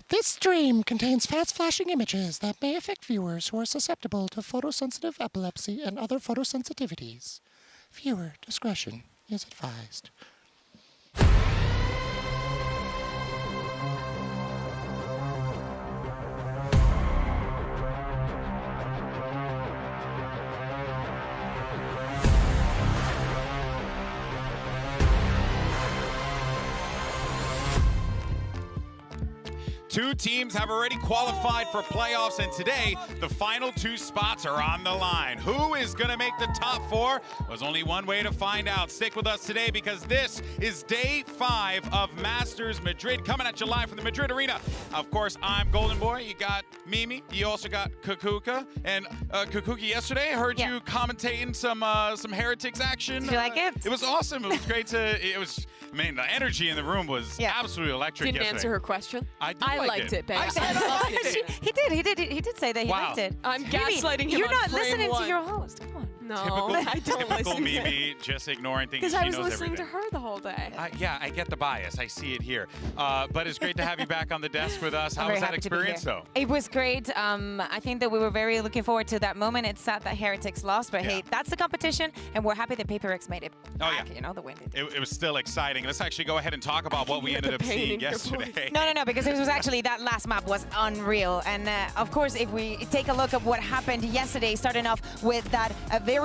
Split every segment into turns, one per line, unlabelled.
This stream contains fast-flashing images that may affect viewers who are susceptible to photosensitive epilepsy and other photosensitivities. Viewer discretion is advised.
Two teams have already qualified for playoffs, and today, the final two spots are on the line. Who is going to make the top four? There's only one way to find out. Stick with us today because this is day 5 of Masters Madrid, coming at you live from the Madrid Arena. Of course, I'm Golden Boy. You got Mimi. You also got Kukuka. And Kukuka, yesterday, I heard you commentating some Heretics action.
Did you like it?
It was awesome. It was great to, the energy in the room was absolutely electric
Didn't
yesterday.
answer her question.
I
liked it, babe.
I said I loved it.
He did say that he liked it.
I'm gaslighting him.
You're
on
not
frame
listening
one.
to your host. Come on.
No,
Typical,
I don't
typical
listen
Mimi, just ignoring things.
Because
She
I was
knows
listening
everything.
to her the whole day.
Yeah, I get the bias. I see it here. But it's great to have you back on the desk with us. How was that experience, though?
It was great. I think that we were very looking forward to that moment. It's sad that Heretics lost, but hey, that's the competition, and we're happy that Paper X made it back, you know, the win.
It was still exciting. Let's actually go ahead and talk about what we ended up seeing yesterday.
No, because it was actually, that last map was unreal. And of course, if we take a look at what happened yesterday, starting off with that very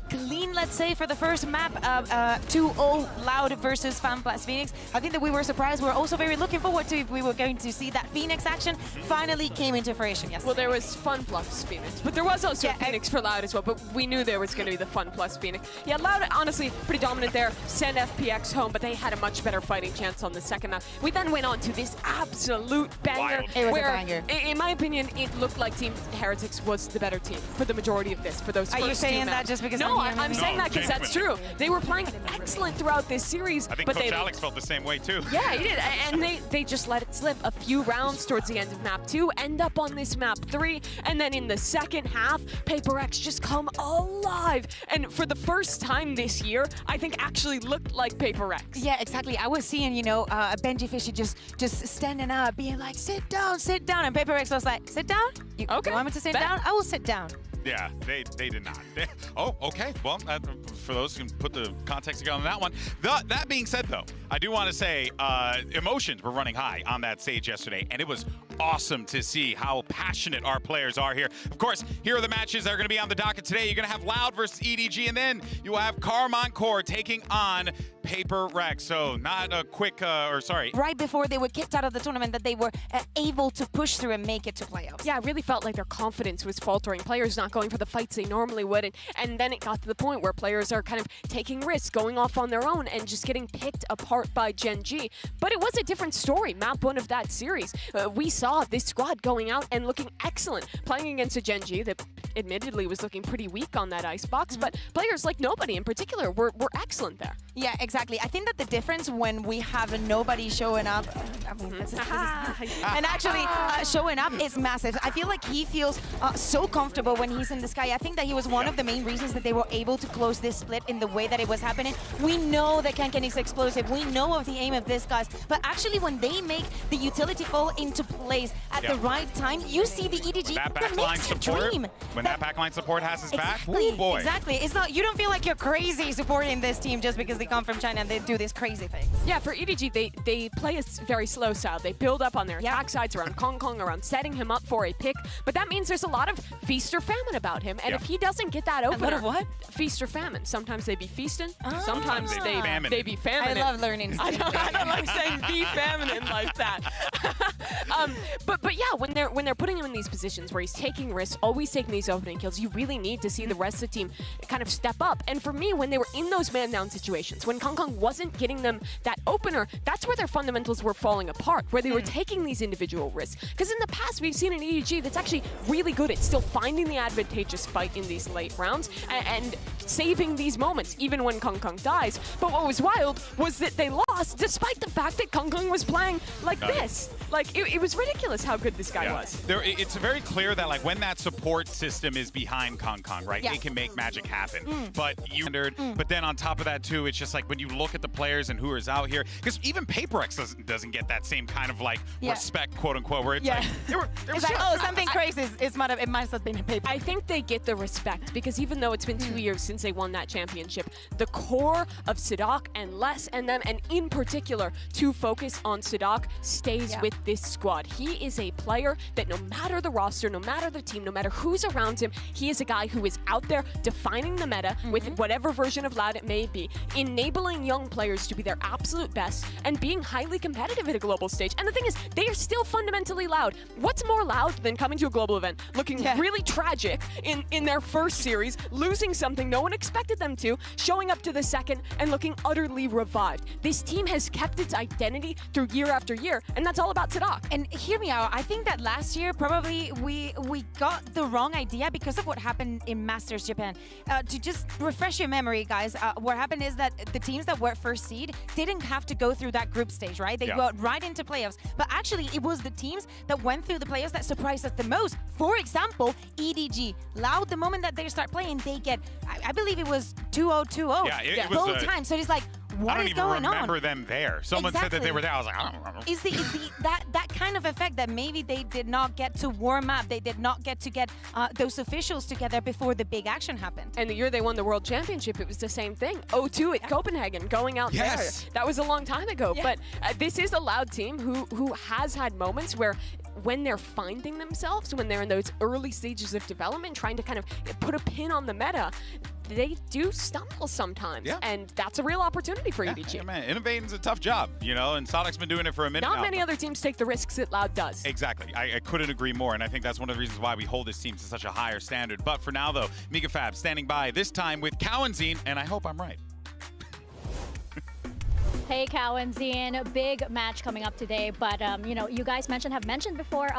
clean, let's say, for the first map, 2-0 Loud versus FanPlus Phoenix. I think that we were surprised. We were also very looking forward to if we were going to see that Phoenix action finally came into fruition yesterday.
Well, there was Fun plus Phoenix, but there was also Phoenix for Loud as well, but we knew there was going to be the Fun plus Phoenix. Yeah, Loud, honestly, pretty dominant there. Sent FPX home, but they had a much better fighting chance on the second map. We then went on to this absolute banger.
It was a banger.
In my opinion, it looked like Team Heretics was the better team for the majority of this, for those first two
Are you saying
maps.
that just because
No, I'm saying that because that's true.
genuinely.
They were playing excellent throughout this series.
I think
but
Coach
they,
Alex felt the same way, too.
Yeah, he did. And they just let it slip a few rounds towards the end of map 2, end up on this map 3, and then in the second half, Paper X just come alive. And for the first time this year, I think actually looked like Paper X.
Yeah, exactly. I was seeing, Benji Fisher just standing up, being like, sit down, and Paper X was like, sit down? You want me to sit down? I will sit down.
Yeah, they did not. Oh, okay. Well, for those who can put the context together on that one. That being said, though, I do want to say emotions were running high on that stage yesterday, and it was awesome to see how passionate our players are here. Of course, here are the matches that are going to be on the docket today. You're going to have Loud versus EDG, and then you will have Karmine Corp taking on Paper Rex. So not a quick, right
before they were kicked out of the tournament, that they were able to push through and make it to playoffs.
Yeah, I really felt like their confidence was faltering. Players not going for the fights they normally would, and then it got to the point where players are kind of taking risks, going off on their own, and just getting picked apart by Gen G. But it was a different story, map 1 of that series. We saw this squad going out and looking excellent, playing against a Gen G that admittedly was looking pretty weak on that icebox, but players like Nobody in particular were excellent there.
Yeah, exactly. I think that the difference when we have Nobody showing up, and actually showing up is massive. I feel like he feels so comfortable when he's in the sky. I think that he was one of the main reasons that they were able to close this split in the way that it was happening. We know that Kankan is explosive. We know of the aim of this guys, but actually when they make the utility fall into place at the right time, you see the EDG
that
that
backline
makes a
support.
dream.
When that backline support has his back,
Exactly,
oh boy.
exactly. It's not, you don't feel like you're crazy supporting this team just because they come from China and they do these crazy things.
Yeah, for EDG, they play a very slow style. They build up on their attack sides around Kong Kong, around setting him up for a pick, but that means there's a lot of feast or famine about him, and if he doesn't get that opener...
A lot of what?
Feast or famine. Sometimes they be feasting,
Oh.
sometimes they be famine.
I love learning.
I don't like saying be feminine like that. But yeah, when they're putting him in these positions where he's taking risks, always taking these opening kills, you really need to see the rest of the team kind of step up. And for me, when they were in those man-down situations, when Kong Kong wasn't getting them that opener, that's where their fundamentals were falling apart, where they were taking these individual risks. Because in the past, we've seen an EDG that's actually really good at still finding the advantageous fight in these late rounds and saving these moments, even when Kong Kong dies. But what was wild was that they lost. lost despite the fact that Kong Kong was playing like this. Like, it was ridiculous how good this guy was.
It's very clear that, like, when that support system is behind Kong Kong, right, it can make magic happen. But but then on top of that, too, it's just like when you look at the players and who is out here, because even PaperX doesn't get that same kind of, like, respect, quote unquote, where it's like,
it's like, oh, something crazy. It might have been a paper.
I think they get the respect because even though it's been 2 years since they won that championship, the core of Sadak and Les and them, and in particular to focus on Sadak, stays with this squad. He is a player that no matter the roster, no matter the team, no matter who's around him, he is a guy who is out there defining the meta with whatever version of Loud it may be, enabling young players to be their absolute best and being highly competitive at a global stage. And the thing is, they are still fundamentally Loud. What's more Loud than coming to a global event, looking really tragic in their first series, losing something no one expected them to, showing up to the second and looking utterly revived. This team has kept its identity through year after year, and that's all about Sadak.
And hear me out, I think that last year probably we got the wrong idea because of what happened in Masters Japan. To just refresh your memory, guys, what happened is that the teams that were first seed didn't have to go through that group stage, right? They got right into playoffs. But actually, it was the teams that went through the playoffs that surprised us the most. For example, EDG. Loud, the moment that they start playing, they get, I believe it was 2-0, 2-0 the whole time. So it's like, what is going on?
I don't even remember them there. Someone said that they were there. I was like, I don't remember.
Is that kind of effect that maybe they did not get to warm up, they did not get to get those officials together before the big action happened.
And the year they won the World Championship, it was the same thing. 0-2 at Copenhagen, going out there. That was a long time ago. But this is a Loud team who has had moments where when they're finding themselves, when they're in those early stages of development, trying to kind of put a pin on the meta, they do stumble sometimes, and that's a real opportunity for EDG.
Yeah, man, innovating's a tough job, you know, and Sadak's been doing it for a minute now.
Not many other teams take the risks that Loud does.
Exactly. I couldn't agree more, and I think that's one of the reasons why we hold this team to such a higher standard. But for now, though, Mika Fab standing by, this time with Cowanzine, and I hope I'm right.
Hey, Cowanzine, big match coming up today, but you know, you guys have mentioned before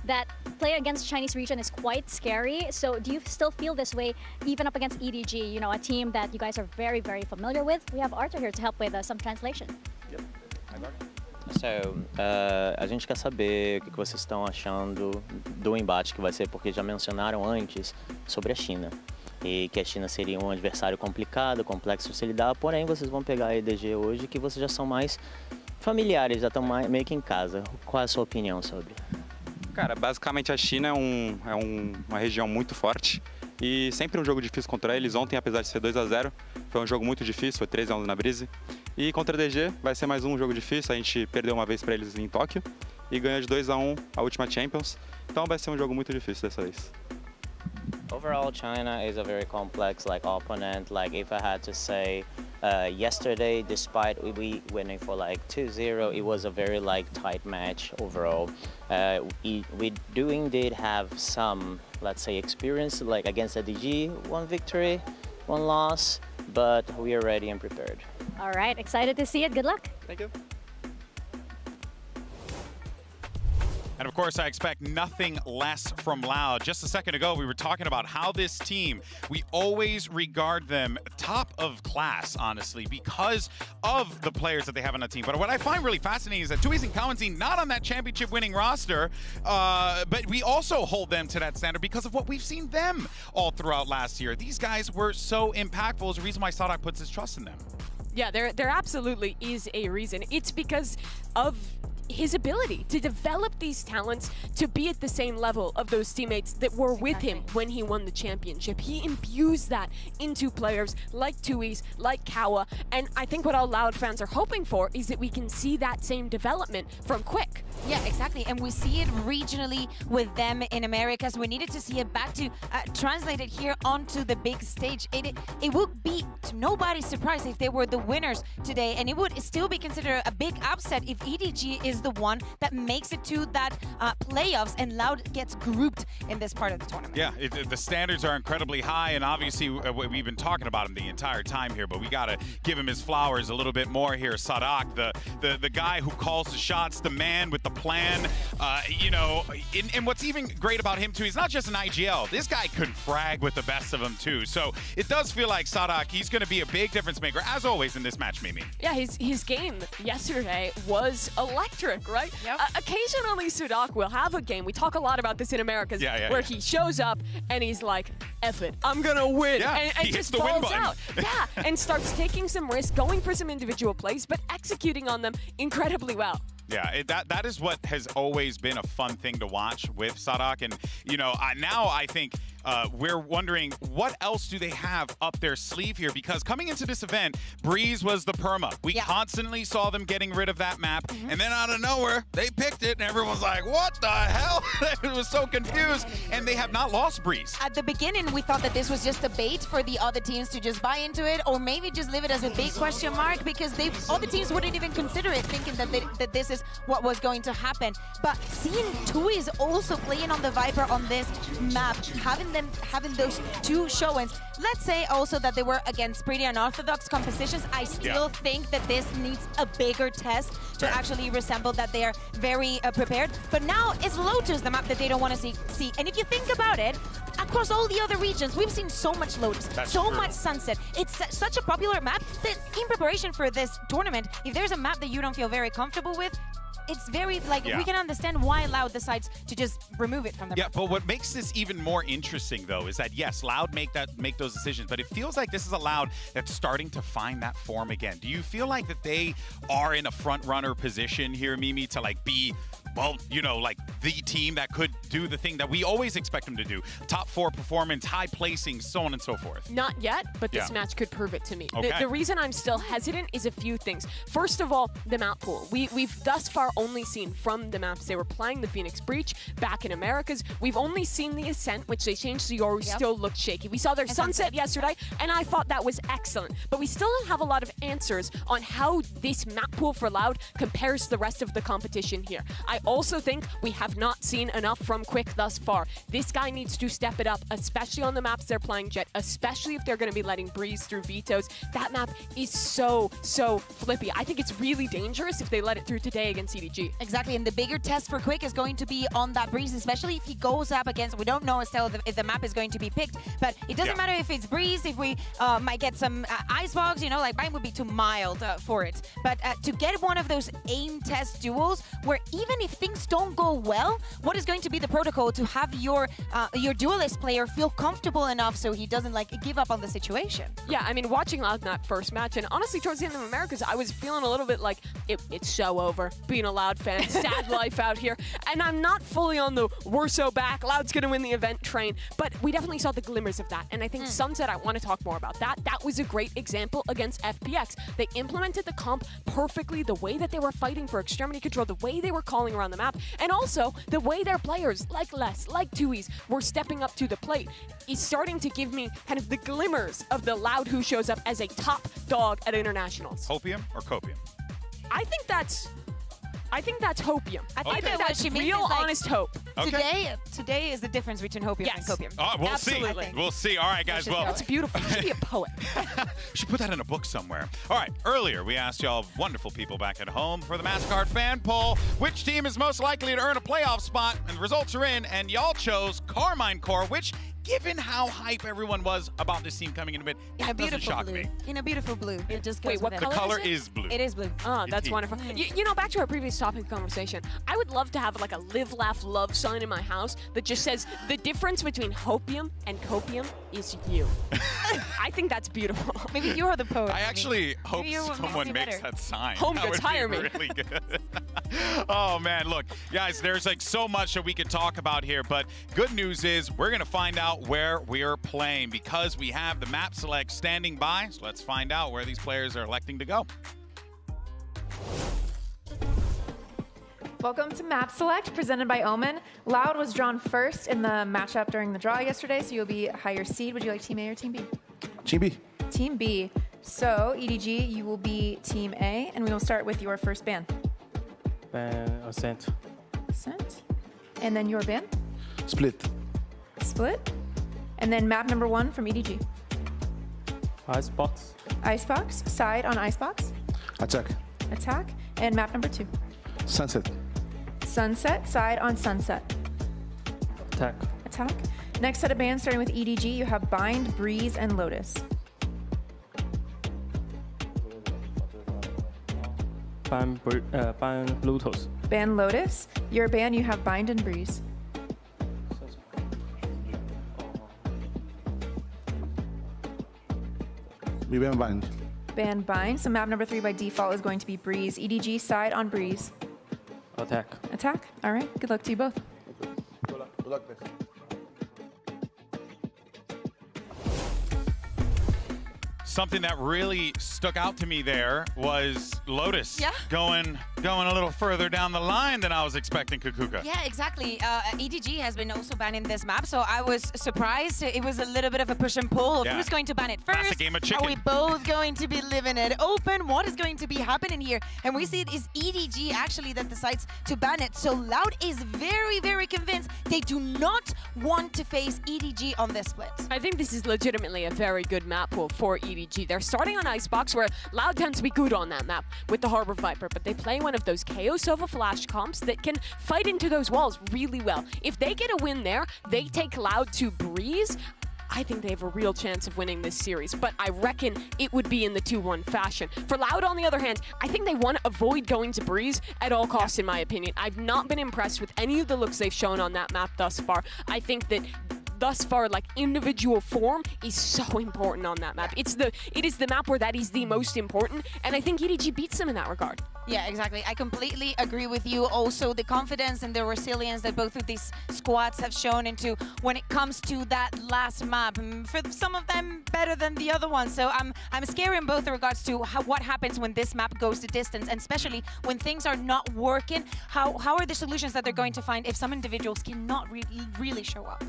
that play against Chinese region is quite scary. So do you still feel this way even up against EDG, you know, a team that you guys are very, very familiar with? We have Arthur here to help with some translation.
Yep. So, a gente quer saber o que vocês estão achando do embate que vai ser, porque já mencionaram antes sobre a China. E que a China seria um adversário complicado, complexo de se lidar, porém vocês vão pegar a EDG hoje que vocês já são mais familiares, já estão meio que em casa. Qual é a sua opinião sobre?
Cara, basicamente a China é uma região muito forte e sempre um jogo difícil contra eles. Ontem, apesar de ser 2-0, foi um jogo muito difícil, foi 3-1 na Breeze. E contra a EDG vai ser mais um jogo difícil, a gente perdeu uma vez para eles em Tóquio e ganhou de 2-1 a última Champions, então vai ser um jogo muito difícil dessa vez.
Overall, China is a very complex opponent. Like if I had to say, yesterday, despite we winning for 2-0, it was a very tight match overall. We do indeed have some, let's say, experience against EDG, one victory, one loss, but we are ready and prepared.
All right, excited to see it. Good luck.
Thank you.
And of course, I expect nothing less from Loud. Just a second ago, we were talking about how this team, we always regard them top of class, honestly, because of the players that they have on the team. But what I find really fascinating is that Tui's and Cowanzine not on that championship winning roster, but we also hold them to that standard because of what we've seen them all throughout last year. These guys were so impactful. Is the reason why Sadak puts his trust in them.
Yeah, there absolutely is a reason. It's because of his ability to develop these talents to be at the same level of those teammates that were with him when he won the championship. He imbues that into players like Tui's, like Kawa, and I think what all Loud fans are hoping for is that we can see that same development from Quick.
Yeah, exactly, and we see it regionally with them in Americas. We needed to see it back to translate it here onto the big stage. It would be to nobody's surprise if they were the winners today, and it would still be considered a big upset if EDG is the one that makes it to that playoffs and Loud gets grouped in this part of the tournament.
Yeah, the standards are incredibly high, and obviously we've been talking about him the entire time here, but we got to give him his flowers a little bit more here. Sadak, the guy who calls the shots, the man with the plan. You know, and what's even great about him, too, he's not just an IGL. This guy could frag with the best of them, too. So it does feel like Sadak, he's going to be a big difference maker, as always, in this match, Mimi.
Yeah, his game yesterday was electric, right?
Yep.
Occasionally, Sadak will have a game. We talk a lot about this in America, where he shows up and he's like, F it, I'm going to win.
Yeah,
and
he hits
just
the win
falls
button.
out. Yeah, and starts taking some risks, going for some individual plays, but executing on them incredibly well.
Yeah, that is what has always been a fun thing to watch with Sadak. And, you know, now I think we're wondering what else do they have up their sleeve here? Because coming into this event, Breeze was the perma. We constantly saw them getting rid of that map. And then out of nowhere, they picked it and everyone's like, what the hell? It was so confused. And they have not lost Breeze.
At the beginning, we thought that this was just a bait for the other teams to just buy into it, or maybe just leave it as a big question mark, because other teams wouldn't even consider it, thinking that this is what was going to happen. But seeing Tui is also playing on the Viper on this map, having those two showings. Let's say also that they were against pretty unorthodox compositions. I still think that this needs a bigger test to actually resemble that they are very prepared. But now it's Lotus, the map that they don't want to see. And if you think about it, across all the other regions, we've seen so much Lotus, so much Sunset. It's such a popular map that in preparation for this tournament, if there's a map that you don't feel very comfortable with, it's very, like, we can understand why Loud decides to just remove it from the map.
But what makes this even more interesting, though, is that, yes, Loud make those decisions, but it feels like this is a Loud that's starting to find that form again. Do you feel like that they are in a front-runner position here, Mimi, to, like, be, well, you know, like, the team that could do the thing that we always expect them to do? Top 4 performance, high placing, so on and so forth.
Not yet, but this match could prove it to me.
Okay.
The reason I'm still hesitant is a few things. First of all, the map pool. We've thus far only seen from the maps they were playing, the Phoenix Breach, back in Americas. We've only seen the Ascent, which they changed to Yoru, still looked shaky. We saw their Sunset yesterday, and I thought that was excellent. But we still don't have a lot of answers on how this map pool for Loud compares to the rest of the competition here. I also think we have not seen enough from Quick thus far. This guy needs to step it up, especially on the maps they're playing Jet, especially if they're going to be letting Breeze through vetoes. That map is so flippy. I think it's really dangerous if they let it through today against EDG.
Exactly, and the bigger test for Quick is going to be on that Breeze, especially if he goes up against, we don't know still if the map is going to be picked, but it doesn't matter if it's Breeze, if we might get some Icebox, you know, like mine would be too mild for it. But to get one of those aim test duels where even if things don't go well, what is going to be the protocol to have your duelist player feel comfortable enough so he doesn't like give up on the situation?
Yeah, I mean, watching Loud in that first match, and honestly towards the end of Americas, I was feeling a little bit like it's so over being a Loud fan. Sad life out here. And I'm not fully on the we're so back, Loud's gonna win the event train, but we definitely saw the glimmers of that. And I think Sunset, I want to talk more about that. That was a great example against FPX. They implemented the comp perfectly, the way that they were fighting for extremity control, the way they were calling around the map, and also the way their players, like Les, like Tui's, were stepping up to the plate is starting to give me kind of the glimmers of the Loud who shows up as a top dog at internationals.
Hopium or copium?
I think that's hopium. I think
that what
that's
she means
real,
is, like,
honest hope.
Today is the difference between hopium and copium.
We'll
Absolutely.
see. We'll see. All right, guys. Well,
That's beautiful. You should be a poet.
we should put that in a book somewhere. All right, earlier we asked y'all wonderful people back at home for the MasterCard fan poll, which team is most likely to earn a playoff spot, and the results are in, and y'all chose Karmine Corp, which, given how hype everyone was about this team coming in a bit, that doesn't shock me.
In a beautiful blue. It just goes
Wait, what
with
The
it.
color is blue.
It is blue.
Oh, that's
Indeed.
wonderful. You know, back to our previous topic of conversation, I would love to have like a live, laugh, love sign in my house that just says the difference between hopium and copium is you. I think that's beautiful.
Maybe you're the poet.
I actually hope
Maybe you
someone
makes
makes
it better.
that sign.
Home
That
goods,
would be
hire me.
really good. Oh, man. Look, guys, there's like so much that we could talk about here, but good news is we're going to find out where we're playing because we have the map select standing by. So let's find out where these players are electing to go.
Welcome to Map Select, presented by Omen. Loud was drawn first in the matchup during the draw yesterday, so you'll be a higher seed. Would you like Team A or Team B?
Team B.
Team B. So, EDG, you will be Team A, and we will start with your first ban.
Ascent.
Ascent. And then your ban.
Split.
Split. And then map number 1 from EDG.
Icebox.
Icebox. Side on Icebox.
Attack.
Attack. And map number 2.
Sunset.
Sunset, side on Sunset.
Attack.
Attack. Next set of bans starting with EDG, you have Bind, Breeze, and Lotus.
Ban Lotus.
Ban Lotus. Your ban, you have Bind and Breeze.
We ban Bind.
Ban Bind. So map number 3 by default is going to be Breeze. EDG, side on Breeze.
Attack.
Attack. All right. Good luck to you both.
Good luck, guys.
Something that really stuck out to me there was Lotus going a little further down the line than I was expecting, Kukuka.
Yeah, exactly. EDG has been also banning this map, so I was surprised. It was a little bit of a push and pull of who's going to ban it first.
That's a game of chicken.
Are we both going to be living it open? What is going to be happening here? And we see it is EDG actually that decides to ban it. So Loud is very, very convinced they do not want to face EDG on this split.
I think this is legitimately a very good map pool for EDG. They're starting on Icebox, where Loud tends to be good on that map with the Harbor Viper, but they play one of those KO Sova flash comps that can fight into those walls really well. If they get a win there, they take Loud to Breeze. I think they have a real chance of winning this series, but I reckon it would be in the 2-1 fashion. For Loud, on the other hand, I think they want to avoid going to Breeze at all costs, in my opinion. I've not been impressed with any of the looks they've shown on that map thus far. I think that thus far, like, individual form is so important on that map. It is the map where that is the most important, and I think EDG beats them in that regard.
Yeah, exactly. I completely agree with you. Also, the confidence and the resilience that both of these squads have shown into when it comes to that last map. For some of them, better than the other ones. So I'm scared in both regards to what happens when this map goes to distance, and especially when things are not working. How are the solutions that they're going to find if some individuals cannot really show up?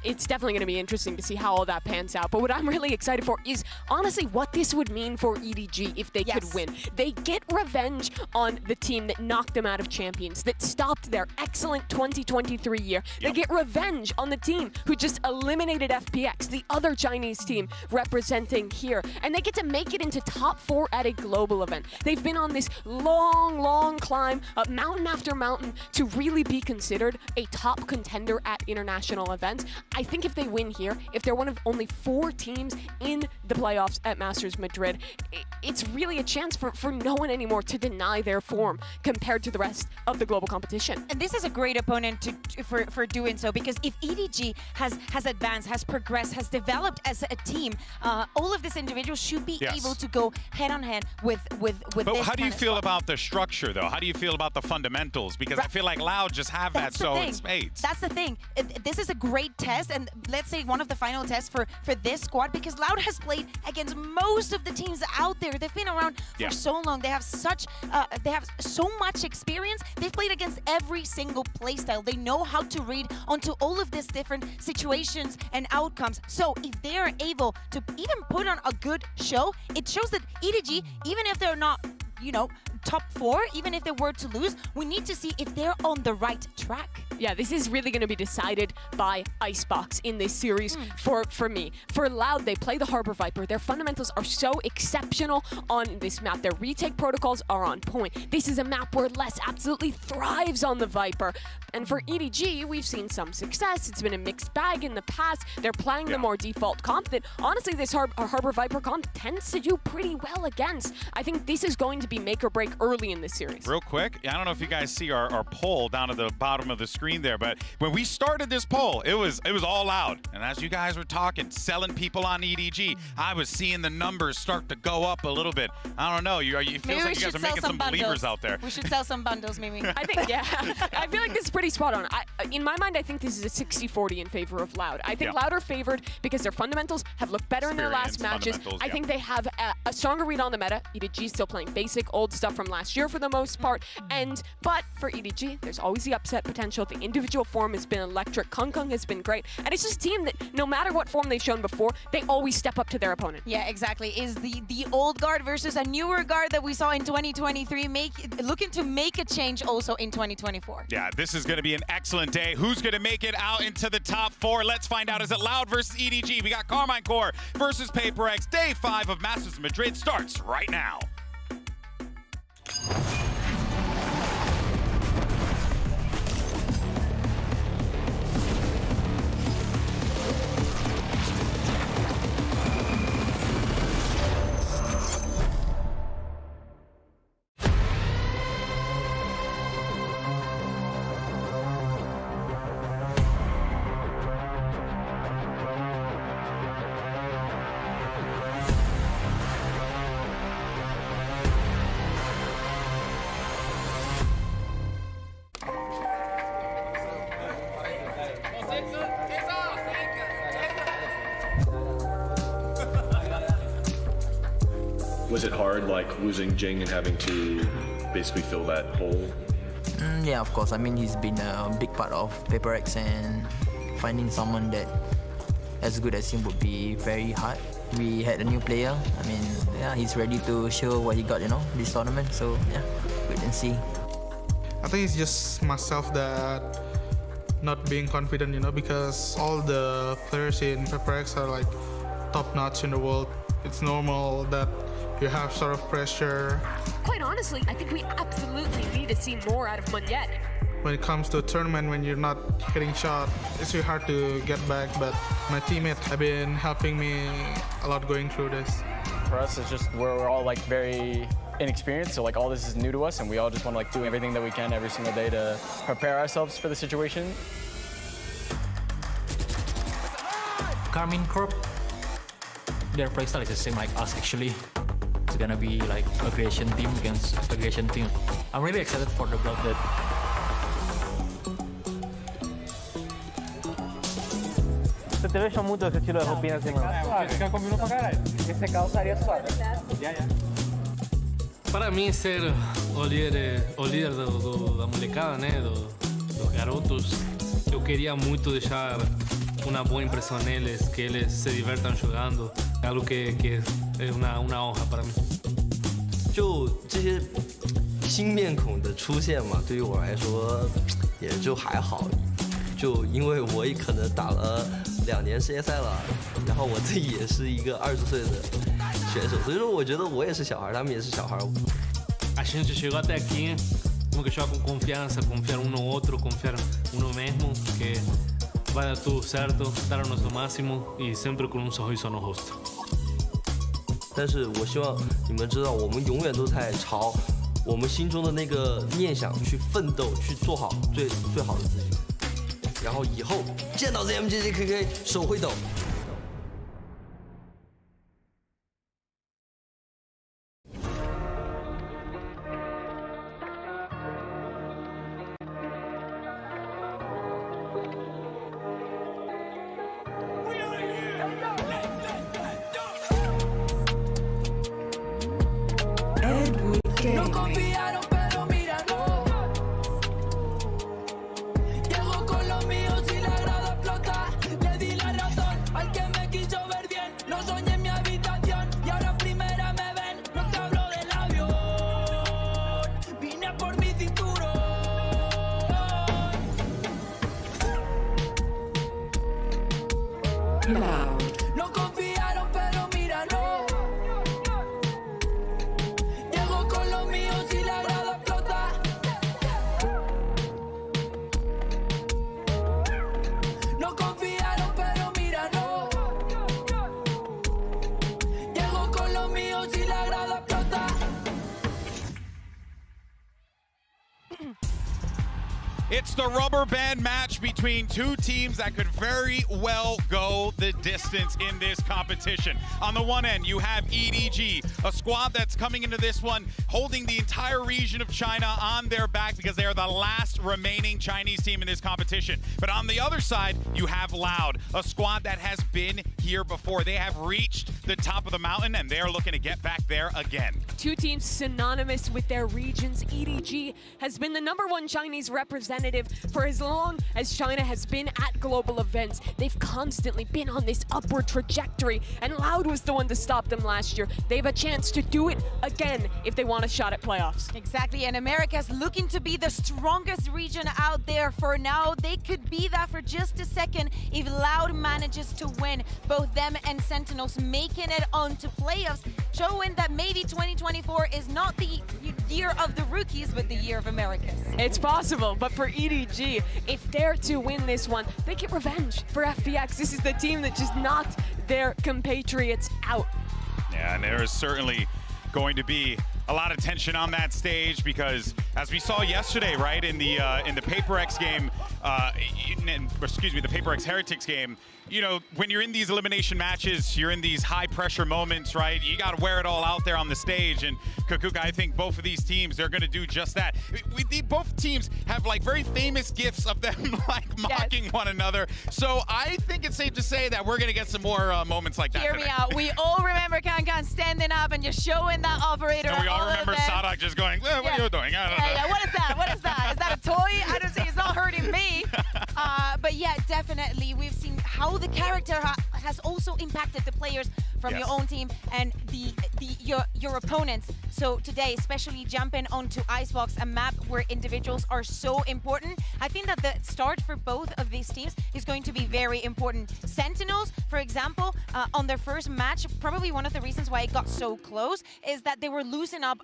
It's definitely going to be interesting to see how all that pans out. But what I'm really excited for is honestly what this would mean for EDG if they could win. They get revenge on the team that knocked them out of Champions, that stopped their excellent 2023 year. They get revenge on the team who just eliminated FPX, the other Chinese team representing here. And they get to make it into top 4 at a global event. They've been on this long climb up mountain after mountain to really be considered a top contender at international events. I think if they win here, if they're one of only 4 teams in the playoffs at Masters Madrid, it's really a chance for no one anymore to deny their form compared to the rest of the global competition.
And this is a great opponent for doing so, because if EDG has advanced, has progressed, has developed as a team, all of these individuals should be able to go head-on-head with
But
this
how do you
kind of
feel
squad.
about the structure, though? How do you feel about the fundamentals? Because I feel like Loud just have that so in spades.
That's the thing. This is a great test, and let's say one of the final tests for this squad, because Loud has played against most of the teams out there. They've been around for so long. They have so much experience. They've played against every single playstyle. They know how to read onto all of these different situations and outcomes. So if they are able to even put on a good show, it shows that EDG, even if they're not, you know, top 4, even if they were to lose, we need to see if they're on the right track.
Yeah, this is really going to be decided by Icebox in this series for me. For Loud, they play the Harbor Viper. Their fundamentals are so exceptional on this map. Their retake protocols are on point. This is a map where Les absolutely thrives on the Viper. And for EDG, we've seen some success. It's been a mixed bag in the past. They're playing the more default comp that, honestly, this Harbor Viper comp tends to do pretty well against. I think this is going to be make or break early in this series.
Real quick, I don't know if you guys see our poll down at the bottom of the screen there, but when we started this poll, it was all Loud. And as you guys were talking, selling people on EDG, I was seeing the numbers start to go up a little bit. I don't know. You feel like you guys are making some believers out there.
We should sell some bundles, Mimi.
I think, I feel like this is pretty spot on. In my mind, I think this is a 60-40 in favor of Loud. I think Loud are favored because their fundamentals have looked better in their last matches. I think they have a stronger read on the meta. EDG still playing basic old stuff from last year for the most part. But for EDG, there's always the upset potential. The individual form has been electric. Kung has been great. And it's just a team that no matter what form they've shown before, they always step up to their opponent.
Yeah, exactly. Is the old guard versus a newer guard that we saw in 2023 looking to make a change also in 2024.
Yeah, this is going to be an excellent day. Who's going to make it out into the top 4? Let's find out. Is it Loud versus EDG? We got Karmine Corp versus Paper X. Day 5 of Masters Madrid starts right now.
Was it hard, like losing Jing and having to basically fill that hole?
Yeah, of course. I mean, he's been a big part of Paper X, and finding someone that as good as him would be very hard. We had a new player. I mean, yeah, he's ready to show what he got, this tournament. So yeah, wait and see.
I think it's just myself that not being confident, because all the players in Paper X are like top notch in the world. It's normal that you have sort of pressure.
Quite honestly, I think we absolutely need to see more out of Munjet.
When it comes to a tournament, when you're not hitting shot, it's really hard to get back, but my teammates have been helping me a lot going through this.
For us, it's just we're all like very inexperienced, so like all this is new to us, and we all just want to like do everything that we can every single day to prepare ourselves for the situation.
Karmine Corp, their playstyle is the same like us actually. It's gonna be like aggression team against aggression team. I'm really excited for the blood that.
Se te ve mucho ese estilo de roupinha assim, mano. Fica combinou pra caralho. Esse calçaria suave.
Para mim, ser o líder da molecada, né, dos garotos, eu queria muito deixar uma boa impressão neles, que eles se divertam jogando, algo que é uma honra para mim.
就这些新面孔的出现嘛，对于我来说也就还好，就因为我也可能打了2年世界赛了，然后我自己也是一个20岁的选手，所以说我觉得我也是小孩，他们也是小孩。
A gente chegou até aqui, temos que jogar com confiança, confiar um no outro, confiar no mesmo, que vai dar tudo certo, dar o nosso máximo e sempre com um sorriso no rosto.
但是我希望你们知道，我们永远都在朝我们心中的那个念想去奋斗，去做好最好的自己。然后以后见到 ZMJJKK 手会抖。
No confiaron, pero mira, no. Llego con los míos y la grada explota. Le di la razón al que me quiso ver bien. Lo soñé en mi habitación y ahora en primera me ven. No te hablo del avión, vine por mi cinturón. No confiaron, pero mira, no. Llego con los míos y la grada explota. No confiaron, pero mira, no. Llego con los míos y la grada explota.
It's the rubber band match between two teams that could very well go the distance in this competition. On the one end, you have EDG, a squad that's coming into this one holding the entire region of China on their back because they are the last remaining Chinese team in this competition. But on the other side, you have Loud, a squad that has been here before. They have reached the top of the mountain and they are looking to get back there again.
Two teams synonymous with their regions. EDG has been the #1 Chinese representative for as long as China has been at global events. They've constantly been on this upward trajectory, and Loud was the one to stop them last year. They have a chance to do it again if they want a shot at playoffs.
Exactly, and America's looking to be the strongest region out there for now. They could be that for just a second if Loud manages to win. Both them and Sentinels making it onto playoffs, showing that maybe 2024 is not the year of the rookies, but the year of Americans.
It's possible, but for EDG, if they're to win this one, they get revenge for FPX. This is the team that just knocked their compatriots out.
Yeah, and there is certainly going to be a lot of tension on that stage because, as we saw yesterday, right, in the Paper X game, the Paper X Heretics game, you know, when you're in these elimination matches, you're in these high pressure moments, right? You got to wear it all out there on the stage. And Kukuka, I think both of these teams, they're going to do just that. Both teams have like very famous gifs of them like mocking one another. So I think it's safe to say that we're going to get some more moments like that.
Hear me out. We all remember Kankan standing up and just showing that operator.
And we all remember Sadak just going, what are you doing?
Yeah, what is that? What is that? Is that a toy? I don't say it's not hurting me. But yeah, definitely. We've seen how the character has also impacted the players from your own team and your opponents. So today, especially jumping onto Icebox, a map where individuals are so important, I think that the start for both of these teams is going to be very important. Sentinels, for example, on their first match, probably one of the reasons why it got so close is that they were losing up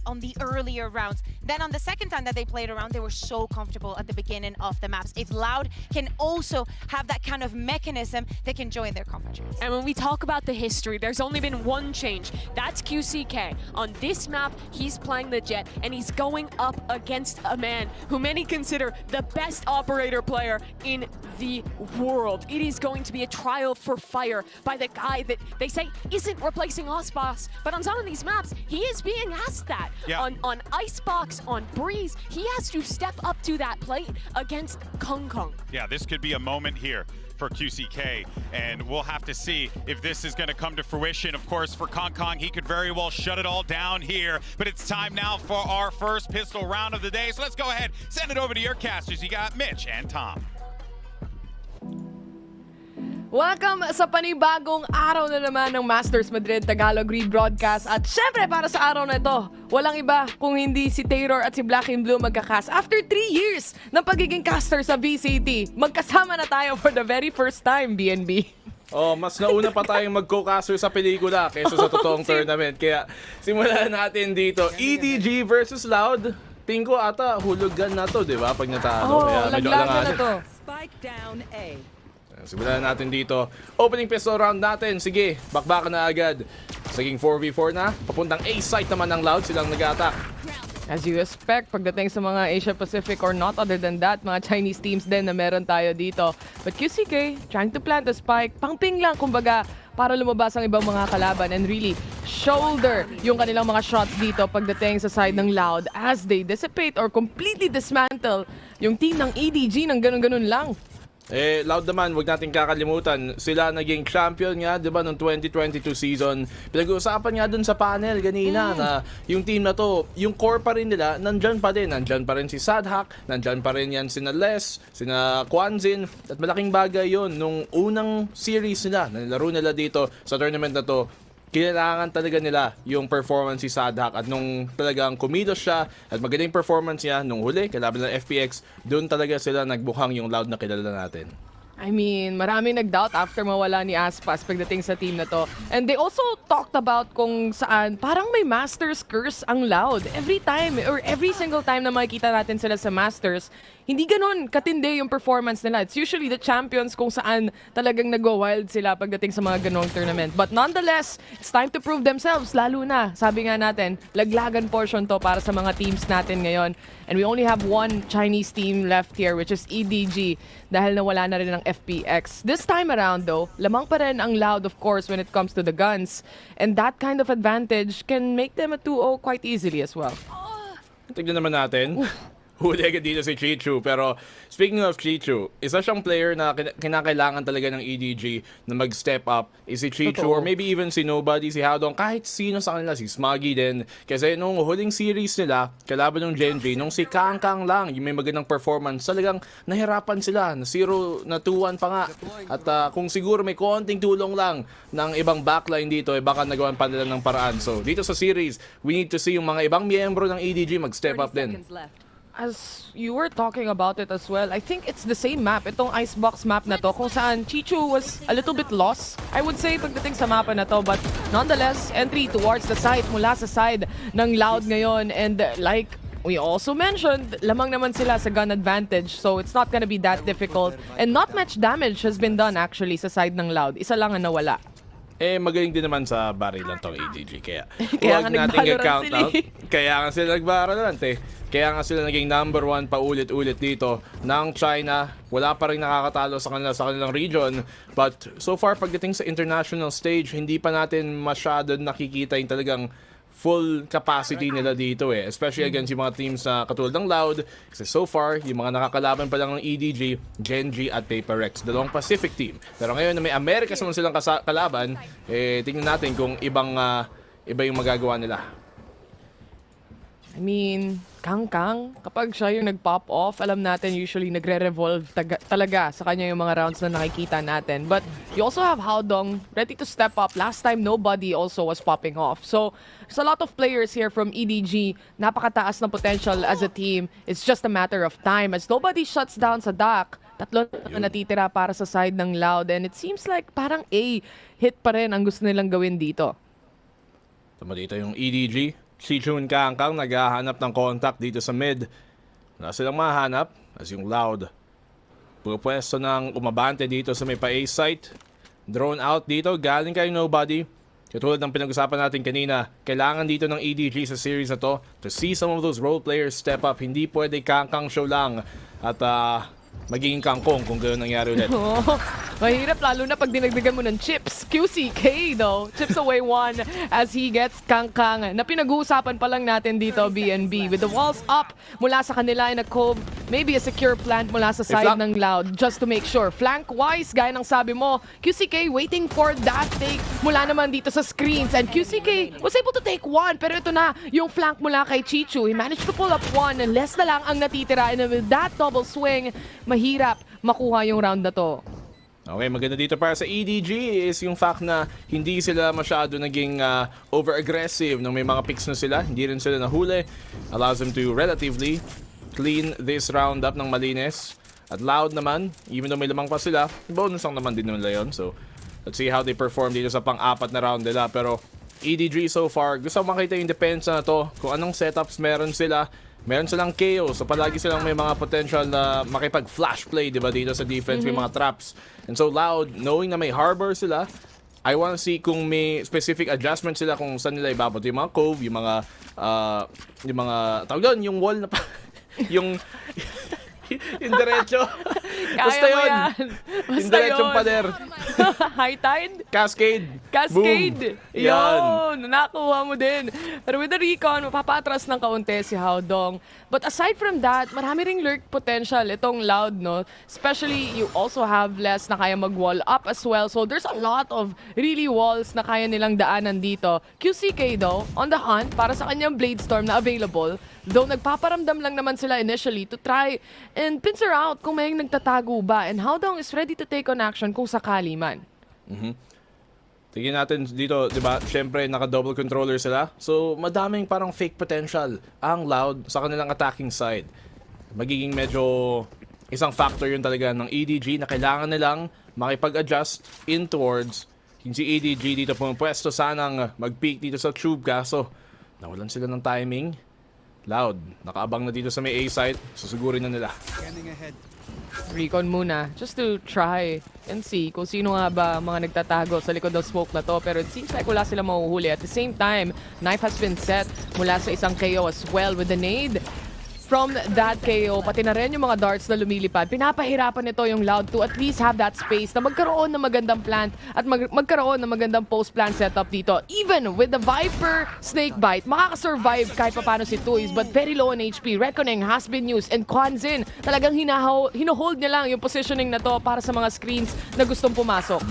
on the earlier rounds. Then on the second time that they played around, they were so comfortable at the beginning of the maps. If Loud can also have that kind of mechanism, they can join their conference.
And when we talk about the history, there's only been one change. That's QCK. On this map, he's playing the Jet, and he's going up against a man who many consider the best operator player in the world. It is going to be a trial for fire by the guy that they say isn't replacing Osbox, but on some of these maps, he is being asked that.
Yeah.
On Icebox, on Breeze, he has to step up to that plate against Kong Kong.
Yeah, this could be a moment here for QCK, and we'll have to see if this is going to come to fruition. Of course, for Kong Kong, he could very well shut it all down here, but it's time now for our first pistol round of the day. So let's go ahead, send it over to your casters. You got Mitch and Tom.
Welcome sa panibagong araw na naman ng Masters Madrid Tagalog rebroadcast. At syempre para sa araw na ito, walang iba kung hindi si Taylor at si Black and Blue magkacast. After 3 years ng pagiging caster sa VCT, magkasama na tayo for the very first time, BNB.
Oh, mas nauna pa tayong mag-co-caster sa pelikula kaysa sa totoong tournament. Kaya simulan natin dito. EDG versus Loud. Tingin ko ata hulugan na to, di ba? Pag natalo. Kaya medyo
laglagan na to.
Spike down A.
Simulan natin dito. Opening pistol round natin. Sige, bakbakan na agad. Saging 4v4 na. Papuntang A site naman ng Loud. Silang nag-attack.
As you expect, pagdating sa mga Asia Pacific or not other than that, mga Chinese teams din na meron tayo dito. But QCK, trying to plant a spike, pangping lang kumbaga, para lumabas ang ibang mga kalaban and really shoulder yung kanilang mga shots dito pagdating sa side ng Loud as they dissipate or completely dismantle yung team ng EDG ng ganun-ganun lang.
Loud naman, wag natin kakalimutan, sila naging champion nga, di ba, noong 2022 season. Pinag-uusapan nga dun sa panel ganina na yung team na to, yung core pa rin nila, nandyan pa din. Nandyan pa rin si Sadhak, nandyan pa rin yan sina Les, sina Kwanzin, at malaking bagay yon nung unang series nila, na nilaro nila dito sa tournament na to. Kailangan talaga nila yung performance si Sadhak at nung talagang kumilos siya at magaling performance niya nung huli, kalaban ng FPX, doon talaga sila nagbukhang yung Loud na kilala natin.
I mean, maraming nag-doubt after mawala ni Aspas pagdating sa team na to. And they also talked about kung saan parang may Masters curse ang Loud. Every time or every single time na makikita natin sila sa Masters, hindi ganun katindi yung performance nila. It's usually the champions kung saan talagang nag-wild sila pagdating sa mga ganong tournament. But nonetheless, it's time to prove themselves. Lalo na, sabi nga natin, laglagan portion to para sa mga teams natin ngayon. And we only have one Chinese team left here, which is EDG, dahil nawala na rin ng FPX. This time around though, lamang pa rin ang Loud of course when it comes to the guns. And that kind of advantage can make them a 2-0 quite easily as well.
Tignan naman natin. Huli agad dito si Chichu. Pero speaking of Chichu, isa siyang player na kinakailangan talaga ng EDG na mag-step up. Is si Chichu or maybe even si Nobody, si Haodong, kahit sino sa kanila, si Smuggy din. Kasi nung huling series nila, kalaban ng Genji, nung si Kang Kang lang, yung may magandang performance, talagang nahirapan sila. Na 0 na 2-1 pa nga. At kung siguro may konting tulong lang ng ibang backline dito, baka nagawan pa nila ng paraan. So dito sa series, we need to see yung mga ibang miyembro ng EDG mag-step up din.
As you were talking about it as well, I think it's the same map, itong Icebox map na to, kung saan Chichu was a little bit lost, I would say, pagdating sa mapa na to. But nonetheless, entry towards the side, mula sa side ng Loud ngayon. And like we also mentioned, lamang naman sila sa gun advantage, so it's not gonna be that difficult. And not much damage has been done actually sa side ng Loud. Isa lang ang nawala.
magaling din naman sa barilan tong EDG. Kaya
Kaya
huwag
nga
natin
nag-Valorant
i-count out. Kaya nga sila nag-Valorant eh. Kaya nga sila naging number 1 paulit-ulit dito ng China. Wala pa rin nakakatalo sa kanilang region. But so far, pagdating sa international stage, hindi pa natin masyado nakikita yung talagang full capacity nila dito eh. Especially against yung mga teams na katulad ng Loud. Kasi so far, yung mga nakakalaban pa lang ng EDG, Genji at Paper Rex. Dalawang Pacific team. Pero ngayon na may Americas naman silang kalaban, tingnan natin kung iba yung magagawa nila.
I mean, Kangkang, kapag siya yung nag-pop off, alam natin usually nagre-revolve talaga sa kanya yung mga rounds na nakikita natin. But you also have Haodong ready to step up. Last time, nobody also was popping off. So, there's a lot of players here from EDG. Napakataas ng potential as a team. It's just a matter of time. As nobody shuts down sa dock, tatlo na natitira para sa side ng Loud. And it seems like parang hit pa rin ang gusto nilang gawin dito.
Tama dito yung EDG. Si Chun Kangkang naghahanap ng contact dito sa mid. Wala silang mahanap as yung Loud. Pupwesto ng umabante dito sa may pa-A site. Drone out dito, galing kay nobody. Katulad ng pinag-usapan natin kanina, kailangan dito ng EDG sa series na to see some of those role players step up. Hindi pwede Kangkang show lang at magiging kangkong kung gano'n nangyari ulit.
Mahirap lalo na pag dinagdagan mo ng chips. QCK though, chips away 1 as he gets Kangkang. Na pinag-uusapan pa lang natin dito, BNB. With the walls up mula sa kanila in a cove, maybe a secure plant mula sa side ng Loud just to make sure. Flank-wise, gaya ng sabi mo, QCK waiting for that take mula naman dito sa screens. And QCK was able to take 1, pero ito na yung flank mula kay Chichu. He managed to pull up 1 and less na lang ang natitira. And with that double swing, mahirap makuha yung round na to.
Okay, maganda dito para sa EDG is yung fact na hindi sila masyado naging over-aggressive nung may mga picks na sila. Hindi rin sila nahuli. Allows them to relatively clean this round up ng malinis. At Loud naman, even though may lamang pa sila, bonus lang naman din nila yun. So, let's see how they perform dito sa pang-apat na round nila. Pero EDG so far, gusto ko makita yung depensa na to. Kung anong setups meron sila. Meron silang KO, so palagi silang may mga potential na makipag-flash play, di ba, dito sa defense, may mga traps. And so Loud, knowing na may harbor sila, I wanna see kung may specific adjustment sila kung saan nila ibabot. Yung mga cove, yung mga tawag doon, yung wall na pa, yung diretso. Basta yun. Yung diretsong pader.
High tide?
Cascade.
Cascade.
Boom. Yan.
Yun, nakuha mo din. Pero with the recon, mapapatras ng kaunti si Haodong. But aside from that, marami ring lurk potential itong Loud, no? Especially, you also have less na kaya mag-wall up as well. So there's a lot of really walls na kaya nilang daanan dito. QCK though, on the hunt para sa kanyang Blade Storm na available. Though nagpaparamdam lang naman sila initially to try and pincer out kung may nagtatago ba. And Haodong is ready to take on action kung sakali man.
Tingnan natin dito, di ba? Siyempre, naka-double controller sila. So, madaming parang fake potential ang Loud sa kanilang attacking side. Magiging medyo isang factor yun talaga ng EDG na kailangan nilang makipag-adjust in towards yung si EDG dito pumapwesto sanang mag-peak dito sa tube kaso nawalan sila ng timing. Loud, nakaabang na dito sa may A site. Susugurin na nila.
Recon muna, just to try and see kung sino nga ba mga nagtatago sa likod ng smoke na to. Pero it seems like wala silang mahuhuli. At the same time, knife has been set mula sa isang KO as well with the nade. From that KO, pati na rin yung mga darts na lumilipad, pinapahirapan nito yung Loud to at least have that space na magkaroon ng magandang plant at magkaroon ng magandang post-plant setup dito. Even with the Viper Snakebite, makakasurvive kahit papano si Tuis, but very low on HP. Reckoning has been used and Kwanzin, talagang hinohold niya lang yung positioning na to para sa mga screens na gustong pumasok.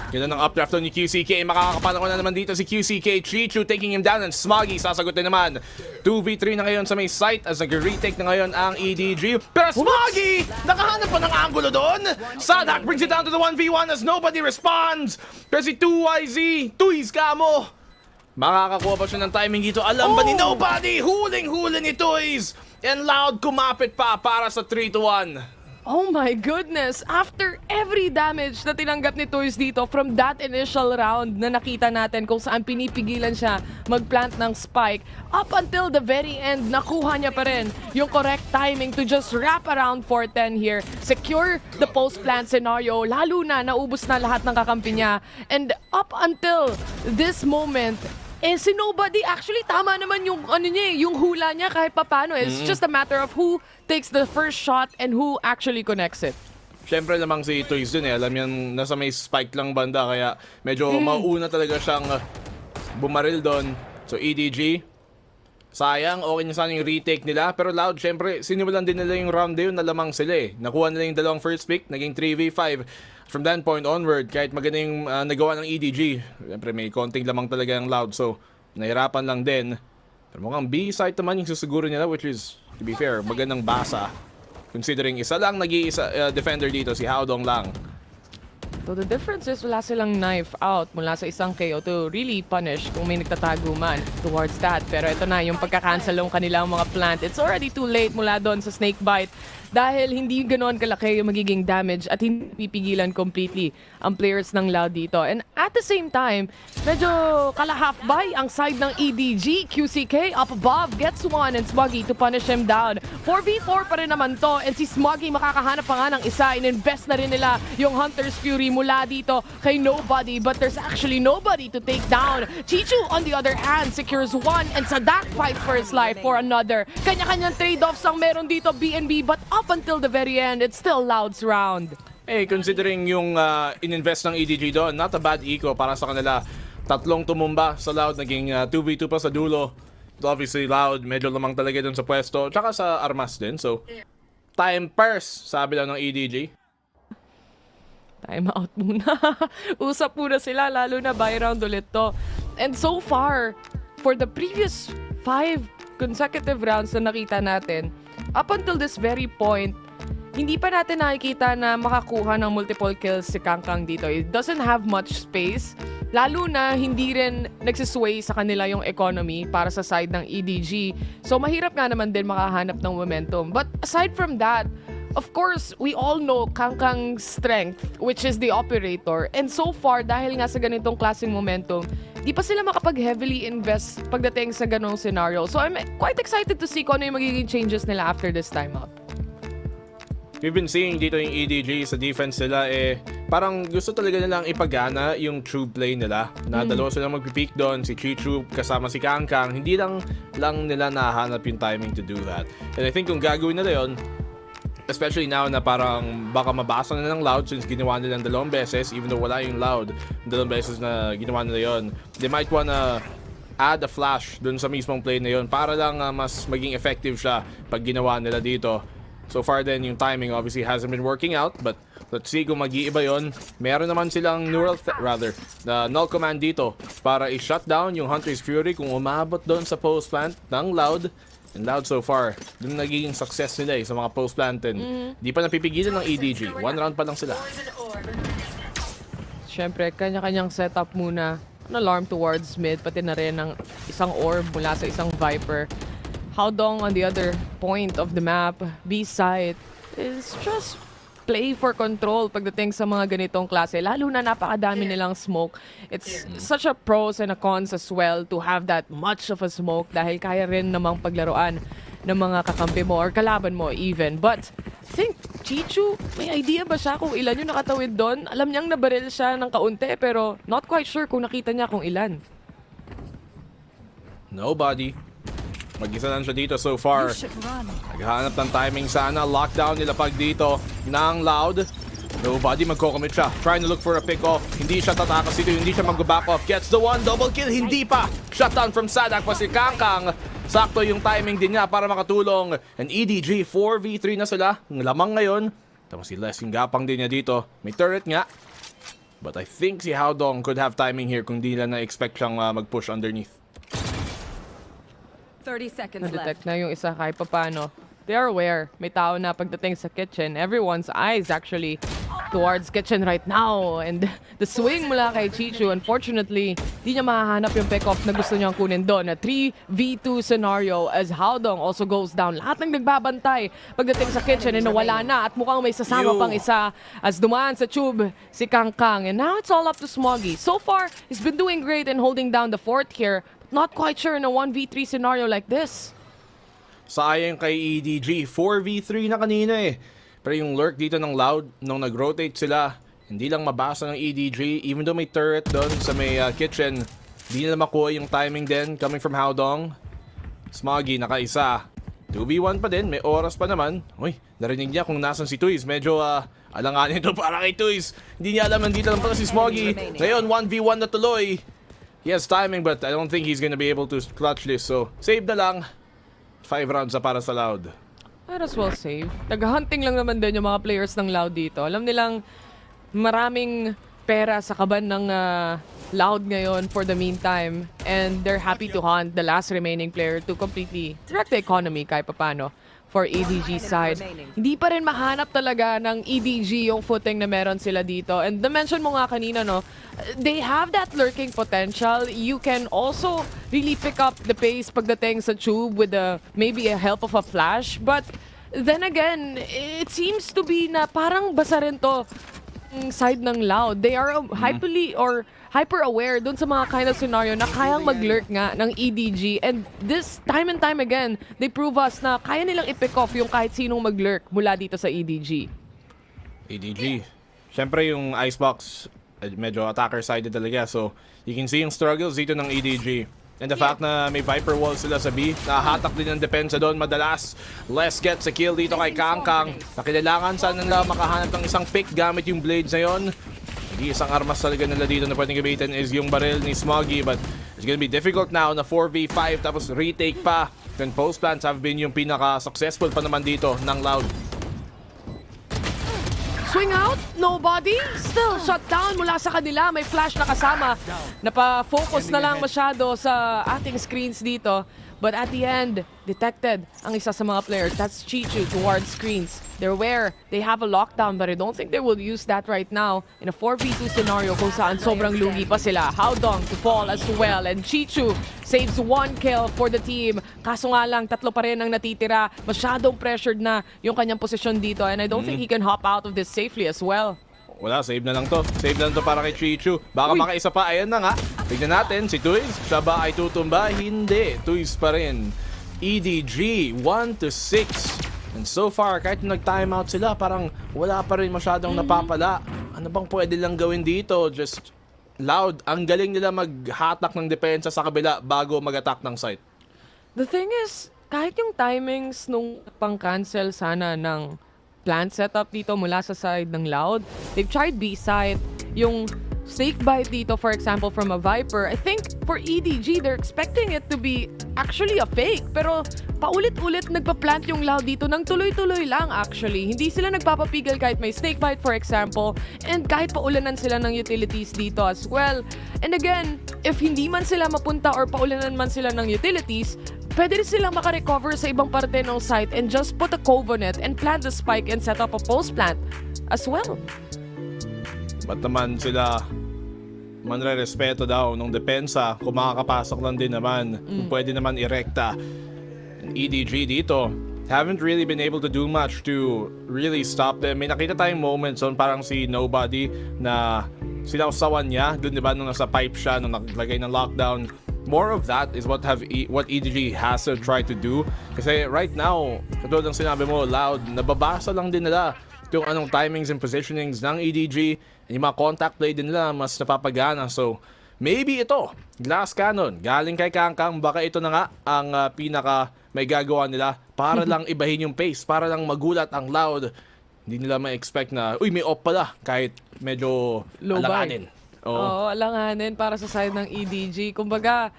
Yun ang updraft ni QCK. Makakapanako na naman dito si QCK. Chichu taking him down and Smoggy sasagot din naman. 2v3 na ngayon sa may site as nag-retake na ngayon ang EDG. Pero Smoggy! Nakahanap pa ng angulo doon! Sadak brings it down to the 1v1 as nobody responds! Pero si 2YZ, Tuis ka mo! Makakakuha pa siya ng timing dito. Alam ba ni nobody? Huling-huli ni Tuis! And Loud kumapit pa para sa 3-1.
Oh my goodness! After every damage na tinanggap ni Toys dito from that initial round na nakita natin kung saan pinipigilan siya mag-plant ng spike, up until the very end, nakuha niya pa rin yung correct timing to just wrap around 410 here, secure the post-plant scenario, lalo na naubos na lahat ng kakampi niya. And up until this moment, si Nobody, actually tama naman yung yung hula niya kahit papano. It's just a matter of who takes the first shot and who actually connects it.
Siyempre lamang si Toys dun Alam yan, nasa may spike lang banda kaya medyo mauna talaga siyang bumaril doon. So EDG, sayang, okay na sana yung retake nila. Pero Loud, siyempre, sinimulan din nila yung round na yun na lamang sila Nakuha nila yung dalawang first pick, naging 3v5. From that point onward, kahit maganda yung nagawa ng EDG, siyempre may konting lamang talaga yung Loud. So, nahirapan lang din. Pero mukhang B-side naman yung susiguro nila, which is, to be fair, magandang basa. Considering isa lang nag-iisa defender dito, si Haodong lang.
So the difference is wala silang knife out mula sa isang KO to really punish kung may nagtatago man towards that. Pero ito na yung pagka-cancel ng kanilang mga plant. It's already too late mula doon sa snake bite dahil hindi ganoon kalaki yung magiging damage at hindi pipigilan completely ang players ng Loud dito. And at the same time, medyo kalahaf-bay ang side ng EDG. QCK up above gets one and Smuggy to punish him down. 4v4 pa rin naman to and si Smuggy makakahanap pa nga ng isa. In-invest na rin nila yung Hunter's Fury mula dito kay Nobody, but there's actually nobody to take down. Chichu on the other hand secures one and Sadak fights for his life for another. Kanya-kanyang trade-offs ang meron dito BNB, but up until the very end, it's still Loud's round.
Considering yung in-invest ng EDG doon, not a bad eco para sa kanila. Tatlong tumumba sa Loud, naging 2v2 pa sa dulo. Obviously Loud, medyo lamang talaga doon sa pwesto, tsaka sa armas din. So, time purse, sabi lang ng EDG.
Time out muna. Usap muna sila, lalo na buy round ulit to. And so far, for the previous 5 consecutive rounds na nakita natin, up until this very point, hindi pa natin nakikita na makakuha ng multiple kills si Kangkang dito. It doesn't have much space. Lalo na hindi rin nagsisway sa kanila yung economy para sa side ng EDG. So mahirap nga naman din makahanap ng momentum. But aside from that, of course, we all know Kangkang's strength, which is the operator. And so far, dahil nga sa ganitong klaseng momentum, di pa sila makapag-heavily invest pagdating sa ganong scenario. So I'm quite excited to see kung ano yung magiging changes nila after this timeout.
We've been seeing dito yung EDG sa defense nila parang gusto talaga nilang ipagana yung true play nila. Na dalawa silang magpipick doon, si Chichu kasama si Kangkang. Hindi lang nila nahanap yung timing to do that. And I think kung gagawin nila yon, especially now na parang baka mabasa na ng Loud since ginawa nila ng dalawang beses, even though wala yung Loud, dalawang beses na ginawa nila yon, they might wanna add a flash dun sa mismong play na yon para lang mas maging effective siya pag ginawa nila dito. So far then, yung timing obviously hasn't been working out, but let's see kung mag-iiba yon. Meron naman silang null command dito para i-shut down yung Hunter's Fury kung umabot doon sa post plant ng Loud. And Loud so far, dun nagiging success nila sa mga post-plant. Di pa napipigilan ng EDG. 1 round pa lang sila.
Siyempre, kanya-kanyang setup muna. An alarm towards mid, pati na rin ng isang orb mula sa isang Viper. Haodong on the other point of the map, B-side, is just play for control pagdating sa mga ganitong klase. Lalo na napakadami nilang smoke. It's such a pros and a cons as well to have that much of a smoke dahil kaya rin namang paglaruan ng mga kakampi mo or kalaban mo even. But I think Chichu, may idea ba siya kung ilan yung nakatawid doon? Alam niyang nabaril siya ng kaunti pero not quite sure kung nakita niya kung ilan.
Nobody. Mag-isa lang siya dito so far. Naghahanap ng timing sana. Lockdown nilapag dito ng Loud. Nobody, magko-commit siya. Trying to look for a pick-off. Hindi siya tatakas dito. Hindi siya mag-back off. Gets the one. Double kill. Hindi pa. Shutdown from Sadak pa si Kangkang. Sakto yung timing din niya para makatulong. And EDG, 4v3 na sila. Ang lamang ngayon. Tapos si Les yung gapang din niya dito. May turret nga. But I think si Haodong could have timing here kung di nila na-expect siyang mag-push underneath.
30 seconds
Na-detect
left.
na yung isa kahit papano. They are aware. May tao na pagdating sa kitchen. Everyone's eyes actually towards Kitchen right now. And the swing mula kay Chichu, unfortunately, di niya mahahanap yung pick-off na gusto niyang kunin doon. A 3v2 scenario as Haodong also goes down. Lahat ng nagbabantay pagdating sa Kitchen and nawala na. At mukhang may sasama pang isa as dumaan sa tube si Kangkang. And now it's all up to Smoggy. So far, he's been doing great in holding down the fort here. But not quite sure in a 1v3 scenario like this.
Sayang kay EDG, 4v3 na kanina eh. Pero yung lurk dito ng Loud, nung nag-rotate sila, hindi lang mabasa ng EDG, even though may turret doon sa may kitchen, hindi nila makuha yung timing din coming from Haodong. Smoggy nakaisa. 2v1 pa din, may oras pa naman. Uy, narinig niya kung nasan si Tuiz. Medyo alanganin ito para kay Tuiz. Hindi niya alam, nandito lang pala si Smoggy. Ngayon, 1v1 na tuloy. He has timing but I don't think he's gonna be able to clutch this. So, save na lang. 5 rounds na para sa Loud.
Might as well save. Nag-hunting lang naman din yung mga players ng Loud dito. Alam nilang maraming pera sa kaban ng Loud ngayon for the meantime. And they're happy to hunt the last remaining player to completely direct the economy kahit papano for EDG side. Hindi pa rin mahanap talaga ng EDG yung footing na meron sila dito. And na-mention mo nga kanina, no, they have that lurking potential. You can also really pick up the pace pagdating sa tube with maybe a help of a flash. But then again, it seems to be na parang basa rin to side ng Loud. They are hyper-aware dun sa mga kind of scenario na kayang mag-lurk nga ng EDG. And this, time and time again, they prove us na kaya nilang i-pick off yung kahit sinong mag-lurk mula dito sa EDG.
EDG. Siyempre yung Icebox, medyo attacker-sided talaga. So, you can see yung struggles dito ng EDG. And the fact na may Viper Wall sila sa B, nahatak din ang depensa doon madalas. Let's get sa kill dito kay Kangkang. Na kailangan sana nila makahanap ng isang pick gamit yung blades na yun. Isang armas talaga nila dito na pwedeng gamitin is yung baril ni Smoggy, but it's gonna be difficult now na 4v5 tapos retake pa. Then post plants have been yung pinaka-successful pa naman dito ng Loud.
Swing out, nobody, still shut down mula sa kanila. May flash na kasama. Napa-focus na lang masyado sa ating screens dito. But at the end, detected ang isa sa mga players. That's Chichu towards screens. They're aware. They have a lockdown, but I don't think they will use that right now in a 4v2 scenario kung saan sobrang lugi pa sila. Haodong to fall as well. And Chichu saves 1 kill for the team. Kaso nga lang, 3 pa rin ang natitira. Masyadong pressured na yung kanyang posisyon dito. And I don't think he can hop out of this safely as well.
Wala, save na lang to. Save na lang to para kay Chichu. Baka makaisa pa. Ayan na nga. Tignan natin, si Tuiz. Siya ba ay tutumba? Hindi. Tuiz pa rin. EDG, 1-6. And so far, kahit nag-timeout sila, parang wala pa rin masyadong napapala. Ano bang pwede lang gawin dito? Just Loud. Ang galing nila maghatak ng depensa sa kabila bago mag-attack ng site.
The thing is, kahit yung timings nung pang-cancel sana ng plant setup dito mula sa side ng Loud, they've tried B side. Yung snake bite dito, for example, from a Viper, I think for EDG, they're expecting it to be actually a fake. Pero paulit-ulit nagpa-plant yung Loud dito ng tuloy-tuloy lang actually. Hindi sila nagpapapigil kahit may snake bite, for example, and kahit paulanan sila ng utilities dito as well. And again, if hindi man sila mapunta or paulanan man sila ng utilities, pwede rin silang makarecover sa ibang parte ng site and just put a cove on it and plant the spike and set up a post plant as well.
Ba't naman sila manre-respeto daw nung depensa kung makakapasok lang din naman, kung pwede naman irekta. EDG dito haven't really been able to do much to really stop them. May nakita tayong moments on parang si Nobody na sinawsawan niya dun, di ba, nung nasa pipe siya nung naglagay ng lockdown. More of that is what EDG has to try to do. Kasi right now, katulad ng sinabi mo, Loud, nababasa lang din nila yung anong timings and positionings ng EDG. Yung mga contact play din nila mas napapagana. So, maybe ito, glass cannon, galing kay Kangkang, baka ito na nga ang pinaka may gagawa nila para lang ibahin yung pace, para lang magulat ang Loud. Hindi nila ma-expect na, uy, may off pala, kahit medyo alanganin.
Oo, alanganin para sa side ng EDG. Kumbaga,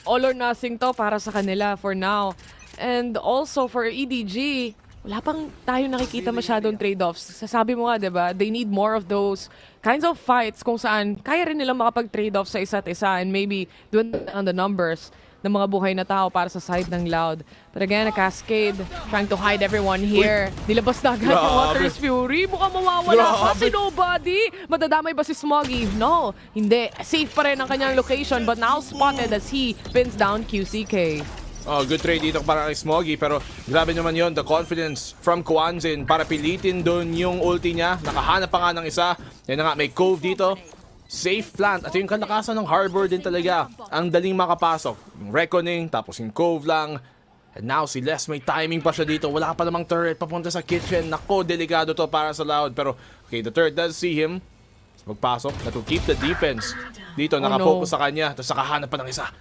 all or nothing to para sa kanila for now. And also for EDG, wala pang tayo nakikita masyadong trade-offs. Sasabi mo nga, diba? They need more of those kinds of fights kung saan kaya rin nilang makapag-trade-off sa isa't isa and maybe doon on the numbers. ng mga buhay na tao para sa side ng Loud. But again, a cascade trying to hide everyone here. Nilabas na agad yung Water's Fury. Mukhang mawawala pa si Nobody. Madadamay ba si Smoggy? No, hindi. Safe pa rin ang kanyang location but now spotted as he pins down QCK.
Oh, good trade dito para kay Smoggy, pero grabe naman yon, the confidence from Kwanzin para pilitin doon yung ulti niya. Nakahanap pa nga ng isa. Yan na nga, may Cove dito. Safe plant. At yung kalakasan ng Harbor din talaga. Ang daling makapasok. Yung Reckoning, tapos yung Cove lang. And now si Les, may timing pa siya dito. Wala pa namang turret papunta sa kitchen. Nako, delikado to para sa Loud. Pero, okay, the turret does see him. Magpasok. That will keep the defense. Dito, nakafocus sa kanya. Tapos nakahanap pa ng isa.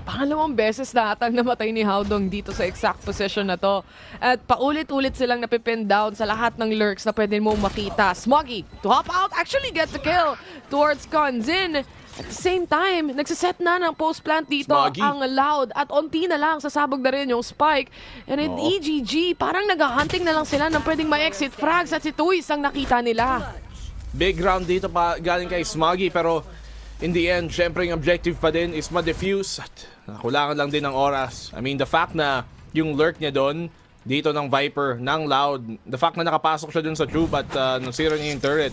Pangalawang beses na atang namatay ni Howdong dito sa exact position na to. At paulit-ulit silang napipin down sa lahat ng lurks na pwede mong makita. Smoggy to hop out, actually gets a kill towards Kwanzin. At the same time, nagsiset na ng post plant dito
Smoggy.
ang Loud. At onti na lang, sasabog na rin yung Spike. And in EGG, parang naghahunting na lang sila ng pwedeng ma-exit frags at si Tuis ang nakita nila.
Big round dito pa galing kay Smoggy, pero in the end, syempre yung objective pa din is ma-defuse at nakulangan lang din ng oras. I mean, the fact na yung lurk niya doon, dito ng Viper, ng Loud, the fact na nakapasok siya dun sa tube at nasira niya yung turret,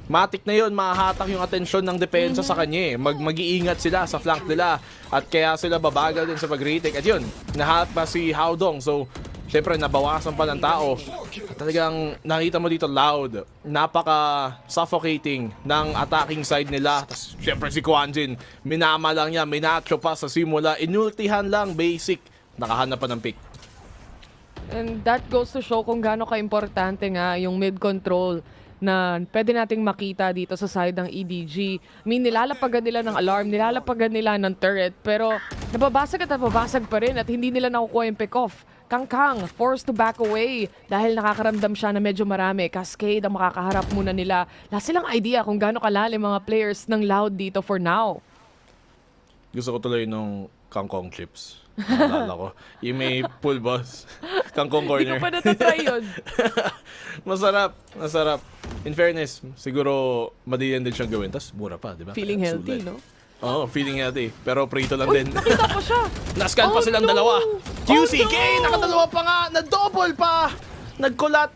matik na yun, mahahatak yung atensyon ng depensa sa kanya. Mag-iingat sila sa flank nila at kaya sila babagal din sa pag-retake. At yun, nahat pa si Howdong. So, syempre, nabawasan pa ng tao. At talagang nakita mo dito Loud, napaka-suffocating ng attacking side nila. Tapos, syempre si Kwanzin, minama lang niya, minacho pa sa simula. Inultihan lang, basic. Nakahanap pa ng pick.
And that goes to show kung gaano ka-importante nga yung mid-control na pwede nating makita dito sa side ng EDG. I mean, nilalapagan nila ng alarm, nilalapagan nila ng turret, pero nababasag at nababasag pa rin at hindi nila nakukuha yung pick-off. Kangkang, forced to back away dahil nakakaramdam siya na medyo marami. Cascade ang makakaharap muna nila. Wala silang idea kung gaano kalalim mga players ng Loud dito for now.
Gusto ko tuloy nung kangkong chips. Naalala ko. Yung may pull boss. Kangkong corner.
Hindi ko pa natatry yun.
Masarap. Masarap. In fairness, siguro madalian din siyang gawin. Tapos mura pa, di ba?
Feeling
Kaya
healthy,
sulit.
no?
Oo, feeling healthy. Pero prito lang
Uy,
din.
nakita ko siya.
Nascan pa silang dalawa. QCK, nakadalawa pa nga. Na-double pa. Nagkulat.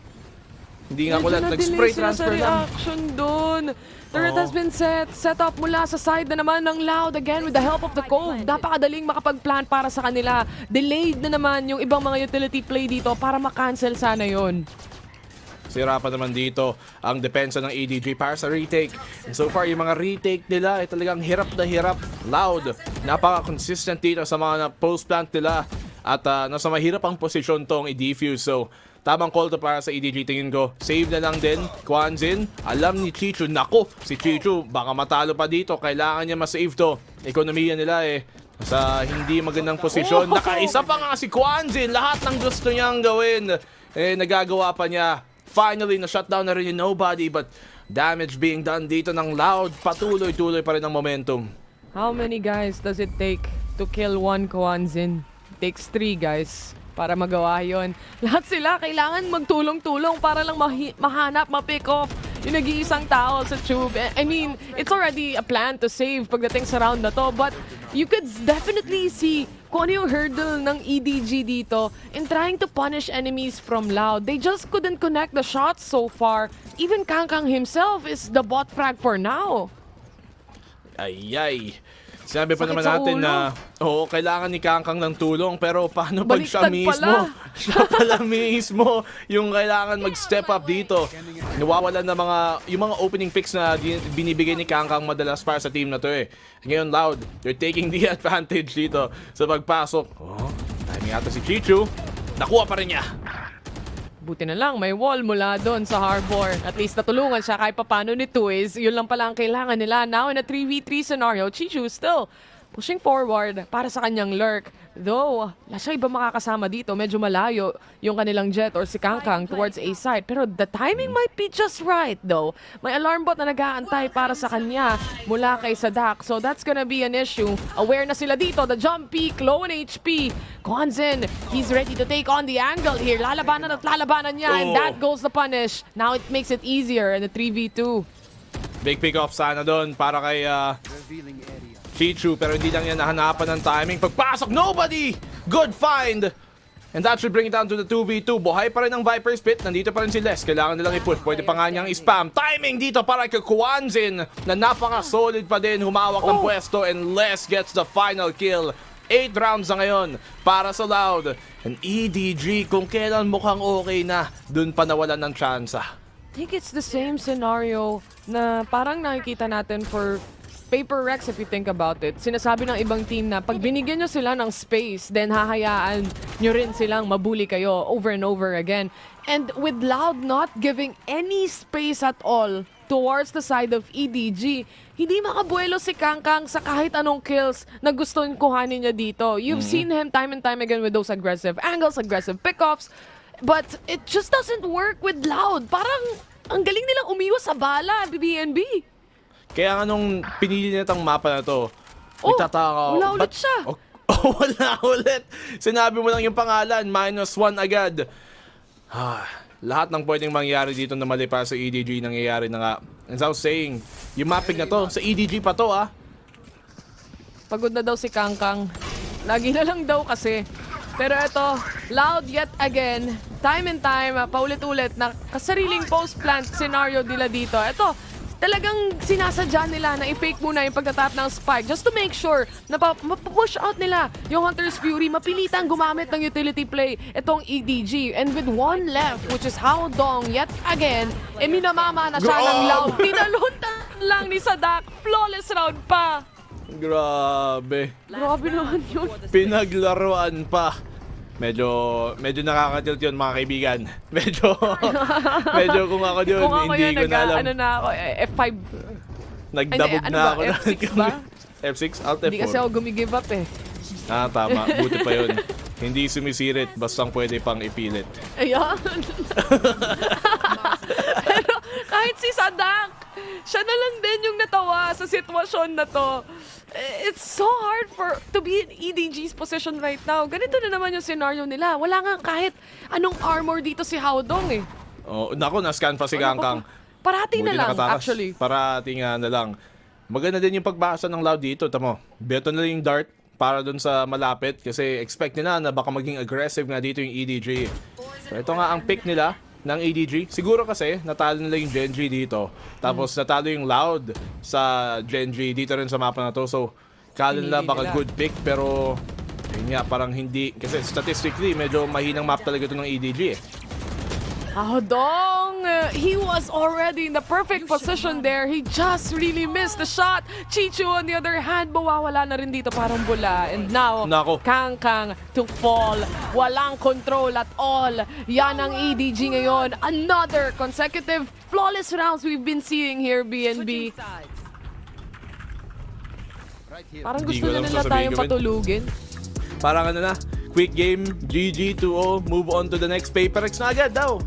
Hindi nga kulat. Nag-spray transfer lang.
Reaction dun. Turret has been set up mula sa side na naman ng Loud again with the help of the Cove. Napakadaling makapag-plan para sa kanila. Delayed na naman yung ibang mga utility play dito para makancel sana yon.
Sira pa naman dito ang depensa ng EDG para sa retake. And so far, yung mga retake nila ay talagang hirap na hirap. Loud, napaka-consistent dito sa mga post-plant nila. At nasa mahirap ang posisyon tong i-defuse. So, tamang call to para sa EDG, tingin ko. Save na lang din, Kwanzin. Alam ni Chichu, nako, si Chichu, baka matalo pa dito. Kailangan niya ma-save to. Ekonomiya nila sa hindi magandang posisyon. Nakaisa pa nga si Kwanzin. Lahat ng gusto niyang gawin, nagagawa pa niya. Finally, na-shutdown na rin yung Nobody, but damage being done dito ng Loud. Patuloy-tuloy pa rin ang momentum.
How many guys does it take to kill one Kwanzin? Takes 3 guys para magawa yon. Lahat sila kailangan magtulong-tulong para lang mahanap, ma-pick off yung nag-iisang tao sa tube. I mean, it's already a plan to save pagdating sa round na to, but you could definitely see kung ano yung hurdle ng EDG dito in trying to punish enemies from Loud. They just couldn't connect the shots so far. Even Kangkang himself is the bot frag for now.
Ay. Sinabi pa
Sakit
naman
sa
natin
ulo.
na kailangan ni Kangkang ng tulong, pero paano pag siya
Baliktad
mismo?
pala.
Siya pala mismo yung kailangan mag-step up dito. Nawawalan na yung mga opening picks na binibigay ni Kangkang madalas para sa team na to Ngayon Loud, they're taking the advantage dito sa pagpasok. Timing ata si Chichu. Nakuha pa rin niya.
Buti na lang, may wall mula doon sa Harbor. At least natulungan siya kahit papano ni Tuiz. Yun lang pala ang kailangan nila. Now in a 3v3 scenario, Chichu still pushing forward para sa kanyang lurk. Though, wala siya iba makakasama dito. Medyo malayo yung kanilang jet or si Kangkang towards A side. Pero the timing might be just right though. May alarm bot na nag-aantay para sa kanya mula kay Sadak. So that's gonna be an issue. Aware na sila dito. The jump peak, low in HP. Kwanzin, he's ready to take on the angle here. Lalabanan at lalabanan niya. And that goes the punish. Now it makes it easier in the 3v2.
Big pick-off sana doon para kay Chichu, pero hindi lang yan nahanapan ng timing. Pagpasok, nobody! Good find! And that should bring it down to the 2v2. Buhay pa rin ang Viper's Pit. Nandito pa rin si Les. Kailangan nilang i-push. Pwede pa nga niyang i-spam. Timing dito para kay Kwanzin na napaka-solid pa din. Humawak ng pwesto and Les gets the final kill. 8 rounds na ngayon para sa Loud. And EDG kung kailan mukhang okay na, dun pa nawalan ng tsansa.
I think it's the same scenario na parang nakikita natin for Paper Rex, if you think about it. Sinasabi ng ibang team na pag binigyan nyo sila ng space, then hahayaan nyo rin silang mabuli kayo over and over again. And with Loud not giving any space at all towards the side of EDG, hindi makabuelo si Kangkang sa kahit anong kills na gusto kuhanin niya dito. You've seen him time and time again with those aggressive angles, aggressive pickoffs, but it just doesn't work with Loud. Parang ang galing nilang umiwas sa bala, BNB.
Kaya nga nung pinili nitang mapa na to, nagtataka ako.
Wala ulit siya.
Wala ulit. Sinabi mo lang yung pangalan, -1 agad. Lahat ng pwedeng mangyari dito na mali para sa EDG nangyayari na nga. As I was saying, yung mapping na to, sa EDG pa to
Pagod na daw si Kangkang. Lagi na lang daw kasi. Pero ito, Loud yet again, time and time, paulit-ulit na kasariling post-plant scenario nila dito. Ito, talagang sinasadya nila na i-fake muna yung pagtatap ng spike just to make sure na mapupush out nila yung Hunter's Fury. Mapilitang gumamit ng utility play itong EDG. And with one left, which is Haodong, yet again, minamama na siya ng Loud. Tinaluntan lang ni Sadak. Flawless round pa.
Grabe.
Grabe naman yun.
Pinaglaruan pa. Medyo nakakatilt yun, mga kaibigan. Medyo kung ako yun, hindi ko na alam.
Ano na ako, F5.
Nagdabog na ako.
F6 ba?
F6? Alt F4.
Hindi kasi ako gumigive up eh.
Tama. Buti pa yun. Hindi sumisirit, bastang pwede pang ipilit.
Ayan. Pero kahit si Sadak, siya na lang din yung natawa sa sitwasyon na to. It's so hard to be in EDG's position right now. Ganito na naman yung scenario nila. Wala nga kahit anong armor dito si Haodong eh.
Naku, na-scan pa si Kangkang.
Parati na lang,
nakatakas.
actually.
Parati nga na lang. Maganda din yung pagbasa ng Loud dito. Tamo, beto na lang yung dart para dun sa malapit kasi expect nila na baka maging aggressive nga dito yung EDG. So ito nga ang pick nila ng EDG. Siguro kasi natalo nila yung Gen G dito. Tapos natalo yung Loud sa Gen G dito rin sa mapa na to. So kala nila baka good pick pero yun nga parang hindi. Kasi statistically medyo mahinang map talaga ito ng EDG eh.
Haodong, he was already in the perfect position there. He just really missed the shot. Chichu on the other hand, mawawala na rin dito parang bula. And now, Kangkang to fall. Walang control at all. Yan ang EDG ngayon. Another consecutive flawless rounds we've been seeing here, BNB. Parang gusto na nila tayong patulugin.
Parang ano na, quick game, GG 2-0, move on to the next PaperX na agad daw.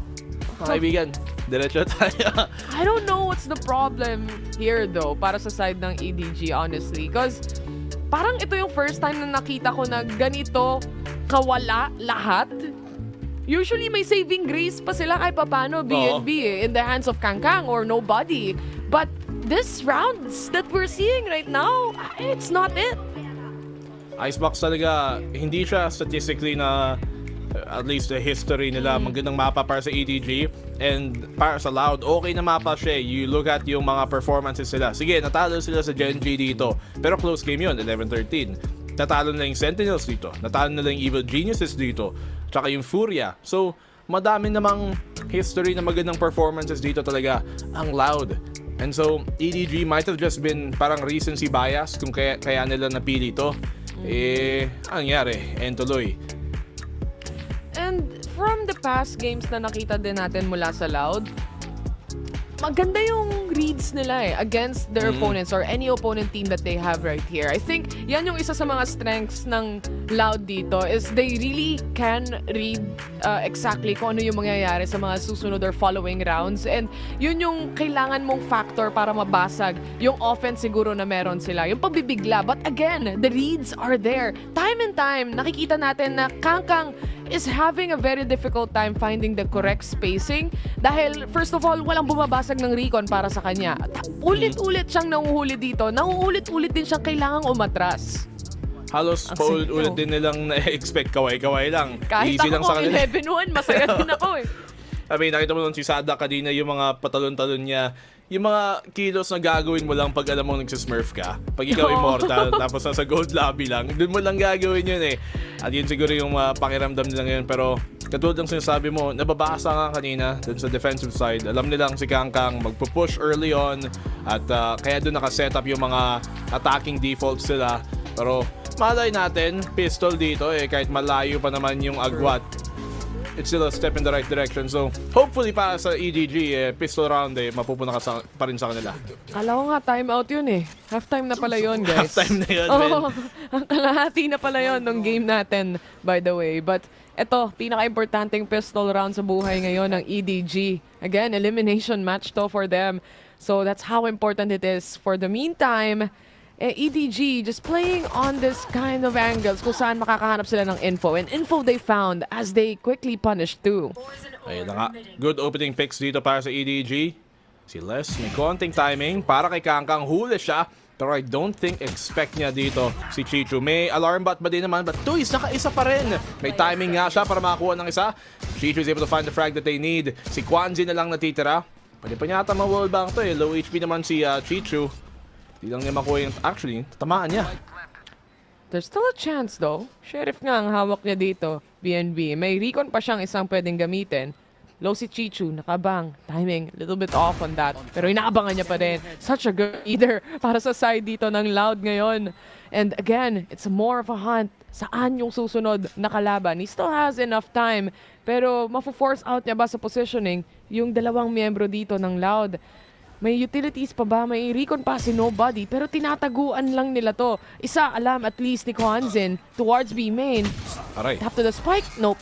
Kaibigan, diretso tayo.
I don't know what's the problem here though, para sa side ng EDG, honestly. Because parang ito yung first time na nakita ko na ganito kawala lahat. Usually may saving grace pa sila kahit papano, BNB in the hands of Kangkang or nobody. But this rounds that we're seeing right now, it's not it.
Icebox talaga, hindi siya statistically na at least the history nila, magandang mapa para sa EDG and para sa Loud, okay na mapa siya. You look at yung mga performances nila. Sige, natalo sila sa Gen G dito, pero close game yun, 11-13. Natalo na yung Sentinels dito, natalo na yung Evil Geniuses dito, tsaka yung Furia. So, madami namang history na magandang performances dito talaga ang Loud. And so, EDG might have just been parang recency bias kung kaya nila napili ito. Ang nangyari, tuloy.
And from the past games na nakita din natin mula sa Loud, maganda yung reads nila against their opponents or any opponent team that they have right here. I think yan yung isa sa mga strengths ng Loud dito is they really can read exactly kung ano yung mangyayari sa mga susunod or following rounds. And yun yung kailangan mong factor para mabasag yung offense siguro na meron sila. Yung pagbibigla. But again, the reads are there. Time and time, nakikita natin na Kangkang is having a very difficult time finding the correct spacing dahil first of all, walang bumabasag ng recon para sa sa kanya. Ulit-ulit siyang nahuhuli dito. Nauulit-ulit din siyang kailangang umatras.
Halos paulit-ulit din nilang na-expect kaway-kaway lang.
Kahit
Easy lang sa
ako
kanila.
11-1, masaya din ako eh.
I mean, nakita mo nun si Sada kanina yung mga patalon-talon niya. Yung mga kilos na gagawin mo lang pag alam mo nagsismurf ka. Pag ikaw immortal, tapos nasa gold lobby lang, dun mo lang gagawin yun eh. At yun siguro yung pakiramdam nila ngayon. Pero katulad ng sinasabi mo, nababasa nga kanina dun sa defensive side. Alam nilang si Kangkang magpupush early on. At kaya dun nakaset up yung mga attacking defaults sila. Pero malay natin, pistol dito eh. Kahit malayo pa naman yung agwat. It's still a step in the right direction. So, hopefully para sa EDG, pistol round mapupuna ka pa rin sa kanila.
Kala ko nga timeout yun eh. Halftime na pala yun, guys.
Halftime na yun,
oh, ang kalahati na pala yun nung game natin, by the way. But eto, pinaka-importanting pistol round sa buhay ngayon ng EDG. Again, elimination match to for them. So that's how important it is. For the meantime, EDG just playing on this kind of angles kung saan makakahanap sila ng info. And info they found as they quickly punished too.
Ayun na nga. Good opening picks dito para sa EDG. Si Les, may konting timing para kay Kangkang. Huli siya. Pero I don't think expect niya dito si Chichu. May alarm bot ba din naman? But Tuis, naka-isa pa rin. May timing nga siya para makakuha ng isa. Chichu is able to find the frag that they need. Si Kwanzi na lang natitira. Pwede pa niya ata ma-wallbang to eh. Low HP naman si Chichu. Di lang niya makuha yung... Actually, tamaan niya.
There's still a chance though. Sheriff nga ang hawak niya dito, BNB. May recon pa siyang isang pwedeng gamitin. Low si Chichu, nakabang. Timing, a little bit off on that. Pero inaabangan niya pa rin. Such a good leader para sa side dito ng Loud ngayon. And again, it's more of a hunt. Saan yung susunod na kalaban? He still has enough time. Pero mafo-force out niya ba sa positioning yung dalawang miyembro dito ng Loud? May utilities pa ba? May recon pa si Nobody. Pero tinataguan lang nila to. Isa alam at least ni Kwanzin towards B main.
Aray.
Tap to the spike. Nope.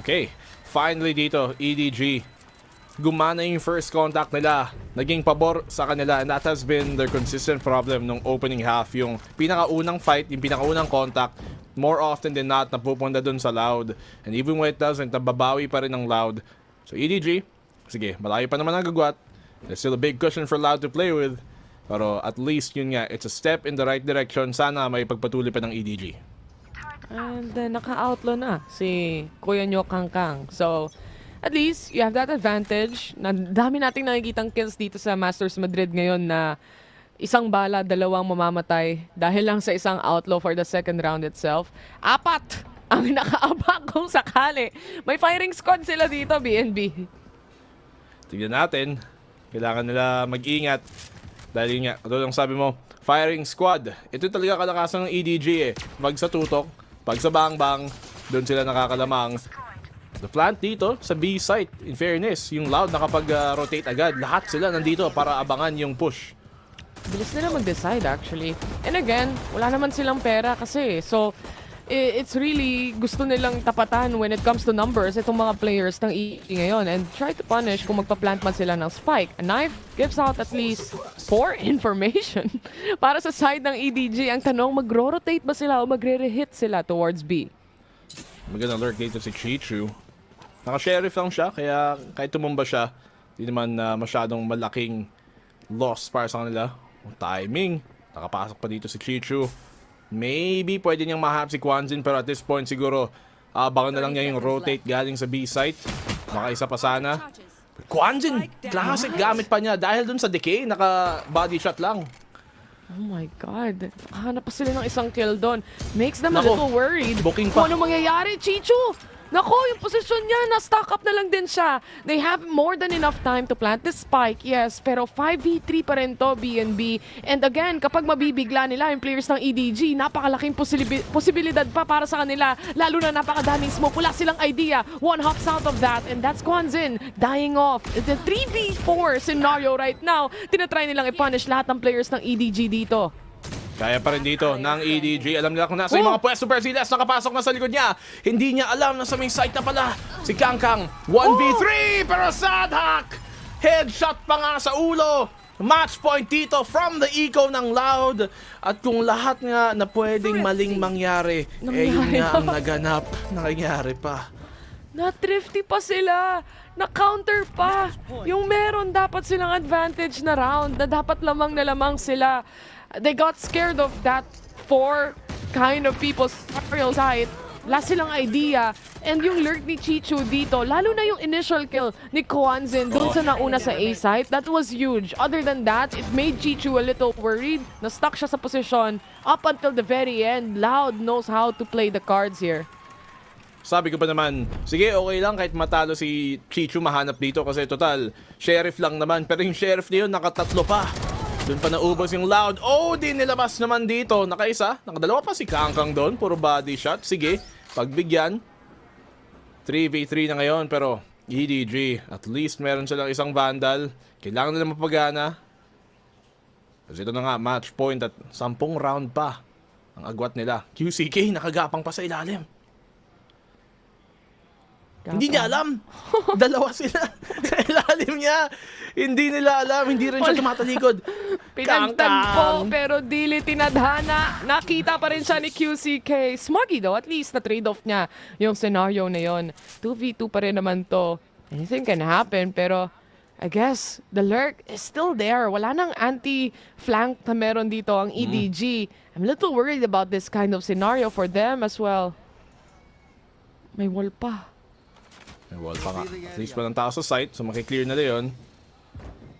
Okay. Finally dito, EDG. Gumana yung first contact nila. Naging pabor sa kanila. And that has been their consistent problem nung opening half. Yung pinakaunang fight, yung pinakaunang contact, more often than not, napupunta dun sa Loud. And even when it doesn't, nababawi pa rin ng Loud. So EDG, sige, malayo pa naman ang gagwat. There's still a big cushion for Loud to play with. Pero at least yun nga, it's a step in the right direction. Sana may pagpatuloy pa ng EDG.
And naka-outlaw na si Kuya Nyo Kangkang. So, at least, you have that advantage. Dami nating nakikitang kills dito sa Masters Madrid ngayon na isang bala, dalawang mamamatay dahil lang sa isang outlaw for the second round itself. 4 ang nakaabak kung sakali. May firing squad sila dito, BNB.
Tignan natin. Kailangan nila mag-ingat. Dahil yun nga, katulad ng sabi mo, firing squad. Ito talaga kalakasan ng EDG eh. Pag sa tutok, pag sa bang-bang, doon sila nakakalamang. The plant dito sa B site, in fairness, yung Loud nakapag-rotate agad. Lahat sila nandito para abangan yung push.
Bilis nila mag-decide actually. And again, wala naman silang pera kasi. So, it's really gusto nilang tapatan when it comes to numbers itong mga players ng EDG ngayon and try to punish kung magpa-plant man sila ng spike. A knife gives out at least 4 information para sa side ng EDG. Ang tanong, mag-rotate ba sila o magre-hit sila towards B?
Maganda lurk dito si Chichu. Naka-sheriff lang siya, kaya kahit tumumba siya, hindi naman masyadong malaking loss para sa kanila. Timing. Nakapasok pa dito si Chichu. Maybe pwede niyang mahanap si Kwanzin pero at this point siguro baka na lang niya yung rotate galing sa B site. Baka isa pa sana. Kwanzin! Classic gamit pa niya dahil dun sa decay, naka body shot lang.
Oh my God. Hanap pa sila ng isang kill doon. Makes them a little worried.
Booking pa.
Kung ano mangyayari, Chichu? Nako, yung posisyon niya, na-stock up na lang din siya. They have more than enough time to plant the spike, yes. Pero 5v3 pa rin to, BNB. And again, kapag mabibigla nila yung players ng EDG, napakalaking posibilidad pa para sa kanila. Lalo na napakadaming smoke. Wala silang idea. One hops out of that. And that's Kwanzin dying off. The 3v4 scenario right now. Tinatry nilang i-punish lahat ng players ng EDG dito.
Kaya pa rin dito ng EDG. Alam nila kung nasa yung mga pwesto pero si Les nakapasok na sa likod niya. Hindi niya alam na sa may site na pala si Kangkang. 1v3 pero sad hack! Headshot pa nga sa ulo. Match point dito from the eco ng Loud. At kung lahat nga na pwedeng maling mangyari, yun nga ang naganap. Nangyari pa.
Na-thrifty pa sila. na-counter pa. Yung meron dapat silang advantage na round na dapat lamang na lamang sila. They got scared of that 4 kind of people's aerial side. Wala silang idea. And yung lurk ni Chichu dito, lalo na yung initial kill ni Kwanzin dun sa nauna sa A site, that was huge. Other than that, it made Chichu a little worried. Na-stuck siya sa position up until the very end. Loud knows how to play the cards here.
Sabi ko pa naman, sige, okay lang kahit matalo si Chichu mahanap dito kasi total, sheriff lang naman. Pero yung sheriff na yun, nakatatlo pa. Doon pa naubos yung Loud. Oh, di nilabas naman dito. Nakaisa, nakadalawa pa si Kangkang doon. Puro body shot. Sige, pagbigyan. 3v3 na ngayon, pero EDG, at least meron silang isang Vandal. Kailangan nila mapagana. Kasi ito na nga, match point at 10 round pa ang agwat nila. QCK, nakagapang pa sa ilalim. Hindi niya alam. Dalawa sila sa ilalim niya. Hindi nila alam. Hindi rin siya tumatalikod.
Pinagtagpo, pero dili tinadhana. Nakita pa rin siya ni QCK. Smoggy though, at least na-trade off niya yung scenario na yon. 2v2 pa rin naman to. Anything can happen, pero I guess the lurk is still there. Wala nang anti-flank na meron dito ang EDG. I'm a little worried about this kind of scenario for them as well. May wall pa.
May wall pa nga. At least walang tao sa site, so makiklear na yun.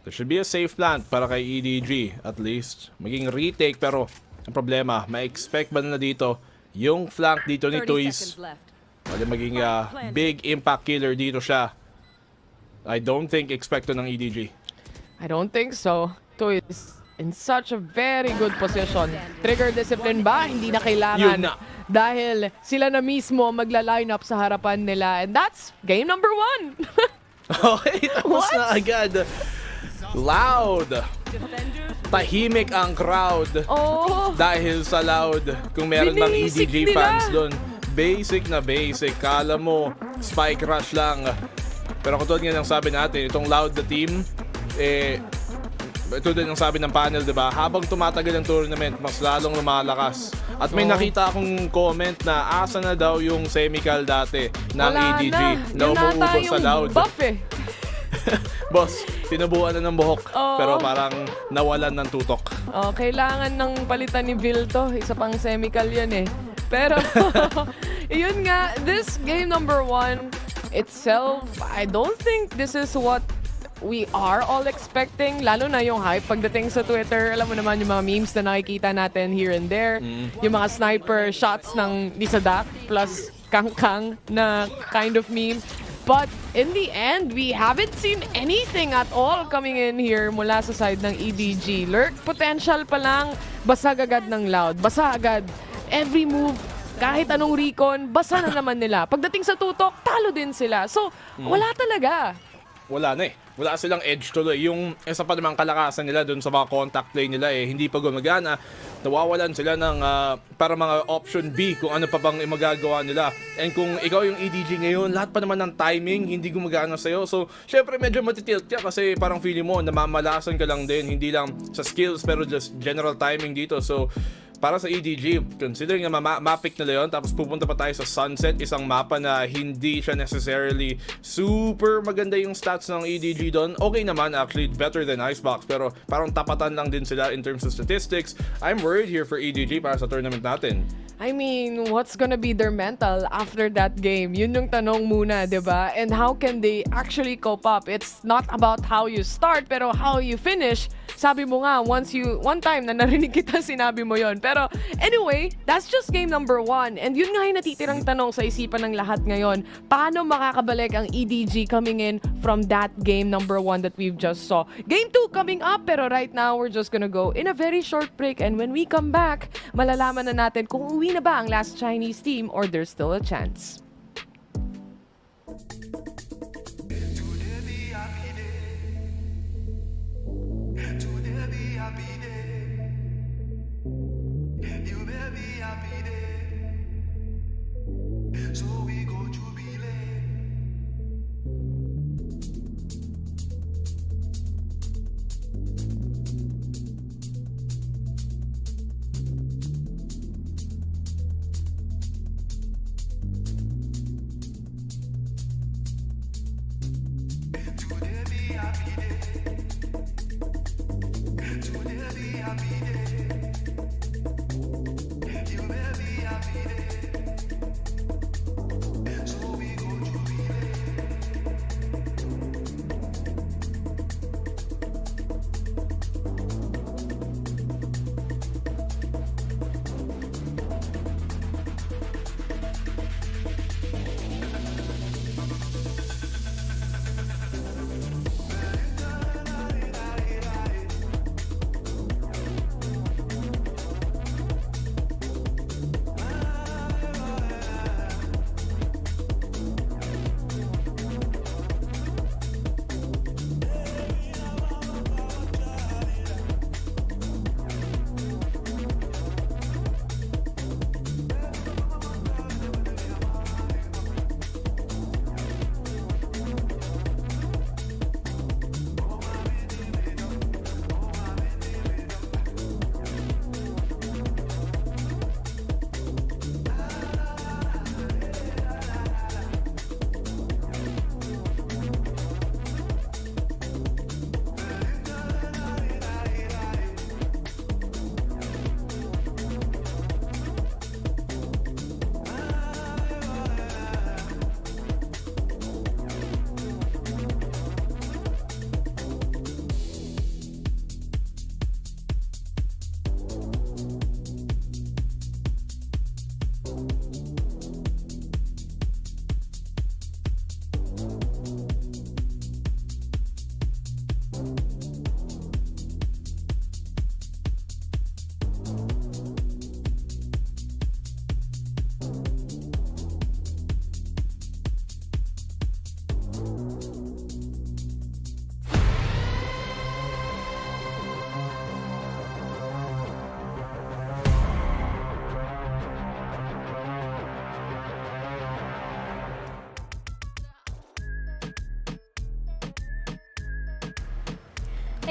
There should be a safe plant para kay EDG, at least. Maging retake, pero ang problema, ma-expect ba na dito yung flank dito ni Toys? Wala maging big impact killer dito siya. I don't think expecto ng EDG.
I don't think so. Toys in such a very good position. Trigger discipline ba? Hindi na kailangan.
Yun na.
Dahil sila na mismo magla-line up sa harapan nila. And that's game number 1.
Okay, tapos na agad. Loud. Tahimik ang crowd.
Oh.
Dahil sa Loud. Kung meron bang EDG fans doon. Basic na basic. Kala mo, spike rush lang. Pero katulad nga ng sabi natin, itong Loud the team, ito din ang sabi ng panel, diba? Habang tumatagal ang tournament, mas lalong lumalakas. At may nakita akong comment na asa na daw yung semical dati ng EDG na umuubos sa Loud.
Buff eh.
Boss, tinubuan na ng buhok. Pero parang nawalan ng tutok.
Oh, kailangan ng palitan ni Vil to. Isa pang semical yun eh. Pero, yun nga, this game number 1 itself, I don't think this is what we are all expecting, lalo na yung hype pagdating sa Twitter. Alam mo naman yung mga memes na nakikita natin here and there. Yung mga sniper shots ng Lisadak plus Kangkang na kind of meme. But in the end, we haven't seen anything at all coming in here mula sa side ng EDG. Lurk potential pa lang, basag agad ng Loud. Basa agad. Every move, kahit anong recon, basa na naman nila. Pagdating sa tutok, talo din sila. So, wala talaga.
Wala na eh. Wala silang edge tuloy. Yung isa pa namang kalakasan nila dun sa mga contact play nila hindi pa gumagana. Nawawalan sila ng para mga option B kung ano pa bang magagawa nila. And kung ikaw yung EDG ngayon, lahat pa naman ng timing hindi gumagana sa'yo. So, syempre medyo matitilt ka kasi parang feeling mo namamalasan ka lang din. Hindi lang sa skills pero just general timing dito. So, para sa EDG, considering na mapick nila yun, tapos pupunta pa tayo sa Sunset, isang mapa na hindi siya necessarily super maganda yung stats ng EDG doon. Okay naman, actually, better than Icebox, pero parang tapatan lang din sila in terms of statistics. I'm worried here for EDG para sa tournament natin.
I mean, what's gonna be their mental after that game? Yun yung tanong muna, diba? And how can they actually cope up? It's not about how you start, pero how you finish. Sabi mo nga, one time na narinig kita, sinabi mo yon. Pero anyway, that's just game number 1. And yun nga yung natitirang tanong sa isipan ng lahat ngayon. Paano makakabalik ang EDG coming in from that game number 1 that we've just saw? Game 2 coming up, pero right now, we're just gonna go in a very short break. And when we come back, malalaman na natin kung uwi na ba ang last Chinese team or there's still a chance.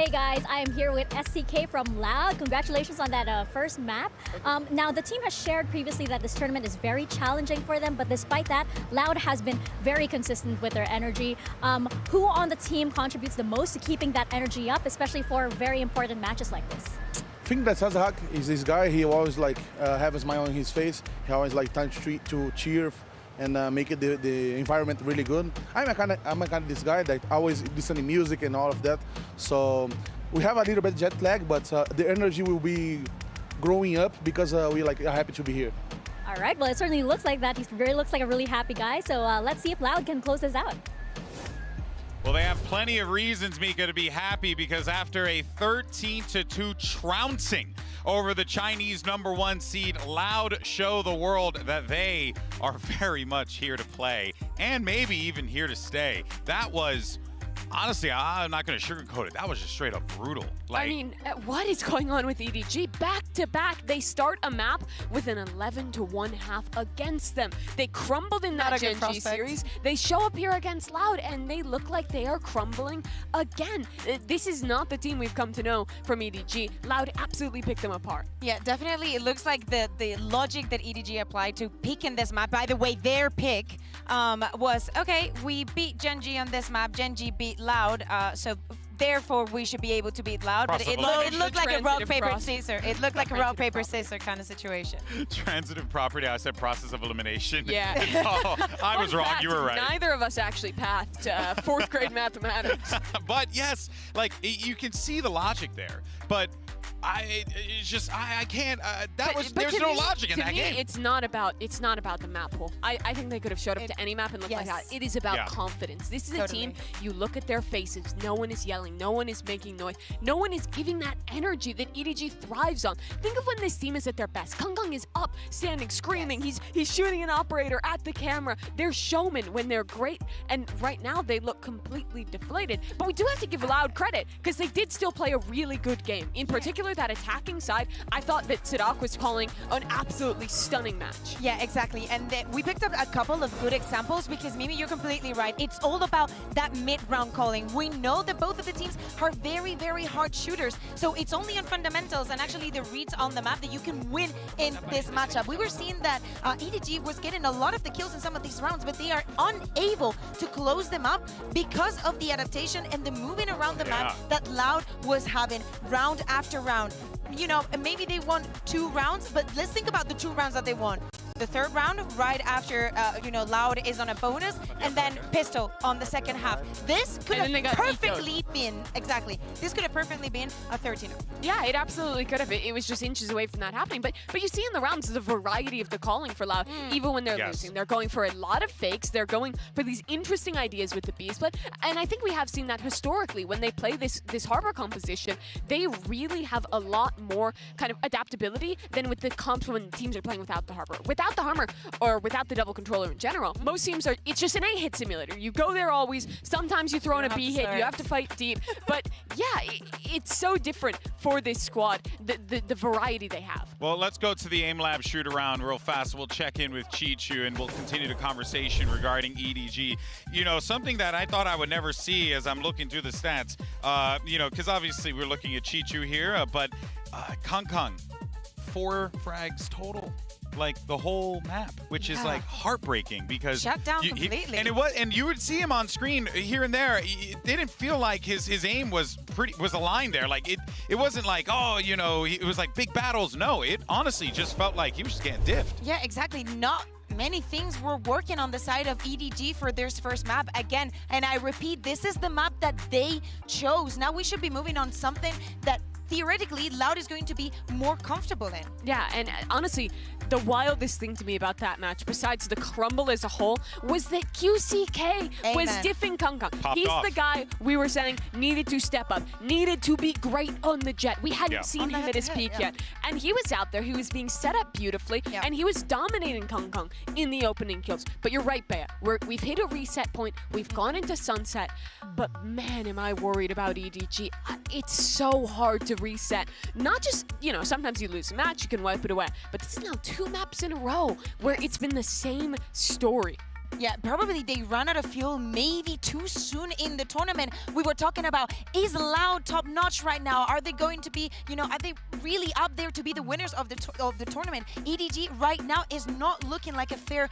Hey guys, I am here with SCK from Loud. Congratulations on that first map. Now the team has shared previously that this tournament is very challenging for them, but despite that, Loud has been very consistent with their energy. Who on the team contributes the most to keeping that energy up, especially for very important matches like this?
I think that Sazahak is this guy. He always like have a smile on his face. He always like time to cheer and make it the environment really good. I'm a kind of this guy that always listening music and all of that. So we have a little bit jet lag, but the energy will be growing up because we like are happy to be here.
All right, well, it certainly looks like that. He looks like a really happy guy. So let's see if Loud can close this out.
Well, they have plenty of reasons, Mika, to be happy because after a 13-2 trouncing over the Chinese #1 seed, Loud show the world that they are very much here to play and maybe even here to stay. That was, honestly, I'm not going to sugarcoat it. That was just straight up brutal.
I mean, what is going on with EDG? Back to back, they start a map with an 11-1 half against them. They crumbled in that Gen G series. They show up here against Loud, and they look like they are crumbling again. This is not the team we've come to know from EDG. Loud absolutely picked them apart.
Yeah, definitely. It looks like the logic that EDG applied to picking this map, by the way, their pick was, okay, we beat Gen G on this map. Gen G beat Loud, so therefore we should be able to beat Loud. But it looked like a rock, paper, scissors. It looked like a rock, paper, scissors kind of situation.
Transitive property. I said process of elimination.
Yeah.
Oh, I was wrong.
Fact,
You were right.
Neither of us actually passed fourth grade mathematics.
But yes, like you can see the logic there. But I can't. There's no logic in that game.
To me, it's not about the map pool. I think they could have showed up to any map and looked like that. It is about confidence. This is a team. You look at their faces. No one is yelling. No one is making noise. No one is giving that energy that EDG thrives on. Think of when this team is at their best. Kong is up, standing, screaming. He's shooting an operator at the camera. They're showmen when they're great. And right now they look completely deflated. But we do have to give Loud credit because they did still play a really good game. In particular, that attacking side, I thought that Sidak was calling an absolutely stunning match.
Yeah, exactly. And we picked up a couple of good examples because, Mimi, you're completely right. It's all about that mid-round calling. We know that both of the teams are very, very hard shooters. So it's only on fundamentals and actually the reads on the map that you can win in this matchup. We were seeing that EDG was getting a lot of the kills in some of these rounds, but they are unable to close them up because of the adaptation and the moving around the map that Loud was having round after round. You know, maybe they won 2 rounds, but let's think about the 2 rounds that they won. The third round, right after, Loud is on a bonus, and then Pistol on the second half. This could have perfectly been, this could have perfectly been a 13-0.
Yeah, it absolutely could have. It was just inches away from that happening. But you see in the rounds the variety of the calling for Loud, even when they're losing. They're going for a lot of fakes. They're going for these interesting ideas with the B-split. And I think we have seen that historically when they play this Harbor composition, they really have a lot more kind of adaptability than with the comps when teams are playing without the Harbor. Without the Hammer or without the double controller in general, most teams it's just an A-hit simulator. You go there always. Sometimes you throw in a B-hit. You have to fight deep. But yeah, it's so different for this squad, the variety they have.
Well, let's go to the AIM Lab shoot around real fast. We'll check in with Chichu and we'll continue the conversation regarding EDG. You know, something that I thought I would never see as I'm looking through the stats, because obviously we're looking at Chichu here, but Kong, 4 frags total. Like the whole map, which is like heartbreaking because
shut down completely.
And you would see him on screen here and there. It didn't feel like his aim was aligned there. Like it wasn't like, it was like big battles. No, it honestly just felt like he was just getting diffed.
Yeah, exactly. Not many things were working on the side of EDG for their first map again. And I repeat, this is the map that they chose. Now we should be moving on something that theoretically Loud is going to be more comfortable in.
Yeah, and honestly, the wildest thing to me about that match, besides the crumble as a whole, was that QCK was diffing Kong. He's the guy we were saying needed to step up, needed to be great on the jet. We hadn't seen him at his peak yet. And he was out there, he was being set up beautifully, and he was dominating Kong in the opening kills. But you're right, Bea. We've hit a reset point, we've gone into sunset, but man, am I worried about EDG. It's so hard to reset. Not just, sometimes you lose a match, you can wipe it away, but this is now 2 maps in a row where it's been the same story.
Yeah, probably they run out of fuel maybe too soon in the tournament. We were talking about, is Loud top-notch right now? Are they going to be, are they really up there to be the winners of the tournament? EDG right now is not looking like a fair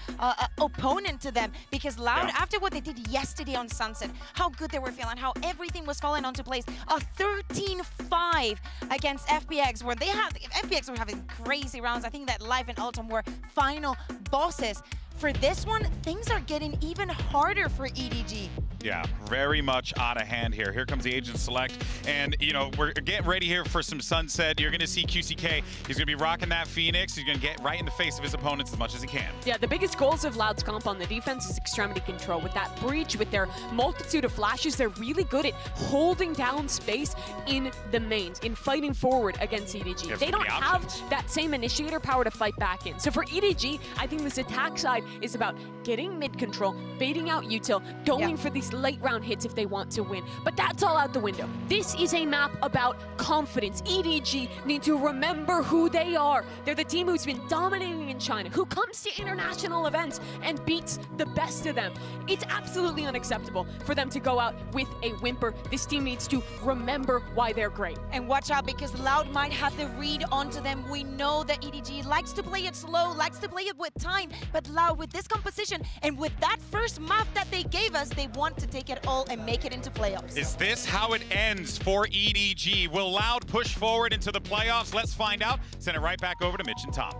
opponent to them, because Loud, after what they did yesterday on Sunset, how good they were feeling, how everything was falling onto place, a 13-5 against FPX, where FPX were having crazy rounds. I think that Live and Ultim were final bosses. For this one, things are getting even harder for EDG.
Yeah, very much out of hand here. Here comes the Agent Select. And, we're getting ready here for some Sunset. You're going to see QCK. He's going to be rocking that Phoenix. He's going to get right in the face of his opponents as much as he can.
Yeah, the biggest goals of Loud's comp on the defense is extremity control. With that breach, with their multitude of flashes, they're really good at holding down space in the mains, in fighting forward against EDG. They don't have that same initiator power to fight back in. So for EDG, I think this attack side is about getting mid control, baiting out util, going for these late round hits if they want to win. But that's all out the window. This is a map about confidence. EDG need to remember who they are. They're the team who's been dominating in China, who comes to international events and beats the best of them. It's absolutely unacceptable for them to go out with a whimper. This team needs to remember why they're great.
And watch out, because Loud might have the read onto them. We know that EDG likes to play it slow, likes to play it with time, but Loud, with this composition and with that first map that they gave us, they want to take it all and make it into playoffs.
Is this how it ends for EDG? Will Loud push forward into the playoffs? Let's find out. Send it right back over to Mitch and Tom.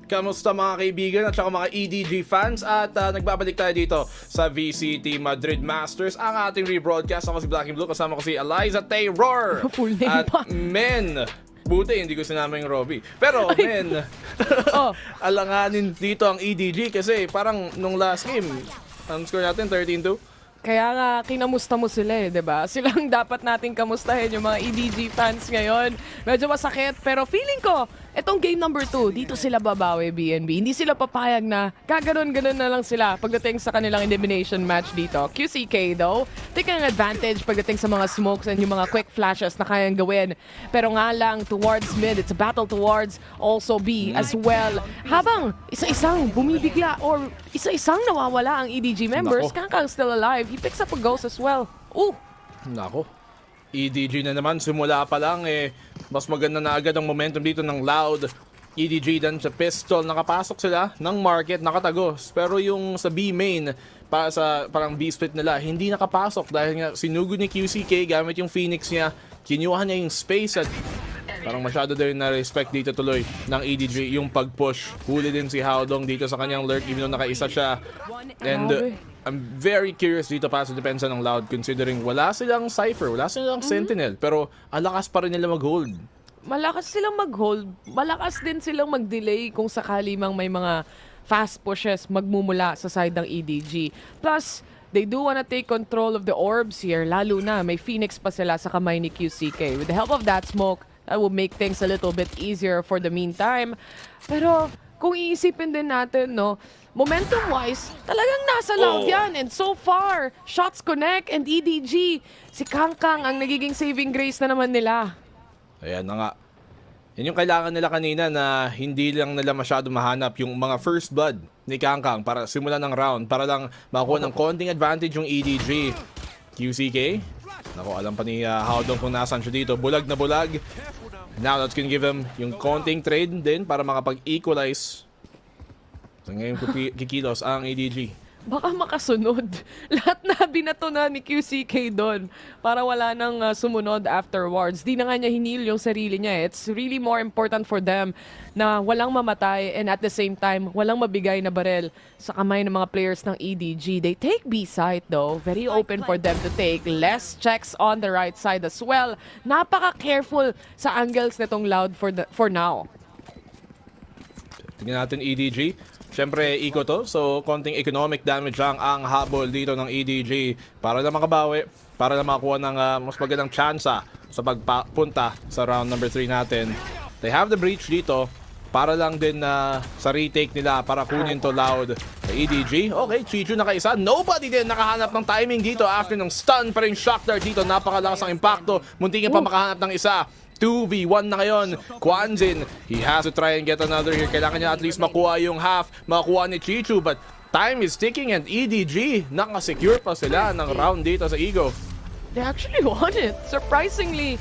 Kamusta mga kaibigan at saka mga EDG fans, at nagbabalik tayo dito sa VCT Madrid Masters, ang ating rebroadcast. Ako si Black and Blue, kasama ko si Eliza Taylor at men. Buti, hindi ko sinama yung Robby. Pero, men, alanganin dito ang EDG kasi parang nung last game, ang score natin, 13-2.
Kaya nga, kinamusta mo sila diba? Silang dapat nating kamustahin yung mga EDG fans ngayon. Medyo masakit, pero feeling ko, etong game number 2, dito sila babawi, BNB. Hindi sila papayag na gaganon-ganon na lang sila pagdating sa kanilang elimination match dito. QCK though, taking an advantage pagdating sa mga smokes and yung mga quick flashes na kayang gawin. Pero nga lang, towards mid, it's a battle towards also B as well. Habang isa-isang bumibigla or isa-isang nawawala ang EDG members, Kangkang still alive. He picks up a ghost as well. Ooh!
Nako. EDG na naman, simula pa lang mas maganda na agad ang momentum dito ng Loud. EDG dan sa pistol, nakapasok sila ng market, nakatagos. Pero yung sa B main, parang B split nila, hindi nakapasok dahil nga sinugod ni QCK gamit yung Phoenix niya. Kinuha niya yung space at parang masyado din na-respect dito tuloy ng EDG yung pag-push. Huli din si Howdong dito sa kanyang lurk even though nakaisa siya. And I'm very curious dito para sa depensa ng Loud considering wala silang Cypher, wala silang Sentinel, pero alakas pa rin nila mag-hold.
Malakas silang mag-hold, malakas din silang mag-delay kung sakali mang may mga fast pushes magmumula sa side ng EDG. Plus, they do wanna take control of the orbs here, lalo na may Phoenix pa sila sa kamay ni QCK. With the help of that smoke, that will make things a little bit easier for the meantime. Pero kung iisipin din natin, no, momentum-wise, talagang nasa Loud yan. And so far, shots connect and EDG, si Kangkang ang nagiging saving grace na naman nila.
Ayan na nga. Yan yung kailangan nila kanina na hindi lang nila masyado mahanap yung mga first blood ni Kangkang para simulan ng round, para lang makuha ng konting advantage yung EDG. QCK, naku, alam pa ni Howdong kung nasan siya dito. Bulag na bulag. Now that's gonna give him yung konting trade din para makapag-equalize. So ngayon kikilos ang EDG.
Baka makasunod. Lahat na binato na ni QCK doon para wala nang sumunod afterwards. Di na nga niya hinil yung sarili niya. It's really more important for them na walang mamatay and at the same time, walang mabigay na barel sa kamay ng mga players ng EDG. They take B side though. Very open for them to take. Less checks on the right side as well. Napaka-careful sa angles nitong Loud for now.
Tingnan natin EDG. Siyempre, eco to. So, konting economic damage lang ang habol dito ng EDG para na makabawi, para na makakuha ng mas magandang tsansa sa pagpunta sa round number 3 natin. They have the breach dito para lang din sa retake nila para kunin to Loud. Sa EDG, okay, Chichu nakaisa. Nobody din nakahanap ng timing dito after ng stun pa rin shock dart dito. Napakalakas ang impacto. Muntikin pa makahanap ng isa. 2v1 na ngayon. Kwanzin, he has to try and get another here. Kailangan niya at least makuha yung half, makuha ni Chichu, but time is ticking and EDG, nakasecure pa sila ng round dito sa Ego.
They actually won it. Surprisingly,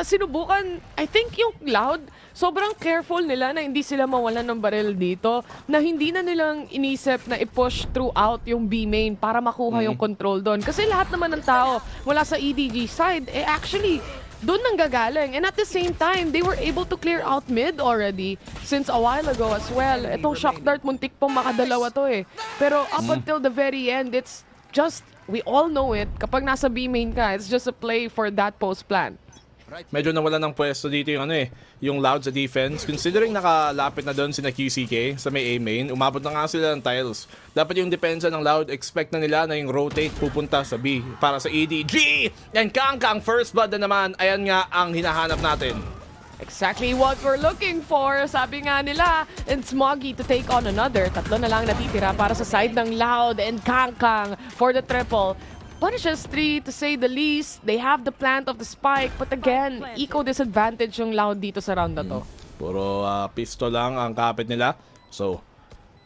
sinubukan, I think yung Loud, sobrang careful nila na hindi sila mawalan ng baril dito, na hindi na nilang inisip na i-push throughout yung B main para makuha yung control doon. Kasi lahat naman ng tao mula sa EDG side, actually, doon nang gagaling. And at the same time, they were able to clear out mid already since a while ago as well. Itong shock dart, muntik pong makadalawa to eh. Pero up until the very end, it's just, we all know it, kapag nasa B main ka, it's just a play for that post plan.
Medyo nawala ng pwesto dito yung yung Loud sa defense. Considering nakalapit na doon sina QCK sa may A main, umabot na nga sila ng tiles. Dapat yung depensa ng Loud, expect na nila na yung rotate pupunta sa B para sa EDG. And Kangkang, first blood na naman, ayan nga ang hinahanap natin.
Exactly what we're looking for. Sabi nga nila, and Smoggy to take on another. Tatlo na lang natitira para sa side ng Loud and Kangkang for the triple. Punishes 3 to say the least. They have the plant of the spike, but again, eco disadvantage yung Loud dito sa round na to.
Puro pistol lang ang kapit nila. So,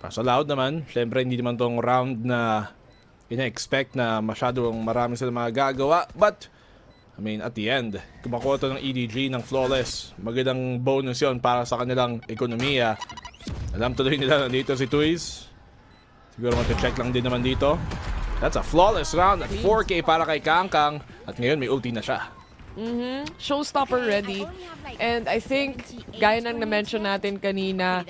para sa Loud naman, syempre hindi naman tong round na ina-expect na masyadong marami sila magagawa. But, I mean, at the end, kumakuha to ng EDG ng flawless. Magandang bonus yon para sa kanilang ekonomiya. Alam tuloy nila nandito si Tuiz. Siguro mag-check lang din naman dito. That's a flawless round at 4K para kay Kangkang. At ngayon may ulti na siya.
Showstopper ready. And I think, gaya nang na-mention natin kanina,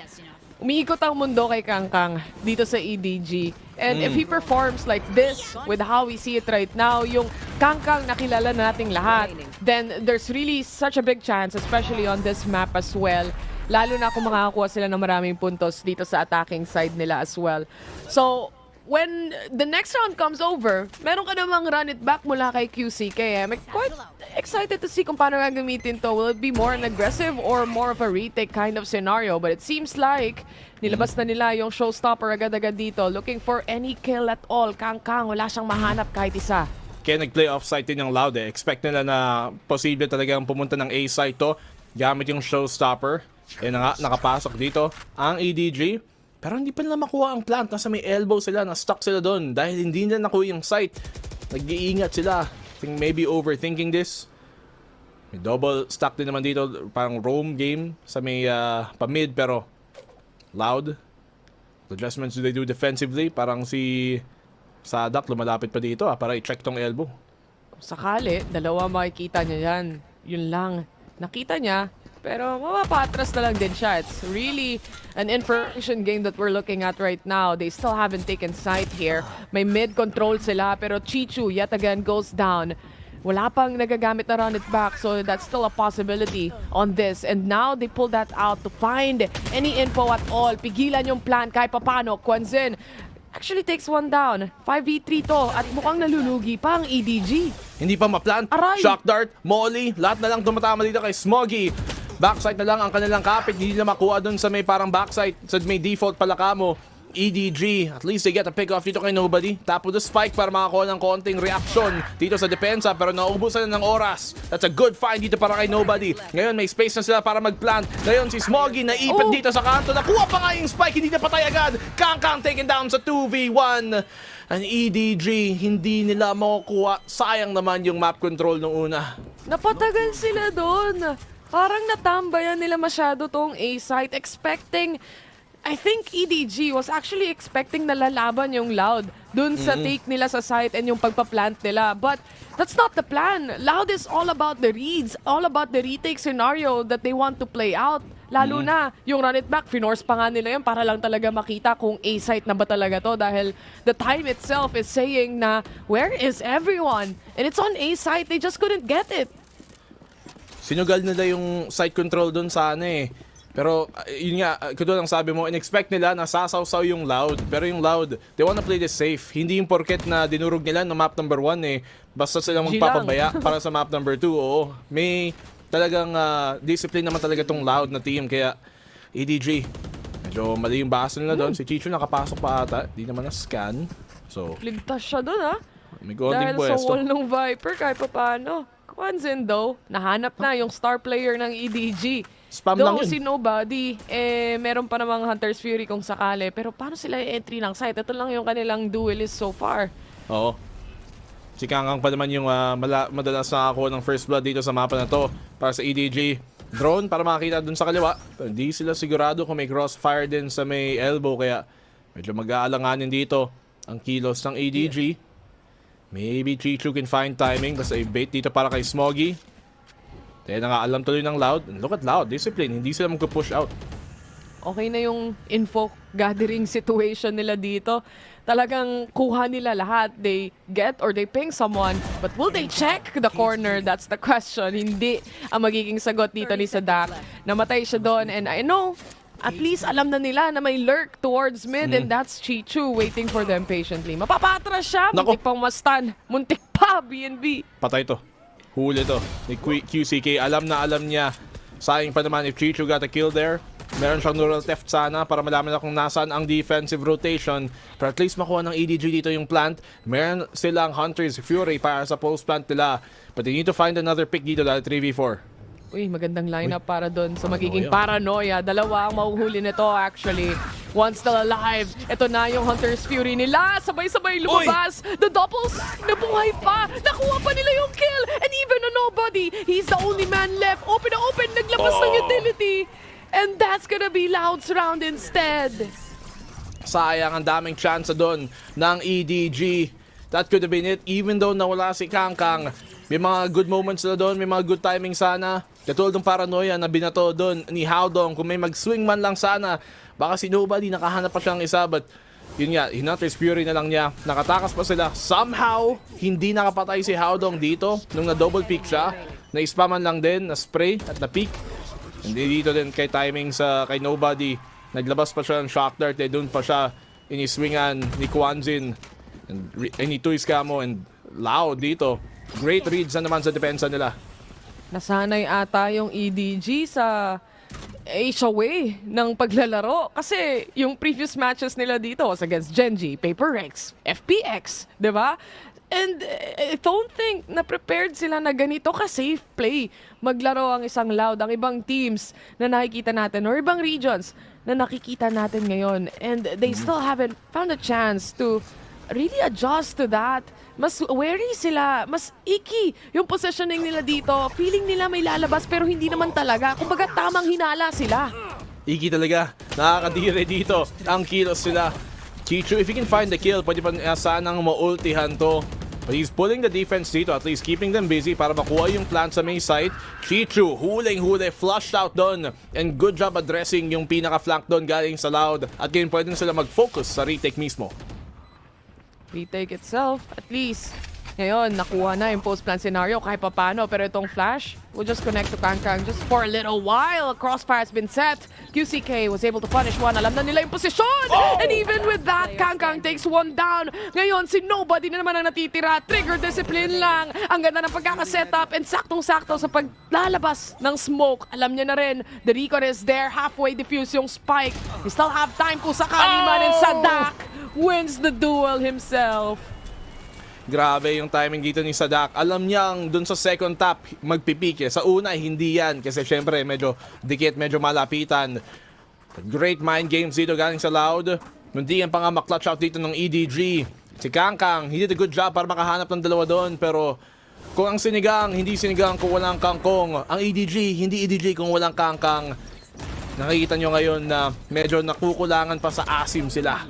umiikot ang mundo kay Kangkang dito sa EDG. And if he performs like this, with how we see it right now, yung Kangkang nakilala na nating lahat, then there's really such a big chance, especially on this map as well. Lalo na kung makakakuha sila ng maraming puntos dito sa attacking side nila as well. So, when the next round comes over, meron ka namang run it back mula kay QCK. I'm quite excited to see kung paano gagamitin to. Will it be more an aggressive or more of a retake kind of scenario? But it seems like nilabas na nila yung showstopper agad-agad dito. Looking for any kill at all. Kangkang, wala siyang mahanap kahit isa.
Kaya nag-play off-site din yung Loud eh. Expect nila na posible talagang pumunta ng A-site to gamit yung showstopper. Eh na nga, nakapasok dito ang EDG. Pero hindi pa nila makuha ang plant. Nasa may elbow sila, na-stuck sila doon. Dahil hindi nila nakuha yung sight. Nag-iingat sila. I think maybe overthinking this. May double stack din naman dito. Parang roam game sa may pa-mid. Pero Loud. The adjustments they do defensively. Parang si Sadak lumalapit pa dito para i-check tong elbow.
Sakali, dalawa makikita niya yan. Yun lang. Nakita niya. Pero mapapatras na lang din siya. It's really an information game that we're looking at right now. They still haven't taken sight here. May mid-control sila, pero Chichu yet again goes down. Wala pang nagagamit na run it back, so that's still a possibility on this. And now they pull that out to find any info at all. Pigilan yung plan kahit papano. Kwanzin actually takes one down. 5v3 to at mukhang nalulugi pa ang EDG.
Hindi pa ma-plant.
Aray!
Shock dart, molly, lahat na lang tumatama dito kay Smoggy. Backside na lang ang kanilang kapit. Hindi nila makuha dun sa may parang backside. Sa may default pala kamo. EDG, at least they get a pick off dito kay Nobody. Tapo the spike para makakuha ng konting reaction dito sa depensa. Pero naubusan na ng oras. That's a good find dito para kay Nobody. Ngayon may space na sila para mag-plant. Ngayon si Smoggy naipit dito sa kanto. Nakuha pa nga yung spike. Hindi na patay agad. Kangkang taken down sa 2v1. Ang EDG, hindi nila makukuha. Sayang naman yung map control nung una.
Napatagal sila doon. Parang natambayan nila masyado tong A-site, expecting, I think EDG was actually expecting na lalaban yung Loud dun sa take nila sa site and yung pagpa-plant nila. But that's not the plan. Loud is all about the reads, all about the retake scenario that they want to play out. Lalo na yung run it back, finorce pa nga nila yun para lang talaga makita kung A-site na ba talaga to dahil the time itself is saying na, where is everyone? And it's on A-site, they just couldn't get it.
Sinugal nila yung site control dun sa Pero yun nga, kudo lang sabi mo, in-expect nila na sasawsaw yung Loud. Pero yung Loud, they wanna play this safe. Hindi yung porket na dinurog nila na map number 1 basta silang magpapabaya para sa map number 2. Oo, may talagang discipline naman talaga tong Loud na team. Kaya EDG, medyo mali yung basa nila doon. Si Chichu nakapasok pa ata, di naman na-scan. So,
ligtas siya doon
may konting
dahil
pwesto.
sa wall ng Viper kahit pa paano. Kwanzin though, nahanap na yung star player ng EDG.
Spam
Though
lang yun.
si Nobody, meron pa namang Hunter's Fury kung sakali. Pero paano sila entry ng site? Ito lang yung kanilang duelist so far.
Oo. Si Kangang pa naman yung madalas nakakuha ng first blood dito sa mapa na to para sa EDG. Drone para makakita dun sa kaliwa. Pero hindi sila sigurado kung may crossfire din sa may elbow. Kaya medyo mag-aalanganin dito ang kilos ng EDG. Maybe Chichu can find timing. Basta i-bait dito para kay Smoggy. Kaya na nga alam tuloy ng Loud. And look at Loud, discipline. Hindi sila magpupush out.
Okay na yung info gathering situation nila dito. Talagang kuha nila lahat. They get or they ping someone. But will they check the corner? That's the question. Hindi ang magiging sagot dito ni Sadak. Namatay siya doon. And I know, at least alam na nila na may lurk towards mid. And that's Chichu waiting for them patiently. Mapapatras siya. Muntik pang mastan. Muntik pa, BNB.
Patay to. Huli to. Ni QCK. Alam na alam niya. Sayang pa naman if Chichu got a kill there. Meron siyang neural theft sana para malaman na kung nasaan ang defensive rotation. Pero at least makuha ng EDG dito yung plant. Meron silang Hunter's Fury para sa post plant nila. But they need to find another pick dito dahil 3v4.
Uy, magandang lineup para doon sa magiging paranoia. Dalawa ang mahuhuli nito actually. One still alive. Ito na yung Hunter's Fury nila. Sabay-sabay lumabas. The doubles, nabuhay pa. Nakuha pa nila yung kill. And even a Nobody, he's the only man left. Open na open. Naglabas ng utility. And that's gonna be Loud's round instead.
Sayang, ang daming chance doon ng EDG. That could have been it. Even though nawala si Kangkang, may mga good moments na doon, may mga good timing sana. Katulad ng paranoia na binato doon ni Howdong. Kung may mag-swing man lang sana, baka si Nobody nakahanap pa siyang isa. But yun nga, Hunter's Fury na lang niya. Nakatakas pa sila. Somehow, hindi nakapatay si Howdong dito nung na-double pick siya. Na-spaman lang din, na-spray at na-pick. Hindi dito din kay timing sa kay Nobody. Naglabas pa siya ng shock dart. Doon pa siya iniswingan ni Kwanzin. And ni Tuis Camo and Loud dito. Great reads na naman sa depensa nila.
Nasanay ata yung EDG sa Asia way ng paglalaro. Kasi yung previous matches nila dito was against Genji, PaperX, FPX, di ba? And I don't think na prepared sila na ganito ka-safe play maglaro ang isang Loud, ang ibang teams na nakikita natin or ibang regions na nakikita natin ngayon. And they still haven't found a chance to really adjust to that. Mas wary sila, mas icky yung positioning nila dito. Feeling nila may lalabas pero hindi naman talaga. Kumbaga tamang hinala sila.
Iki talaga, nakakadire dito ang kilos sila. Chichu, if he can find the kill, pwede pa sanang maultihan to. But he's pulling the defense dito, at least keeping them busy para makuha yung plant sa main site. Chichu, huling-huli, flushed out doon. And good job addressing yung pinaka-flank doon galing sa Loud. At ngayon pwede sila mag-focus sa retake mismo.
Retake itself, at least. Ngayon, nakuha na yung post-plant scenario kahit pa paano. Pero itong flash will just connect to Kangkang just for a little while. Crossfire has been set. QCK was able to punish one. Alam na nila yung posisyon! And even with that, Kangkang takes one down. Ngayon, si Nobody na naman ang natitira. Trigger discipline lang. Ang ganda ng pagkakasetup and saktong-sakto sa paglalabas ng smoke. Alam niya na rin, the recon is there. Halfway diffuse yung spike. He still have time kung sakali man and Sadak wins the duel himself.
Grabe yung timing dito ni Sadak. Alam niyang dun sa second tap, magpipik. Sa una, hindi yan. Kasi syempre, medyo dikit, medyo malapitan. Great mind games dito galing sa Loud. Hindi yan pa nga maklatch out dito ng EDG. Si Kangkang, he did a good job para makahanap ng dalawa doon. Pero kung ang sinigang, hindi sinigang kung walang kangkong. Ang EDG, hindi EDG kung walang Kangkang. Nakikita nyo ngayon na medyo nakukulangan pa sa asim sila.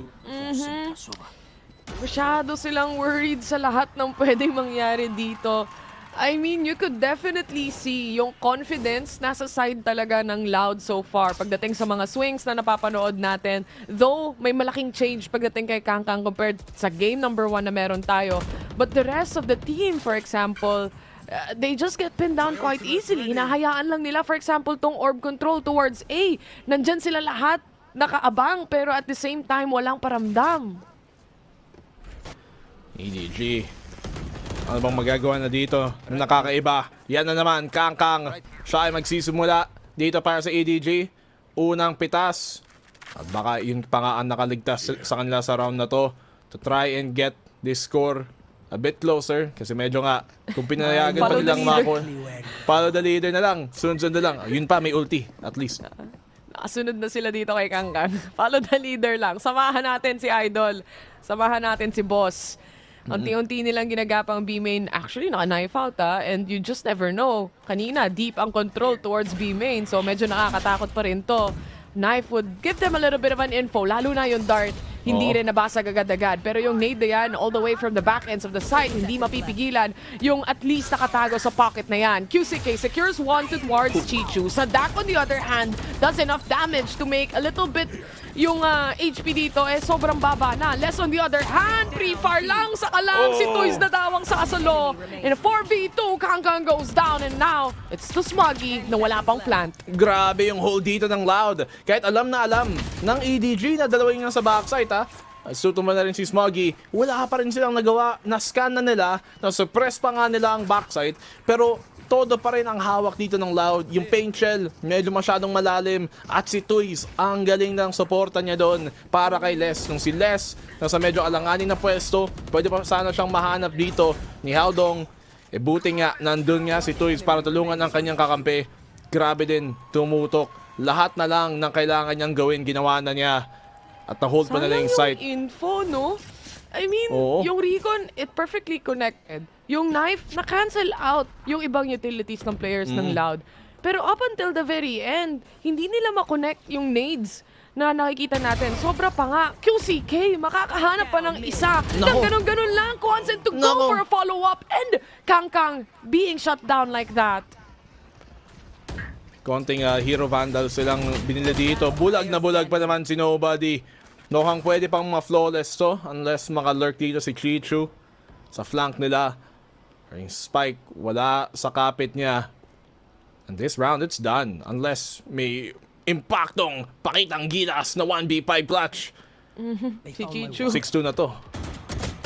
Masyado silang worried sa lahat ng pwedeng mangyari dito. I mean, you could definitely see yung confidence nasa side talaga ng Loud so far pagdating sa mga swings na napapanood natin. Though, may malaking change pagdating kay Kangkang compared sa game number 1 na meron tayo. But the rest of the team, for example, they just get pinned down quite easily. Hinahayaan lang nila, for example, tong orb control towards A. Nandyan sila lahat, nakaabang, pero at the same time, walang paramdam.
EDG. Ano bang magagawa na dito? Nakakaiba. Yan na naman, Kangkang. Siya ay magsisimula dito para sa EDG. Unang pitas. At baka yun pa nga ang nakaligtas sa kanila sa round na to. To try and get this score. a bit closer kasi medyo nga kung pinayagan pa nilang mako. Follow the leader na lang. Sunod-sunod na lang. Yun pa, may ulti. At least.
Nakasunod na sila dito kay Kangkang. Follow the leader lang. Samahan natin si Idol. Samahan natin si Boss. Unti-unti nilang ginagapang B-main. Actually, naka-knife out and you just never know. Kanina, deep ang control towards B-main. So medyo nakakatakot pa rin to. Knife would give them a little bit of an info. Lalo na yung dart. Hindi rin nabasag agad-agad. Pero yung nade yan, all the way from the back ends of the site, hindi mapipigilan yung at least nakatago sa pocket na yan. QCK secures one towards Chichu. Sadak, on the other hand, does enough damage to make a little bit yung HP dito sobrang baba na. Less on the other hand, pre-fire lang sa kalang. Si Toys na dawang sa kasalo. In a 4v2, Kangkang goes down and now it's to Smoggy na wala pang plant.
Grabe yung hold dito ng Loud. Kahit alam na alam ng EDG na dalawin nga sa backside sutuman na rin si Smoggy. Wala pa rin silang nagawa. Na-scan na nila. Na-suppress pa nga nila ang backside. Pero todo pa rin ang hawak dito ng Loud. Yung paint shell, medyo masyadong malalim. At si Toys, ang galing ng suporta niya doon para kay Les. Nung si Les, nasa medyo alanganin na pwesto, pwede pa sana siyang mahanap dito ni Haldong. Buti nga, nandun nga si Toys para tulungan ang kanyang kakampi. Grabe din, tumutok. Lahat na lang ng kailangan niyang gawin, ginawa na niya. At na-hold pa na lang yung site.
Info, no? I mean, yung recon, it perfectly connected. Yung knife, na-cancel out yung ibang utilities ng players ng Loud. Pero up until the very end, hindi nila makonect yung nades na nakikita natin. Sobra pa nga. QCK, makakahanap pa ng isa. Nang ganun-ganun lang, consent to go for a follow-up. And Kangkang being shut down like that.
Konting hero vandal silang binili dito. Bulag na bulag pa naman si Nobody. Mukhang pwede pang ma-flawless to unless maka-lurk dito si Chichu sa flank nila. Yung spike, wala sa kapit niya. And this round, it's done. Unless may impaktong pakitang gilas na 1v5 clutch.
Si Chichu.
6-2 na to.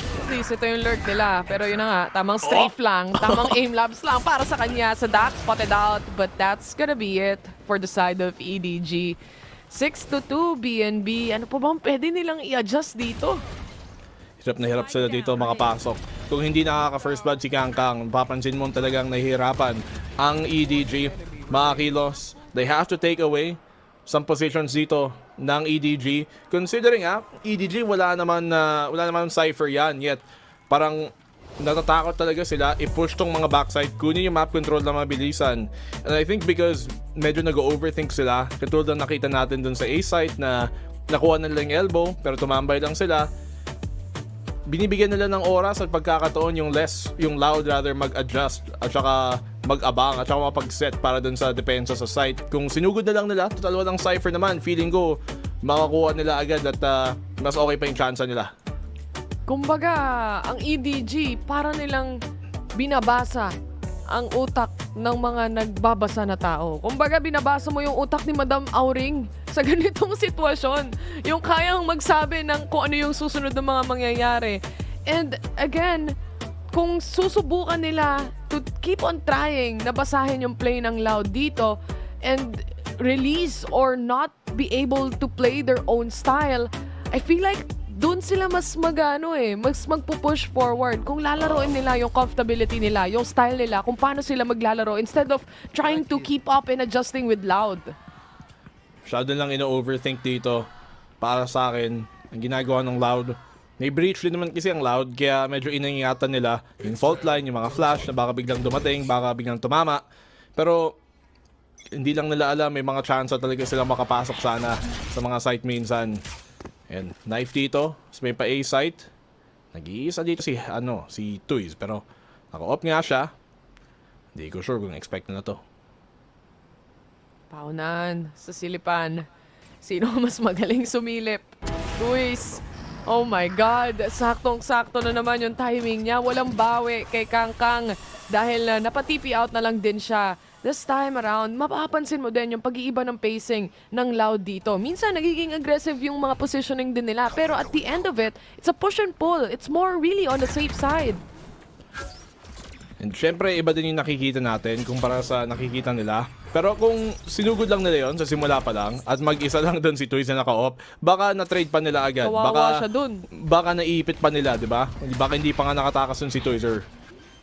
At least ito yung lurk nila. Pero yun na nga, tamang strafe lang. Tamang aim labs lang para sa kanya. Sa Dak, spotted out. But that's gonna be it for the side of EDG. 6-2 BNB. Ano po bang pwede nilang i-adjust dito?
Hirap na hirap sila dito makapasok. Kung hindi nakaka-first blood si Kangkang, papansin mo talagang nahihirapan ang EDG. Mga kilos, they have to take away some positions dito ng EDG. Considering EDG wala naman Cypher yan yet. Parang natatakot talaga sila i-push tong mga backside, kunin yung map control na mabilisan. And I think because medyo nag-overthink sila, katulad ng nakita natin dun sa A site na nakuha na lang elbow pero tumambay lang sila, binibigyan nila ng oras at pagkakataon yung Loud rather mag-adjust at saka mag-abang at saka mapag-set para dun sa depensa sa site. Kung sinugod na lang nila, total walang Cypher naman, feeling ko makakuha nila agad at mas okay pa yung chance nila.
Kumbaga, ang EDG, para nilang binabasa ang utak ng mga nagbabasa na tao. Kumbaga, binabasa mo yung utak ni Madam Auring sa ganitong sitwasyon. Yung kayang magsabi ng kung ano yung susunod na mga mangyayari. And again, kung susubukan nila to keep on trying na basahin yung play ng Loud dito and release or not be able to play their own style, I feel like doon sila mas mas magpupush forward kung lalaroin nila yung comfortability nila, yung style nila, kung paano sila maglalaro instead of trying to keep up and adjusting with Loud.
Masyado lang ino-overthink dito para sa akin ang ginagawa ng Loud. May breach din naman kasi ang Loud kaya medyo iningatan nila yung fault line, yung mga flash na baka biglang dumating, baka biglang tumama. Pero hindi lang nila alam, may mga chance talaga silang makapasok sana sa mga site minsan. And knife dito, may pa A site. Nag-iisa dito si Toys pero naka-off nga siya. Hindi ko sure kung expect na to.
Paunan sa silipan. Sino mas magaling sumilip? Toys. Oh my God. Saktong-sakto na naman yung timing niya. Walang bawi kay Kangkang dahil napatipi out na lang din siya. This time around, mapapansin mo din yung pag-iiba ng pacing ng Loud dito. Minsan, nagiging aggressive yung mga positioning din nila. Pero at the end of it, it's a push and pull. It's more really on the safe side.
And syempre, iba din yung nakikita natin kumpara sa nakikita nila. Pero kung sinugod lang nila yon sa simula pa lang at mag-isa lang doon si Toys na naka-off, baka na-trade pa nila agad.
Kawawa siya dun.
Baka naiipit pa nila, di ba? Baka hindi pa nga nakatakas dun si Toys or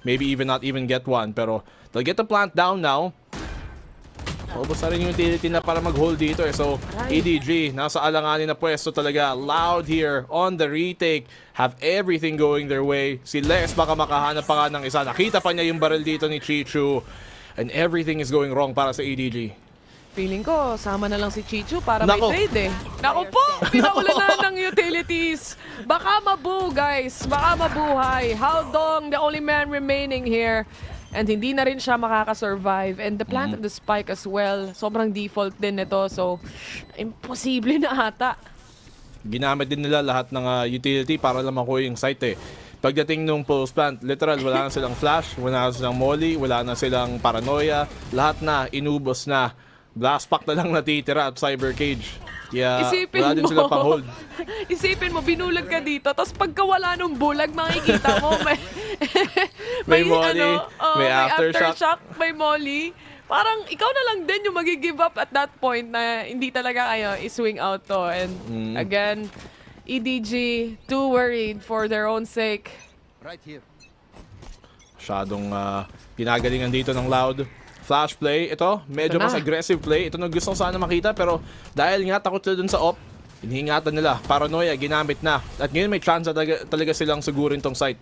maybe even not even get one. Pero they'll get the plant down now. Ubus na rin yung utility na para mag-hold dito eh. So, EDG, nasa alanganin na pwesto talaga. Loud here on the retake. Have everything going their way. Si Les baka makahanap pa nga ng isa. Nakita pa niya yung barrel dito ni Chichu. And everything is going wrong para sa EDG.
Feeling ko, sama na lang si Chichu para may trade eh. Naku po! Pinaulan na ng utilities. Baka mabu, guys. Baka mabuhay. Haldong, the only man remaining here. And hindi na rin siya makaka-survive. And the plant of the spike as well. Sobrang default din ito. So, imposible na ata.
Ginamit din nila lahat ng utility para lang makuha yung site eh. Pagdating nung post plant, literal, wala na silang flash, wala na silang molly, wala na silang paranoia. Lahat na, inubos na. Blast pack na lang natitira at cyber cage. Kaya wala din sila pang hold.
Isipin mo, binulag ka dito, tapos pagkawala nung bulag, makikita mo,
may molly, may aftershock,
may molly. Parang ikaw na lang din yung mag-give up at that point na hindi talaga kayo i-swing out to. And again, EDG, too worried for their own sake.
Right here. Masyadong pinagalingan dito ng Loud. Flash play, ito, medyo mas aggressive play. Ito na gusto sana makita pero dahil nga takot sila dun sa op, inhingatan nila. Paranoia, ginamit na. At ngayon may chance talaga silang sigurin tong site.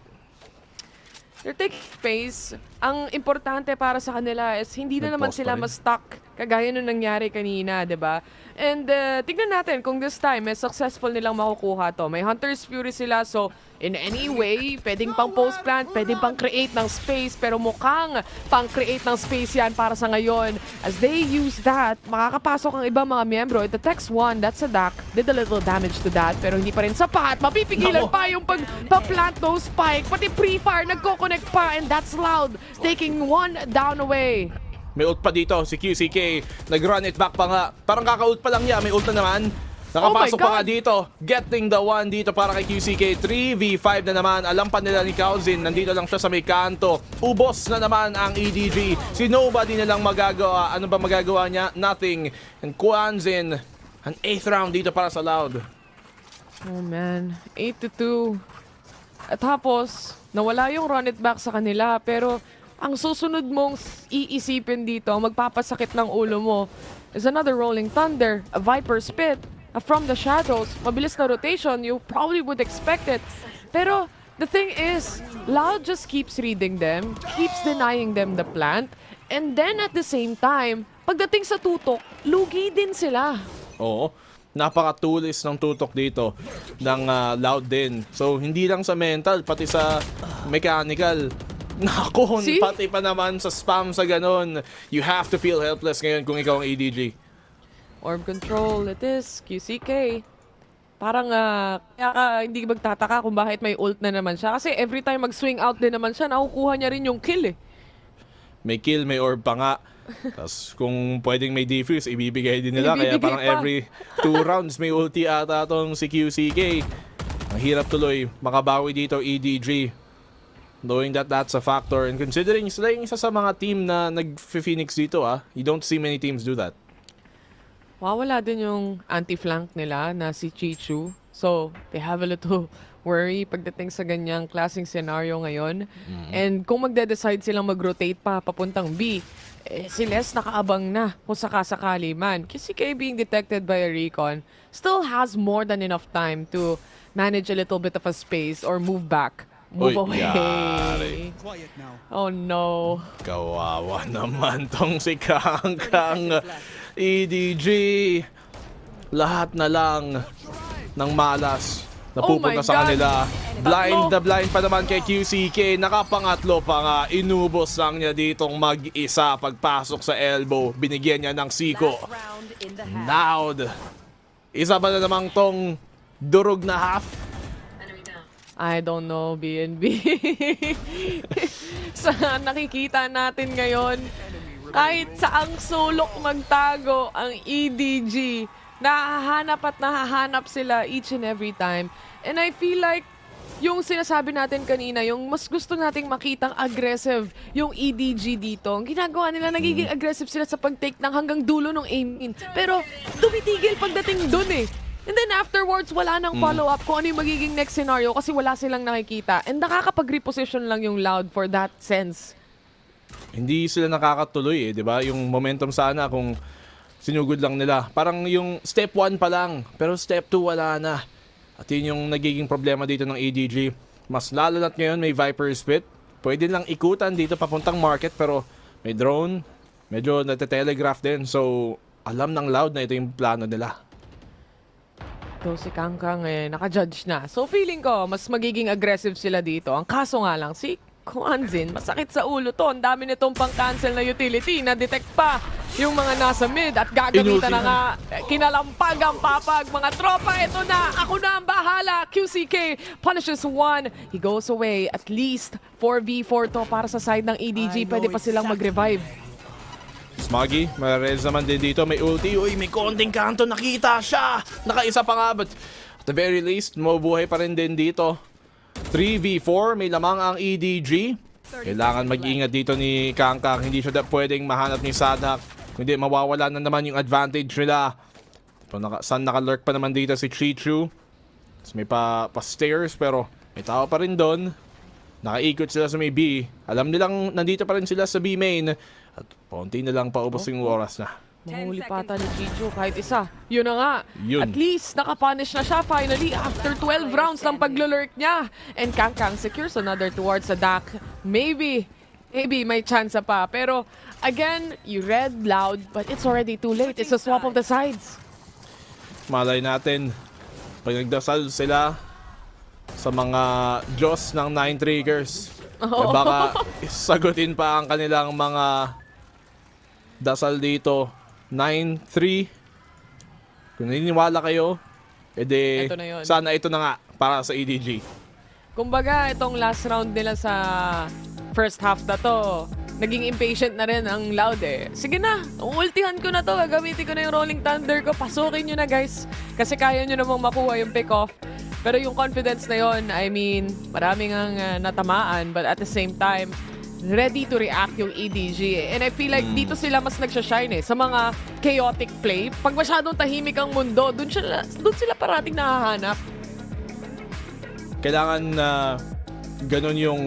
They're taking space. Ang importante para sa kanila is hindi na naman sila ma-stuck kagaya nung nangyari kanina, 'di ba? And tignan natin kung this time successful nilang makukuha to. May Hunter's Fury sila, so in any way, pwedeng pang post plant, pwedeng pang create ng space, pero mukhang pang create ng space yan para sa ngayon. As they use that, makakapasok ang ibang mga miyembro. It detects one, that's a duck. Did a little damage to that, pero hindi pa rin sapat. Mapipigilan pa yung pag-plant those spike. Pati pre-fire, nagko-connect pa, and that's Loud, taking one down away.
May ult pa dito, si QCK, nag-run it back pa nga. Parang kaka-ult pa lang niya, may ult na naman. Nakapasok pa nga dito, getting the one dito para kay QCK. 3v5 na naman, alam pa nila ni Kauzin, nandito lang siya sa may kanto. Ubos na naman ang EDG. Si Nobody na lang magagawa. Ano ba magagawa niya? Nothing. And Kwanzin, an 8th round dito para sa Loud.
Oh man, 8-2. At tapos, nawala yung run it back sa kanila, pero ang susunod mong iisipin dito, magpapasakit ng ulo mo, is another Rolling Thunder, a Viper Spit, from the shadows. Mabilis na rotation, you probably would expect it. Pero the thing is, Loud just keeps reading them, keeps denying them the plant, and then at the same time, pagdating sa tutok, lugi din sila.
Oo, napakatulis ng tutok dito ng Loud din. So hindi lang sa mental, pati sa mechanical. Nakon, pati pa naman sa spam sa ganon. You have to feel helpless ngayon kung ikaw ang EDG.
Orb control, it is QCK. Parang kaya ka hindi magtataka kung bakit may ult na naman siya. Kasi every time mag-swing out din naman siya, nakukuha niya rin yung kill eh.
May kill, may orb pa nga. Tapos kung pwedeng may defuse, ibibigay din nila. Kaya parang every 2 rounds may ulti ata itong si QCK. Ang hirap tuloy makabawi dito EDG. Knowing that that's a factor. And considering sila yung isa sa mga team na nag-Phoenix dito you don't see many teams do that.
Wala din yung anti-flank nila na si Chichu. So, they have a little worry pagdating sa ganyang klaseng scenario ngayon. And kung magde-decide silang mag-rotate pa papuntang B, si Les nakaabang na kung sakasakali man. Kasi being detected by a recon still has more than enough time to manage a little bit of a space or move back. Move away.
Yari.
Oh no.
Kawawa naman tong si Kangkang. EDG. Lahat na lang ng malas na pupunta sa kanila. Blind na blind pa naman kay QCK. Nakapangatlo pa nga. Inubos lang niya ditong mag-isa. Pagpasok sa elbow, binigyan niya ng siko. Loud. Isa ba na namang tong durog na half?
I don't know, BNB. Sa nakikita natin ngayon, kahit saang sulok magtago ang EDG, nahahanap at nahahanap sila each and every time. And I feel like yung sinasabi natin kanina, yung mas gusto nating makitang aggressive yung EDG dito. Ang ginagawa nila, nagiging aggressive sila sa pag-take ng hanggang dulo ng aim-in. Pero tumitigil pagdating dun eh. And then afterwards, wala nang follow-up kung ano yung magiging next scenario kasi wala silang nakikita. And nakakapag-reposition lang yung Loud for that sense.
Hindi sila nakakatuloy eh, di ba? Yung momentum sana kung sinugod lang nila. Parang yung step 1 pa lang, pero step 2 wala na. At yun yung nagiging problema dito ng ADG. Mas lalo na't ngayon may Viper Spit. Pwede lang ikutan dito papuntang market pero may drone. Medyo natetelegraph din. So, alam ng Loud na ito yung plano nila.
So si Kangkang naka-judge na. So feeling ko, mas magiging aggressive sila dito. Ang kaso nga lang, si Kwanzin, masakit sa ulo to. Ang dami nitong pang-cancel na utility. Na-detect pa yung mga nasa mid at gagamitan na nga. Kinalampag ang papag. Mga tropa, ito na. Ako na ang bahala. QCK punishes 1. He goes away. At least 4v4 to para sa side ng EDG. Pwede pa silang mag-revive.
Smoggy, Marez naman din dito. May ulti. Uy, may konting kanto. Nakita siya. Nakaisa pa nga. But at the very least, mabubuhay pa rin din dito. 3v4. May lamang ang EDG. Kailangan mag-ingat dito ni Kangkang. Hindi siya pwedeng mahanap ni Sadak. Hindi, mawawala na naman yung advantage nila. Saan naka-lurk pa naman dito si Chichu. May pa-stairs pero may tao pa rin doon. Nakaikot sila sa may B. Alam nilang nandito pa rin sila sa B main. At konti na lang paubos yung oras na.
Mahuli pata ni Chichu kahit isa. Yun na nga.
Yun.
At least nakapunish na siya finally after 12 rounds ng paglulurk niya. And Kangkang secures another towards the DAC. Maybe may chance pa. Pero again, you read Loud but it's already too late. It's a swap of the sides.
Malay natin. Pag nagdasal sila sa mga Diyos ng 9 triggers. Baka sagutin pa ang kanilang mga dasal dito. 9-3. Kung naniniwala kayo, edi sana ito na nga para sa EDG.
Kumbaga, itong last round nila sa first half na to, naging impatient na rin ang Loud eh. Sige na, ultihan ko na to, gagamitin ko na yung Rolling Thunder ko, pasukin nyo na guys. Kasi kaya nyo namang makuha yung pick-off. Pero yung confidence na yon, I mean, maraming ang natamaan, but at the same time, ready to react yung EDG. And I feel like dito sila mas nagsashine eh, sa mga chaotic play. Pag masyadong tahimik ang mundo, dun sila parating nahahanap.
Kailangan na ganun yung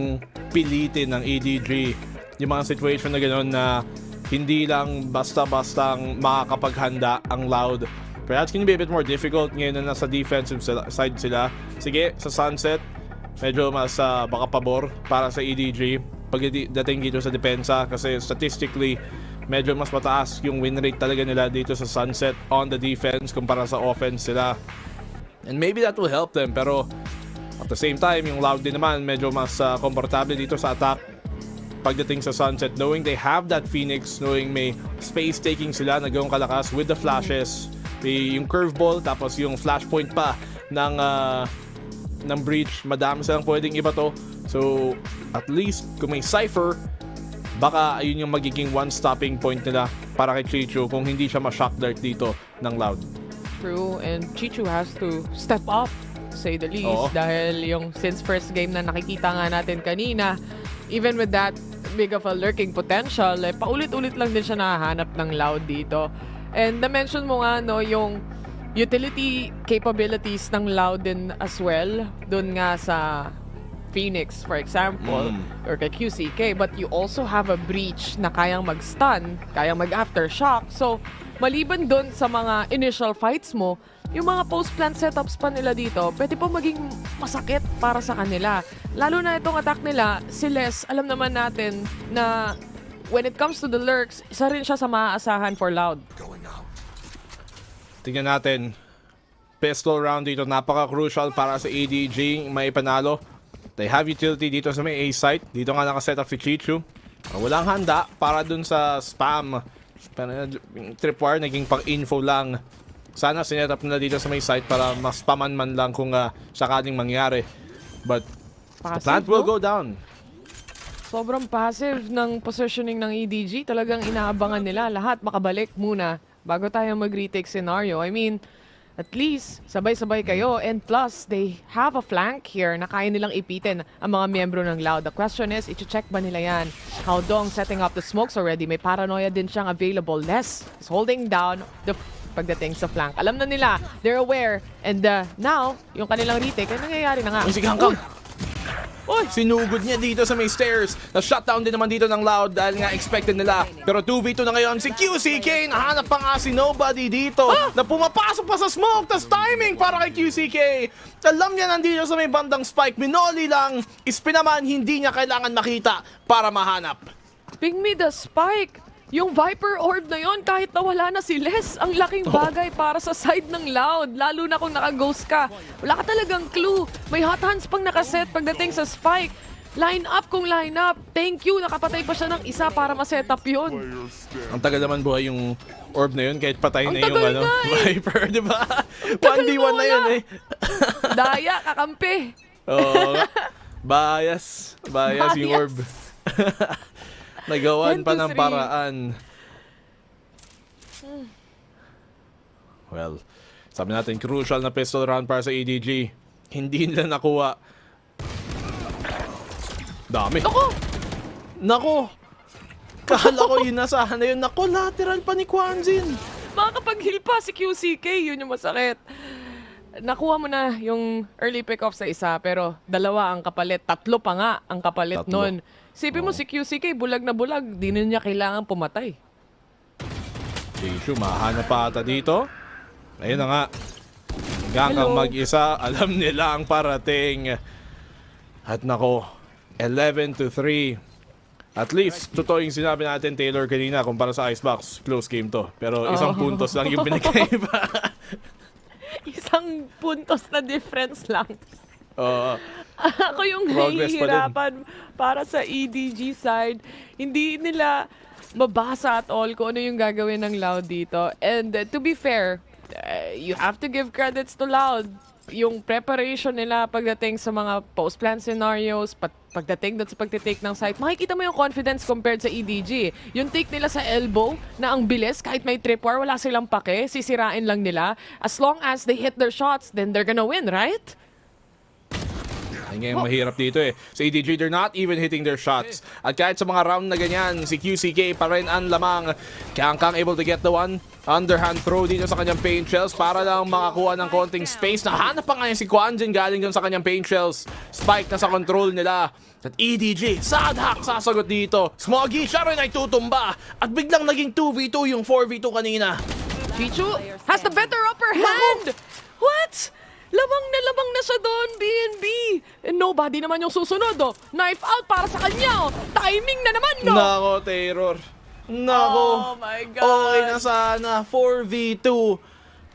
pilitin ng EDG. Yung mga situation na ganun na hindi lang basta-bastang makakapaghanda ang Loud. Perhaps can be a bit more difficult ngayon na nasa defensive side sila. Sige, sa Sunset, medyo mas baka pabor para sa EDG pagdating dito sa depensa kasi statistically, medyo mas mataas yung win rate talaga nila dito sa Sunset on the defense kumpara sa offense sila. And maybe that will help them pero at the same time, yung Loud din naman medyo mas komportable dito sa attack pagdating sa Sunset knowing they have that Phoenix, knowing may space taking sila na gawang kalakas with the flashes. Yung curveball tapos yung flashpoint pa ng breach. Madami silang pwedeng iba to. So at least kung may Cypher, baka ayun yung magiging one stopping point nila para kay Chichu kung hindi siya ma-shock dart dito ng Loud.
True, and Chichu has to step up, say the least. Dahil yung since first game na nakikita nga natin kanina, even with that big of a lurking potential, paulit-ulit lang din siya nahahanap ng Loud dito. And na-mention mo nga, no, yung utility capabilities ng Loud din as well. Doon nga sa Phoenix, for example, or kay QCK. But you also have a breach na kayang mag-stun, kayang mag-aftershock. So, maliban doon sa mga initial fights mo, yung mga post-plant setups pa nila dito, pwede pa maging masakit para sa kanila. Lalo na itong attack nila, si Les, alam naman natin na when it comes to the lurks, isa rin siya sa maaasahan for Loud.
Tingnan natin. Pistol round dito, napaka-crucial para sa EDG may panalo. They have utility dito sa may A site. Dito nga nakaset up si Chichu. Walang handa para dun sa spam. Tripwire naging pang-info lang. Sana sinet up nila dito sa may site para mas paman man lang kung sakaling mangyari. But the plant will go down.
Sobrang passive ng positioning ng EDG. Talagang inaabangan nila lahat makabalik muna bago tayo mag-retake scenario. I mean, at least sabay-sabay kayo, and plus they have a flank here na kaya nilang ipitin ang mga miyembro ng Loud. The question is, i-check ba nila yan? How Dong setting up the smokes already. May paranoia din siyang available. Les is holding down the pagdating sa flank. Alam na nila, they're aware, and now yung kanilang retake ay nangyayari na nga.
Sige, Hangkang. Uy, sinugod niya dito sa may stairs. Na-shutdown din naman dito ng Loud dahil nga expected nila. Pero 2v2 na ngayon si QCK. Nahanap pa nga si Nobody dito na pumapasok pa sa smoke. Tas timing para kay QCK. Alam niya nandito sa may bandang spike. Minoli lang. Ispinaman, hindi niya kailangan makita para mahanap.
Ping me the spike. Yung Viper Orb na yon, kahit nawala na si Les, ang laking bagay para sa side ng Loud. Lalo na kung naka-ghost ka. Wala ka talagang clue. May hot hands pang nakaset pagdating sa spike. Line up kung line up. Thank you, nakapatay pa siya ng isa para ma-set up yun.
Ang tagal naman buhay yung orb na yun kahit patay
Ang
na yung
tagal na
Viper, di ba? 1v1 na yun eh.
Daya, kakampi.
Oo. Bias yung orb. Nagawan pa ng paraan. Well, sabi natin, crucial na pistol round para sa EDG. Hindi nila nakuha. Dami. Nako! Kala ko yun nasahan na yun. Nako, lateral pa ni Kwanzin.
Makakapag-heal pa si QCK, yun yung masakit. Nakuha mo na yung early pick-off sa isa, pero dalawa ang kapalit. Tatlo pa nga ang kapalit nun. Sipin mo si QCK, bulag na bulag. Di na niya kailangan pumatay.
Issue, mahanap pa ata dito. Ayun na nga. Hanggang mag-isa, alam nila ang parating. At nako, 11-3. At least, totoo yung sinabi natin, Taylor, kanina, kumpara sa Icebox. Close game to. Pero isang puntos lang yung pinagkaiba.
Isang puntos na difference lang. Ako yung nahihirapan para sa EDG side. Hindi nila mabasa at all kung ano yung gagawin ng Loud dito. And to be fair, you have to give credits to Loud. Yung preparation nila pagdating sa mga post-plan scenarios, pagdating doon sa pagtitake ng site, makikita mo yung confidence compared sa EDG. Yung take nila sa elbow na ang bilis, kahit may tripwire, wala silang pake, sisirain lang nila. As long as they hit their shots, then they're gonna win, right?
Ay ngayon mahirap dito eh. Sa EDG, they're not even hitting their shots. At kahit sa mga round na ganyan, si QCK pa rin ang lamang. Kang able to get the one. Underhand throw dito sa kanyang paint shells para lang makakuha ng konting space. Nahanap pa nga yung si Kwanjin galing dun sa kanyang paint shells. Spike na sa control nila. At EDG, sadhak sasagot dito. Smoggy, siya rin ay tutumba. At biglang naging 2v2 yung 4v2 kanina.
Chichu has the better upper hand! What? Lamang na siya doon, BNB. And nobody naman yung susunod, oh. Knife out para sa kanya, oh. Timing na naman, no?
Nako, Terror. Nako.
Oh my God.
Okay na sana, 4v2.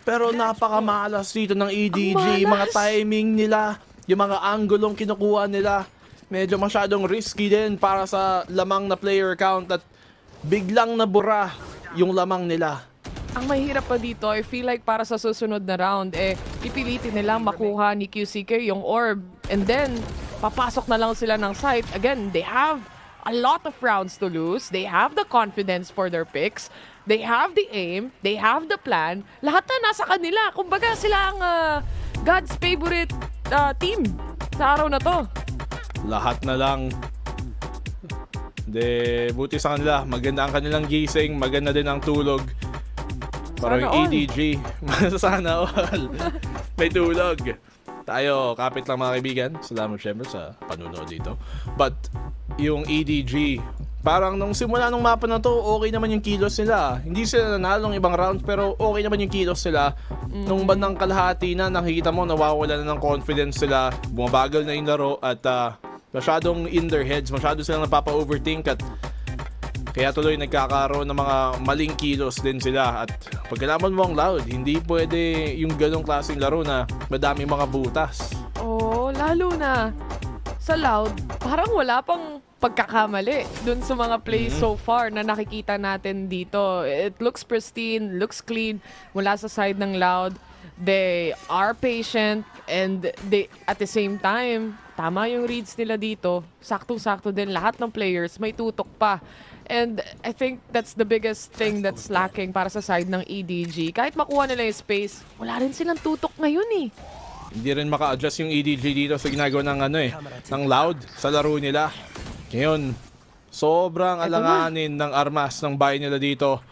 Pero napakamalas dito ng EDG. Mga timing nila, yung mga anggulong kinukuha nila. Medyo masyadong risky din para sa lamang na player count at biglang nabura yung lamang nila.
Ang mahirap pa dito, I feel like para sa susunod na round, pipilitin nilang makuha ni QCK yung orb. And then, papasok na lang sila ng site. Again, they have a lot of rounds to lose. They have the confidence for their picks. They have the aim. They have the plan. Lahat na nasa kanila. Kumbaga sila ang God's favorite team sa araw na to.
Lahat na lang. Buti sa kanila. Maganda ang kanilang gising. Maganda din ang tulog. Parang EDG. Sana all. May tulog. Tayo, kapit lang mga kaibigan. Salamat syempre sa panunood dito. But, yung EDG, parang nung simula nung mapa na to, okay naman yung kilos nila. Hindi sila nanalo ng ibang rounds, pero okay naman yung kilos nila. Nung bandang kalahati na, nakikita mo, nawawala na ng confidence sila. Bumabagal na yung laro at masyadong in their heads. Masyado silang napapa-overthink at kaya tuloy nagkakaroon ng mga maling kilos din sila. At pagkalaman mo ang Loud, hindi pwede yung ganong klaseng laro na madaming mga butas.
Oo, lalo na sa Loud, parang wala pang pagkakamali dun sa mga plays so far na nakikita natin dito. It looks pristine, looks clean mula sa side ng Loud. They are patient and they at the same time tama yung reads nila dito. Saktong-sakto din. Lahat ng players may tutok pa. And I think that's the biggest thing that's lacking para sa side ng EDG. Kahit makuha nila yung space, wala rin silang tutok ngayon eh.
Hindi rin maka-adjust yung EDG dito sa ginagawa ng ng Loud sa laro nila. Ngayon, sobrang alanganin ng armas ng bahay nila dito.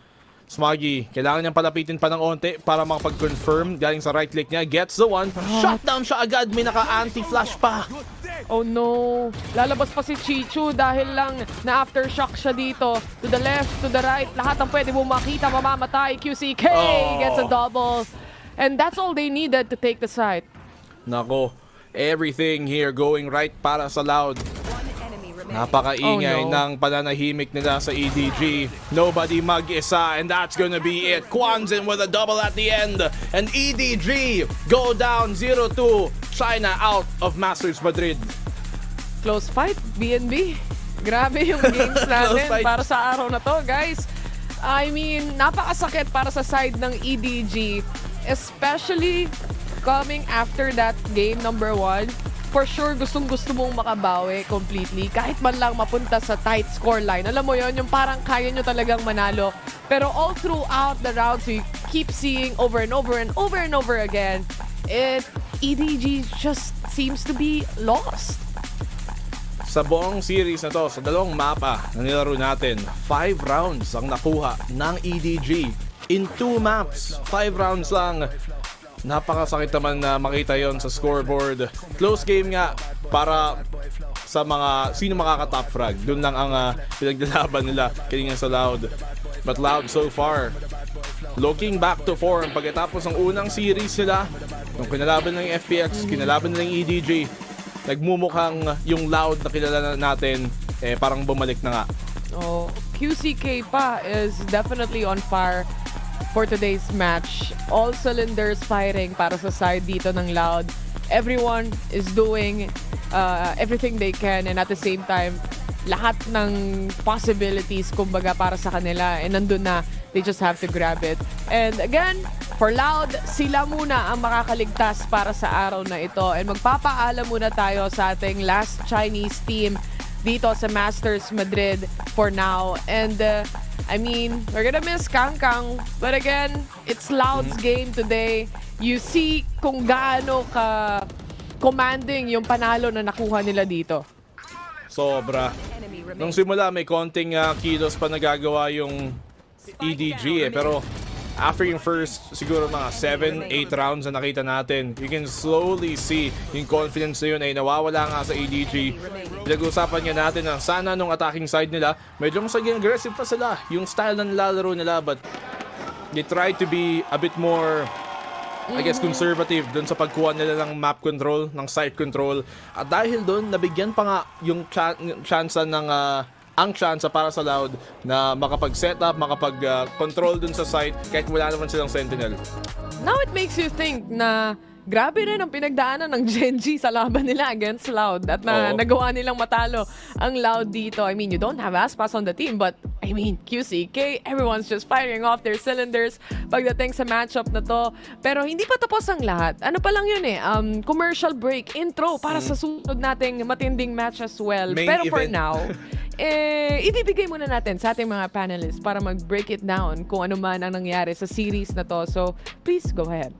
Smoggy, kailangan niyang palapitin pa ng onte para makapag-confirm. Galing sa right click niya, gets the one. Shutdown siya agad, may naka-anti-flash pa.
Oh no, lalabas pa si Chichu dahil lang na aftershock siya dito. To the left, to the right, lahat ng pwede mo makita, mamamatay. QCK gets a double. And that's all they needed to take the side.
Nako, everything here going right para sa Loud. Napakaingay ng pananahimik nila sa EDG. Nobody mag-isa, and that's gonna be it. Kwanzin with a double at the end. And EDG go down 0-2. China out of Masters Madrid.
Close fight, BNB. Grabe yung games natin para sa araw na to, guys. I mean, napakasakit para sa side ng EDG. Especially coming after that game number 1. For sure, gustong-gusto mong makabawi completely. Kahit man lang mapunta sa tight scoreline. Alam mo yon, yung parang kaya nyo talagang manalo. Pero all throughout the rounds, you keep seeing over and over and over and over again, EDG just seems to be lost.
Sa buong series na to, sa dalawang mapa na nilaro natin, 5 rounds ang nakuha ng EDG. In 2 maps, 5 rounds lang. Napakasakit naman na makita yon sa scoreboard. Close game nga para sa mga sino makaka-top frag. Doon lang ang pinaglalaban nila kanina sa Loud. But Loud so far, looking back to form pagkatapos ng unang series nila, nung kinalaban ng FPX, kinalaban ng EDG, nagmumukhang yung Loud na kilala natin, parang bumalik na nga.
Oh, QCK pa is definitely on fire for today's match. All cylinders firing para sa side dito ng Loud. Everyone is doing everything they can, and at the same time, lahat ng possibilities kumbaga para sa kanila, and nandun na, they just have to grab it. And again, for Loud, sila muna ang makakaligtas para sa araw na ito. And magpapaalam muna tayo sa ating last Chinese team dito sa Masters Madrid for now. And I mean, we're gonna miss Kang Kang, but again, it's Loud's game today. You see kung gaano ka commanding yung panalo na nakuha nila dito.
Sobra. Nung simula, may konting kilos pa nagagawa yung EDG pero after yung first siguro mga 7-8 rounds na nakita natin, you can slowly see yung confidence na yun ay nawawala nga sa EDG. Pinag-usapan nga natin na sana nung attacking side nila, medyo mas aggressive pa sila yung style na nilalaro nila, but they try to be a bit more, I guess, conservative dun sa pagkuha nila ng map control, ng site control. At dahil dun, nabigyan pa nga yung chance ng ang chance para sa Loud na makapag-setup, makapag-control dun sa site kahit wala naman silang sentinel.
Now it makes you think na grabe rin ang pinagdaanan ng Gen G sa laban nila against Loud at nagawa nilang matalo ang Loud dito. I mean, you don't have Aspas on the team, but I mean, QCK, everyone's just firing off their cylinders pagdating sa matchup na to. Pero hindi pa tapos ang lahat. Ano pa lang yun commercial break, intro para sa susunod nating matinding match as well.
Main
Pero for
event.
now, ibibigay muna natin sa ating mga panelists para mag-break it down kung ano man ang nangyari sa series na to. So, please go ahead.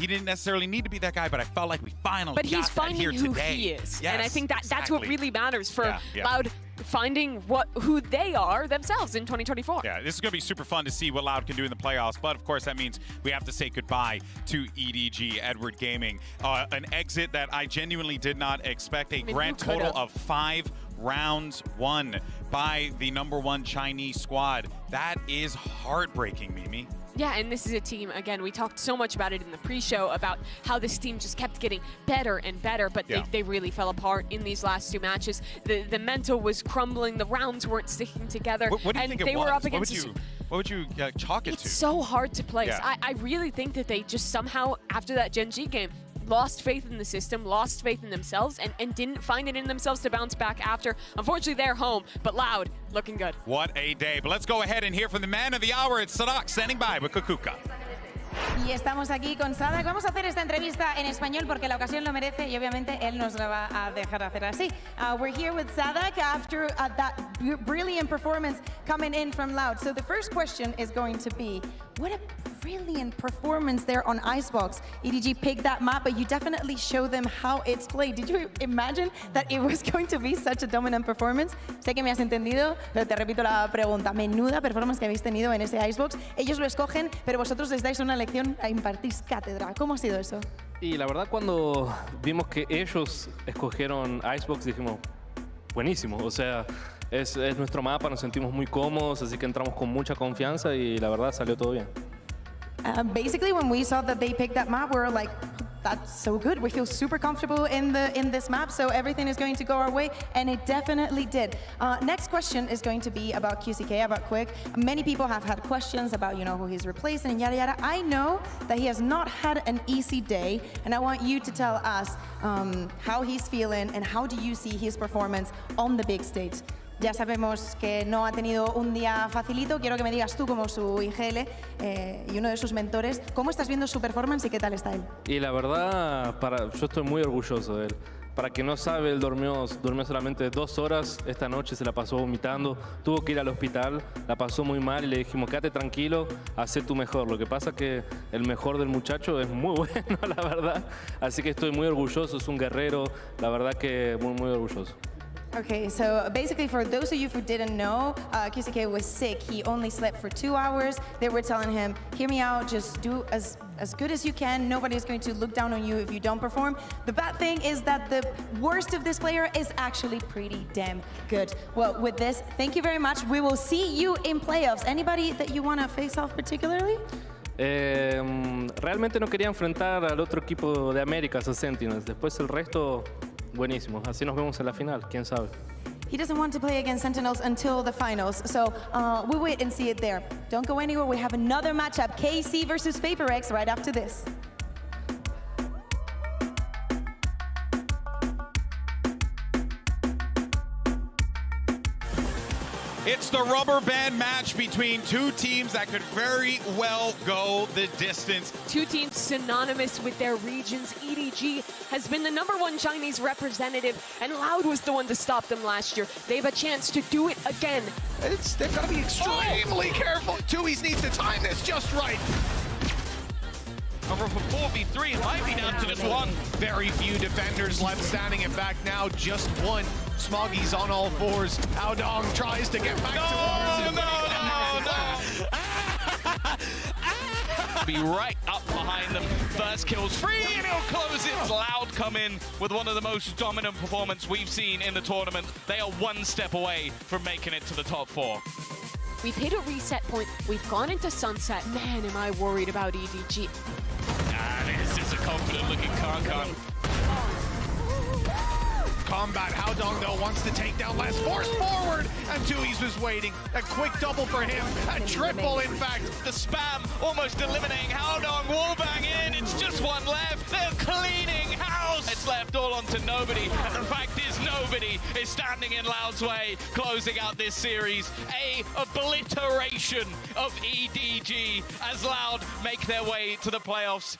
He didn't necessarily need to be that guy, but I felt like we finally
But he's
got that
finding
here
who
today.
he is.
Yes,
And I think that's what really matters for
Yeah.
Loud finding who they are themselves in 2024.
Yeah, this is going to be super fun to see what Loud can do in the playoffs. But of course, that means we have to say goodbye to EDG, Edward Gaming. An exit that I genuinely did not expect. A grand total of 5 rounds won by the #1 Chinese squad. That is heartbreaking, Mimi.
Yeah, and this is a team, again, we talked so much about it in the pre-show about how this team just kept getting better and better, but they really fell apart in these last 2 matches. The mental was crumbling, the rounds weren't sticking together.
What do you
and
think
they
it was?
were up against
What would you chalk it to?
It's so hard to place.
Yeah.
I really think that they just somehow, after that Gen G game, lost faith in the system, lost faith in themselves, and didn't find it in themselves to bounce back after. Unfortunately, they're home, but Loud, looking good.
What a day. But let's go ahead and hear from the man of the hour. It's Sadak standing by with Kukuka.
Y estamos aquí con Sadak. Vamos a hacer esta entrevista en español porque la ocasión lo merece y obviamente él nos la va a dejar hacer así. We're here with Sadak after that brilliant performance coming in from Loud. So the first question is going to be, what a brilliant performance there on Icebox. EDG picked that map, but you definitely show them how it's played. Did you imagine that it was going to be such a dominant performance? Sé que me has entendido, pero te repito la pregunta. Menuda performance que habéis tenido en ese Icebox. Ellos lo escogen, pero vosotros les dais una lección, impartís cátedra. ¿Cómo ha sido eso?
Y la verdad cuando vimos que ellos escogieron Icebox dijimos, buenísimo, o sea, es nuestro mapa, nos sentimos muy cómodos, así que entramos con mucha confianza y la verdad salió todo bien.
Basically, when we saw that they picked that map, we were like, that's so good. We feel super comfortable in this map, so everything is going to go our way, and it definitely did. Next question is going to be about QCK, about Quick. Many people have had questions about, you know, who he's replacing and yada yada. I know that he has not had an easy day, and I want you to tell us how he's feeling and how do you see his performance on the big stage. Ya sabemos que no ha tenido un día facilito. Quiero que me digas tú, como su IGL y uno de sus mentores, ¿cómo estás viendo su performance y qué tal está él?
Y la verdad, yo estoy muy orgulloso de él. Para quien no sabe, él durmió solamente 2 horas. Esta noche se la pasó vomitando. Tuvo que ir al hospital, la pasó muy mal y le dijimos, quédate tranquilo, haz tu mejor. Lo que pasa es que el mejor del muchacho es muy bueno, la verdad. Así que estoy muy orgulloso, es un guerrero. La verdad que muy, muy orgulloso.
Okay, so basically for those of you who didn't know, QCK was sick. He only slept for 2 hours. They were telling him, hear me out, just do as good as you can. Nobody's going to look down on you if you don't perform. The bad thing is that the worst of this player is actually pretty damn good. Well, with this, thank you very much. We will see you in playoffs. Anybody that you want to face off particularly?
Realmente no quería enfrentar al otro equipo de Américas, a Sentinels. Después el resto, buenísimo. Así nos vemos en la final, quién sabe.
He doesn't want to play against Sentinels until the finals, so we'll wait and see it there. Don't go anywhere, we have another matchup, KC versus PaperX, right after this.
It's the rubber band match between two teams that could very well go the distance.
Two teams synonymous with their regions. EDG has been the #1 Chinese representative, and Loud was the one to stop them last year. They have a chance to do it again.
They've got to be extremely careful. Tui's needs to time this just right.
Over for 4v3, it might be down to just one.
Very few defenders left standing. In fact, now just one. Smoggy's on all fours. Aodong tries to get back towards him.
Be right up behind them. First kill's free, and he'll close it. Loud come in with one of the most dominant performances we've seen in the tournament. They are one step away from making it to the top 4.
We've hit a reset point. We've gone into sunset. Man, am I worried about EDG.
This is a confident-looking Karmine.
Combat, Aodong though wants to take down less, forced forward, and Tui's was waiting. A quick double for him, a triple in fact.
The spam almost eliminating Aodong, wallbang in, it's just one left. They're cleaning house. It's left all onto nobody, and the fact is nobody is standing in Loud's way, closing out this series. A obliteration of EDG as Loud make their way to the playoffs.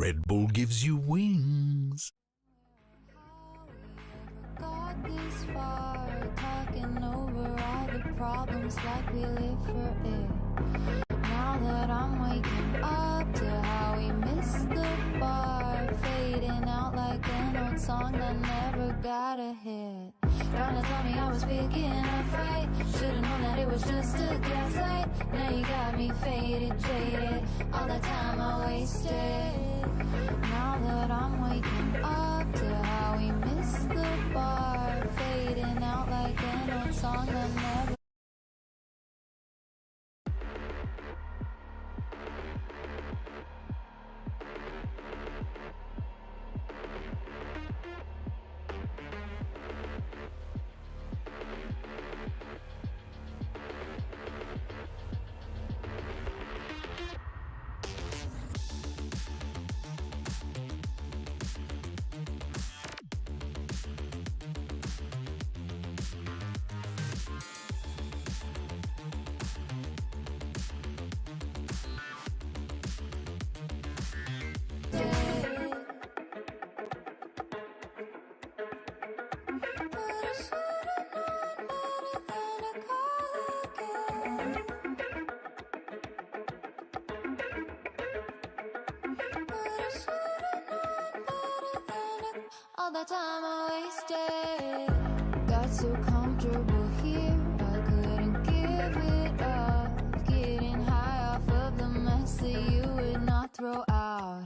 Red Bull gives you wings.
Got this far, talking over all the problems like we live for it. Now that I'm waking up to how we missed the bar, fading out like an old song that never got a hit. Trying to tell me I was picking a fight, should've known that it was just a gaslight. Now you got me faded, jaded, all the time I wasted. Now that I'm waking up to how we missed the bar, fading out like an old song that never. All the time I wasted. Got so comfortable here, I couldn't give it up. Getting high off of the mess that you would not throw out.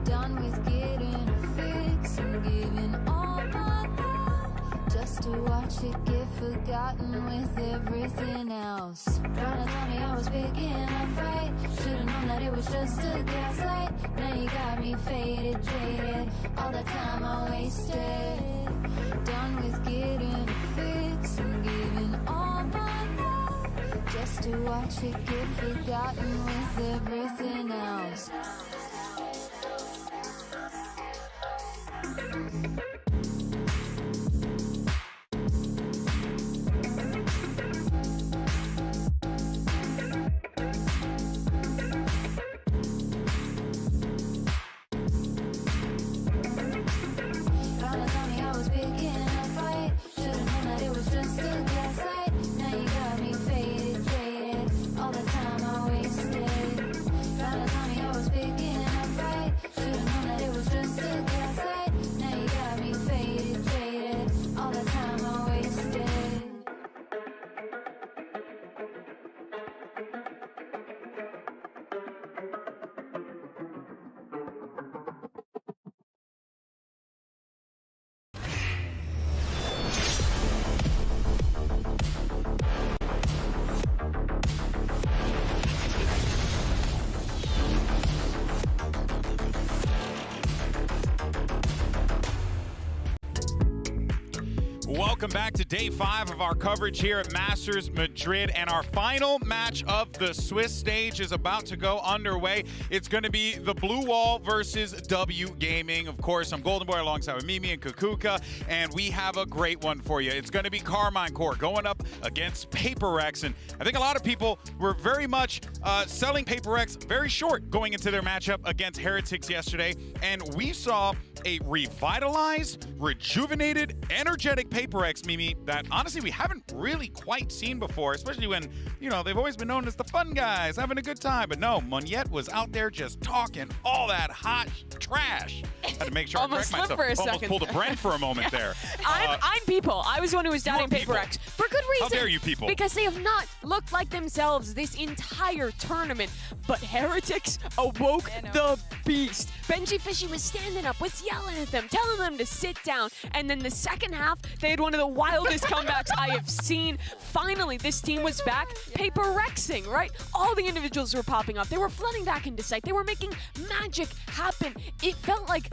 Done with getting a fix and giving all my love, just to watch it get forgotten with everything else. Trying to tell me I was picking a fight, should've known that it was just a gaslight. Now you got me faded, jaded, all the time I wasted. Done with getting a fix and giving all my love, just to watch it get forgotten with everything else.
Welcome back to day 5 of our coverage here at Masters Madrid, and our final match of the Swiss stage is about to go underway. It's going to be the Blue Wall versus W Gaming. Of course, I'm Golden Boy alongside with Mimi and Kukuka, and we have a great one for you. It's going to be Karmine Corp going up against PaperX, and I think a lot of people were very much selling PaperX very short going into their matchup against Heretics yesterday, and we saw a revitalized, rejuvenated, energetic PaperX, Mimi, that honestly we haven't really quite seen before, especially when, you know, they've always been known as the fun guys, having a good time. But no, Moniette was out there just talking all that hot trash. Had to make sure I correct myself.
For a
Almost
second
pulled a Brent for a moment there.
I'm people. I was the one who was doubting PaperX for good reason.
How dare you people?
Because they have not looked like themselves this entire tournament. But Heretics awoke the beast. Benji Fishy was standing up, was yelling at them, telling them to sit down. And then the second half, they had one of the wildest comebacks I have seen. Finally, this team was back PaperXing, right? All the individuals were popping up. They were flooding back into sight. They were making magic happen. It felt like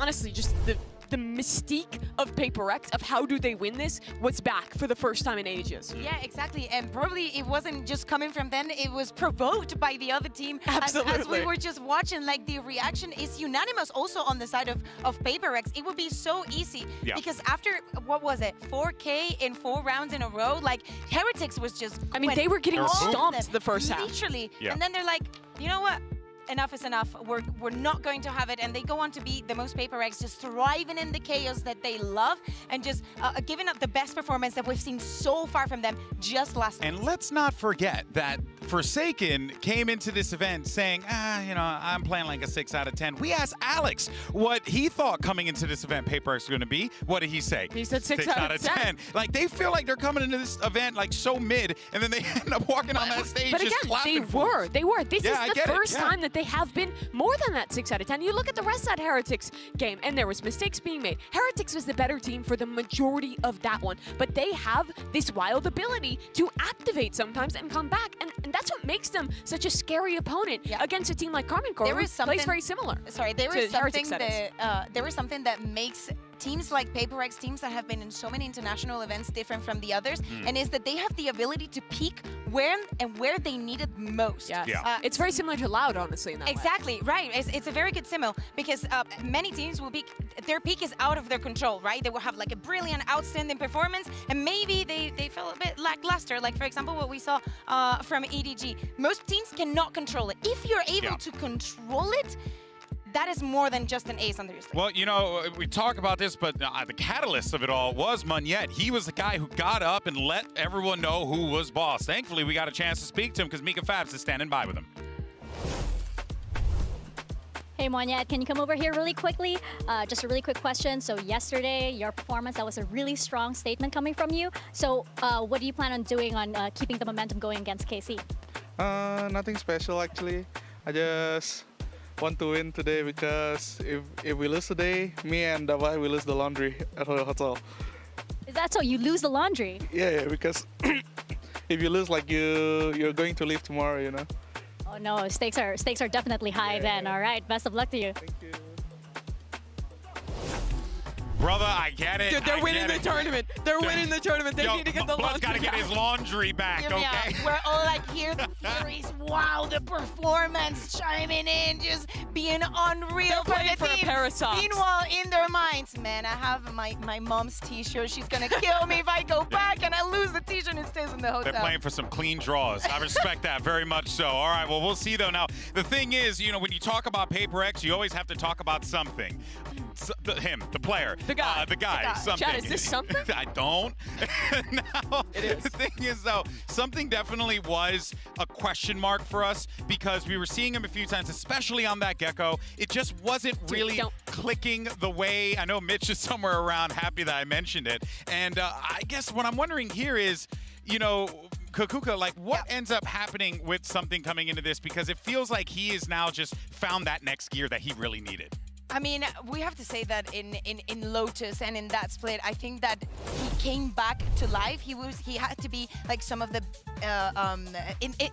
honestly, just the mystique of PaperX, of how do they win this, was back for the first time in ages.
Yeah, exactly. And probably it wasn't just coming from them, it was provoked by the other team.
Absolutely.
As we were just watching, like, the reaction is unanimous also on the side of PaperX. It would be so easy because after, what was it, 4K in 4 rounds in a row, like, Heretics was just,
I mean, they were getting stomped the first half.
Literally.
Yeah.
And then they're like, you know what? enough is enough. We're not going to have it. And they go on to be the most Paper Eggs, just thriving in the chaos that they love and just giving up the best performance that we've seen so far from them just last night.
And let's not forget that Forsaken came into this event saying, I'm playing like a 6 out of 10. We asked Alex what he thought coming into this event Paper Eggs was going to be. What did he say?
He said 6 out of 10.
Like, they feel like they're coming into this event like so mid, and then they end up walking on that stage
But
just
again,
clapping.
they were. This is the first
time
time that they have been more than that 6 out of 10. You look at the rest of that Heretics game, and there was mistakes being made. Heretics was the better team for the majority of that one, but they have this wild ability to activate sometimes and come back, and that's what makes them such a scary opponent against a team like Karmine Corp, who plays very similar.
Sorry, there is something that makes teams like Paper Eggs, teams that have been in so many international events different from the others, and is that they have the ability to peak where they need it most.
It's very similar to Loud, honestly, in that
Exactly, right. It's a very good simile because many teams will peak, their peak is out of their control, right? They will have like a brilliant, outstanding performance, and maybe they feel a bit lackluster, like for example what we saw from EDG. Most teams cannot control it. If you're able to control it, that is more than just an ace under your sleeve.
Well, we talk about this, but the catalyst of it all was Munyet. He was the guy who got up and let everyone know who was boss. Thankfully, we got a chance to speak to him because Mika Fabs is standing by with him.
Hey Munyet, can you come over here really quickly? Just a really quick question. So yesterday, your performance, that was a really strong statement coming from you. So what do you plan on doing on keeping the momentum going against KC?
Nothing special actually. I just want to win today because if we lose today, me and Davai will lose the laundry at the hotel.
Is that so? You lose the laundry?
Yeah, because if you lose, like you're going to leave tomorrow, you know.
Oh no, stakes are definitely high then. All right, best of luck to you.
Thank you.
Brother, I get it.
Dude, they're winning the tournament. They're winning the tournament. They need to get the laundry.
Blood's got to get his laundry back, okay?
We're all like here, the Furies. Wow, the performance chiming in, just being unreal for the team. Meanwhile, in their minds, man, I have my mom's t-shirt. She's gonna kill me if I go back and I lose the t-shirt and it stays in the hotel.
They're playing for some clean draws. I respect that very much so. All right, well, we'll see though. Now, the thing is, when you talk about Paper X, you always have to talk about something. The player.
The guy.
Something.
Chad, is this something?
I don't. Now, the thing is, though, something definitely was a question mark for us because we were seeing him a few times, especially on that Gecko. It just wasn't really clicking the way. I know Mitch is somewhere around happy that I mentioned it. And I guess what I'm wondering here is, Kakuka, like what ends up happening with something coming into this? Because it feels like he has now just found that next gear that he really needed.
I mean, we have to say that in Lotus and in that split, I think that he came back to life. He had to be like some of the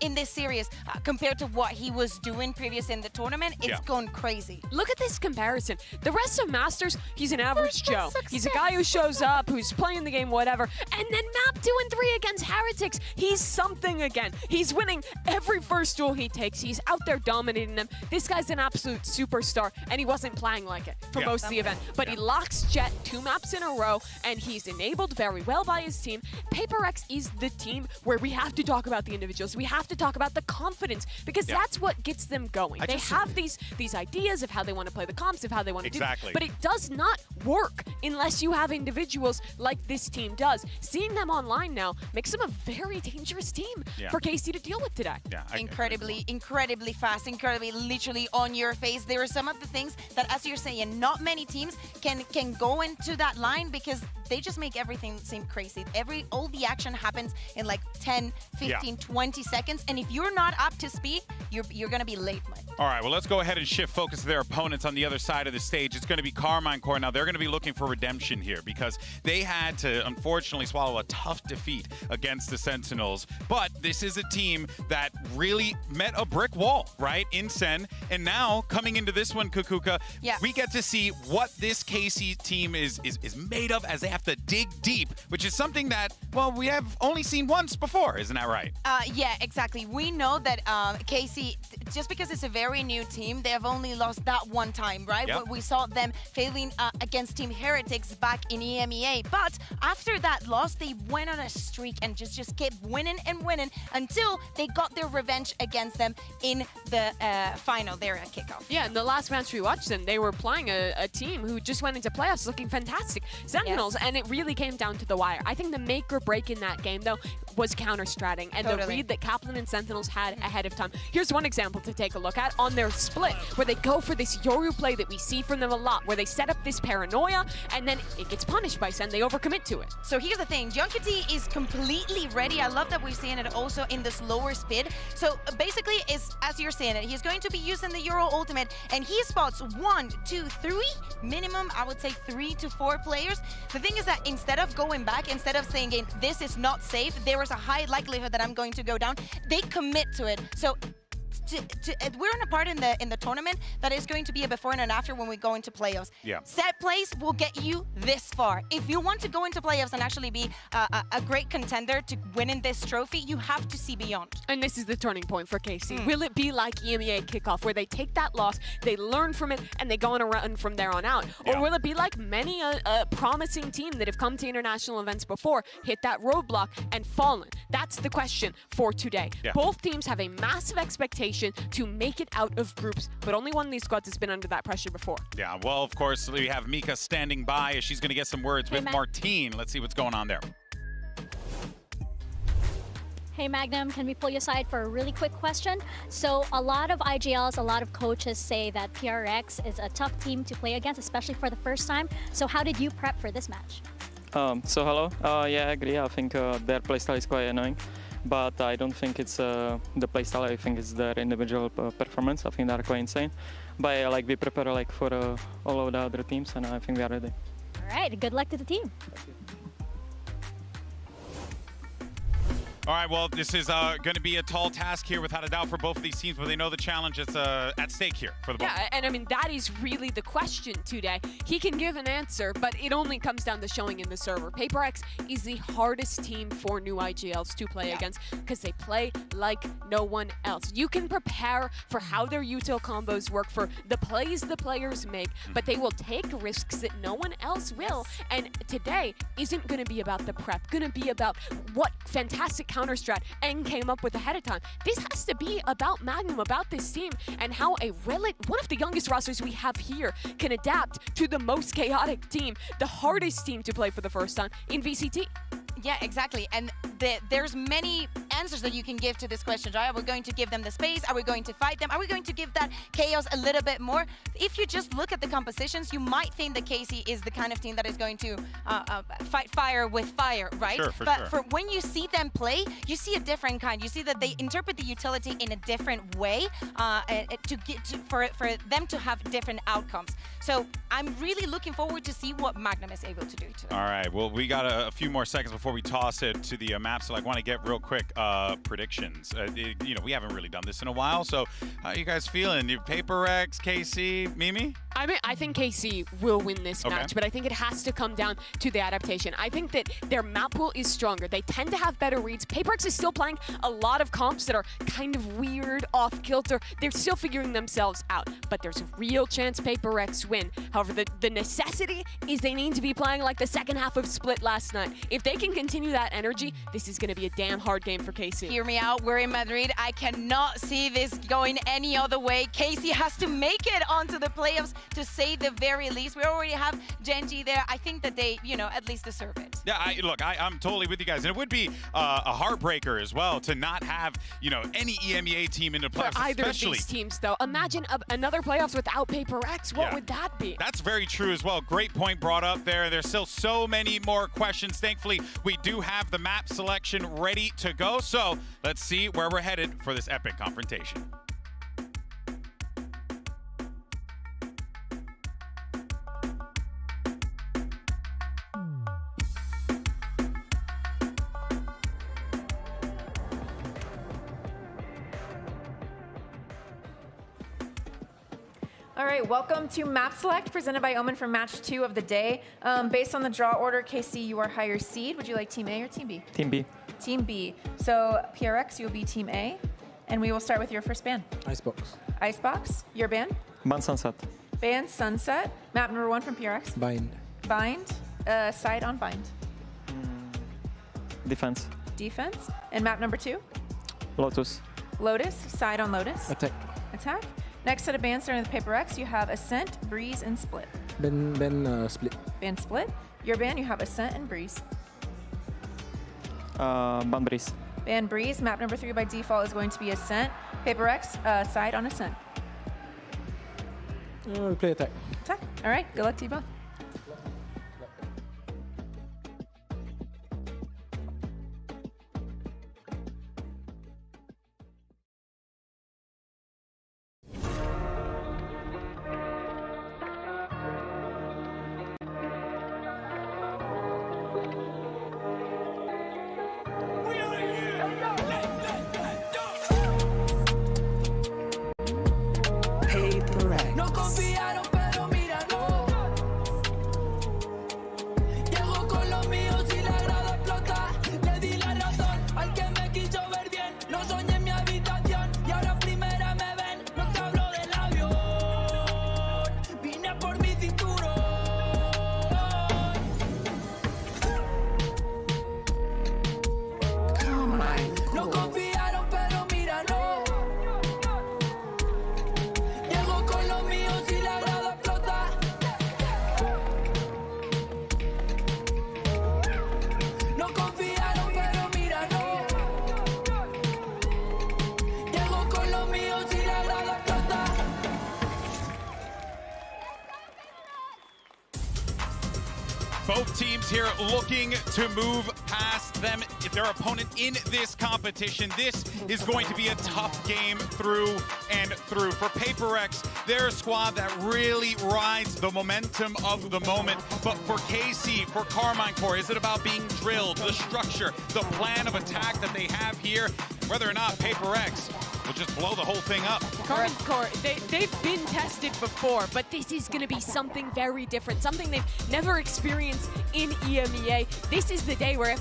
in this series compared to what he was doing previous in the tournament. It's gone crazy.
Look at this comparison. The rest of Masters, he's an average Joe. He's a guy who shows up, who's playing the game, whatever. And then map 2 and 3 against Heretics, he's something again. He's winning every first duel he takes. He's out there dominating them. This guy's an absolute superstar, and he wasn't playing like it for most of the event. But he locks Jet 2 maps in a row, and he's enabled very well by his team. Paper X is the team where we have to talk about the individuals. We have to talk about the confidence, because that's what gets them going. They have these ideas of how they want to play the comps, of how they want to do it, but it does not work unless you have individuals like this team does. Seeing them online now makes them a very dangerous team for KC to deal with today.
Incredibly fast, incredibly literally on your face. There are some of the things that, as you're saying, not many teams can go into that line because they just make everything seem crazy. All the action happens in like 10, 15, 20 seconds, and if you're not up to speed, you're gonna be late, Mike.
All right, well, let's go ahead and shift focus to their opponents on the other side of the stage. It's going to be Karmine Corp. Now, they're going to be looking for redemption here because they had to, unfortunately, swallow a tough defeat against the Sentinels. But this is a team that really met a brick wall, right, in Sen. And now, coming into this one, Kakuka, we get to see what this KC team is made of as they have have to dig deep, which is something that, well, we have only seen once before. Isn't that right?
Yeah, exactly. We know that KC, just because it's a very new team, they have only lost that one time, right?
Yep.
We saw them failing against Team Heretics back in EMEA. But after that loss, they went on a streak and just kept winning and winning until they got their revenge against them in the final there at kickoff.
Yeah, in the last match we watched them, they were playing a team who just went into playoffs looking fantastic. Sentinels, and it really came down to the wire. I think the make or break in that game, though, was counter-stratting and the read that Kaplan and Sentinels had ahead of time. Here's one example to take a look at on their split, where they go for this Yoru play that we see from them a lot, where they set up this paranoia, and then it gets punished by Sen. They overcommit to it.
So here's the thing, Junkity is completely ready. I love that we're seeing it also in this lower speed. So basically, is as you're saying it, he's going to be using the Euro ultimate, and he spots 1, 2, 3, minimum, I would say 3 to 4 players. The thing is that instead of going back, instead of saying, this is not safe, there is a high likelihood that I'm going to go down, they commit to it. So we're in a part in the tournament that is going to be a before and an after when we go into playoffs.
Yeah.
Set plays will get you this far. If you want to go into playoffs and actually be a great contender to winning this trophy, you have to see beyond.
And this is the turning point for KC. Will it be like EMEA kickoff, where they take that loss, they learn from it, and they go on a run from there on out? Or will it be like many a promising team that have come to international events before, hit that roadblock, and fallen? That's the question for today.
Yeah.
Both teams have a massive expectation to make it out of groups, but only one of these squads has been under that pressure before.
Yeah, well, of course, we have Mika standing by as she's going to get some words with Martine. Let's see what's going on there.
Hey Magnum, can we pull you aside for a really quick question? So a lot of IGLs, a lot of coaches say that PRX is a tough team to play against, especially for the first time. So how did you prep for this match?
So hello, yeah, I agree. I think their playstyle is quite annoying, but I don't think it's the playstyle. I think it's their individual performance. I think they're quite insane. But we prepare for all of the other teams, and I think we are ready.
All right, good luck to the team.
All right, well, this is going to be a tall task here without a doubt for both of these teams, but they know the challenge that's at stake here for the both.
Yeah, and I mean, that is really the question today. He can give an answer, but it only comes down to showing in the server. PaperX is the hardest team for new IGLs to play against because they play like no one else. You can prepare for how their util combos work, for the plays the players make, but they will take risks that no one else will. And today isn't going to be about the prep, going to be about what fantastic counter strat Eng came up with ahead of time. This has to be about Magnum, about this team, and how one of the youngest rosters we have here can adapt to the most chaotic team, the hardest team to play for the first time in VCT.
Yeah, exactly. And there's many answers that you can give to this question, right? Are we going to give them the space? Are we going to fight them? Are we going to give that chaos a little bit more? If you just look at the compositions, you might think that KC is the kind of team that is going to fight fire with fire, right?
Sure,
but when you see them play, you see a different kind. You see that they interpret the utility in a different way for them to have different outcomes. So I'm really looking forward to see what Magnum is able to do today.
All right, well, we got a few more seconds before we toss it to the map, so I want to get real quick predictions. We haven't really done this in a while, so how you guys feeling? PaperX, KC, Mimi?
I mean, I think KC will win this match, but I think it has to come down to the adaptation. I think that their map pool is stronger. They tend to have better reads. PaperX is still playing a lot of comps that are kind of weird, off-kilter. They're still figuring themselves out, but there's a real chance PaperX win. However, the necessity is they need to be playing like the second half of Split last night. If they can continue that energy, this is going to be a damn hard game for KC.
Hear me out, we're in Madrid. I cannot see this going any other way. KC has to make it onto the playoffs to say the very least. We already have Genji there. I think that they, at least deserve it.
Yeah, I'm totally with you guys. And it would be a heartbreaker as well to not have, any EMEA team in the playoffs,
for either
especially.
Of these teams, though. Imagine another playoffs without PaperX. What would that be?
That's very true as well. Great point brought up there. There's still so many more questions. Thankfully, we do have the map selection ready to go. So let's see where we're headed for this epic confrontation.
All right, welcome to Map Select, presented by Omen for match 2 of the day. Based on the draw order, KC, you are higher seed. Would you like Team A or Team B?
Team B.
Team B. So PRX, you'll be Team A, and we will start with your first ban.
Icebox.
Icebox, your ban?
Ban Sunset.
Ban Sunset. Map number 1 from PRX.
Bind.
Bind. Side on Bind.
Defense.
Defense. And map number 2?
Lotus.
Lotus. Side on Lotus.
Attack.
Attack. Next set of bans starting with Paper X, you have Ascent, Breeze, and Split.
Split.
Ban Split. Your ban, you have Ascent and Breeze.
Ban Breeze.
Ban Breeze. Map number 3 by default is going to be Ascent. Paper X, side on Ascent.
We play attack.
Attack. All right. Good luck to you both.
No confiaron, pero míralo. Llego con los míos y la grada explota. Le di la razón al que me quiso ver bien. Lo soñé en mi habitación y ahora en primera me ven. No te hablo del avión. Vine por mi cinturón. No confiaron, pero míralo. Llego con los míos y la grada explota. No confiaron, pero míralo. Llego con los míos y la grada explota.
Both teams here looking to move past them, their opponent in this competition. This is going to be a tough game through and through. For Paper X, they're a squad that really rides the momentum of the moment. But for KC, for Karmine Corp, is it about being drilled, the structure, the plan of attack that they have here? Whether or not Paper X will just blow the whole thing up.
Karmine Corp, they've been tested before, but this is going to be something very different, something they've never experienced in EMEA. This is the day where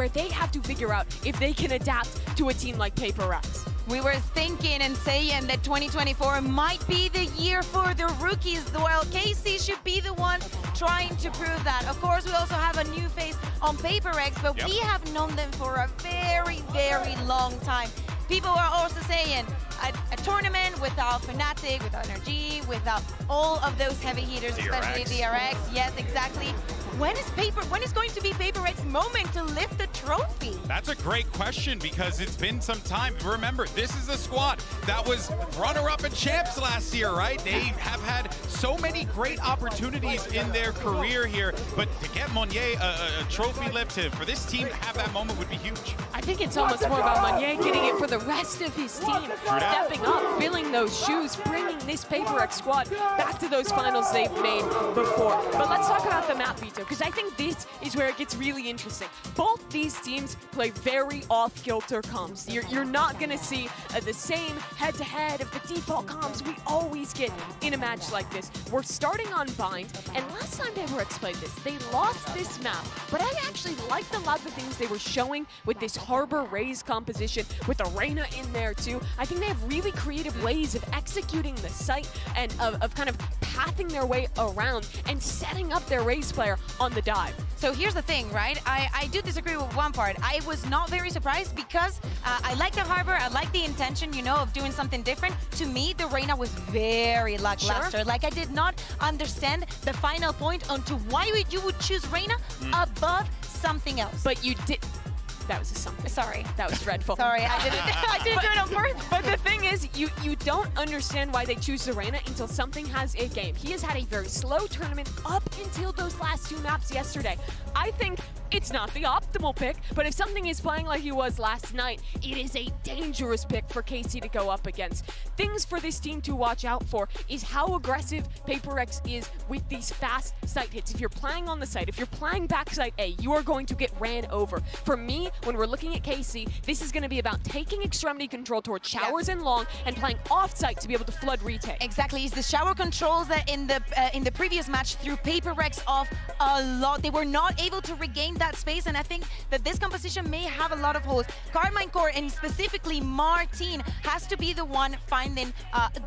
they have to figure out if they can adapt to a team like Paper X.
We were thinking and saying that 2024 might be the year for the rookies. Well, KC should be the one trying to prove that. Of course, we also have a new face on Paper X, but we have known them for a very, very long time. People are also saying a tournament without Fnatic, without Energy, without all of those heavy hitters, especially DRX. Yes, exactly. When is going to be Paper X's moment to lift the trophy?
That's a great question because it's been some time. Remember, this is a squad that was runner-up and champs last year, right? They have had so many great opportunities in their career here, but to get Monnier a trophy lift, for this team to have that moment would be huge.
I think it's almost more about Monnier getting it for the rest of his team, stepping up, filling those shoes, bringing this Paper X squad back to those finals they've made before. But let's talk about the map, Vito, because I think this is where it gets really interesting. Both these teams play very off-kilter comps. You're not going to see the same head-to-head of the default comps we always get in a match like this. We're starting on Bind, and last time Paper X played this, they lost this map, but I actually liked a lot of the things they were showing with this Harbor Raze composition, with Arena in there too. I think they have really creative ways of executing the site and of kind of pathing their way around and setting up their Raze player on the dive.
So here's the thing, right? I do disagree with one part. I was not very surprised because I like the Harbor, I like the intention, you know, of doing something different. To me, the Reyna was very lackluster. Like, I did not understand the final point onto why you would choose Reyna above something else.
But you did. That was a something.
Sorry.
That was dreadful.
Sorry, I didn't do it on purpose.
But the thing is, you don't understand why they choose Serena until something has a game. He has had a very slow tournament up until those last two maps yesterday. I think it's not the optimal pick, but if something is playing like he was last night, it is a dangerous pick for KC to go up against. Things for this team to watch out for is how aggressive PaperX is with these fast site hits. If you're playing on the site, if you're playing backside A, you are going to get ran over. For me, when we're looking at KC, this is going to be about taking extremity control towards showers and long and playing off-site to be able to flood retake.
Exactly, it's the shower controls that in the previous match threw PaperX off a lot. They were not able to regain that space, and I think that this composition may have a lot of holes. Karmine Corp, and specifically Martin, has to be the one finding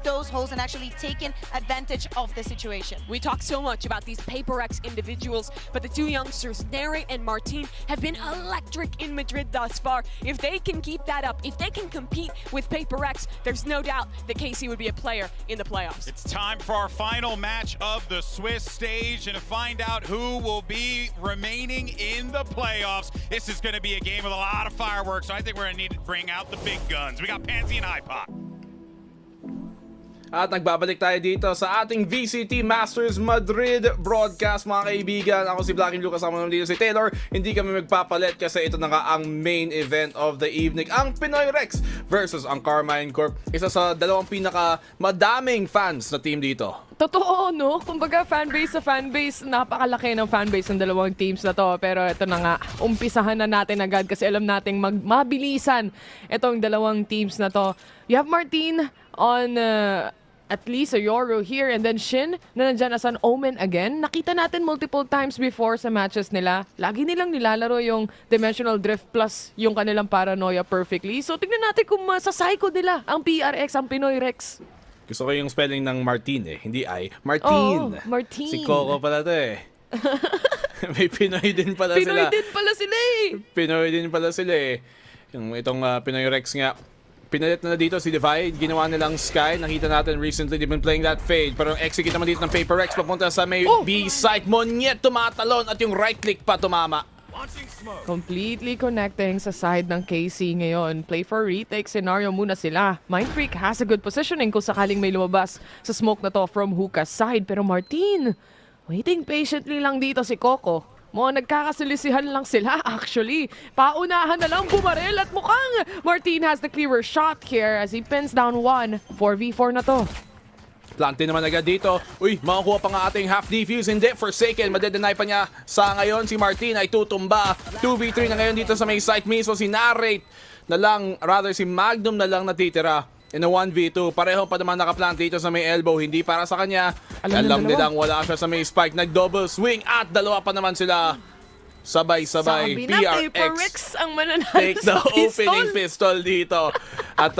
those holes and actually taking advantage of the situation.
We talk so much about these PaperX individuals, but the two youngsters, Nere and Martin, have been electric in Madrid thus far. If they can keep that up, if they can compete with PaperX, there's no doubt that KC would be a player in the playoffs.
It's time for our final match of the Swiss stage and to find out who will be remaining in the playoffs. This is going to be a game with a lot of fireworks, so I think we're going to need to bring out the big guns. We got Pansy and Hypop.
At nagbabalik tayo dito sa ating VCT Masters Madrid broadcast, mga kaibigan. Ako si Black and Blue, kasama naman dito si Taylor. Hindi kami magpapalit kasi ito na nga ang main event of the evening. Ang Pinoy Rex versus ang Karmine Corp. Isa sa dalawang pinaka madaming fans na team dito.
Totoo, no? Kumbaga, fanbase sa fanbase, napakalaki ng fanbase ng dalawang teams na to. Pero ito na nga, umpisahan na natin agad kasi alam nating mabilisan itong dalawang teams na to. You have Martin on at least a Euro here, and then Shin na nandyan as an Omen again. Nakita natin multiple times before sa matches nila. Lagi nilang nilalaro yung Dimensional Drift plus yung kanilang Paranoia perfectly. So tignan natin kung masasayko nila ang PRX, ang Pinoy Rex.
Gusto ko yung spelling ng Martin hindi I. Martin.
Oh, Martin.
Si Coco pala to May Pinoy din pala sila.
Pinoy din pala sila
Pinoy din pala sila Yung itong Pinoy Rex nga. Pinalit na dito si Divide, ginawa nilang Sky. Nakita natin recently, they've been playing that fade. Pero execute naman dito ng PaperX papunta sa may B-site. Monyet tumatalon at yung right click pa tumama.
Completely connecting sa side ng KC ngayon. Play for retake scenario muna sila. Mindfreak has a good positioning kung sakaling may lumabas sa smoke na to from Hookah's side. Pero Martin, waiting patiently lang dito si Coco. Nagkakasalisihan lang sila actually. Paunahan na lang bumaril at mukhang Martin has the clearer shot here as he pins down one. 4v4 na to.
Plante naman agad dito. Uy, makakuha pa nga ating half defuse. Hindi, Forsaken. Madedenay pa niya. Sa ngayon, si Martin ay tutumba. 2v3 na ngayon dito sa may site mismo. Si Narrate na lang, rather si Magnum na lang natitira. In a 1v2, pareho pa naman nakaplant dito sa may elbow. Hindi para sa kanya. Alam nilang wala siya sa may spike. Nag-double swing at dalawa pa naman sila. Sabay-sabay.
Sabi na PaperX ang mananalo
take the
sa pistol.
opening pistol dito. At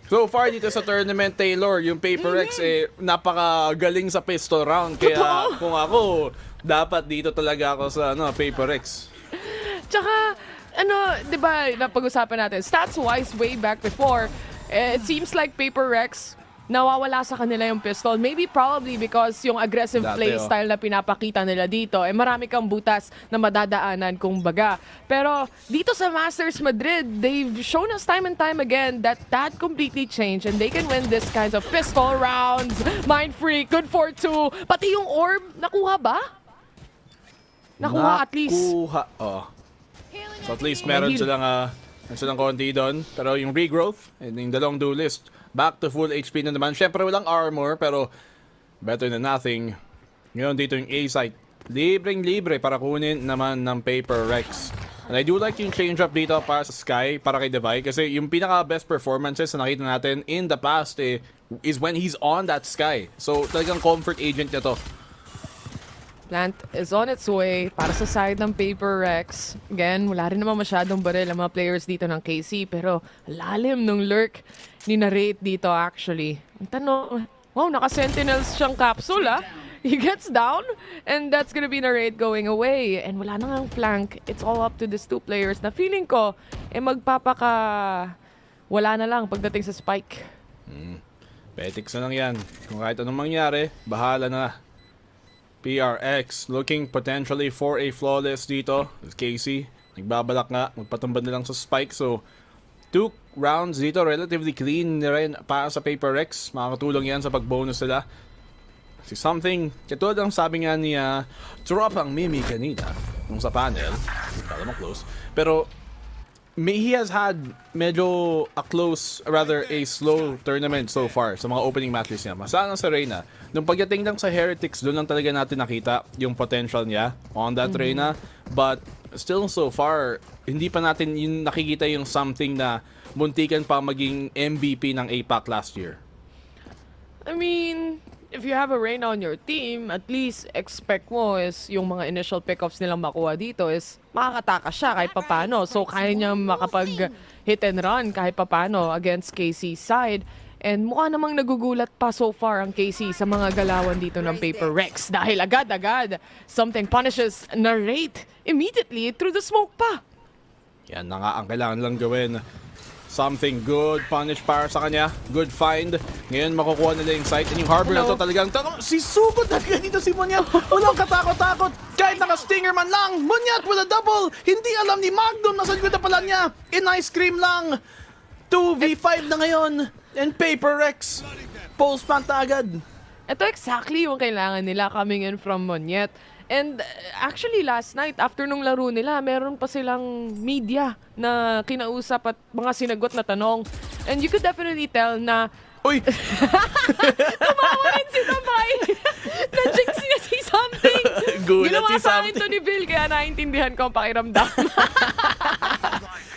so far dito sa tournament, Taylor, yung PaperX napakagaling sa pistol round. Kaya kung ako, dapat dito talaga ako sa PaperX.
Tsaka, di ba, napag-usapan natin, stats-wise, way back before, it seems like PaperX, nawawala sa kanila yung pistol. Maybe probably because yung aggressive play style na pinapakita nila dito, marami kang butas na madadaanan kumbaga. Pero dito sa Masters Madrid, they've shown us time and time again that completely changed and they can win this kinds of pistol rounds. Mindfreak, good for two. Pati yung orb, nakuha ba? Nakuha at least.
Nakuha, So at least meron silang konti doon. Pero yung regrowth and yung dalawang duelist, back to full HP na naman. Siyempre walang armor, pero better than nothing. Ngayon dito yung A-site. Libreng-libre para kunin naman ng PaperX. And I do like yung change-up dito para sa Sky, para kay Divide. Kasi yung pinaka-best performances na nakita natin in the past is when he's on that Sky. So talagang comfort agent niya to.
Plant is on its way para sa side ng PaperX. Again, wala rin naman masyadong baril ang mga players dito ng KC, pero lalim nung lurk ni Narrate dito actually. Ang tanong, wow, naka-sentinels siyang capsule He gets down, and that's gonna be Narrate going away. And wala nang flank. It's all up to these two players na feeling ko, wala na lang pagdating sa spike.
Petics na lang yan. Kung kahit anong mangyari, bahala na. PRX looking potentially for a flawless dito. Casey, nagbabalak nga, magpatumbad na lang sa spike. So, 2 rounds dito, relatively clean na rin para sa PaperX. Makakatulong yan sa pag-bonus nila. Si something, katulad ang sabi nga niya, drop ang Mimi kanina nung sa panel. kala mo close. Pero he has had medyo a slow tournament so far sa mga opening matches niya. Masana sa Reyna. Nung pagdating lang sa Heretics, doon lang talaga natin nakita yung potential niya on that Reyna. But still so far, hindi pa natin yung nakikita yung something na muntikan pa maging MVP ng APAC last year.
I mean, if you have a Reyna on your team, at least expect mo is yung mga initial pickups nilang makuha dito is makakatakas siya kahit papano. So, kaya niya makapag hit and run kahit papano against KC's side. And mukha namang nagugulat pa so far ang KC sa mga galawan dito ng Paper Rex dahil agad-agad something punishes narrate immediately through the smoke pa.
Yan na nga ang kailangan lang gawin. Something good, punish para sa kanya. Good find. Ngayon makukuha nila yung sight. And yung harbor na to talagang si Sugod talaga dito si Munyat. Walang katakot-takot. Kahit naka-stinger man lang. Munyat with a double. Hindi alam ni Magnum na sa likod na pala niya. In ice cream lang. 2v5 na ngayon. And Paper Rex. Pulse plant agad.
Ito exactly yung kailangan nila coming in from Munyat. And actually last night, after nung laro nila, meron pa silang media na kinausap at mga sinagot na tanong. And you could definitely tell na...
Uy!
Tumawa rin si Tamay! Na-jinx niya si something!
Gulat
Ginawa
si
sa akin
something.
to ni Bill, kaya naintindihan ko ang pakiramdam.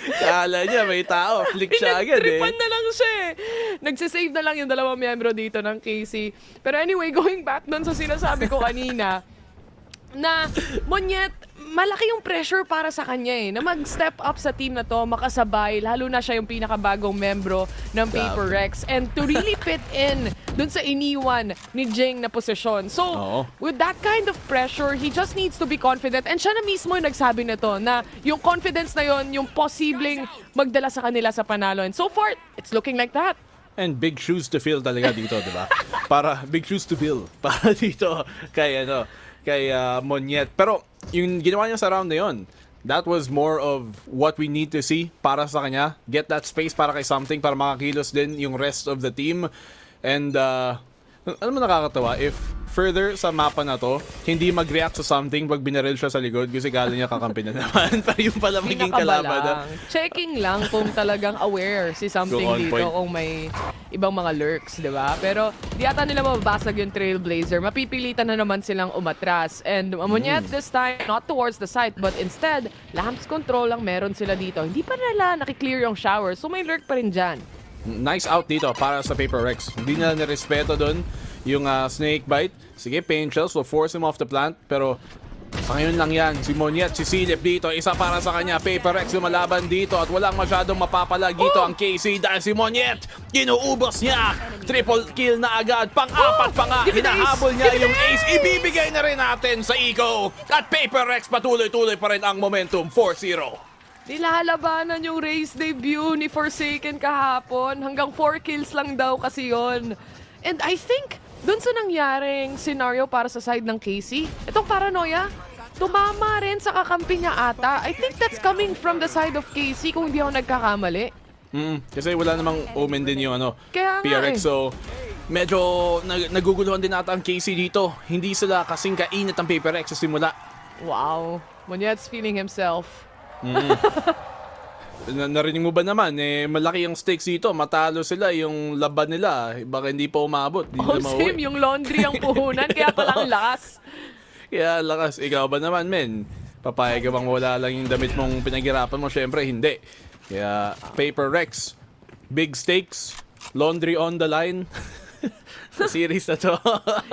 Kala niya may tao. Flick siya agad eh.
Tripan na lang siya eh. Nagsisave na lang yung dalawang miyembro dito ng KC. Pero anyway, going back doon sa sinasabi ko kanina, na Munyat, malaki yung pressure para sa kanya eh, na mag-step up sa team na to, makasabay, lalo na siya yung pinakabagong membro ng Paper Rex, and to really fit in dun sa iniwan ni Jing na posisyon. So, with that kind of pressure, he just needs to be confident, and siya na mismo yung nagsabi na to, na yung confidence na yon yung posibleng magdala sa kanila sa panalo. And so far, it's looking like that.
And big shoes to fill talaga dito, di ba? Big shoes to fill para dito kay Munyat. Pero yung ginawa niya sa round na yun, that was more of what we need to see para sa kanya. Get that space para kay something para makakilos din yung rest of the team. And ano mo nakakatawa, if further sa mapa na to, hindi mag-react sa something pag binaril siya sa likod kasi kala niya kakampi na naman. Pero yung pala maging kalaban.
Checking lang kung talagang aware si something dito kung may ibang mga lurks, di ba? Pero di ata nila mababasag yung Trailblazer. Mapipilitan na naman silang umatras. And Munyat this time, not towards the site, but instead, lamps control lang meron sila dito. Hindi pa nila nakiklear yung shower, so may lurk pa rin dyan.
Nice out dito para sa Paper Rex. Hindi na nirespeto doon yung snake bite. Sige, Pain Shells will force him off the plant. Pero ngayon lang yan. Si Munyat, si Silip dito. Isa para sa kanya. Paper Rex lumalaban dito at walang masyadong mapapalag dito ang KC dahil si Munyat, inuubos niya. Triple kill na agad. Pang-apat pa nga. Hinahabol niya yung ace. Ibibigay na rin natin sa Eco. At Paper Rex patuloy-tuloy pa rin ang momentum. 4-0.
Nilalabanan yung race debut ni Forsaken kahapon. Hanggang 4 kills lang daw kasi yon. And I think, dun sa nangyaring scenario para sa side ng KC, itong paranoia, tumama rin sa kakampi niya ata. I think that's coming from the side of KC kung hindi ako nagkakamali.
Kasi wala namang omen din yung
Kaya
PRX. So, medyo naguguluhan din ata ang KC dito. Hindi sila kasing kainit ang Paper Rex sa simula.
Wow. Munyat's feeling himself.
Narinig mo ba naman, malaki ang stakes dito. Matalo sila, yung laban nila. Baka hindi pa umabot.
Same, yung laundry ang puhunan. Kaya pala ang lakas.
Kaya lakas. Ikaw ba naman, men? Papayag ka bang wala lang yung damit mong pinaghirapan mo? Siyempre, hindi. Kaya, Paper Rex, big stakes, laundry on the line. Sa series na to.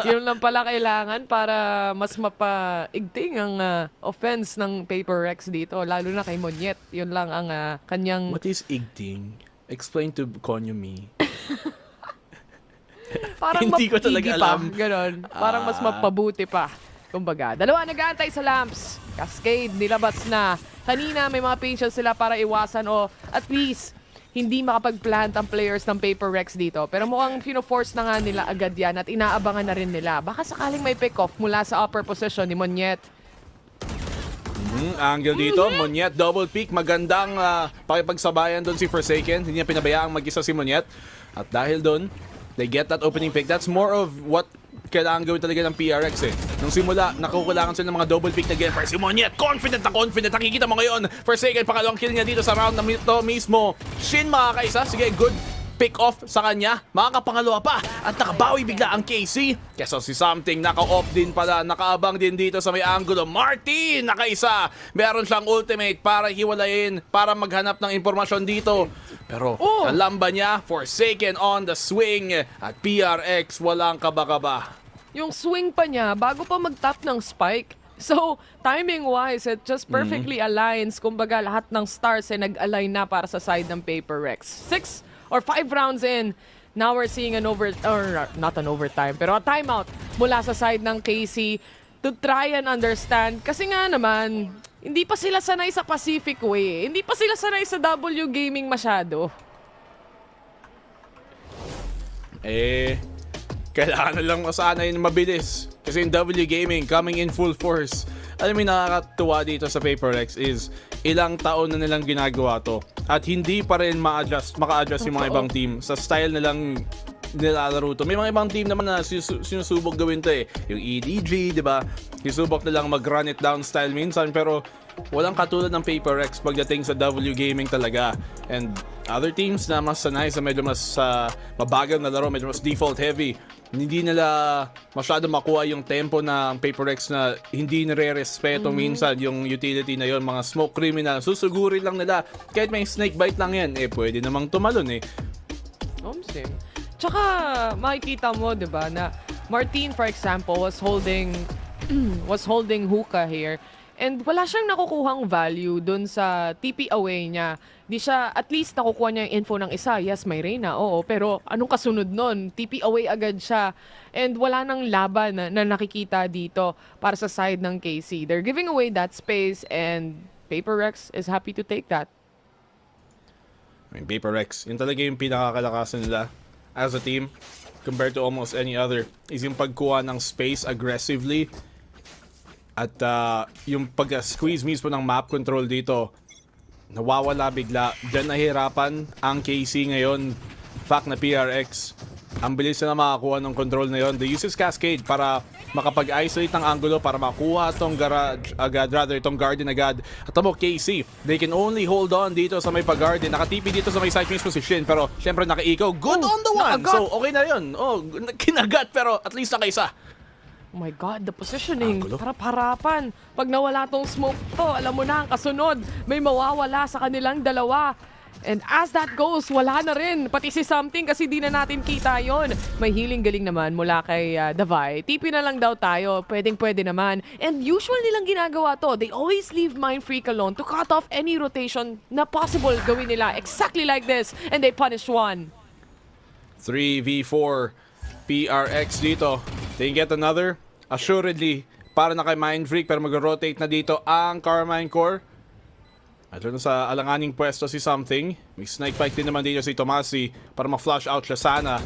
Yun lang pala kailangan para mas mapaigting ang offense ng Paper Rex dito. Lalo na kay Munyat. Yun lang ang kanyang...
What is igting? Explain to Konyo me.
Parang
hindi ko talaga alam.
Ganon. Parang mas mapabuti pa. Kumbaga, dalawa nag-aantay sa lamps. Cascade, nilabas na. Kanina may mga patience sila para iwasan o at least hindi makapag-plant ang players ng Paper Rex dito. Pero mukhang pino-force na nga nila agad yan at inaabangan na rin nila. Baka sakaling may pick-off mula sa upper position ni Munyat.
Angle dito, Munyat, double peak. Magandang pakipagsabayan doon si Forsaken. Hindi niya pinabayaang mag-isa si Munyat. At dahil doon, they get that opening pick. That's more of what kailangan gawin talaga ng PRX eh. Nung simula, nakukulangan sila ng mga double pick na Genfire. Si Monyet, confident na confident. Nakikita mo ngayon. Forsaken, pangalawang kill niya dito sa round na ito mismo. Shin makakaisa. Sige, good pick off sa kanya. Makakapangalawa pa. At nakabawi bigla ang KC. Kesa si Something, naka-off din pala. Nakaabang din dito sa may angulo. Martin, nakaisa. Meron siyang ultimate para hiwalayin, para maghanap ng impormasyon dito. Pero ang lamba niya, Forsaken on the swing. At PRX, walang kaba-kaba.
Yung swing pa niya, bago pa mag-tap ng spike. So, timing-wise, it just perfectly aligns. Kumbaga, lahat ng stars ay nag-align na para sa side ng Paper Rex. 6 or 5 rounds in, now we're seeing an not an overtime, pero a timeout mula sa side ng KC to try and understand. Kasi nga naman, hindi pa sila sanay sa Pacific Way. Hindi pa sila sanay sa W Gaming masyado.
Kailangan na lang masanay na mabilis. Kasi yung W Gaming coming in full force. Alam mo yung nakakatuwa dito sa PaperX is ilang taon na nilang ginagawa to. At hindi pa rin maka-adjust yung mga ibang team sa style nilang nilalaro to. May mga ibang team naman na sinusubok gawin to eh. Yung EDG, di ba? Sinusubok na lang mag-run it down style minsan. Pero walang katulad ng PaperX pagdating sa W Gaming talaga. And other teams na mas sanay sa medyo mas mabagal na laro, medyo mas default heavy, hindi nila masyado makuha yung tempo ng PaperX na hindi nire-respeto minsan yung utility na yon. Mga smoke criminal, susugurin lang nila. Kahit may snake bite lang yan, pwede namang tumalon eh.
Same. Tsaka makikita mo, di ba, na Martin, for example, was holding hookah here. And wala siyang nakukuhang value dun sa TP away niya. Di siya, at least nakukuha niya yung info ng isa. Yes, may Reyna, oo. Pero anong kasunod nun? TP away agad siya. And wala nang laban na nakikita dito para sa side ng KC. They're giving away that space and Paper Rex is happy to take that.
I mean, Paper Rex, yun talaga yung pinakakalakasan nila as a team compared to almost any other. Is yung pagkuha ng space aggressively. At yung pag-squeeze mismo ng map control dito, nawawala bigla. Diyan nahihirapan ang KC ngayon. Fact na PRX, ang bilis na makakuha ng control na yon. They use his cascade para makapag-isolate ng angulo, para makuha itong garage agad, rather itong garden agad. At tamo KC, they can only hold on dito sa may pag-garden. Nakatipi dito sa may side mismo si Shin, pero syempre nakaikaw. Good on the one!
Nakagat.
So okay na yun. Kinagat, pero at least nakaisa.
Oh my God, the positioning. Harap-harapan. Pag nawala tong smoke to, alam mo na ang kasunod. May mawawala sa kanilang dalawa. And as that goes, wala na rin. Pati si Something kasi di na natin kita yon. May healing galing naman mula kay Davai. TP na lang daw tayo. Pwedeng-pwede naman. And usual nilang ginagawa to. They always leave Mind Freak alone to cut off any rotation na possible gawin nila. Exactly like this. And they punish one.
3v4 PRX dito. They get another. Assuredly, para na kay Mind Freak, pero mag-rotate na dito ang Karmine Core. At doon sa alanganing pwesto si Something. May snipe fight din naman dito si Tomasi para ma-flush out siya sana.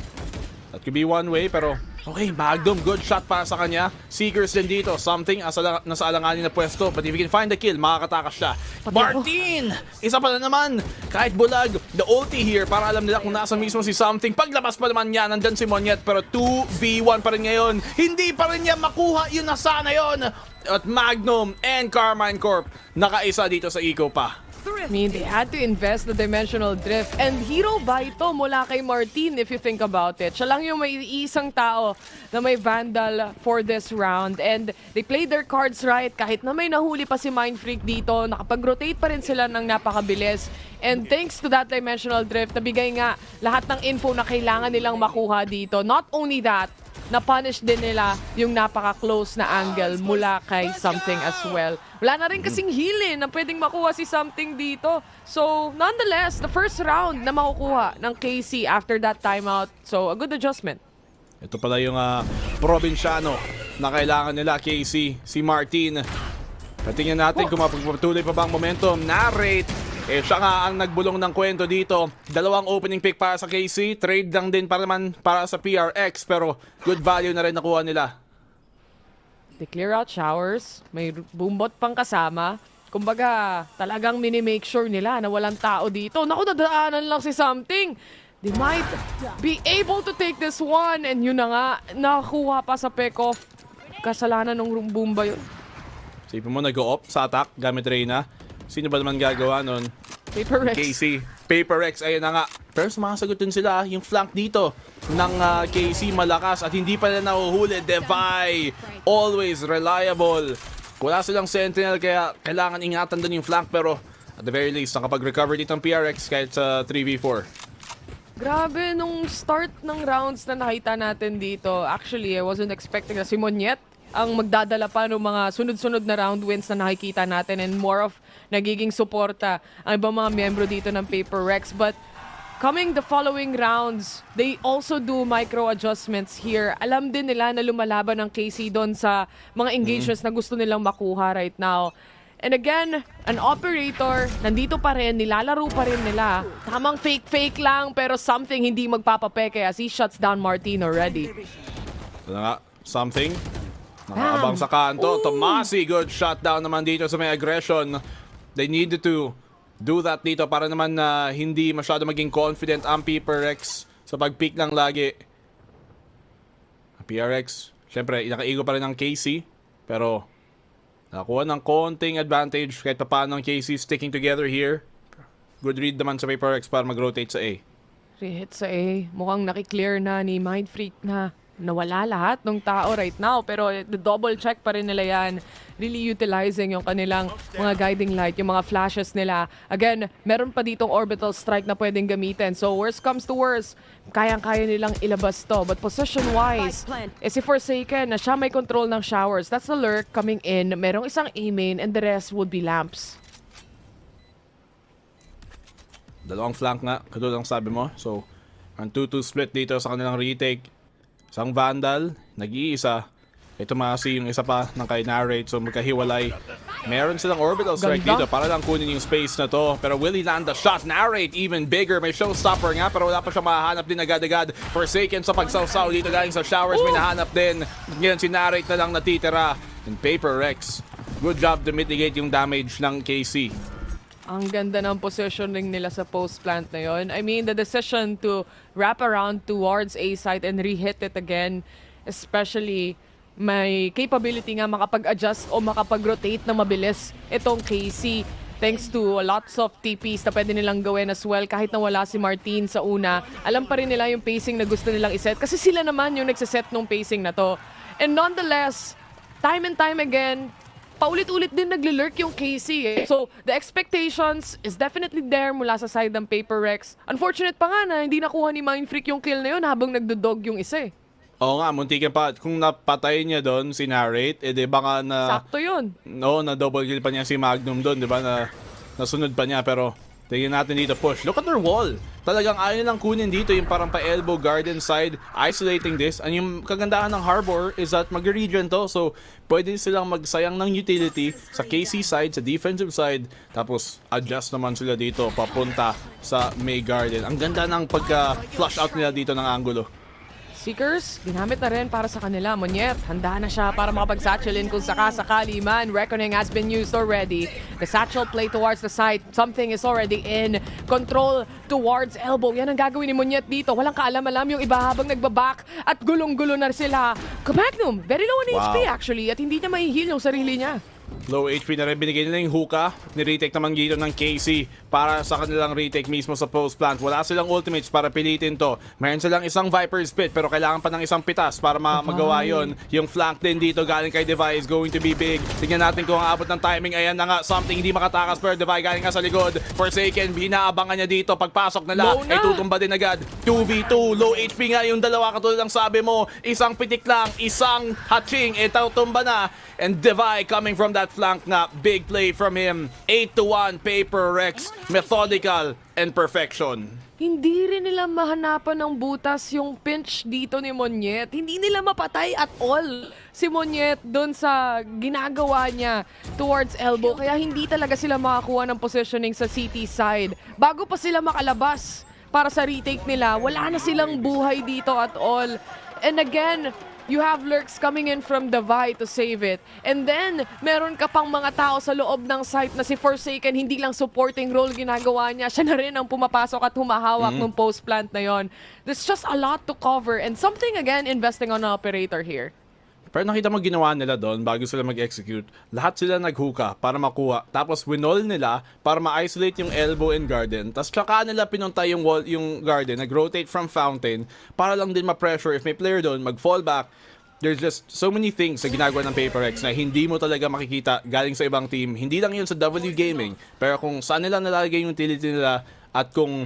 That could be one way, pero okay, Magnum, good shot para sa kanya. Seekers din dito, Something nasa alanganin na pwesto. But if he can find the kill, makakatakas siya. Martin! Isa pa na naman, kahit bulag, the ulti here para alam nila kung nasa mismo si Something. Paglabas pa naman niya, nandyan si Monyet, pero 2v1 pa rin ngayon. Hindi pa rin niya makuha yun na sana yun. At Magnum and Karmine Corp nakaisa dito sa eco pa.
I mean, they had to invest the dimensional drift. And hero ba ito mula kay Martin if you think about it? Siya lang yung may isang tao na may Vandal for this round. And they played their cards right. Kahit na may nahuli pa si Mind Freak dito, nakapag-rotate pa rin sila ng napakabilis. And thanks to that dimensional drift, nabigay nga lahat ng info na kailangan nilang makuha dito. Not only that, na-punish din nila yung napaka-close na angle mula kay Something as well. Wala na rin kasing heal na pwedeng makuha si Something dito. So, nonetheless, the first round na makukuha ng KC after that timeout. So, a good adjustment.
Ito pala yung probinsyano na kailangan nila, KC, si Martin. Patingnan natin kung mapagpatuloy pa bang momentum. Narrate. Siya nga ang nagbulong ng kwento dito. Dalawang opening pick para sa KC. Trade lang din para sa PRX. Pero good value na rin nakuha nila.
They clear out showers. May boombot pang kasama. Kumbaga, talagang mini-make sure nila na walang tao dito. Naku, nadaanan lang si Something. They might be able to take this one. And yun na nga, nakakuha pa sa pick-off. Kasalanan ng Bumba yun.
Sipin mo, nag-go-up sa attack gamit Reyna. Sino ba naman gagawa nun?
Paper Rex.
KC. Paper Rex, ayun na nga. Pero sumasagot din sila yung flank dito ng KC malakas at hindi pa na nahuhuli. Devay, always reliable. Wala silang sentinel kaya kailangan ingatan din yung flank pero at the very least nakapag-recover dito ng PRX kahit sa 3v4.
Grabe, nung start ng rounds na nakita natin dito, actually, I wasn't expecting na si Monyet ang magdadala pa ng mga sunod-sunod na round wins na nakikita natin and more of nagiging suporta ang ibang mga miyembro dito ng Paper Rex. But coming the following rounds, they also do micro adjustments here. Alam din nila na lumalaban ng KC doon sa mga engagements na gusto nilang makuha right now. And again, an operator, nandito pa rin, nilalaro pa rin nila. Tamang fake-fake lang, pero something hindi magpapapeke as he shuts down Martin already.
Ito na nga, something. Nakaabang sa kanto. Tomasi, good shutdown naman dito sa may aggression. They needed to do that dito para naman na hindi masyado maging confident ang PRX sa pag-peak lang lagi. PRX, syempre, nakaigo pa rin ng KC. Pero, nakakuha ng konting advantage kahit pa paano ang KC sticking together here. Good read naman sa PRX para mag-rotate sa A.
Rehit sa A. Mukhang nakiklear na ni Mindfreak na nawala lahat ng tao right now. Pero the double check pa rin nila yan. Really utilizing yung kanilang mga guiding light, yung mga flashes nila. Again, meron pa ditong orbital strike na pwedeng gamitin. So worst comes to worst, kayang-kaya nilang ilabas to. But position-wise, si Forsaken na siya may control ng showers. That's the lurk coming in. Merong isang A-main and the rest would be lamps.
Dalawang flank nga, katulad ang sabi mo. So, ang 2-2 split dito sa kanilang retake. Isang Vandal, nag-iisa. Ito Tomasi, yung isa pa ng kay Narrate. So magkahiwalay. Meron silang orbital strike dito para lang kunin yung space na to. Pero will he land the shot? Narrate even bigger. May showstopper nga pero wala pa siya mahanap din agad-agad. Forsaken sa pagsawsaw dito galing sa showers. May nahanap din. Ngayon si Narrate na lang natitira. And Paper Rex, good job to mitigate yung damage ng KC.
Ang ganda ng positioning nila sa post plant na yon. I mean, the decision to wrap around towards A site and re-hit it again, especially may capability nga makapag-adjust o makapag-rotate na mabilis itong KC. Thanks to lots of TPs na pwede nilang gawin as well kahit na wala si Martin sa una. Alam pa rin nila yung pacing na gusto nilang iset kasi sila naman yung nagsiset ng pacing na to. And nonetheless, time and time again, paulit-ulit din nagle-lurk yung KC eh. So, the expectations is definitely there mula sa side ng Paper Rex. Unfortunate pa nga na hindi nakuha ni Mindfreak yung kill na yun habang nagdodog yung isa eh.
Oo nga, muntikin pa. Kung napatay niya doon si Narrate, edi baka na...
Sakto yun.
No, na double kill pa niya si Magnum doon, di ba? Nasunod pa niya, pero tingnan natin dito push. Look at their wall. Talagang ayaw lang kunin dito yung parang pa-elbow garden side, isolating this. And yung kagandahan ng Harbor is that mag-regen to. So, pwede silang magsayang ng utility sa KC side, sa defensive side. Tapos, adjust naman sila dito papunta sa May Garden. Ang ganda ng pagka-flush out nila dito ng angulo.
Seekers, ginamit na rin para sa kanila. Monyet, handa na siya para makapag-satchelin kung sakasakali man. Reckoning has been used already. The satchel play towards the side. Something is already in. Control towards elbow. Yan ang gagawin ni Monyet dito. Walang kaalam-alam yung iba habang nagbaback at gulong-gulo na sila. Magnum, very low on HP actually at hindi niya mai-heal yung sarili niya.
Low HP na rin binigay nila yung hookah. Ni-retake naman dito ng KC para sa kanilang retake mismo sa post plant. Wala silang ultimates para pilitin to. Meron silang isang Viper Spit pero kailangan pa ng isang pitas para magawa yon. Yung flank din dito galing kay Devay is going to be big. Tingnan natin kung aabot ng timing. Ayan na nga, something hindi makatakas pero Devay galing nga sa likod. Forsaken, binaabangan niya dito. Pagpasok nila, ay tutumba din agad. 2v2, low HP nga yung dalawa katulad ng sabi mo. Isang pitik lang, isang hatching, tumba na. And Devay coming from that flank na big play from him. 8-1 Paper Rex, methodical and perfection.
Hindi rin nila mahanapan ng butas yung pinch dito ni Monyet. Hindi nila mapatay at all si Monyet doon sa ginagawa niya towards elbow. Kaya hindi talaga sila makakuha ng positioning sa CT side. Bago pa sila makalabas para sa retake nila, wala na silang buhay dito at all. And again, you have lurks coming in from Davai to save it. And then, meron ka pang mga tao sa loob ng site na si Forsaken, hindi lang supporting role ginagawa niya. Siya na rin ang pumapasok at humahawak ng post plant na yon. There's just a lot to cover and something, again, investing on an operator here.
Pero nakita mo ginawa nila doon bago sila mag-execute. Lahat sila naghuka para makuha. Tapos winol nila para ma-isolate yung elbow and garden. Tapos tsaka nila pinunta yung wall, yung garden. Nag-rotate from fountain para lang din ma-pressure. If may player doon, mag-fall back. There's just so many things sa ginagawa ng PaperX na hindi mo talaga makikita galing sa ibang team. Hindi lang yun sa W Gaming. Pero kung saan nila nalalagay yung utility nila at kung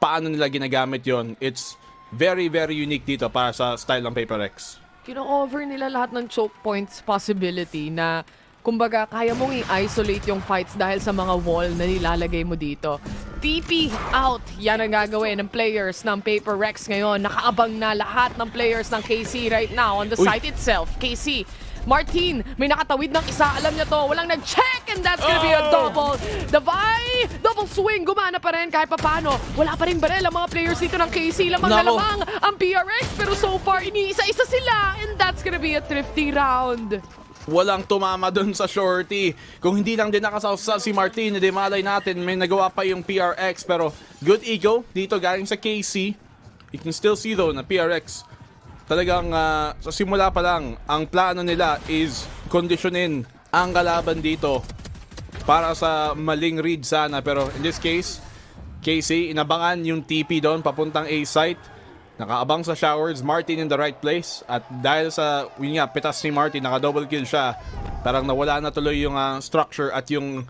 paano nila ginagamit yon, it's very, very unique dito para sa style ng PaperX.
Kino-cover nila lahat ng choke points possibility na kumbaga kaya mong i-isolate yung fights dahil sa mga wall na nilalagay mo dito. TP out, yan ang gagawin ng players ng PaperX ngayon. Nakaabang na lahat ng players ng KC right now on the site itself. KC, Martin, may nakatawid ng isa. Alam niya to, walang nag-check and that's gonna be a double. Davai, double swing, gumana pa rin kahit papano. Wala pa rin barel ang mga players dito ng KC. Lamang na lamang ang PRX pero so far, iniisa-isa sila and that's gonna be a thrifty round.
Walang tumama dun sa shorty. Kung hindi lang din nakasawsa si Martin, hindi malay natin may nagawa pa yung PRX. Pero good ego dito galing sa KC. You can still see though na PRX talagang sa simula pa lang, ang plano nila is kondisyonin ang kalaban dito para sa maling read sana. Pero in this case, KC, inabangan yung TP doon papuntang A site. Nakaabang sa showers, Martin in the right place. At dahil sa, yun nga, pitas ni Martin, naka-double kill siya. Parang nawala na tuloy yung structure at yung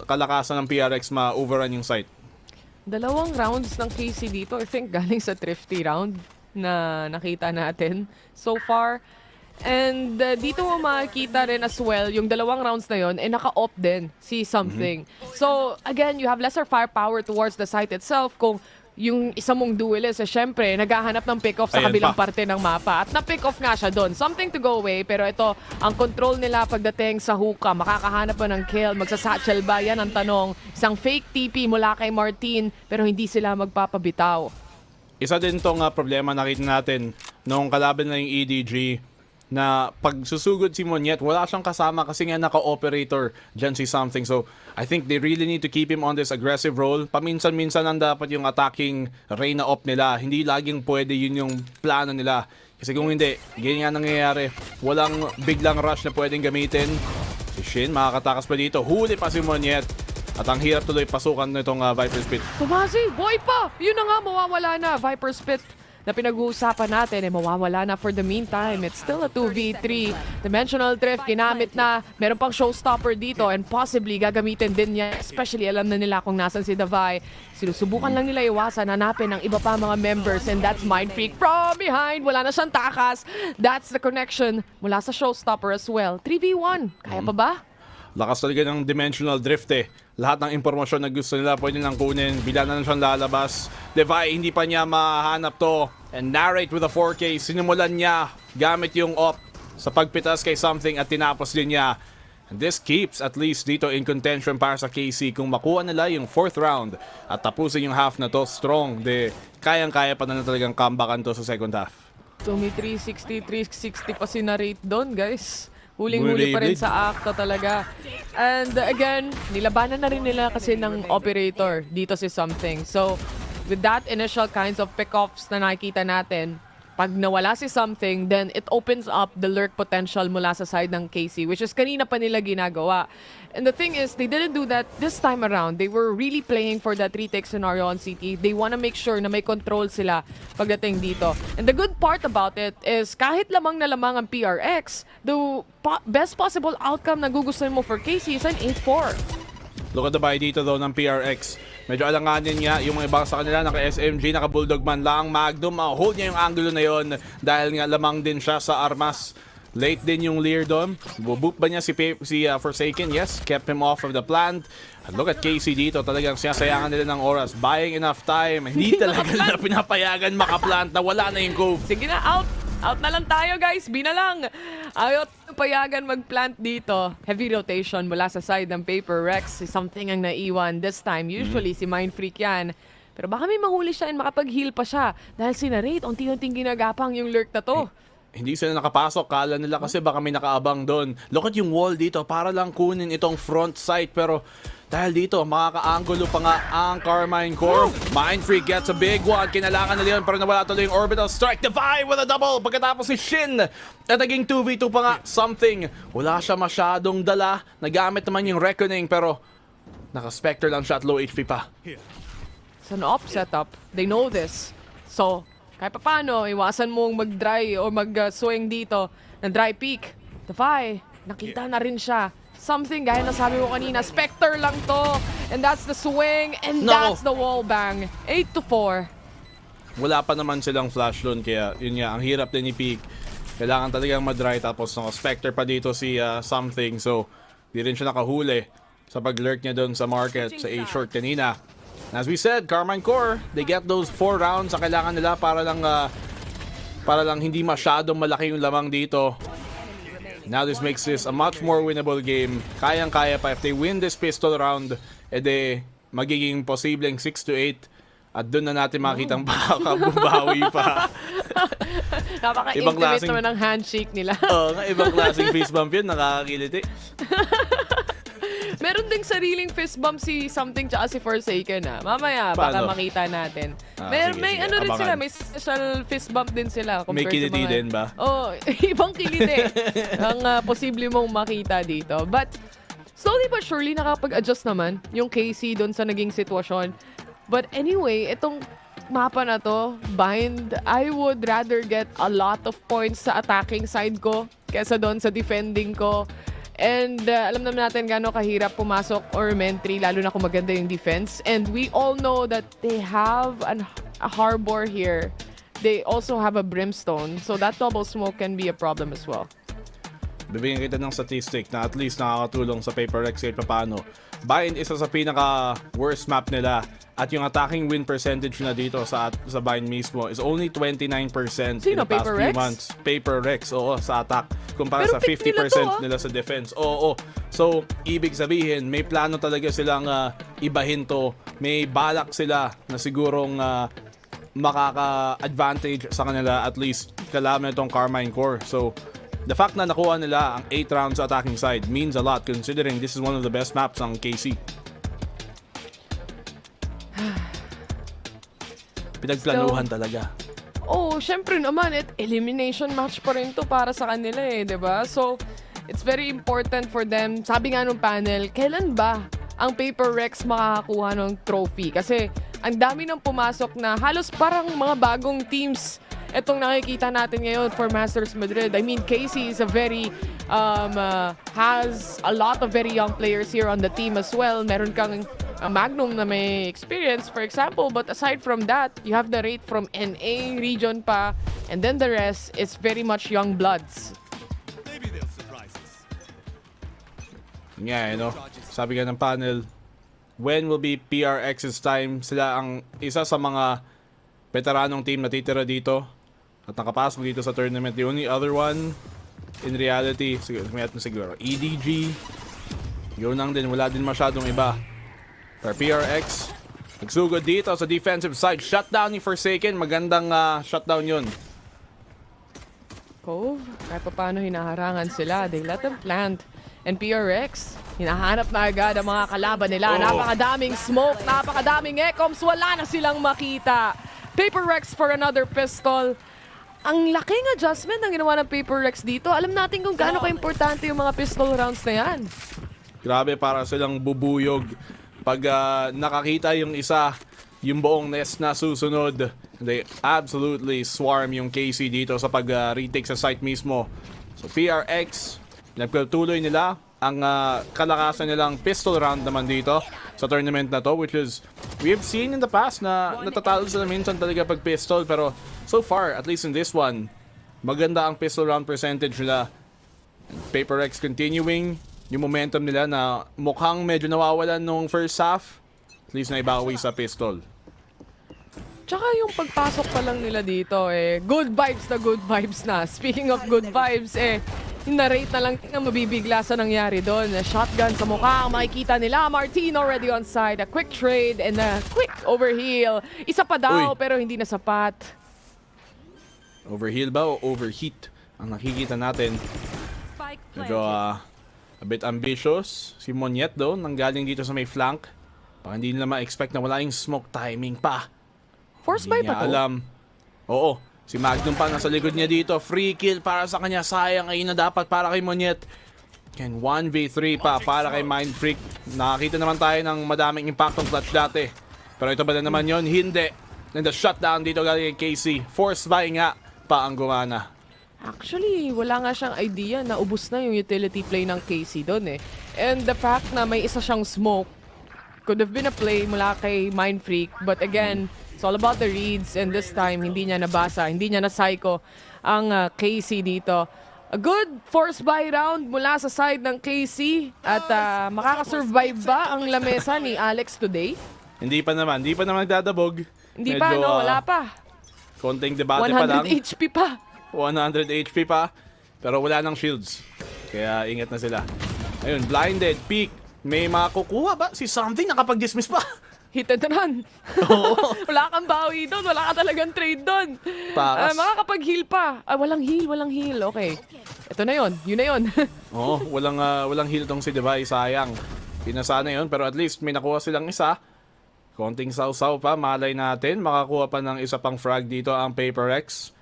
kalakasan ng PRX ma-overrun yung site.
Dalawang rounds ng KC dito, I think galing sa thrifty round na nakita natin so far. And dito mo makikita rin as well, yung dalawang rounds na yon naka-off din si Something. So, again, you have lesser firepower towards the site itself. Kung yung isa mong duelist, syempre, naghahanap ng pick-off sa kabilang parte ng mapa. At na-pick-off nga siya doon. Something to go away, pero ito, ang control nila pagdating sa hookah. Makakahanap pa ng kill, magsasatchel ba? Yan ang tanong. Isang fake TP mula kay Martin, pero hindi sila magpapabitaw.
Isa din tong problema nakita natin nung kalaban na yung EDG na pag susugod si Monyet, wala siyang kasama kasi nga naka-operator dyan si Something. So, I think they really need to keep him on this aggressive role. Paminsan-minsan ang dapat yung attacking Reyna op nila. Hindi laging pwede yun yung plano nila. Kasi kung hindi, ganyan nga nangyayari. Walang biglang rush na pwedeng gamitin. Si Shin, makakatakas pa dito. Huli pa si Monyet. At ang hirap tuloy pasukan nitong Viper Spit.
Tumasi, boy pa! Yun na nga, mawawala na. Viper Spit na pinag-uusapan natin mawawala na for the meantime. It's still a 2v3. Dimensional Drift, ginamit na. Meron pang showstopper dito and possibly gagamitin din niya. Especially alam na nila kung nasan si Davai. Sinusubukan lang nila iwasan, hanapin ang iba pa mga members and that's Mind Freak from behind. Wala na siyang takas. That's the connection mula sa showstopper as well. 3v1. Kaya pa ba?
Lakas talaga ng Dimensional Drift Lahat ng impormasyon na gusto nila pwede nang kunin. Bila na siyang lalabas. Levi, hindi pa niya mahanap to. And narrate with a 4K. Sinimulan niya gamit yung op sa pagpitas kay Something at tinapos din niya. And this keeps at least dito in contention para sa KC. Kung makuha nila yung 4th round at tapusin yung half na to strong, kayang-kaya pa na talagang comebackan to sa second half.
May 360 pa si narrate doon, guys. Huling-huli pa rin sa acta talaga. And again, nilabanan na rin nila kasi ng operator dito si Something. So, with that initial kinds of pick-offs na nakikita natin, pag nawala si Something, then it opens up the lurk potential mula sa side ng KC, which is kanina pa nila ginagawa. And the thing is, they didn't do that this time around. They were really playing for that retake scenario on CT. They want to make sure na may control sila pagdating dito. And the good part about it is, kahit lamang na lamang ang PRX, the best possible outcome na gugustuhin mo for KC is an 8-4.
Look at the buy dito though ng PRX. Medyo alanganin niya yung mga iba sa kanila, naka-SMG, naka-Bulldog man lang, Magnum, hold niya yung angulo na yon dahil nga lamang din siya sa armas. Late din yung Lear doon. Buboot ba niya si Forsaken? Yes, kept him off of the plant. And look at KC dito, talagang sinasayangan nila ng oras. Buying enough time. Hindi talaga nila pinapayagan makaplant na wala na yung cove.
Sige na, out! Out na lang tayo, guys. B na lang. Ayaw payagan mag-plant dito. Heavy rotation mula sa side ng PaperX. Something ang naiwan this time. Usually, si Mind Freak yan. Pero baka may mahuli siya and makapag-heal pa siya. Dahil si Narrate, unti-unting ginagapang yung lurk na to.
hindi sila nakapasok. Kala nila kasi baka may nakaabang doon. Look at yung wall dito para lang kunin itong front sight. Pero dahil dito, makaka-angulo pa nga ang Karmine Corp. Mindfreak gets a big one. Kinalangan nila yun pero nawala tuloy yung orbital strike. Defy with a double. Pagkatapos si Shin. At naging 2v2 pa nga. Something. Wala siya masyadong dala. Nagamit naman yung Reckoning pero naka-Spectre lang siya at low HP pa.
It's an op setup. They know this. So, kahit pa paano, iwasan mong mag-dry or mag-swing dito ng dry peak. Defy, nakita na rin siya. Something, gaya na sabi mo kanina, Spectre lang to. And that's the swing, and that's the wall bang. 8-4.
Wala pa naman silang flash loan, kaya yun nga, ang hirap din ni Peak. Kailangan talagang ma-dry, tapos naka-Spectre pa dito si Something. So, di rin siya nakahuli sa pag-lurk niya doon sa market, sa A-short kanina. As we said, Karmine Corp, they get those 4 rounds sa kailangan nila para lang hindi masyadong malaki yung lamang dito. Now this makes this a much more winnable game. Kayang-kaya pa if they win this pistol round, edi magiging posibleng 6-8 at doon na natin makitang baka bumawi pa.
Napaka-intimate naman ang handshake nila.
Ibang klaseng fist bump yun, nakakakiliti.
Meron ding sariling fist bump si Something tsaka si Forsaken Mamaya, baka makita natin. May ano rin sila, may special fist bump din sila.
May kiliti din ba?
Ibang kiliti ang posible mong makita dito. But slowly but surely nakapag-adjust naman yung KC doon sa naging sitwasyon. But anyway, itong mapa na to, Bind, I would rather get a lot of points sa attacking side ko kesa doon sa defending ko. And alam naman natin gaano kahirap pumasok or entry, lalo na kung maganda yung defense. And we all know that they have a harbor here. They also have a brimstone. So that double smoke can be a problem as well.
Bibigyan kita ng statistic na at least nakakatulong sa Paper Rex kahit paano. Bind isa sa pinaka-worst map nila. At yung attacking win percentage na dito sa Bind mismo is only 29% in the past few months. Paper Rex, oo, sa attack. Kumpara sa 50% nila sa defense. Oo. So, ibig sabihin, may plano talaga silang ibahin to. May balak sila na sigurong makaka-advantage sa kanila at least kalaban itong Karmine Corp. So, the fact na nakuha nila ang 8 rounds sa attacking side means a lot considering this is one of the best maps ng KC. Pinagplanuhan talaga.
Syempre naman, elimination match pa rin to para sa kanila diba? So, it's very important for them. Sabi nga nung panel, kailan ba ang Paper Rex makakakuha ng trophy? Kasi, ang dami nang pumasok na halos parang mga bagong teams itong nakikita natin ngayon for Masters Madrid. I mean, Casey is a very, has a lot of very young players here on the team as well. Meron kang Magnum na may experience, for example. But aside from that, you have the rate from NA region pa. And then the rest is very much young bloods.
Yeah, sabi nga ng panel, when will be PRX's time? Sila ang isa sa mga veteranong team na titira dito at nakapasok dito sa tournament. The only other one, in reality, siguro EDG. Yun lang din, wala din masyadong iba. For PRX, nagsugod dito sa defensive side. Shutdown ni Forsaken. Magandang shutdown yun.
Cove, kahit pa paano hinaharangan sila. They let them plant. And PRX, hinahanap na agad ang mga kalaban nila. Napakadaming smoke, napakadaming ecoms. Wala na silang makita. Paper Rex for another pistol. Ang laking adjustment ng ginawa ng Paper Rex dito. Alam natin kung gaano ka-importante yung mga pistol rounds na yan.
Grabe, para silang bubuyog. Pag nakakita yung isa, yung buong nest na susunod, they absolutely swarm yung KC dito sa pag-retake sa site mismo. So PRX, nagpatuloy nila ang kalakasan nilang pistol round naman dito sa tournament na to, which is, we have seen in the past na natatalo sila minsan talaga pag pistol, pero so far, at least in this one, maganda ang pistol round percentage nila. Paper Rex continuing yung momentum nila na mukhang medyo nawawalan nung first half, at least na ibawi sa pistol.
Tsaka yung pagpasok pa lang nila dito, good vibes na. Speaking of good vibes, na-rate na lang na mabibigla sa nangyari doon. Shotgun sa mukha, makikita nila. Martin already on side. A quick trade and a quick overheal. Isa pa daw, pero hindi na sapat.
Overheal ba o overheat? ang nakikita natin. Medyo a bit ambitious. Si Monyet though, nanggaling dito sa may flank. Baka hindi nila ma-expect na wala yung smoke timing pa.
Force buy pa to?
Alam. Oo. Si Magnum pa nasa likod niya dito. Free kill para sa kanya. Sayang ayun na dapat para kay Monyet. And 1v3 pa para kay Mind Freak. Nakakita naman tayo ng madaming impactong clutch dati. Pero ito ba na naman yon? Hindi. And the shutdown dito galing kay KC. Force buy nga pa ang gumana.
Actually, wala nga siyang idea na ubos na yung utility play ng KC doon eh. And the fact na may isa siyang smoke could have been a play mula kay Mind Freak. But again, it's all about the reads. And this time, hindi niya nabasa, hindi niya na-psycho ang KC dito. A good force buy round mula sa side ng KC. At makakasurvive ba ang lamesa ni Alex today?
Hindi pa naman nagdadabog.
Hindi pa, no? Wala pa.
Konting debate pa lang.
100 HP pa.
100 HP pa. Pero wala nang shields. Kaya ingat na sila. Ayun, blinded, peek. May makukuha ba? Si Something nakapag-dismiss pa.
Hit and run. Wala kang bawi doon. Wala ka talagang trade doon. Makakapag-heal pa. Walang heal. Okay. Ito na yon. Yun na yon.
Oo, walang heal tong si Device. Sayang. Pinasa na yun. Pero at least may nakuha silang isa. Konting saw-saw pa. Malay natin. Makakuha pa ng isa pang frag dito ang Paper X.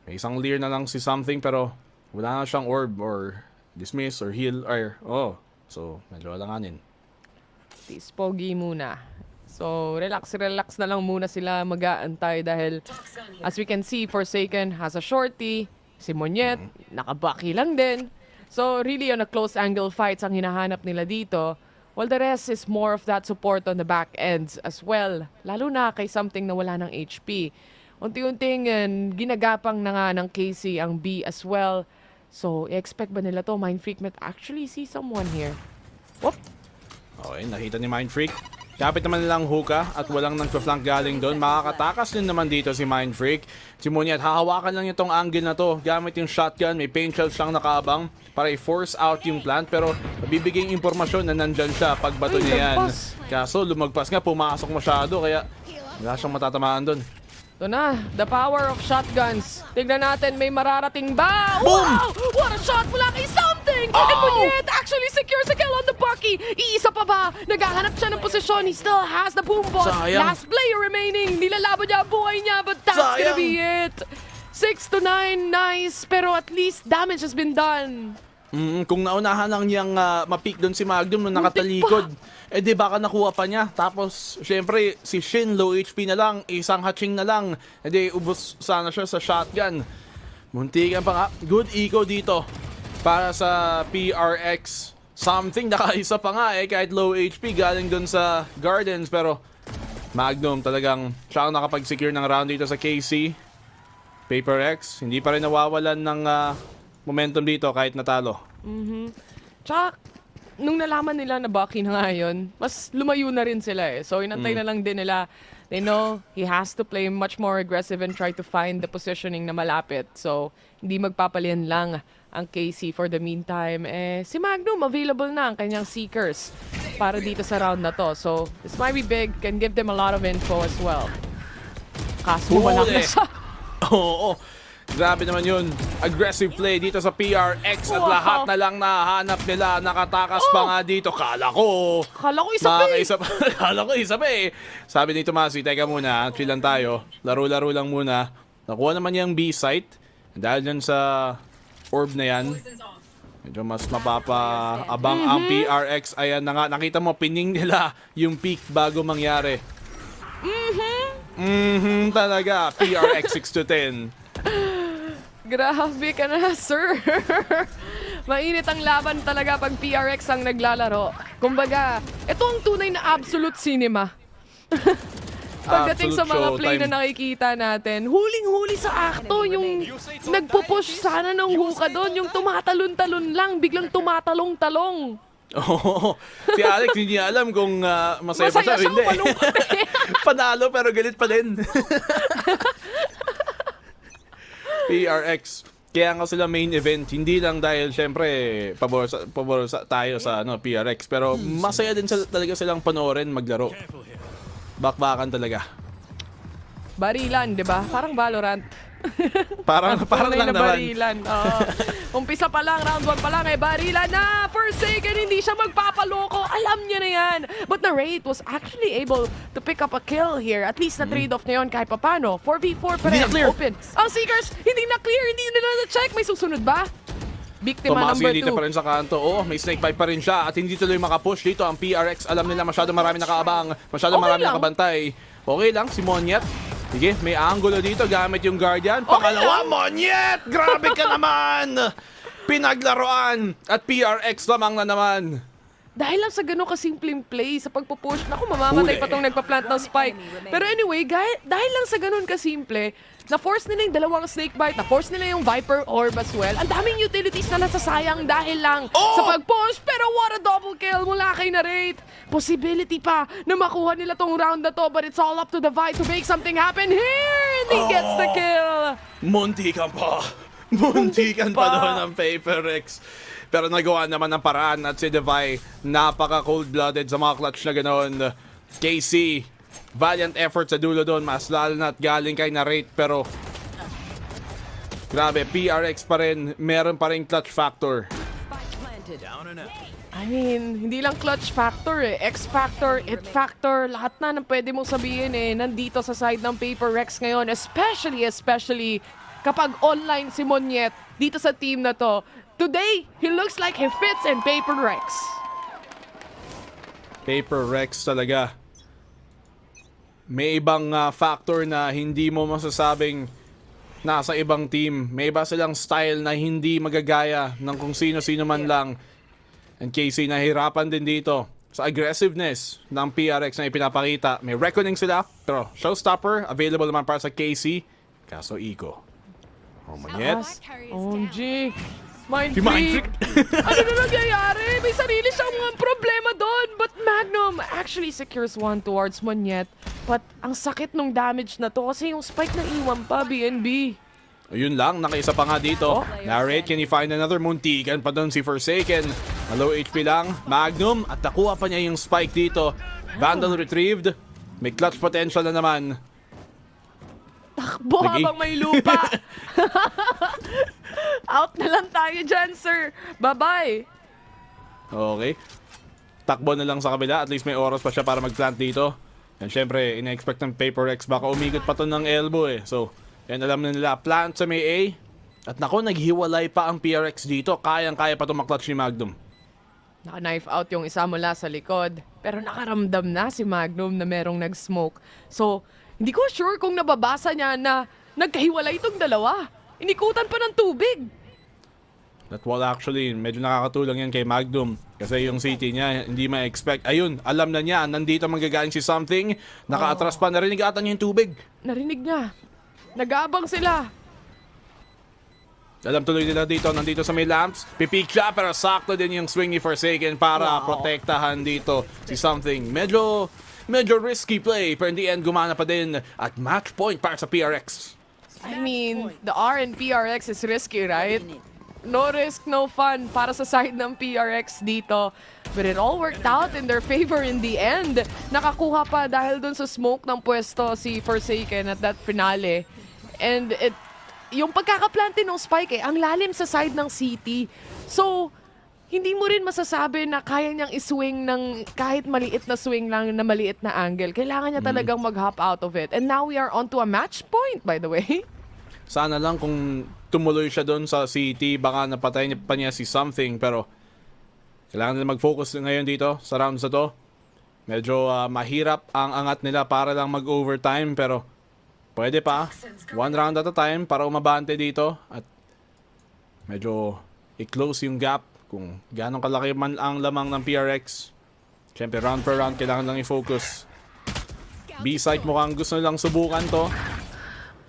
May isang leer na lang si Something pero wala na siyang orb or dismiss or heal or so medyo alanganin.
Pogi muna. So relax na lang muna sila mag-aantay dahil as we can see, Forsaken has a shorty, si Monyet nakabaki lang din. So really on a close angle fights ang hinahanap nila dito. While the rest is more of that support on the back ends as well. Lalo na kay Something na wala ng HP. Unti-unting ginagapang na nga ng KC ang B as well. So, i-expect ba nila to? Mind Freak might actually see someone here. Whoop!
Okay, nakita ni Mind Freak. Kapit naman nilang hookah at walang nagpa-flank galing doon. Makakatakas din naman dito si Mind Freak. Si Monyet, hahawakan lang itong angle na to. Gamit yung shotgun, may paint shells siyang nakaabang para i-force out yung plant. Pero mabibigay yung impormasyon na nandyan siya pag bato niya yan. Kaso lumagpas nga, pumasok masyado. Kaya wala siyang matatamaan doon.
Ito na, the power of shotguns. Tignan natin, may mararating ba?
Boom!
Wow! What a shot mula kay Something! And Monyet actually secures a kill on the Bucky. Iisa pa ba? Naghahanap siya ng posisyon. He still has the boom bot. Last player remaining. Nilalaban niya ang buhay niya, but that's gonna be it. 6-9, nice. Pero at least damage has been done.
Kung naunahan lang niyang ma-peak doon si Magnum nung nakatalikod, di baka nakuha pa niya. Tapos, syempre, si Shin, low HP na lang, isang hatching na lang. Ubos sana siya sa shotgun. Muntikan pa nga. Good eco dito para sa PRX. Something, nakaisa pa nga kahit low HP galing doon sa Gardens. Pero, Magnum talagang siya ang nakapag-secure ng round dito sa KC. Paper X, hindi pa rin nawawalan ng momentum dito kahit natalo.
Tsaka, nung nalaman nila na Bucky na nga yun, mas lumayo na rin sila eh. So, inantay na lang din nila. They know he has to play much more aggressive and try to find the positioning na malapit. So, hindi magpapalian lang ang KC for the meantime. Si Magnum, available na ang kanyang Seekers para dito sa round na to. So, this might be big, can give them a lot of info as well. Kaso wala na siya.
Oo. Grabe naman yun. Aggressive play dito sa PRX at lahat na lang nahanap nila. Nakatakas pa nga dito. Kala ko isa pa eh. Sabi ni Tomasi, teka muna, chill lang tayo. Laro-laro lang muna. Nakuha naman yung B site. Dahil dyan sa orb na yan, medyo mas mapapaabang ang PRX. Ayan na nga, nakita mo, pining nila yung peak bago mangyari. Talaga. PRX 6-10.
Grabe ka na, sir. Mainit ang laban talaga pag PRX ang naglalaro. Kumbaga, ito ang tunay na absolute cinema. Pagdating sa mga play na nakikita natin, huling-huli sa akto, yung nagpupush sana ng hookah doon, yung tumatalon-talon lang, biglang tumatalong-talong.
Oo. Si Alex, hindi niya alam kung masaya pa siya o hindi. Panalo pero galit pa din. PRX. Kaya nga sila main event, hindi lang dahil syempre pabor tayo sa PRX, pero masaya din talaga silang panoorin maglaro. Bakbakan talaga.
Barilan, 'di ba? Parang Valorant.
Parang lang naman.
Barilan. Umpisa pa lang, round 1 pa lang, may barilan na. Forsaken, hindi siya magpapaloko. Alam niya na yan. But the Wraith was actually able to pick up a kill here. At least na trade-off na yun kahit papano. 4v4 pa rin. Open. Ang Seekers, hindi na clear. Hindi nila na-check. May susunod ba? Biktima number 2.
Dito pa rin sa kanto. May snake bite pa rin siya at hindi tuloy makapush dito ang PRX. Alam nila masyado marami nakaabang, masyado marami nakabantay. Okay lang, si Monyet. Sige, may angulo dito gamit yung Guardian. Pangalawa, Monyet! Grabe ka naman! Pinaglaruan at PRX lamang na naman.
Dahil lang sa ganun kasimpleng play, sa pagpupush, naku, mamamatay pa tong nagpa-plant ng spike. Pero anyway, dahil lang sa ganun kasimple, na-force nila yung dalawang snake bite, na-force nila yung Viper Orb as well. Ang daming utilities na nasasayang dahil lang sa pag-push. Pero what a double kill mula kay Narate. Possibility pa na makuha nila tong round na to, but it's all up to the Vi to make something happen here. And he gets the kill.
Muntikan pa. Muntikan pa doon ang PaperX. Pero nagawa naman ng paraan at si Devi napaka-cold-blooded sa mga clutch na ganoon. KC, valiant effort sa dulo doon, mas lalo na't galing kay Narate. Pero grabe, PRX pa rin, meron pa rin clutch factor.
I mean, hindi lang clutch factor X factor, it factor, lahat na ng pwede mong sabihin nandito sa side ng PaperX ngayon. Especially kapag online si Monyet dito sa team na to. Today, he looks like he fits in PaperX.
PaperX talaga. May ibang factor na hindi mo masasabing nasa ibang team. May iba silang style na hindi magagaya ng kung sino-sino man lang. And KC nahirapan din dito sa aggressiveness ng PRX na ipinapakita. May reckoning sila, pero showstopper available naman para sa KC. Kaso Eco. Monyet.
OMG. Mind freak. Ano na nangyayari? May sarili siyang mga problema doon. But Magnum actually secures one towards Monyet. But ang sakit nung damage na to kasi yung spike na iwan pa, BNB.
Ayun lang, nakaisa pa nga dito. Narrate, can he find another? Muntikan pa doon si Forsaken. Na low HP lang. Magnum, at nakuha pa niya yung spike dito. Vandal retrieved. May clutch potential na naman.
Takbo habang may lupa. Out na lang tayo dyan, sir. Bye-bye.
Okay. Takbo na lang sa kabila. At least may oras pa siya para mag-plant dito. And syempre, ina-expect ng PaperX. Baka umikot pa to ng elbow So, yan alam na nila. Plant sa may A. At nako, naghiwalay pa ang PRX dito. Kayang-kaya pa tumaklatch ni Magnum.
Naka-knife out yung isa mula sa likod. Pero nakaramdam na si Magnum na merong nag-smoke. So, hindi ko sure kung nababasa niya na nagkahiwalay itong dalawa. Inikutan pa ng tubig.
That wall actually, medyo nakakatulong yan kay Magnum. Kasi yung city niya, hindi ma-expect. Ayun, alam na niya, nandito manggagaling si something. Naka-atras pa, narinig ata niya yung tubig.
Narinig niya. Nag-aabang sila.
Alam tuloy nila dito, nandito sa may lamps. Pipik siya, pero sakto din yung swing ni Forsaken para protektahan dito si something. Medyo risky play, pero in the end, gumana pa din. At match point para sa PRX.
I mean, the R in PRX is risky, right? No risk, no fun para sa side ng PRX dito. But it all worked out in their favor in the end. Nakakuha pa dahil dun sa smoke ng pwesto si Forsaken at that finale. And yung pagkakaplante ng spike ang lalim sa side ng city. So, hindi mo rin masasabi na kaya niyang iswing ng kahit maliit na swing lang na maliit na angle. Kailangan niya talagang mag-hop out of it. And now we are on to a match point, by the way.
Sana lang kung tumuloy siya doon sa city, baka napatay niya pa niya si something. Pero kailangan nila mag-focus ngayon dito sa rounds na to. Medyo mahirap ang angat nila para lang mag-overtime. Pero pwede pa. One round at a time para umabante dito. At medyo i-close yung gap. Kung gano'ng kalaki man ang lamang ng PRX. Siyempre, round per round, kailangan lang i-focus. B-site mukhang gusto nilang subukan to.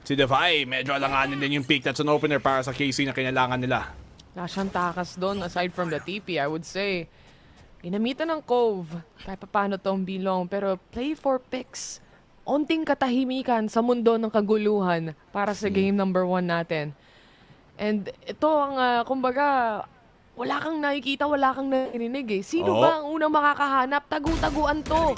Si Devi, medyo alanganin din yung pick. That's an opener para sa KC na kinailangan nila.
Wala siyang takas doon, aside from the TP, I would say. Ginamitan ng Cove. Kahit paano tong bilong. Pero play for picks. Onting katahimikan sa mundo ng kaguluhan para sa game number 1 natin. And ito ang, kumbaga, wala kang nakikita, wala kang narinig Sino ba ang unang makakahanap? Tagu-taguan to.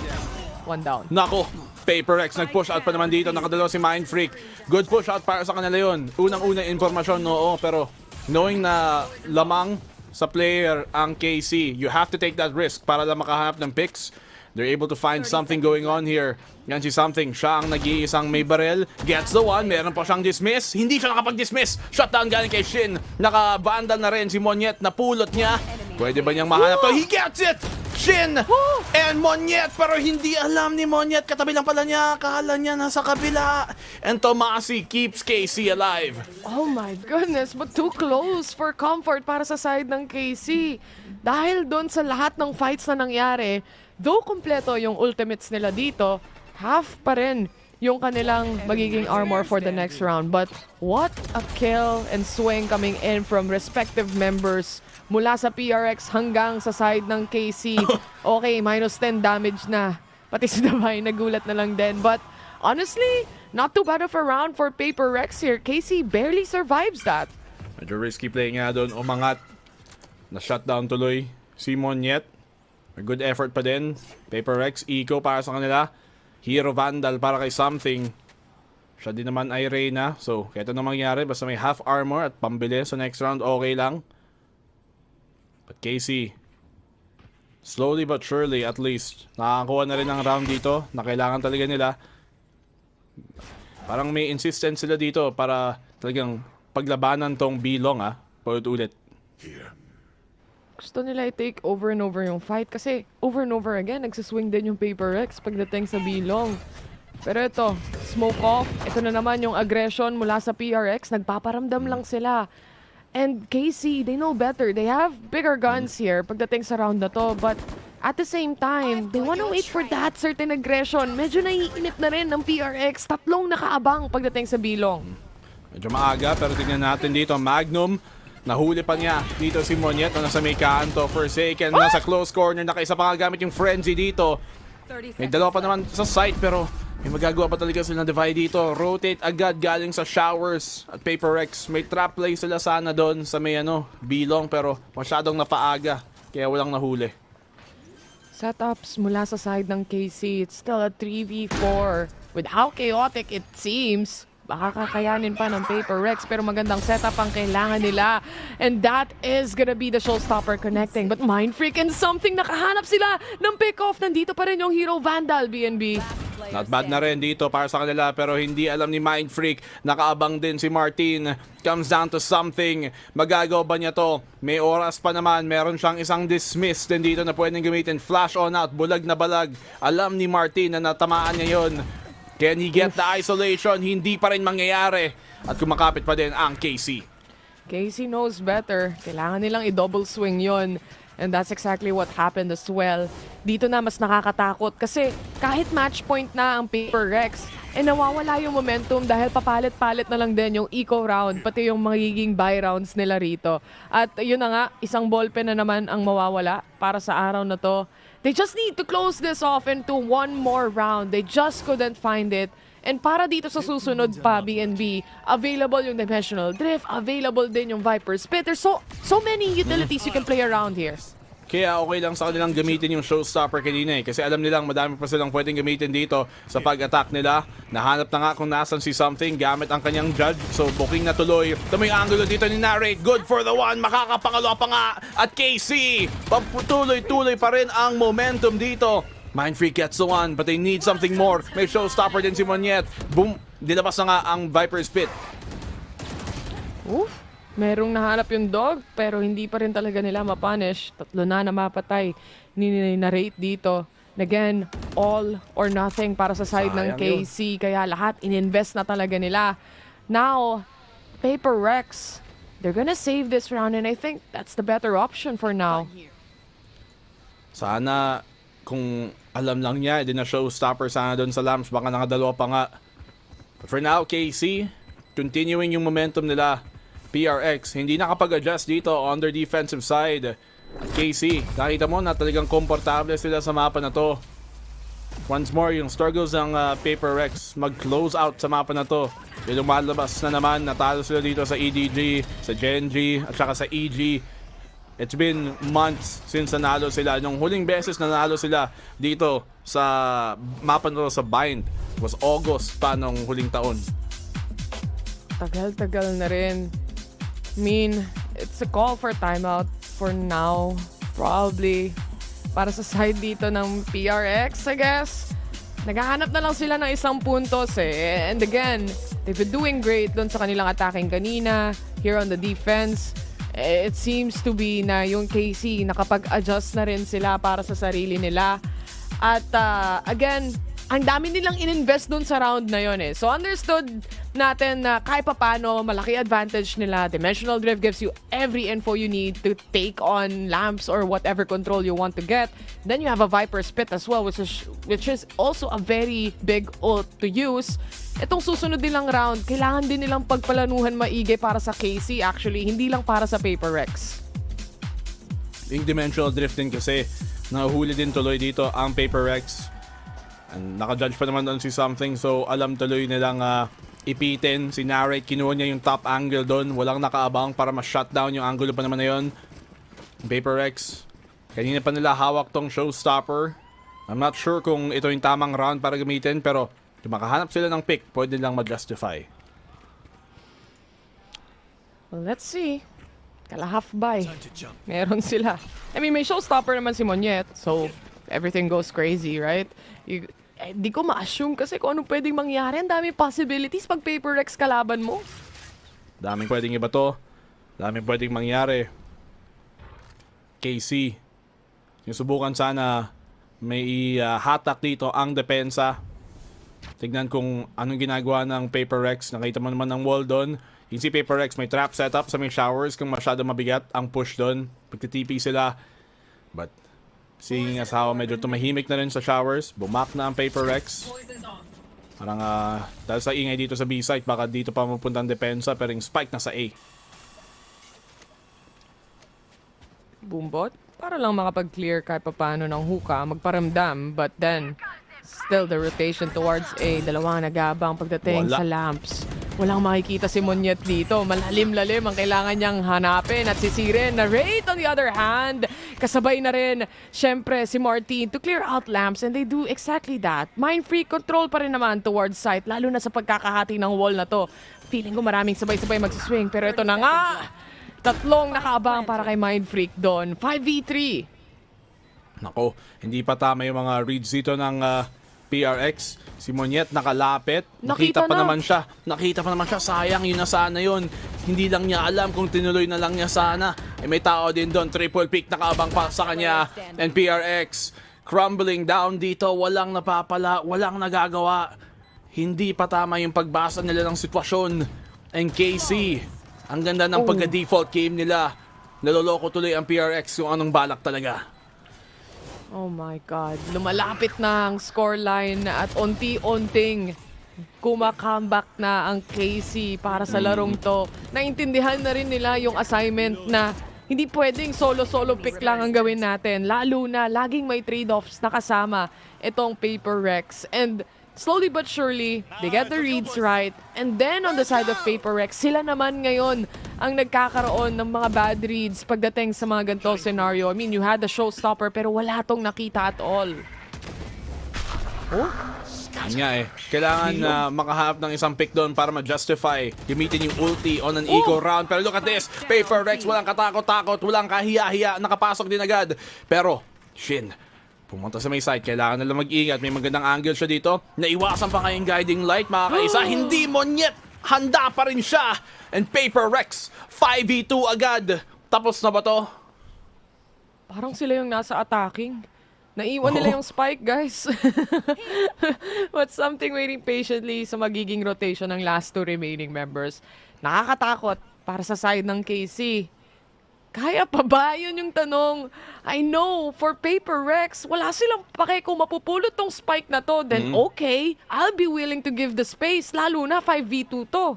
One down.
Nako, Paper Rex nag-push out pa naman dito. Nakadalo si Mind Freak. Good push out para sa kanila yun. Unang-unang informasyon, oo. Pero knowing na lamang sa player ang KC, you have to take that risk para lang makahanap ng picks. They're able to find something going on here. Yan si Something. Siya ang nag-iisang may barrel. Gets the one. Meron pa siyang dismiss. Hindi siya nakapag-dismiss. Shutdown galing kay Shin. Naka-vandal na rin si Monyet. Napulot niya. Pwede ba niyang mahanap to? He gets it! Shin and Monyet, pero hindi alam ni Monyet. Katabi lang pala niya. Akala niya nasa kabila. And Tomasi keeps KC alive.
Oh my goodness, but too close for comfort para sa side ng KC. Dahil doon sa lahat ng fights na nangyari, though kompleto yung ultimates nila dito, half pa rin yung kanilang magiging armor for the next round. But what a kill and swing coming in from respective members mula sa PRX hanggang sa side ng KC. Okay, minus 10 damage na. Pati si Davay nagulat na lang din. But honestly, not too bad of a round for Paper Rex here. KC barely survives that.
Medyo risky play nga doon. Umangat. Na-shutdown tuloy si Monyet. May good effort pa din. Paper Rex, eco para sa kanila. Hero Vandal para kay Something. Siya din naman ay Reyna. So, kaya ito na mangyari. Basta may half armor at pambili sa next round, okay lang. But KC, slowly but surely at least, nakakuha na rin ang round dito na kailangan talaga nila. Parang may insistence sila dito para talagang paglabanan tong bilong, paulit-ulit.
Gusto nila i-take over and over yung fight kasi over and over again, nagsiswing din yung Paper Rex pagdating sa bilong. Pero ito, smoke off. Ito na naman yung aggression mula sa PRX. Nagpaparamdam lang sila. And KC, they know better. They have bigger guns here pagdating sa round na to. But at the same time, they wanna wait for that certain aggression. Medyo naiinip na rin ng PRX. Tatlong nakaabang pagdating sa bilong.
Medyo maaga, pero tingnan natin dito. Magnum, nahuli pa niya dito si Monyet na nasa may kanto. Forsaken, nasa close corner. Nakaisa pa nga gamit yung Frenzy dito. May dalawa pa naman sa site, pero may magagawa pa talaga sila ng divide dito. Rotate agad galing sa showers at Paper Rex. May trap play sila sana doon sa may bilong, pero masyadong napaaga. Kaya walang nahuli.
Setups mula sa side ng KC. It's still a 3v4. With how chaotic it seems, baka kakayanin pa ng Paper Rex, pero magandang setup ang kailangan nila. And that is gonna be the showstopper connecting. But Mind Freak and Something, nakahanap sila ng pick-off. Nandito pa rin yung Hero Vandal, BNB.
Not bad na rin dito para sa kanila, pero hindi alam ni Mind Freak. Nakaabang din si Martin. Comes down to Something. Magagawa ba niya to? May oras pa naman. Meron siyang isang dismiss din dito na pwedeng gamitin. Flash on out. Bulag na balag. Alam ni Martin na natamaan niya yun. Can he get the isolation? Hindi pa rin mangyayari. At kumakapit pa din ang KC.
KC knows better. Kailangan nilang i-double swing yon. And that's exactly what happened as well. Dito na mas nakakatakot kasi kahit match point na ang Paper Rex, nawawala yung momentum dahil papalit-palit na lang din yung eco round, pati yung magiging buy rounds nila rito. At yun na nga, isang ballpen na naman ang mawawala para sa araw na to. They just need to close this off into one more round. They just couldn't find it. And para dito sa susunod pa, BNB, available yung Dimensional Drift, available din yung Viper Spit. There's so many utilities you can play around here.
Kaya okay lang sa kanilang gamitin yung showstopper kanina kasi alam nilang madami pa silang pwedeng gamitin dito sa pag-attack nila. Nahanap na nga kung nasan si Something gamit ang kanyang judge. So booking na tuloy. Ito may angulo dito ni Narrate. Good for the one. Makakapangalawa pa nga. At KC, pagtuloy-tuloy pa rin ang momentum dito. Mind Freak gets the one, but they need something more. May showstopper din si Monyet. Boom! Dinabas na nga ang Viper Spit.
Oof! Merong nahanap yung dog, pero hindi pa rin talaga nila mapunish. Tatlo na mapatay ni Narrate dito. Again, all or nothing para sa side ng KC. Kaya lahat ininvest na talaga nila. Now, Paper Rex, they're gonna save this round and I think that's the better option for now.
Sana kung alam lang niya, hindi na showstopper sana doon sa Lambs. Baka nakadalawa pa nga. But for now, KC, continuing yung momentum nila. PRX, hindi nakapag-adjust dito on their defensive side. At KC, nakita mo na talagang komportable sila sa mapa na to. Once more, yung struggles ng Paper Rex mag-close out sa mapa na to. Yung lumalabas na naman, natalo sila dito sa EDG, sa Genji, at saka sa EG. It's been months since nanalo sila. Nung huling beses nanalo sila dito sa mapa na sa Bind was August pa nung huling taon.
Tagal-tagal na rin. I mean, it's a call for timeout for now. Probably. Para sa side dito ng PRX, I guess. Naghahanap na lang sila ng isang puntos eh. And again, they've been doing great doon sa kanilang attacking kanina. Here on the defense, it seems to be na yung KC nakapag-adjust na rin sila para sa sarili nila. At again, ang dami nilang ininvest doon sa round na yon eh. So understood natin na kahit papano, malaki advantage nila. Dimensional Drift gives you every info you need to take on lamps or whatever control you want to get. Then you have a Viper Spit as well, which is also a very big ult to use. Itong susunod nilang round, kailangan din nilang pagpalanuhan maigi para sa KC actually, hindi lang para sa Paper Rex.
Yung Dimensional Drift din kasi, nahuli din tuloy dito ang Paper Rex. And naka-judge pa naman doon si Something, so alam tuloy nilang ipitin. Si Narrate, kinuha niya yung top angle doon. Walang nakaabang para ma-shutdown yung angulo pa naman na yun. Paper Rex, kanina pa nila hawak tong showstopper. I'm not sure kung ito yung tamang round para gamitin, pero kung makahanap sila ng pick, pwede lang ma-justify.
Well, let's see. Kala-half buy. Meron sila. I mean, may showstopper naman si Monyet, so everything goes crazy, right? Di ko ma-assume kasi kung anong pwedeng mangyari. Ang daming possibilities pag Paper Rex kalaban mo.
Daming pwedeng iba to. Daming pwedeng mangyari. KC, yung subukan sana may hatak dito ang depensa. Tignan kung anong ginagawa ng Paper Rex. Nakita mo naman ng wall doon. Yung si Paper Rex may trap setup sa may showers kung masyado mabigat ang push doon. Pagtitipi sila. But seeing as how medyo tumahimik na rin sa showers, bumak na ang Paper Rex. Parang dahil sa ingay dito sa B site, baka dito pa mapunta ang depensa, pero yung spike na sa A.
Boombot, para lang makapag-clear kahit paano ng hookah, magparamdam, but then still the rotation towards A. Dalawang nagabang pagdating sa lamps. Walang makikita si Monyet dito. Malalim-lalim ang kailangan niyang hanapin at sisirin. Narrate on the other hand, kasabay na rin syempre si Martin to clear out lamps, and they do exactly that. Mind-free control pa rin naman towards site, lalo na sa pagkakahati ng wall na to. Feeling ko maraming sabay-sabay magsiswing, pero ito na nga! Tatlong nakaabang para kay Mindfreak doon. 5v3.
Nako, hindi pa tama yung mga reads dito ng PRX. Si Monyet nakalapit. Nakita pa naman siya. Nakita pa naman siya. Sayang, yun na sana yun. Hindi lang niya alam kung tinuloy na lang niya sana. Eh, may tao din doon. Triple pick nakaabang pa sa kanya. And PRX crumbling down dito. Walang napapala. Walang nagagawa. Hindi pa tama yung pagbasa nila ng sitwasyon. And KC, ang ganda ng pagka-default game nila. Naloloko tuloy ang PRX kung anong balak talaga.
Oh my God. Lumalapit na ang scoreline at unti-unting kumakambak na ang KC para sa larong to. Naintindihan na rin nila yung assignment na hindi pwedeng solo-solo pick lang ang gawin natin. Lalo na laging may trade-offs na kasama itong Paper Rex. And slowly but surely, they get the reads right. And then on the side of Paper Rex, sila naman ngayon ang nagkakaroon ng mga bad reads pagdating sa mga ganitong scenario. I mean, you had the showstopper pero wala tong nakita at all. Oh?
Yan nga eh. Kailangan makahanap ng isang pick doon para ma-justify. Gamitin yung ulti on an eco round. Pero look at this. Paper Rex, walang katakot-takot, walang kahiya-hiya. Nakapasok din agad. Pero, Shin, pumunta sa may side, kailangan nila mag-ingat. May magandang angle siya dito. Naiwasan pa kayong guiding light, mga kaisa. Hindi Monyet! Handa pa rin siya! And Paper Rex, 5v2 agad. Tapos na ba to?
Parang sila yung nasa attacking. Naiwan nila yung spike, guys. But something waiting patiently sa magiging rotation ng last two remaining members. Nakakatakot para sa side ng KC. Kaya pa ba? Yun yung tanong. I know, for Paper Rex, wala silang pake kung mapupulot tong spike na to. Then okay, I'll be willing to give the space. Lalo na 5v2 to.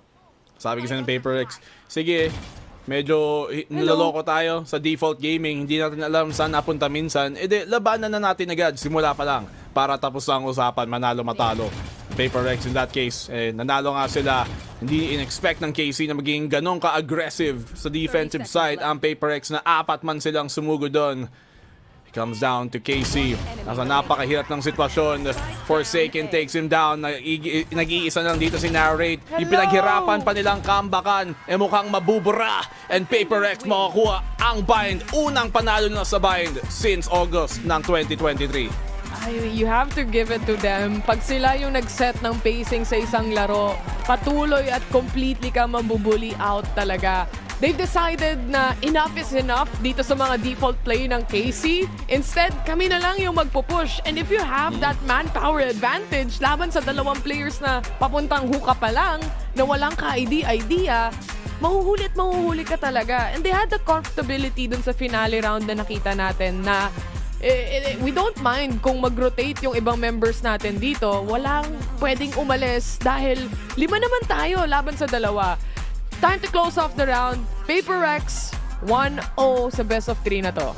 Sabi kasi ng Paper Rex, sige, medyo niloloko tayo sa default gaming. Hindi natin alam saan napunta minsan. E de, labanan na natin agad. Simula pa lang. Para tapos ang usapan, manalo-matalo. Paper Rex in that case, nanalo nga sila. Hindi in-expect ng KC na maging ganong ka-aggressive sa defensive side ang Paper Rex na 4 man silang sumugod doon. It comes down to KC. Nasa napakahirap ng sitwasyon. Forsaken takes him down. Nag-iisa lang dito si Narrate. Yung pinaghirapan pa nilang comebackan, mukhang mabubura. And Paper Rex makakuha ang bind. Unang panalo na sa bind since August ng 2023.
You have to give it to them. Pag sila yung nag-set ng pacing sa isang laro, patuloy at completely ka mabubuli out talaga. They've decided na enough is enough dito sa mga default play ng KC. Instead, kami na lang yung magpupush. And if you have that manpower advantage laban sa 2 players na papuntang hookah pa lang, na walang ka-idea, mahuhuli ka talaga. And they had the comfortability dun sa finale round na nakita natin na we don't mind kung mag-rotate yung ibang members natin dito. Walang pwedeng umalis dahil 5 naman tayo laban sa 2. Time to close off the round. Paper Rex 1-0 sa best of 3 na to.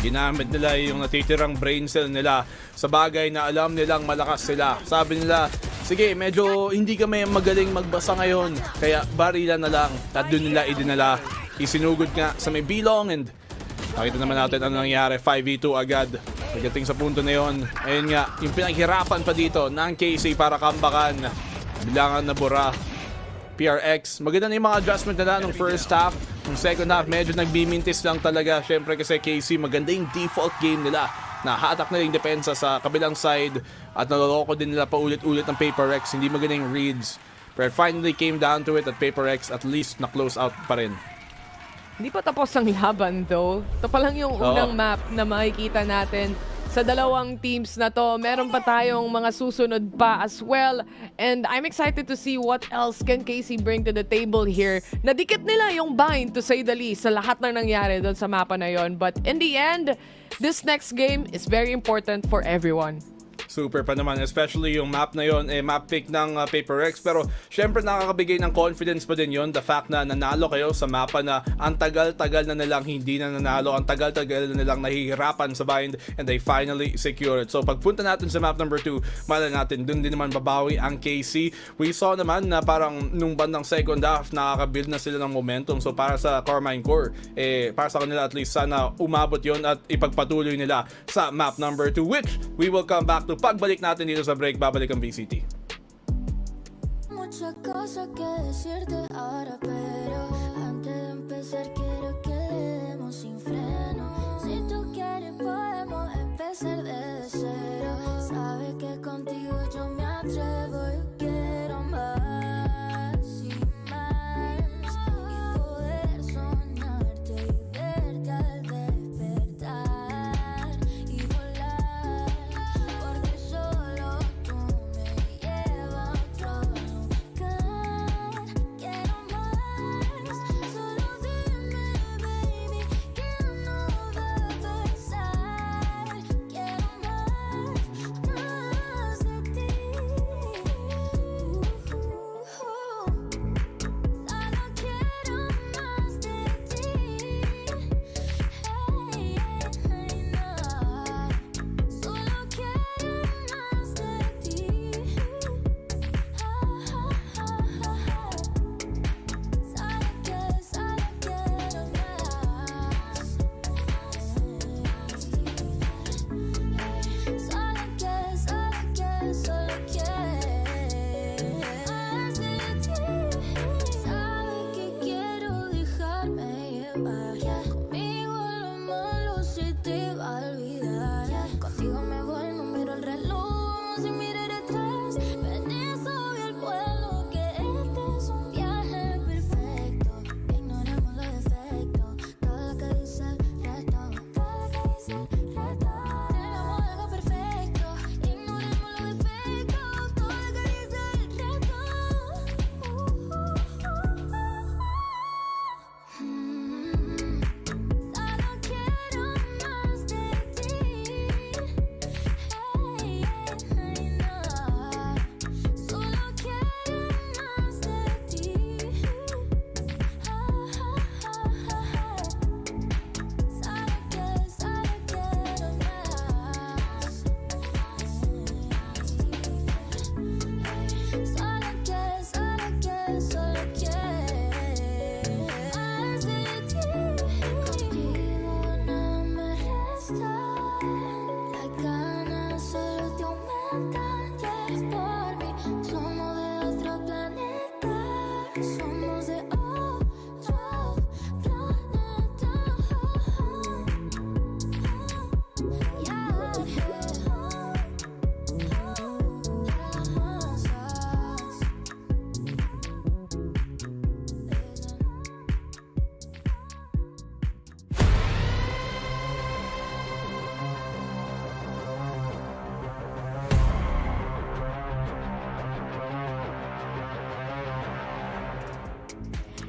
Ginamit nila yung natitirang brain cell nila sa bagay na alam nilang malakas sila. Sabi nila, sige, medyo hindi kami magaling magbasa ngayon, kaya barilan na lang. At doon nila idinala. Isinugod nga sa may bilong and nakita naman natin ano nangyari. 5v2 agad. Pagdating sa punto na yun, ayun nga, yung pinaghirapan pa dito ng KC para kambakan. Bilangan na bura. PRX, maganda na yung mga adjustment nila nung first half. Nung second half, medyo nagbimintis lang talaga. Siyempre kasi KC, maganda yung default game nila. Nahatak na yung depensa sa kabilang side at naloloko din nila paulit-ulit ng Paper Rex. Hindi maganda yung reads. Pero finally came down to it at Paper Rex at least na-close out pa rin.
Hindi pa tapos ang laban though. Ito pa lang yung unang map na makikita natin sa 2 teams na to. Meron pa tayong mga susunod pa as well. And I'm excited to see what else can KC bring to the table here. Nadikit nila yung bind to say the least sa lahat ng nangyari doon sa mapa na yon. But in the end, this next game is very important for everyone.
Super pa naman, especially yung map na yon, map pick ng Paper Rex. Pero syempre nakakabigay ng confidence pa din yon, the fact na nanalo kayo sa mapa na ang tagal-tagal na nilang hindi na nanalo, ang tagal-tagal na nilang nahihirapan sa bind, and they finally secured. So pagpunta natin sa map number 2, mala natin dun din naman babawi ang KC. We saw naman na parang nung bandang second half nakakabuild na sila ng momentum. So para sa Karmine Corp, para sa kanila at least sana umabot yon at ipagpatuloy nila sa map number 2, which we will come back to pagbalik natin dito sa break. Babalik ang VCT.
Muchas cosas que decirte ahora, pero antes de empezar quiero que le demos sin freno. Si tú quieres podemos empezar desde cero. Sabes que contigo yo me atrevo, yo quiero más y más, y poder soñarte y verte al despertar y volar, porque solo tú me llevas a otro lugar. Quiero más, solo dime baby que no va a pasar. Quiero más de ti.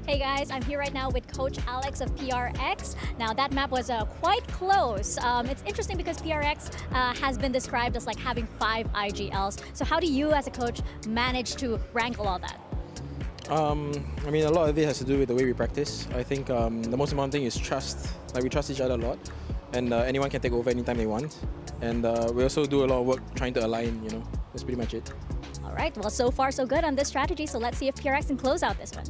Hey guys, I'm here right now with Coach Alex of PRX. Now that map was quite close. It's interesting because PRX has been described as like having 5 IGLs. So how do you as a coach manage to wrangle all that?
I mean, a lot of it has to do with the way we practice. I think the most important thing is trust. Like we trust each other a lot, and anyone can take over anytime they want. And we also do a lot of work trying to align, you know. That's pretty much it.
All right, well, so far so good on this strategy. So let's see if PRX can close out this one.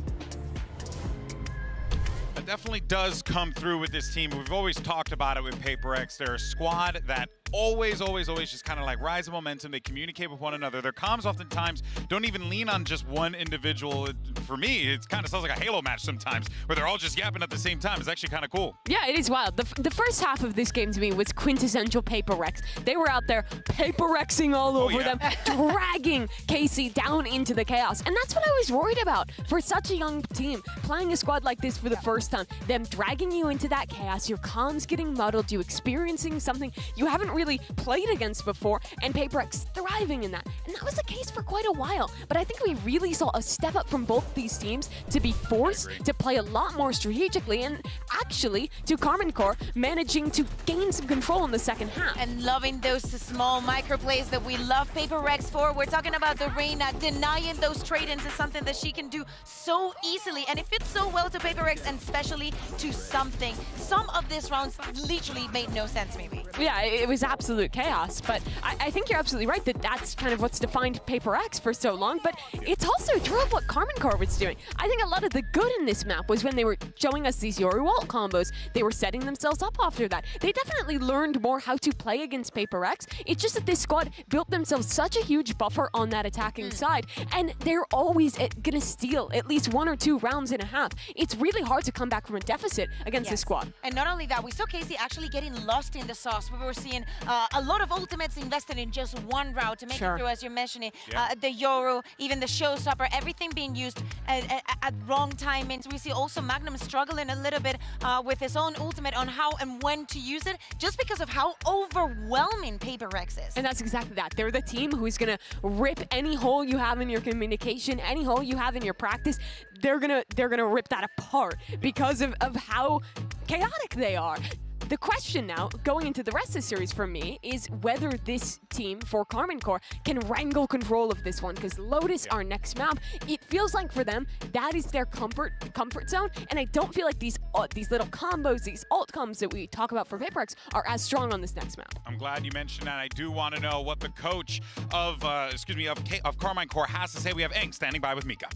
It definitely does come through with this team. We've always talked about it with PaperX. They're a squad that always just kind of like rise of momentum. They communicate with one another. Their comms oftentimes don't even lean on just one individual. For me, it kind of sounds like a Halo match sometimes, where they're all just yapping at the same time. It's actually kind of cool.
Yeah, it is wild. The first half of this game to me was quintessential PaperX. They were out there PaperXing all over them, dragging KC down into the chaos. And that's what I was worried about for such a young team. Playing a squad like this for the first time, them dragging you into that chaos, your comms getting muddled, you experiencing something you haven't really played against before, and PaperX thriving in that. And that was the case for quite a while. But I think we really saw a step up from both these teams to be forced to play a lot more strategically, and actually to Karmine Corp managing to gain some control in the second half.
And loving those small micro plays that we love PaperX for. We're talking about the Reina denying those trade-ins is something that she can do so easily, and it fits so well to PaperX, and especially to something. Some of these rounds literally made no sense, maybe.
Yeah, it was absolute chaos, but I think you're absolutely right that that's kind of what's defined PaperX for so long, but it's also true of what Karmine Corp was doing. I think a lot of the good in this map was when they were showing us these Yoru ult combos. They were setting themselves up after that. They definitely learned more how to play against PaperX. It's just that this squad built themselves such a huge buffer on that attacking side, and they're always gonna steal at least 1 or 2 rounds and a half. It's really hard to come back from a deficit against this squad.
And not only that, we saw KC actually getting lost in the sauce. We were seeing a lot of ultimates invested in just one route to make it through, as you're mentioning. The Yoru, even the Showstopper, everything being used at wrong timings. We see also Magnum struggling a little bit with his own ultimate on how and when to use it, just because of how overwhelming PaperX is.
And that's exactly that. They're the team who's gonna rip any hole you have in your communication, any hole you have in your practice. They're gonna rip that apart because of how chaotic they are. The question now, going into the rest of the series for me, is whether this team for Karmine Corp can wrangle control of this one, because Lotus, our next map, it feels like for them, that is their comfort zone, and I don't feel like these little combos, these ult combos that we talk about for PaperX are as strong on this next map.
I'm glad you mentioned that. I do want to know what the coach of Karmine Corp has to say. We have Eng standing by with Mika.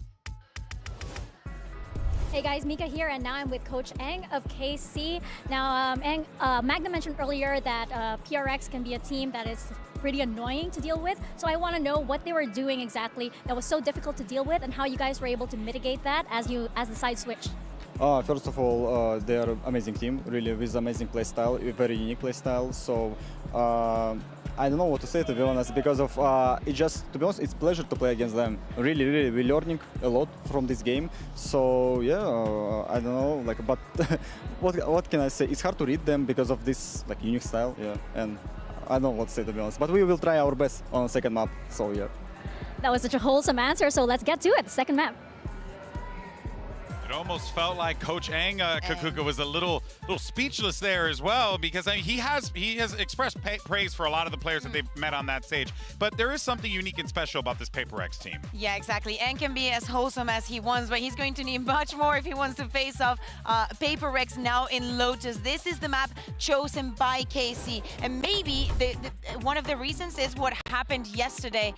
Hey guys, Mika here, and now I'm with Coach Eng of KC. Now, Eng, Magna mentioned earlier that PRX can be a team that is pretty annoying to deal with. So I want to know what they were doing exactly that was so difficult to deal with, and how you guys were able to mitigate that as the side switched.
First of all, they are an amazing team, really, with amazing playstyle, a very unique playstyle. So I don't know what to say, to be honest, because of to be honest, it's a pleasure to play against them. Really, we're learning a lot from this game. So yeah, I don't know, like, but what can I say? It's hard to read them because of this like unique style, yeah. And I don't know what to say, to be honest. But we will try our best on the second map. So yeah.
That was such a wholesome answer. So let's get to it. Second map.
It almost felt like Coach Eng Kakuka was a little speechless there as well, because I mean, he has expressed praise for a lot of the players that they've met on that stage. But there is something unique and special about this PaperX team.
Yeah, exactly. Eng can be as wholesome as he wants, but he's going to need much more if he wants to face off PaperX now in Lotus. This is the map chosen by KC, and maybe one of the reasons is what happened yesterday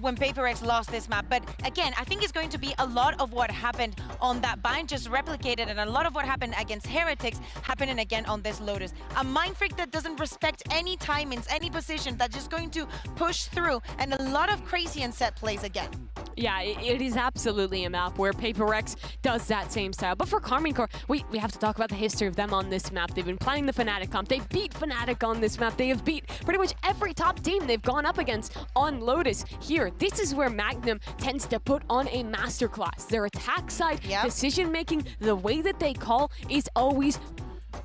when PaperX lost this map. But again, I think it's going to be a lot of what happened on on that bind just replicated, and a lot of what happened against Heretics happening again on this Lotus. A Mind Freak that doesn't respect any timings, any position, that's just going to push through, and a lot of crazy and set plays again.
Yeah, it is absolutely a map where Paper Rex does that same style. But for Karmine Corp, we have to talk about the history of them on this map. They've been playing the Fnatic comp. They beat Fnatic on this map. They have beat pretty much every top team they've gone up against on Lotus. Here, this is where Magnum tends to put on a masterclass. Their attack side, decision-making, the way that they call is always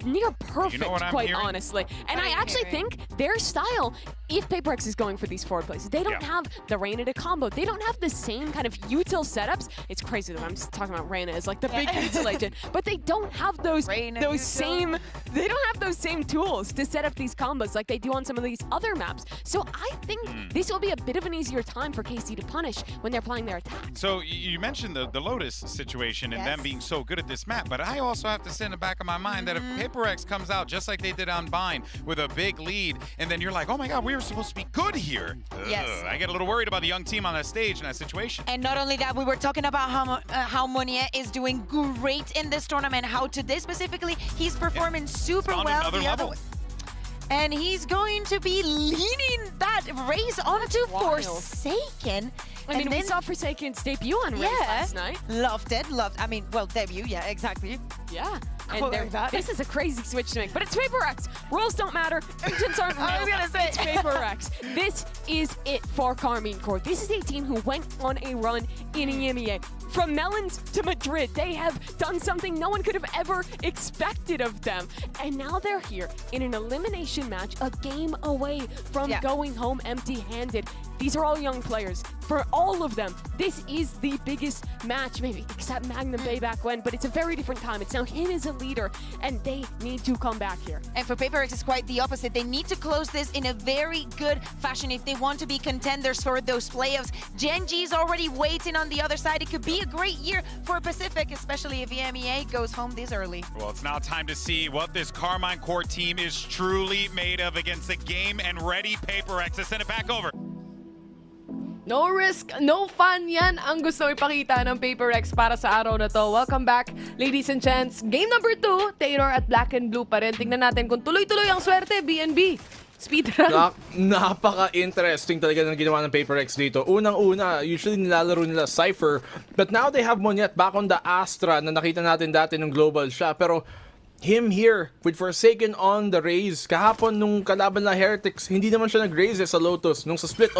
near perfect, quite honestly. And I actually think their style, if Paper Rex is going for these forward plays, they don't have the Reyna to combo. They don't have the same kind of util setups. It's crazy that I'm just talking about Reyna as like the big util agent, but they don't have those same tools to set up these combos like they do on some of these other maps. So I think this will be a bit of an easier time for KC to punish when they're playing their attack.
So you mentioned the Lotus situation and them being so good at this map, but I also have to say in the back of my mind that if Paper Rex comes out just like they did on Bind with a big lead, and then you're like, oh my god, we were supposed to be good here. I get a little worried about the young team on that stage in that situation.
And not only that, we were talking about how Monier is doing great in this tournament, how today specifically he's performing super well. And he's going to be leading that race onto Forsaken.
I mean, we saw Forsaken's debut on Race last night.
Loved it. I mean, well, debut, yeah, exactly.
Yeah. And this is a crazy switch to make, but it's Paper Rex. Rules don't matter. Agents aren't real.
I was gonna say
it's Paper Rex. This is it for Karmine Corp. This is a team who went on a run in EMEA. From Melons to Madrid, they have done something no one could have ever expected of them. And now they're here in an elimination match, a game away from going home empty-handed. These are all young players. For all of them, this is the biggest match, maybe, except Magnum Bay back when, but it's a very different time. It's now him as a leader, and they need to come back here.
And for Paper Rex, it's quite the opposite. They need to close this in a very good fashion if they want to be contenders for those playoffs. Genji's already waiting on the other side. It could be a great year for Pacific, especially if EMEA goes home this early.
Well, it's now time to see what this Karmine Corp team is truly made of against the game and ready Paper Rex. Let's send it back over.
No risk, no fun, yan ang gusto ipakita ng Paper Rex para sa araw na to. Welcome back, ladies and gents. Game number 2, Taylor at Black and Blue pa rin. Tingnan natin kung tuloy-tuloy ang swerte, BNB. Speedrun.
Napaka-interesting talaga ng ginawa ng Paper Rex dito. Unang-una, usually nilalaro nila Cypher, but now they have Moniet back on the Astra na nakita natin dati ng global siya. Pero him here with Forsaken on the Raze. Kahapon nung kalaban na Heretics, hindi naman siya nag-Raze sa Lotus. Nung sa split,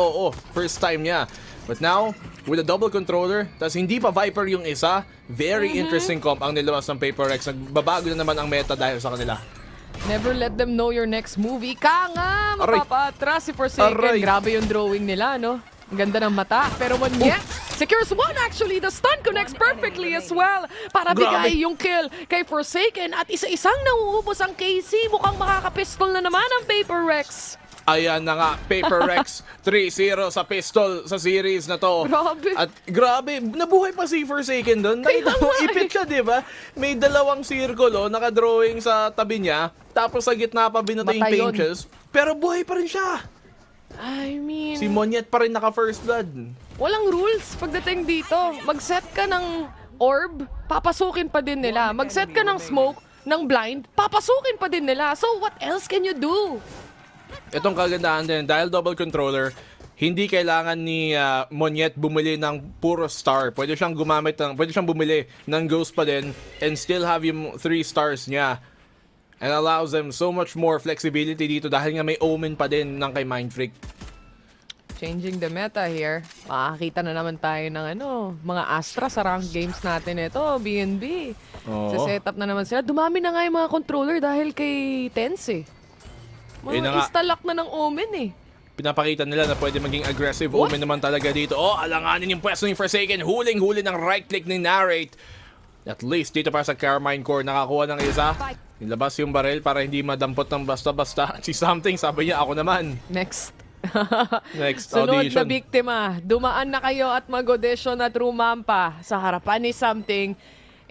first time niya. But now, with a double controller, tas hindi pa Viper yung isa, very interesting comp ang nilabas ng Paper Rex. Nagbabago na naman ang meta dahil sa kanila.
Never let them know your next move. Ika nga, mapapatras si Forsaken. Grabe yung drawing nila, no? Ang ganda ng mata. Pero Monier secures one actually. The stun connects perfectly as well para bigay yung kill kay Forsaken. At isa-isang nauubos ang KC. Mukhang makakapistol na naman ang Paper Rex.
Ayan na nga, Paper Rex 3-0 sa pistol sa series na to.
Grabe.
At grabe, nabuhay pa si Forsaken doon. Nakita mo, ipit siya, di ba? May dalawang circle, nakadrawing sa tabi niya. Tapos sa gitna pa binato yung pinches. Pero buhay pa rin siya.
I mean,
si Moniet pa rin naka-first blood.
Walang rules pagdating dito. Mag-set ka ng orb, papasukin pa din nila. Mag-set ka ng smoke, ng blind, papasukin pa din nila. So what else can you do?
Itong kagandahan din, dahil double controller, hindi kailangan ni Moniet bumili ng puro star. Pwede siyang bumili ng ghost pa din and still have yung 3 stars niya. And allows them so much more flexibility dito dahil nga may omen pa din ng kay Mind Freak.
Changing the meta here. Makakita na naman tayo ng mga Astra sa ranked games natin ito, BNB. Sa setup na naman sila. Dumami na nga yung mga controller dahil kay Tense. Mga istalak na ng omen
Pinapakita nila na pwede maging aggressive omen naman talaga dito. Alanganin yung pwesto ni Forsaken. Huling-huli ng right click ni Narrate. At least dito para sa Karmine Corp nakakuha ng isa. Nilabas yung barrel para hindi madampot ng basta-basta. Si Something, sabi niya, ako naman.
Next
Sunod
na
audition.
biktima. Dumaan na kayo at mag-audition at rumampa sa harapan ni Something.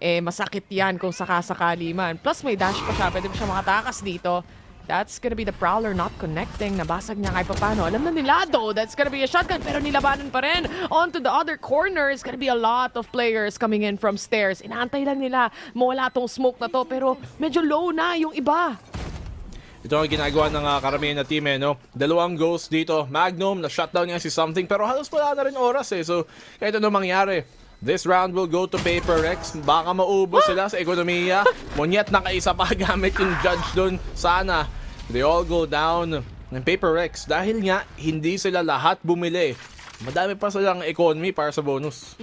Masakit yan kung sakasakali man. Plus may dash pa siya. Pwede pa siya makatakas dito. That's gonna be the Prowler not connecting. Nabasag niya kahit paano. Alam na nila though, that's gonna be a shotgun pero nilabanan pa rin. On to the other corner, it's gonna be a lot of players coming in from stairs. Inaantay lang nila mawala tong smoke na to pero medyo low na yung iba.
Ito ang ginagawa ng Karmine na team, no? 2 goals dito. Magnum, na-shutdown niya si Something, pero halos wala na rin oras, eh. So, kahit ano mangyari, this round will go to Paper Rex. Baka maubos sila sa ekonomiya. Monyet nakaisa pa gamit yung judge doon. Sana, they all go down ng Paper Rex. Dahil nga, hindi sila lahat bumili. Madami pa silang economy para sa bonus.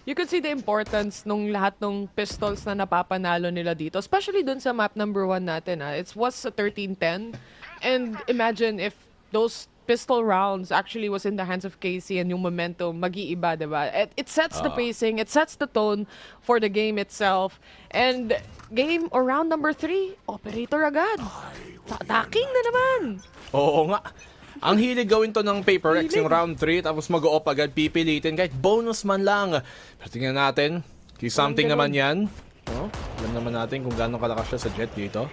You could see the importance nung lahat ng pistols na napapanalo nila dito. Especially dun sa map number 1 natin. It was a 13-10. And imagine if those pistol rounds actually was in the hands of Casey and yung momentum mag-iiba, diba? It sets the pacing, it sets the tone for the game itself. And game or round number 3, operator agad. Attacking na naman.
Oo nga. Ang hilig gawin to ng Paper Rex yung round 3 tapos mag-o-op agad, pipilitin kahit bonus man lang. Pero tingnan natin, kay Something naman yan. Oh, alam naman natin kung gaano kalakas siya sa jet dito.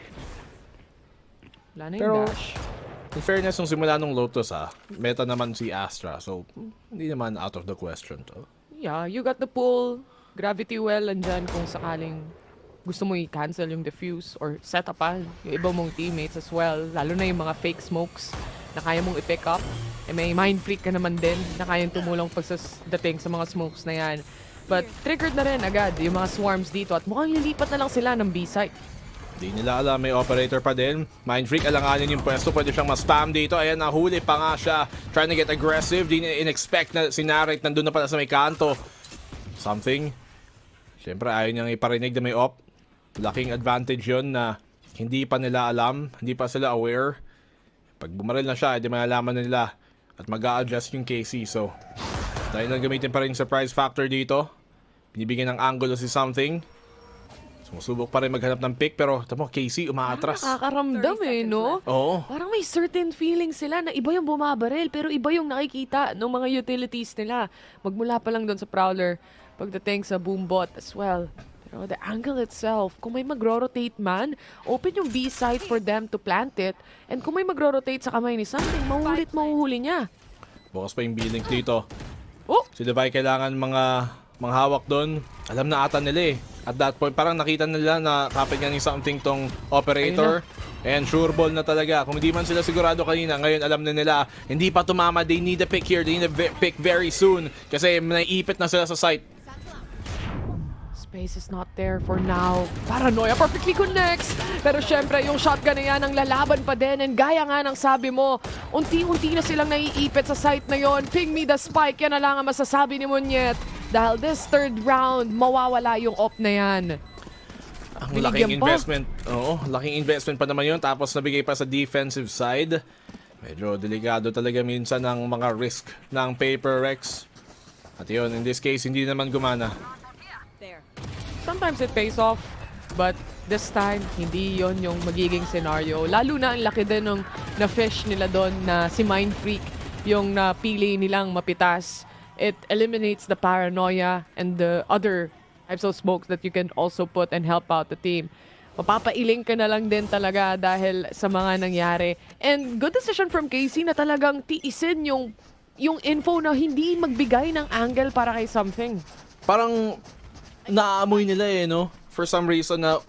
Wala na yung dash.
In fairness, nung simula nung Lotus meta naman si Astra. So, hindi naman out of the question to.
Yeah, you got the pull, gravity well, andyan kung sakaling gusto mo i-cancel yung diffuse or set upan yung iba mong teammates as well. Lalo na yung mga fake smokes na kaya mong i-pick up. May mind freak ka naman din na kayang tumulong pagdating sa mga smokes na yan. But triggered na rin agad yung mga swarms dito at mukhang lilipat na lang sila ng B-site.
Di nila alam, may operator pa din. Mind freak, alanganin yung pwesto. Pwede siyang ma-spam dito. Ayan, nahuli pa nga siya. Trying to get aggressive. Di in-expect na si Narrate nandun na pala sa may kanto. Something. Siyempre, ayaw niyang iparinig na may op. Laking advantage yon na hindi pa nila alam. Hindi pa sila aware. Pag bumaril na siya, hindi malalaman na nila. At mag-a-adjust yung KC. So, dahil lang gamitin pa rin yung surprise factor dito. Binibigyan ng angulo si Something. Sumusubok pa rin maghanap ng pick pero tamo KC umaatras.
Nakakaramdam no?
Oo.
Parang may certain feeling sila na iba yung bumabaril pero iba yung nakikita ng mga utilities nila. Magmula pa lang doon sa Prowler pagdating sa boombot as well. Pero the angle itself, kung may magro-rotate man, open yung B side for them to plant it. And kung may magro-rotate sa kamay ni Something, mahuhuli niya.
Bukas pa yung B-link dito. Si Levi kailangan mga hawak doon. Alam na ata nila At that point, parang nakita nila na kapit nga ni Something tong operator. And sure ball na talaga. Kung hindi man sila sigurado kanina, ngayon alam na nila, hindi pa tumama. They need a pick here. They need a pick very soon. Kasi naiipit na sila sa site.
Space is not there for now. Paranoia perfectly connects. Pero syempre, yung shotgun na yan ang lalaban pa din. And gaya nga ng sabi mo, unti-unti na silang naiipit sa site na yon. Ping me the spike. Yan na lang ang masasabi ni Monyet. Dahil this third round, mawawala yung op na yan.
Ang laking investment. Oo, laking investment pa naman yun. Tapos nabigay pa sa defensive side. Medyo delikado talaga minsan ng mga risk ng Paper Rex. At yun, in this case, hindi naman gumana.
Sometimes it pays off, but this time, hindi yon yung magiging scenario. Lalo na ang laki din ng na-fish nila doon na si Mind Freak, yung napili nilang mapitas. It eliminates the paranoia and the other types of smokes that you can also put and help out the team. Mapapailing ka na lang din talaga dahil sa mga nangyari. And good decision from Casey na talagang tiisin yung info na hindi magbigay ng angle para kay Something.
Parang naaamoy nila no? For some reason na,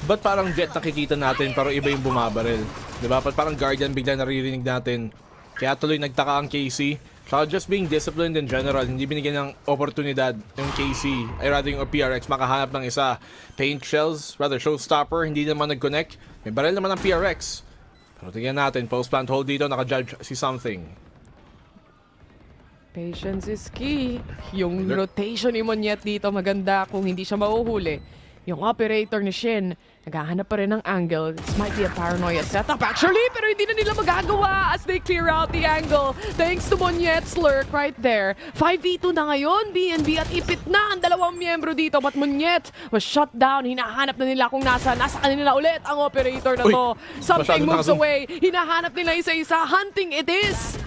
ba't parang jet nakikita natin pero iba yung bumabaril? Diba? Parang Guardian bigla naririnig natin. Kaya tuloy nagtaka ang KC. So just being disciplined in general, hindi binigyan ng oportunidad yung KC. Ay rather yung PRX makahanap ng isa. Paint shells, rather showstopper, hindi naman nag-connect. May baril naman ang PRX. Pero tingnan natin, post-plant hold dito, naka-judge si Something.
Patience is key. Yung rotation ni Monyet dito maganda kung hindi siya mahuhuli. Yung operator ni Shin, naghahanap pa rin ng angle. This might be a paranoia setup actually, pero hindi na nila magagawa as they clear out the angle. Thanks to Monyet's lurk right there. 5v2 na ngayon, BNB at ipit na ang dalawang miyembro dito. But Monyet was shut down. Hinahanap na nila kung nasa kanila ulit ang operator na to. Something moves away. Hinahanap nila isa-isa. Hunting it is.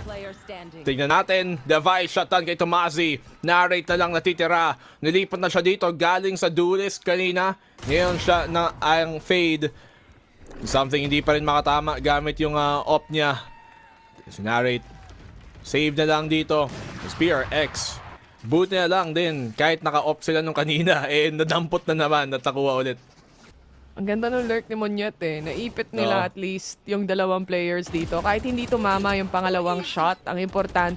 Tingnan natin, device shutdown kay Tomazi. Narrate na lang natitira. Nilipat na siya dito galing sa duelist kanina. Ngayon siya na ang fade. Something hindi pa rin makatama gamit yung op niya. Sinarate. Save na lang dito. PRX. Buti na lang din. Kahit naka-op sila nung kanina, nadampot na naman. Natakuha ulit.
Ang ganda ng lurk ni Monyet Naipit nila at least yung dalawang players dito. Kahit hindi tumama yung pangalawang shot, ang important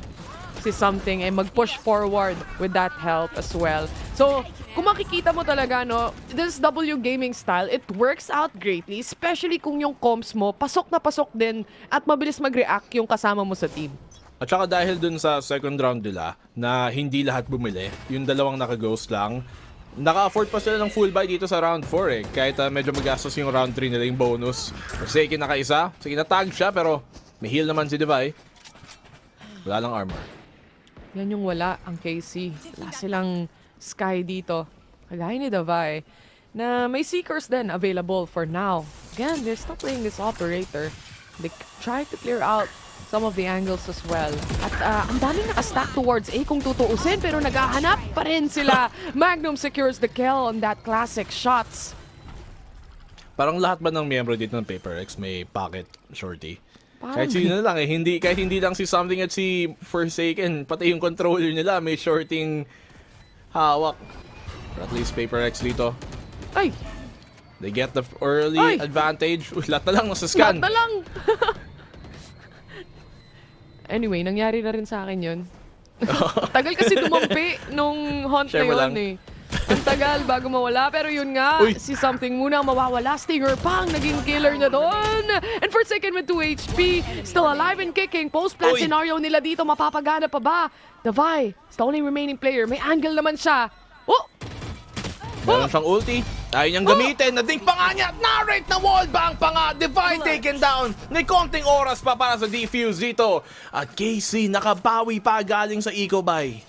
si Something ay mag-push forward with that help as well. So, kung makikita mo talaga, this W gaming style, it works out greatly, especially kung yung comms mo, pasok na pasok din at mabilis mag-react yung kasama mo sa team.
At saka dahil dun sa second round nila, na hindi lahat bumili, yung dalawang naka-ghost lang, naka-afford pa sila ng full buy dito sa round 4 Kahit medyo magastos yung round 3 nila yung bonus. Forsaken naka-isa, sige na-tag siya pero may heal naman si Divide. Wala lang armor.
Yan yung wala ang KC. Wala silang Sky dito. Kagaya ni Davai na may Seekers din available for now. Again, they're still playing this operator. They try to clear out some of the angles as well. At ang daming naka-stack towards A kung tutuusin pero naghahanap pa rin sila. Magnum secures the kill on that classic shots.
Parang lahat ba ng miyembro dito ng PaperX may pocket shorty?
Parang
Kahit sino lang kahit hindi lang si Something at si Forsaken, pati yung controller nila may shorting hawak. At least PaperX dito.
Ay!
They get the early advantage. Lahat na lang nasa scan.
Lahat na lang! Anyway, nangyari na rin sa akin yun. Tagal kasi dumampi nung hunt na yun Ang tagal bago mawala. Pero yun nga, si Something muna mawawala. Stinger pang naging killer na doon. And Forsaken with 2 HP. Still alive and kicking. Post-plant scenario nila dito. Mapapagana pa ba? Davai is the only remaining player. May angle naman siya.
Meron siyang ulti. Ayaw niyang gamitin. Nating pa nga niya. Narrate na wallbang pa nga. Divide taken down. May konting oras pa para sa defuse dito. At KC nakabawi pa galing sa eco buy.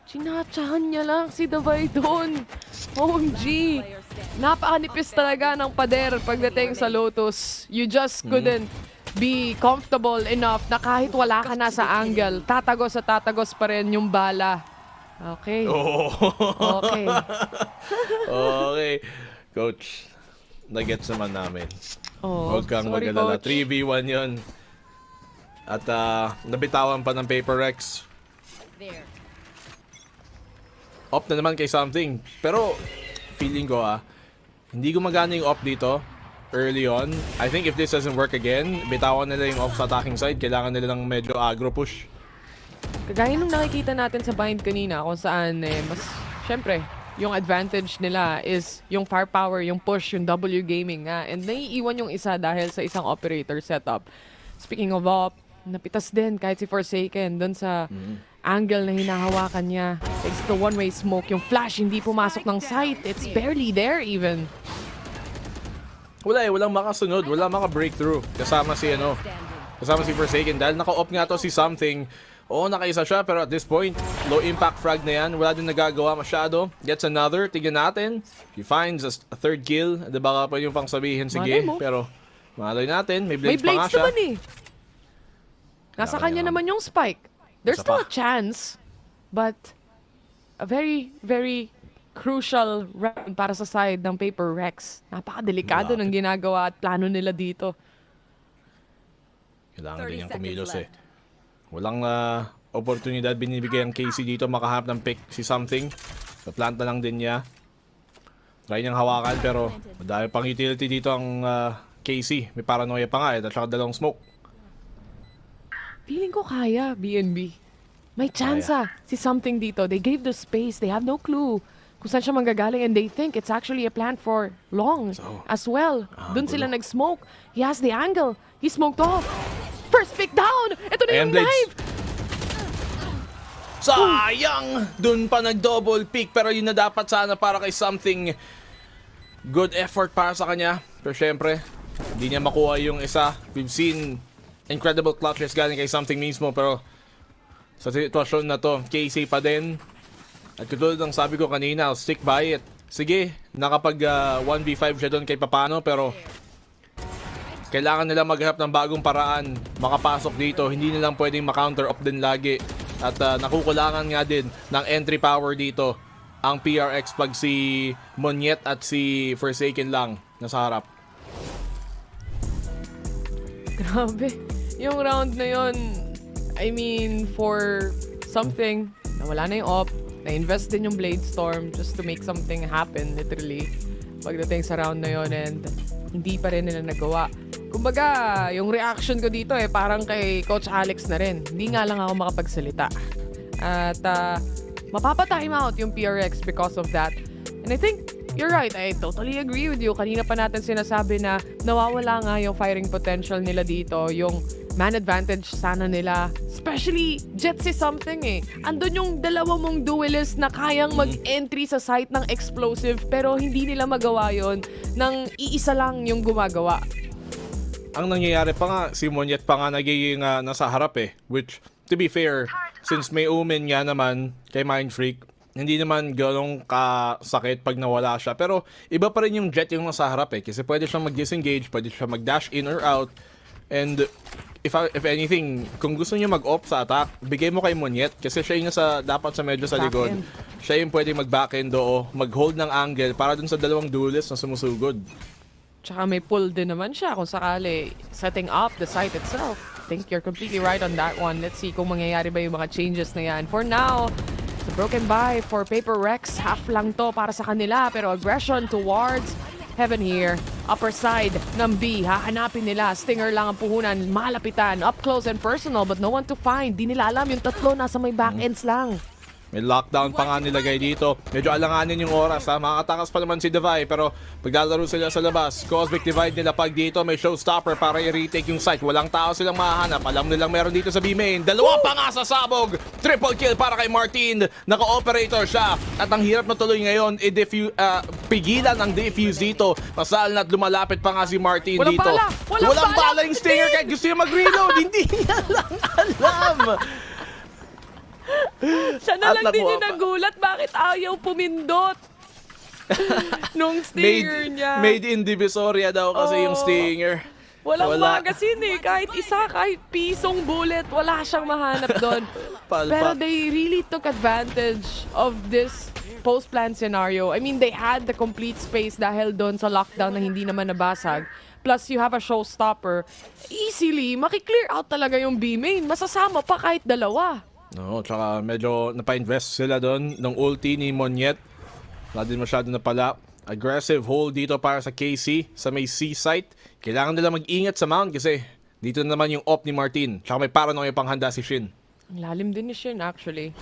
Sinatsahan niya lang si Davai doon. OMG. Napakanipis talaga ng pader pagdating sa Lotus. You just couldn't be comfortable enough na kahit wala ka na sa angle, tatagos at tatagos pa rin yung bala. Okay. Okay.
Okay. Coach, nagets naman namin. Huwag kang mag-alala. 3v1 yun. At nabitawan pa ng PaperX. Off na naman kay Something. Pero, feeling ko hindi gumagana yung off dito early on. I think if this doesn't work again, bitawan nila yung off sa attacking side. Kailangan nila ng medyo aggro push.
Kagaya nung nakikita natin sa bind kanina kung saan mas, syempre, yung advantage nila is yung firepower, yung push, yung W gaming nga. And naiiwan yung isa dahil sa isang operator setup. Speaking of op, napitas din kahit si Forsaken dun sa angle na hinahawakan niya. It's the one-way smoke. Yung flash hindi pumasok ng sight. It's barely there even.
Walang makasunod, walang maka-breakthrough. Kasama si Forsaken dahil naka-op nga to si Something. Oo, nakaisa siya pero at this point, low impact frag na yan. Wala din nagagawa masyado. Gets another. Tignan natin. He finds a third kill. Di ba pa yung pang sabihin, sige. Pero malay natin. May blades pa nga siya.
Naman Nasa kanya naman yung spike. There's still a chance. But a very, very crucial round para sa side ng PaperX. Napakadelikado ng ginagawa at plano nila dito.
Kailangan din yung kumilos Walang oportunidad binibigay ang KC dito makahanap ng pick si Something. Paplanta lang din niya. Try niyang hawakan pero madami pang utility dito ang KC. May paranoia pa nga at saka dalawang smoke.
Feeling ko kaya, BNB. May chance si Something dito. They gave the space. They have no clue kung saan siya manggagaling and they think it's actually a plan for long as well. Doon sila nag-smoke. He has the angle. He smoked off. First pick down! Ito na yung knife!
Sayang! Doon pa nag-double pick pero yun na dapat sana para kay Something. Good effort para sa kanya. Pero syempre, hindi niya makuha yung isa. We've seen incredible clutches galing kay Something mismo pero sa sitwasyon na to, KC pa din. At katulad ng sabi ko kanina, I'll stick by it. Sige, nakapag 1v5 siya doon kay Papano pero kailangan nila maghanap ng bagong paraan makapasok dito. Hindi nilang pwedeng ma-counter up din lagi. At nakukulangan nga din ng entry power dito ang PRX pag si Monyet at si Forsaken lang nasa harap.
Grabe. Yung round na yun, I mean, for something, nawala na yung op, na-invest din yung Blade Storm just to make something happen, literally. Pagdating sa round na yun, and hindi pa rin nila nagawa. Kumbaga, yung reaction ko dito parang kay Coach Alex na rin. Hindi nga lang ako makapagsalita. At mapapa-time out yung PRX because of that. And I think, you're right. I totally agree with you. Kanina pa natin sinasabi na nawawala nga yung firing potential nila dito. Yung man advantage sana nila. Especially, Jets is something Andun yung dalawa mong duelist na kayang mag-entry sa site ng explosive pero hindi nila magawa yon nang iisa lang yung gumagawa.
Ang nangyayari pa nga, si Monyet pa nga nagiging nasa harap Which, to be fair, since may Omen nga naman kay Mindfreak, hindi naman ganong kasakit pag nawala siya. Pero iba pa rin yung Jet yung nasa harap kasi pwede siyang mag-disengage, pwede siya mag-dash in or out. And if anything, kung gusto niyo mag-off sa attack, bigay mo kay Monyet kasi siya yung dapat sa medyo sa likod. Siya yung pwede mag-backend o mag-hold ng angle para dun sa dalawang duelist na sumusugod.
Tsaka may pull din naman siya kung sakali setting up the site itself. I think you're completely right on that one. Let's see kung mangyayari ba yung mga changes na yan. For now, the broken buy for Paper Rex. Half lang to para sa kanila. Pero aggression towards Heaven here. Upper side ng B. Hahanapin nila. Stinger lang ang puhunan. Malapitan. Up close and personal but no one to find. Di nila alam yung tatlo nasa may backends lang.
May lockdown pa nga nilagay dito. Medyo alanganin yung oras Makakatakas pa naman si Divide pero paglalaro sila sa labas. Cosmic Divide nila pag dito may showstopper para i-retake yung site. Walang tao silang mahahanap. Alam nilang meron dito sa B main. Dalawa pa nga sa sabog. Triple kill para kay Martin. Naka-operator siya. At ang hirap na tuloy ngayon pigilan ang defuse dito. Pasal na't lumalapit pa nga si Martin
Walang
dito.
Bala!
Walang bala yung Stinger kahit gusto niya mag-reload. Hindi niya lang alam.
Siya na lang din yung nagulat. Bakit ayaw pumindot? Nung Stinger niya.
Made in Divisoria daw kasi yung Stinger.
Walang magazine Kahit isa, kahit pisong bullet, wala siyang mahanap doon. Pero they really took advantage of this post-plan scenario. I mean, they had the complete space dahil doon sa lockdown na hindi naman nabasag. Plus, you have a showstopper. Easily, makiklear out talaga yung B main. Masasama pa kahit dalawa.
No, tsaka medyo napa-invest sila doon ng ulti ni Monyet. Wala din masyado na pala. Aggressive hold dito para sa KC sa may C site. Kailangan nila mag-ingat sa mount kasi dito na naman yung op ni Martin. Tsaka may paranoia pang handa si Shin.
Ang lalim din ni Shin actually.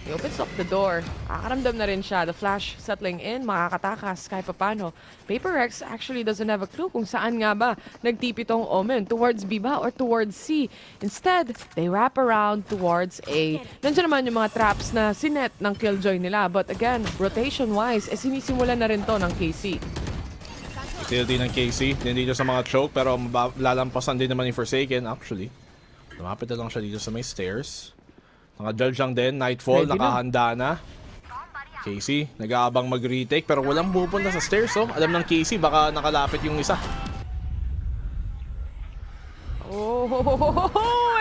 He opens up the door. Akaramdam na rin siya. The flash settling in. Makakatakas kahit papano. Paper Rex actually doesn't have a clue kung saan nga ba nagtipi tong Omen. Towards B ba or towards C? Instead, they wrap around towards A. Nandiyan naman yung mga traps na sinet ng Killjoy nila. But again, rotation-wise, sinisimulan na rin to ng KC.
Still din ng KC. Din dito sa mga choke pero lalampasan din naman yung Forsaken actually. Lumapit na lang siya dito sa may stairs. Naka-judge lang din, Nightfall, nakahanda na. Casey, nag-aabang mag-retake pero walang pupunta sa stairs Alam ng Casey, baka nakalapit yung isa.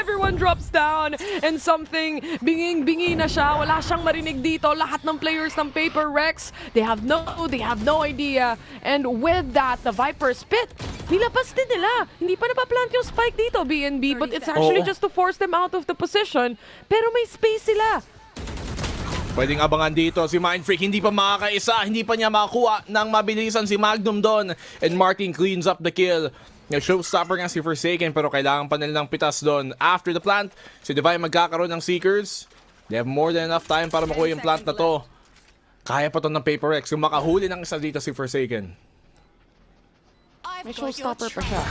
Everyone drops down and something binging-bingi na siya. Wala siyang marinig dito. Lahat ng players ng Paper Rex, they have no idea. And with that, the Viper spit, nilapas din nila. Hindi pa napaplant yung spike dito, BNB, but it's actually just to force them out of the position. Pero may space sila.
Pwedeng abangan dito si Mindfreak, hindi pa makakaisa, hindi pa niya makakuha ng mabilisan si Magnum doon. And Martin cleans up the kill. Showstopper nga si Forsaken pero kailangan pa nila ng pitas doon. After the plant, si Divine magkakaroon ng Seekers. They have more than enough time para makuha yung plant na to. Kaya pa to ng Paper Rex kung makahuli ng isa dito si Forsaken.
May showstopper pa siya.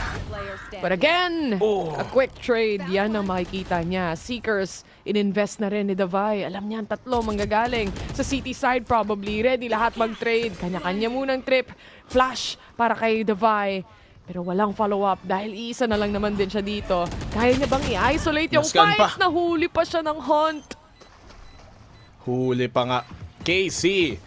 But again, a quick trade. Yan ang makikita niya. Seekers, ininvest na rin ni Davai. Alam niya, tatlo manggagaling. Sa city side probably. Ready lahat mag-trade. Kanya-kanya munang trip. Flash para kay Davai. Pero walang follow-up dahil isa na lang naman din siya dito. Kaya niya bang i-isolate yung fights? Nahuli pa siya ng hunt.
Huli pa nga. KC,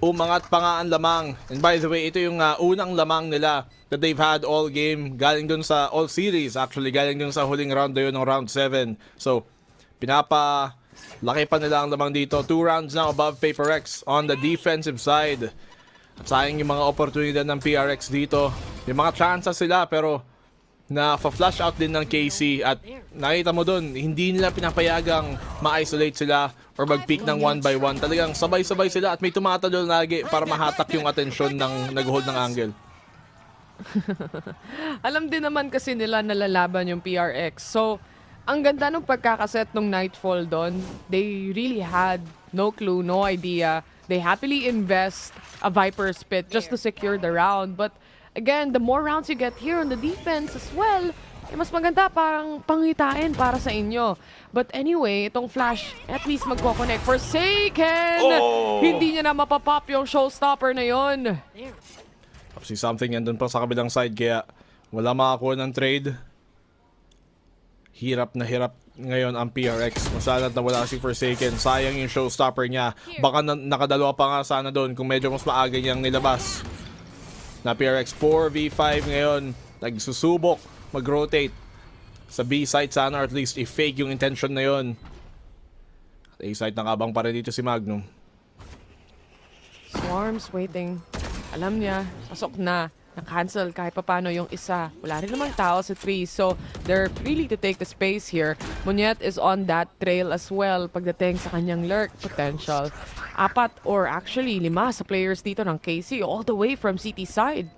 umangat pa nga ang lamang. And by the way, ito yung unang lamang nila that they've had all game. Galing dun sa all series. Actually, galing dun sa huling round na yun ng round 7. So, laki pa nila ang lamang dito. 2 rounds now above Paper Rex on the defensive side. At sayang yung mga oportunidad ng PRX dito. May mga chances sila pero na fa-flash out din ng KC at nakita mo doon, hindi nila pinapayagang ma-isolate sila or mag-peek ng 1-by-1. Talagang sabay-sabay sila at may tumatalo lagi para mahatak yung atensyon ng nag-hold ng angle.
Alam din naman kasi nila nalalaban yung PRX. So, ang ganda ng pagkakaset ng Nightfall doon. They really had no clue, no idea. They happily invest a Viper's Pit just to secure the round. But again, the more rounds you get here on the defense as well, mas maganda parang pangitain para sa inyo. But anyway, itong Flash, at least magko-connect. Forsaken! Hindi niya na mapapop yung showstopper na yon.
Si Something yan doon pa sa kabilang side kaya wala makakuha ng trade. Hirap na hirap ngayon ang PRX. Masalat na wala si Forsaken. Sayang yung showstopper niya. Baka nakadalawa pa nga sana doon kung medyo mas maaga niyang nilabas. Na PRX 4v5 ngayon. Nagsusubok mag-rotate sa B site sana or at least i-fake yung intention na yon. A site nakabang pa rin dito si Magnum.
Swarms waiting. Alam niya, pasok na. Na-cancel kahit papano yung isa. Wala rin namang tao sa 3. So, they're really to take the space here. Monyet is on that trail as well pagdating sa kanyang lurk potential. 4 or actually 5 sa players dito ng KC all the way from CT side.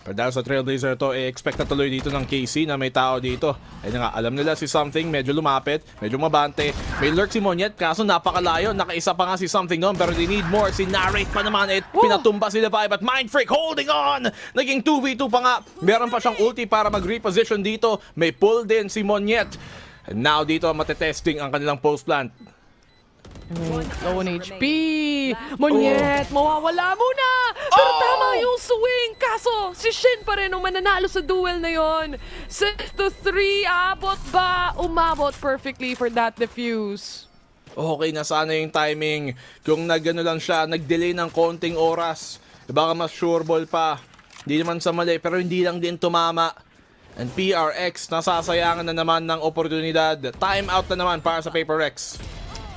Pero dahil sa Trailblazer to, expect na tuloy dito ng KC na may tao dito. Ayun nga, alam nila si Something, medyo lumapit, medyo mabante. May lurk si Monyet, kaso napakalayo. Nakaisa pa nga si Something noon, pero they need more. Si Narrate pa naman, pinatumba si Levi, but Mindfreak holding on! Naging 2v2 pa nga. Meron pa siyang ulti para mag-reposition dito. May pull din si Monyet. And now dito, matetesting ang kanilang post plant.
Low on HP. Monyet, mawawala muna. Pero tama yung swing. Kaso, si Shin pa rin ang mananalo sa duel na yon. 6-3. Abot ba? Umabot perfectly for that defuse.
Okay na sana yung timing. Kung nagano lang siya, nag-delay ng konting oras. Baka mas sure ball pa. Hindi naman sa mali, pero hindi lang din tumama. And PRX, nasasayangan na naman ng oportunidad. Time out na naman para sa PaperX.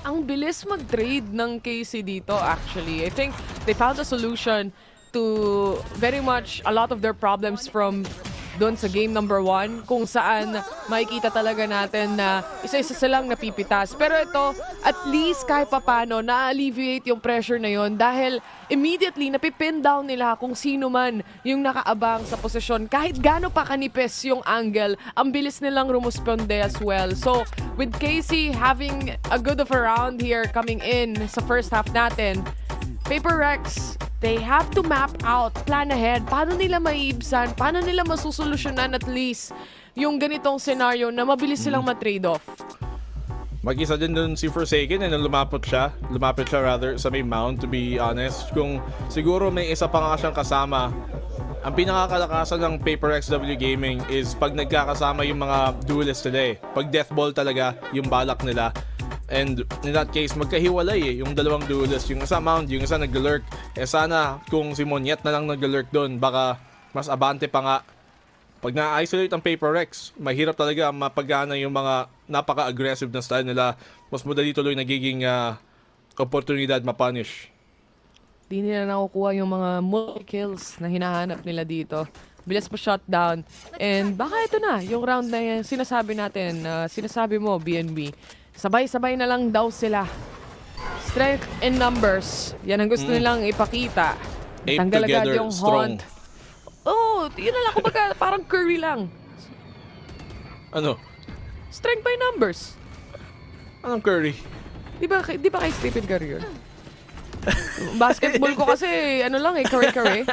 Ang bilis mag-trade ng KC dito actually. I think they found a solution to very much a lot of their problems from doon sa game number 1 kung saan makikita talaga natin na isa-isa silang napipitas. Pero ito, at least kahit papano, na-alleviate yung pressure na yon dahil immediately napipin down nila kung sino man yung nakaabang sa posisyon. Kahit gaano pa kanipes yung angle, ang bilis nilang rumusponde as well. So, with KC having a good of a round here coming in sa first half natin, PaperX, they have to map out, plan ahead. Paano nila maiibsan? Paano nila masusolusyonan at least yung ganitong scenario na mabilis silang ma-trade off?
Mag-isa din dun si Forsaken na lumapit siya rather sa may mount, to be honest. Kung siguro may isa pa nga siyang kasama, ang pinakakalakasan ng PaperXW Gaming is pag nagkakasama yung mga duelists nila Pag death ball talaga yung balak nila. And in that case, magkahiwalay yung dalawang duelists. Yung isa mount, yung isa nag-lurk. Sana kung si Monyet na lang nag-lurk doon, baka mas abante pa nga. Pag na-isolate ang PaperX, mahirap talaga mapagana yung mga napaka-aggressive na style nila. Mas madali tuloy nagiging oportunidad mapunish.
Di nila nakukuha yung mga multi-kills na hinahanap nila dito. Bilis pa shutdown. And baka ito na, yung round na yan, sinasabi natin, sinasabi mo, BNB. Sabay-sabay na lang daw sila. Strength in numbers. Yan ang gusto nilang ipakita. Tanggal agad yung
strong.
haunt. Yun na lang. Kumbaga, parang Curry lang.
Ano?
Strength by numbers.
Anong Curry?
Di ba kay Stephen Curry yun? Basketball ko kasi, Curry.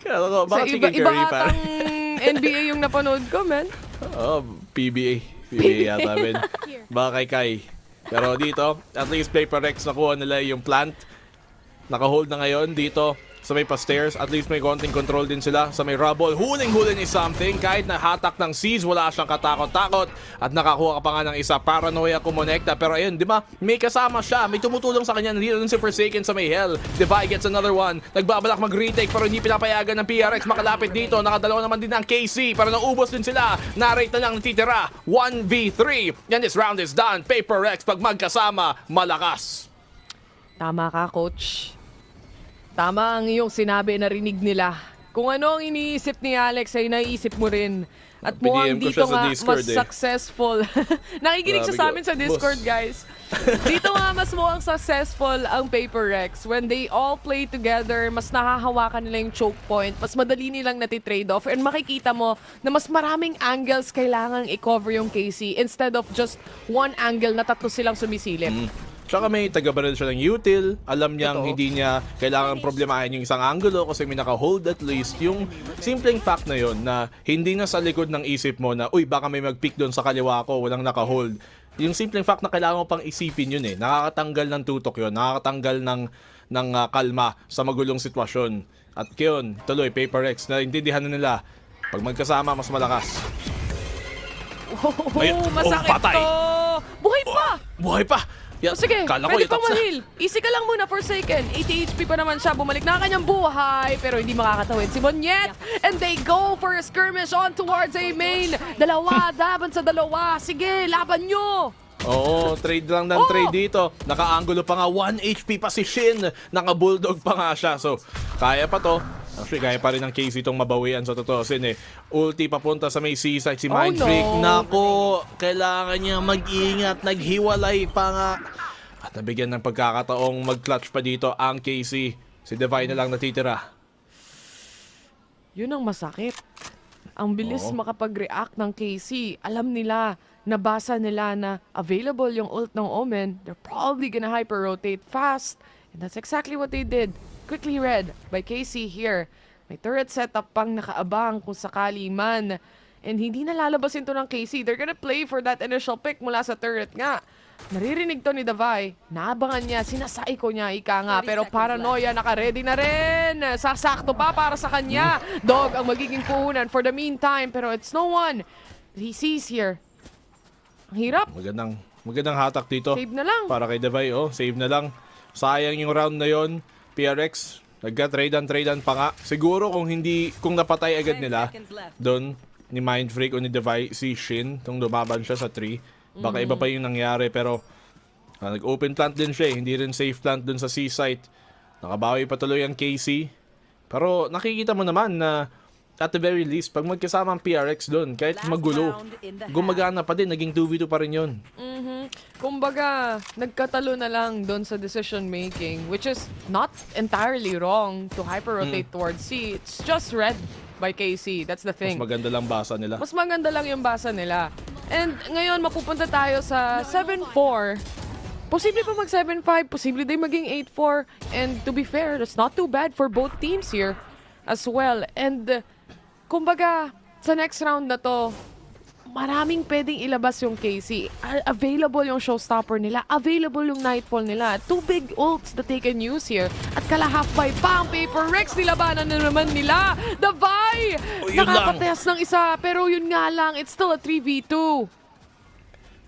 Baka chicken curry pa.
Iba atang NBA yung napanood ko, man.
PBA yata, men. Baka kay. Pero dito, at least PaperX nakuha nila yung plant. Naka-hold na ngayon dito sa may pa-stairs. At least may konting control din sila sa may rubble. Huling-huli ni Something. Kahit na hatak ng Seas, wala siyang katakot-takot. At nakakuha ka pa nga ng isa. Paranoia kumonekta. Pero ayun, di ba? May kasama siya. May tumutulong sa kanya. Nandito dun si Forsaken sa may hell. Devi gets another one. Nagbabalak mag-retake pero hindi pinapayagan ng PRX makalapit dito. Nakadalawa naman din ng KC. Pero naubos din sila. Narrate na lang natitira. 1v3. And this round is done. PaperX pag magkasama, malakas.
Tama ka, coach. Tama ang iyong sinabi, narinig nila. Kung ano ang iniisip ni Alex ay naiisip mo rin. At mukhang
PM ko
dito
siya sa
nga
Discord,
mas successful. Nakikinig siya
Grabe
sa
ka.
amin sa Discord,
Boss.
guys. Dito nga mas mukhang successful ang Paper Rex. When they all play together, mas nahahawakan nila yung choke point. Mas madali nilang natitrade off. And makikita mo na mas maraming angles kailangang i-cover yung KC instead of just one angle na tatlo silang sumisilip.
Tsaka may taga-barrel siya ng util. Alam niyang hindi niya kailangan problemahin yung isang angulo kasi may naka-hold at least. Yung simpleng fact na yon na hindi na sa likod ng isip mo na, uy, baka may mag-pick doon sa kaliwa ko, walang naka-hold. Yung simpleng fact na kailangan mo pang isipin yun eh. Nakakatanggal ng tutok yun. Nakakatanggal ng kalma sa magulong sitwasyon. At yun, tuloy, Paper Rex, naintindihan na nila. Pag magkasama, mas malakas. Ayun,
Masakit
patay.
to! Buhay pa!
Buhay pa! Yan,
Sige,
kala ko
pwede pang
itapos na.
ma-heal. Easy ka lang muna, Forsaken. 80 HP pa naman siya. Bumalik na ang kanyang buhay. Pero hindi makakatawid si Monyet. And they go for a skirmish on towards A main. Dalawa, laban sa dalawa. Sige, laban nyo!
Oo, trade lang ng trade dito. Naka-angulo pa nga, 1 HP pa si Shin. Naka-bulldog pa nga siya. So, kaya pa to. Actually, kaya pa rin ng KC itong mabawian sa totoosin eh. Ulti papunta sa may seaside si Mind Freak. Nako, kailangan niya mag-ingat. Naghiwalay pa nga. At nabigyan ng pagkakataong mag-clutch pa dito ang KC. Si Divine na lang natitira.
Yun ang masakit. Ang bilis makapag-react ng KC. Alam nila, nabasa nila na available yung ult ng Omen. They're probably gonna hyper-rotate fast. And that's exactly what they did. Quickly read by KC here. May turret setup pang nakaabang kung sakali man. And hindi na lalabasin to ng KC. They're gonna play for that initial pick mula sa turret nga. Naririnig to ni Davai. Naabangan niya, sinasaiko niya, ika nga. Pero paranoia, naka-ready na rin. Sasakto pa para sa kanya. Dog ang magiging puhunan for the meantime. Pero it's no one he sees here. Ang hirap.
Magandang hatak dito.
Save na lang.
Para kay Davai, save na lang. Sayang yung round na yon. PRX, nagka-trade-an pa nga. Siguro kung napatay agad nila doon ni Mind Freak o ni Divine si Shin, nung lumaban siya sa 3, baka iba pa yung nangyari. Pero nag-open plant din siya, hindi rin safe plant doon sa C-site. Nakabawi pa tuloy ang KC. Pero nakikita mo naman na at the very least, pag magkasama ang PRX doon, kahit magulo, gumagana pa din, naging 2v2 pa rin yun.
Kumbaga, nagkatalo na lang doon sa decision making, which is not entirely wrong to hyper-rotate towards C. It's just read by KC. That's the thing.
Mas maganda lang basa nila.
Mas maganda lang yung basa nila. And ngayon, mapupunta tayo sa 7-4. Posible pa mag 7-5, posible din maging 8-4. And to be fair, that's not too bad for both teams here as well. And kumbaga, sa next round na to, maraming pwedeng ilabas yung KC. Available yung showstopper nila. Available yung nightfall nila. 2 big ults that they can use here. At kala-half-buy pa ang Paper Rex. Nilabanan na naman nila. Davai! Nakapatest ng isa. Pero yun nga lang, it's still a 3v2.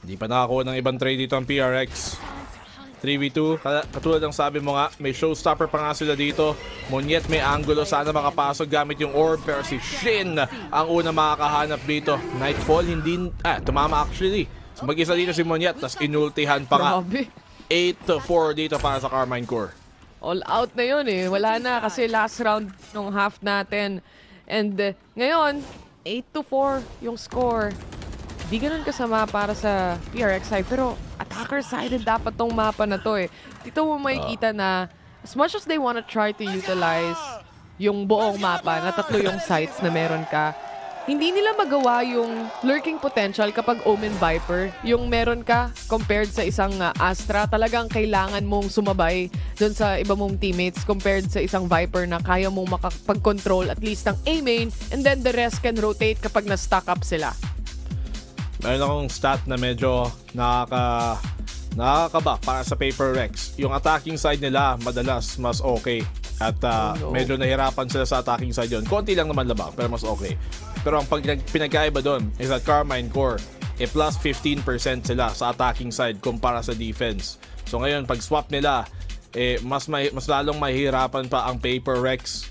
Hindi pa nakakuha ng ibang trade dito ang PRX. 3v2, katulad ng sabi mo nga, may showstopper pa nga sila dito. Monyet may angulo, sana makapasok gamit yung orb, pero si Shin ang una makakahanap dito. Nightfall, tumama actually. So mag-isa dito si Monyet, tas inultihan pa nga. 8-4 dito para sa Karmine Core.
All out na yun eh. Wala na kasi last round nung half natin. And ngayon, 8-4 yung score. Di ganun kasama para sa PRX side, pero attacker-sided dapat tong mapa na to eh. Dito mo makikita na as much as they wanna try to utilize yung buong mapa na 3 yung sites na meron ka, hindi nila magawa yung lurking potential kapag Omen Viper. Yung meron ka compared sa isang Astra, talagang kailangan mong sumabay dun sa iba mong teammates compared sa isang Viper na kaya mong makapag-control at least ng A main and then the rest can rotate kapag na-stack up sila.
Meron akong stat na medyo nakakaba para sa Paper Rex. Yung attacking side nila madalas mas okay. At medyo nahirapan sila sa attacking side yun. Konti lang naman labang, pero mas okay. Pero ang pinagkaiba doon is that Karmine Core, plus 15% sila sa attacking side kumpara sa defense. So ngayon, pag swap nila, mas lalong mahihirapan pa ang Paper Rex.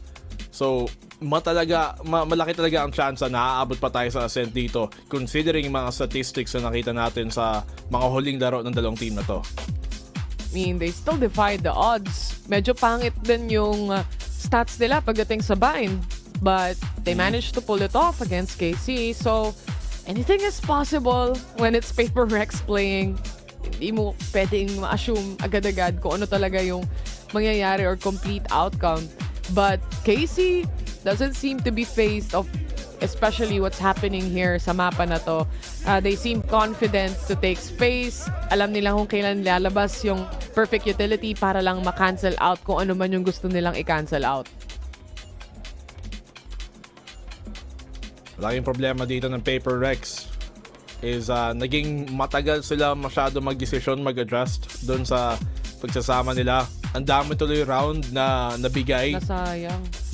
So, malaki talaga ang chance na naaabot pa tayo sa ascent dito considering yung mga statistics na nakita natin sa mga huling laro ng dalawang team na to.
I mean, they still defied the odds. Medyo pangit din yung stats nila pagdating sa bind. but they managed to pull it off against KC. So anything is possible when it's Paper Rex playing. Hindi mo pwedeng ma-assume agad-agad kung ano talaga yung mangyayari or complete outcome. But KC doesn't seem to be phased of especially what's happening here sa mapa na to. They seem confident to take space. Alam nila kung kailan lalabas yung perfect utility para lang ma-cancel out kung ano man yung gusto nilang i-cancel out.
Malaking problema dito ng Paper Rex is naging matagal sila masyado mag-desisyon, mag-adjust doon sa pagsasama nila. Ang dami tuloy round na nabigay.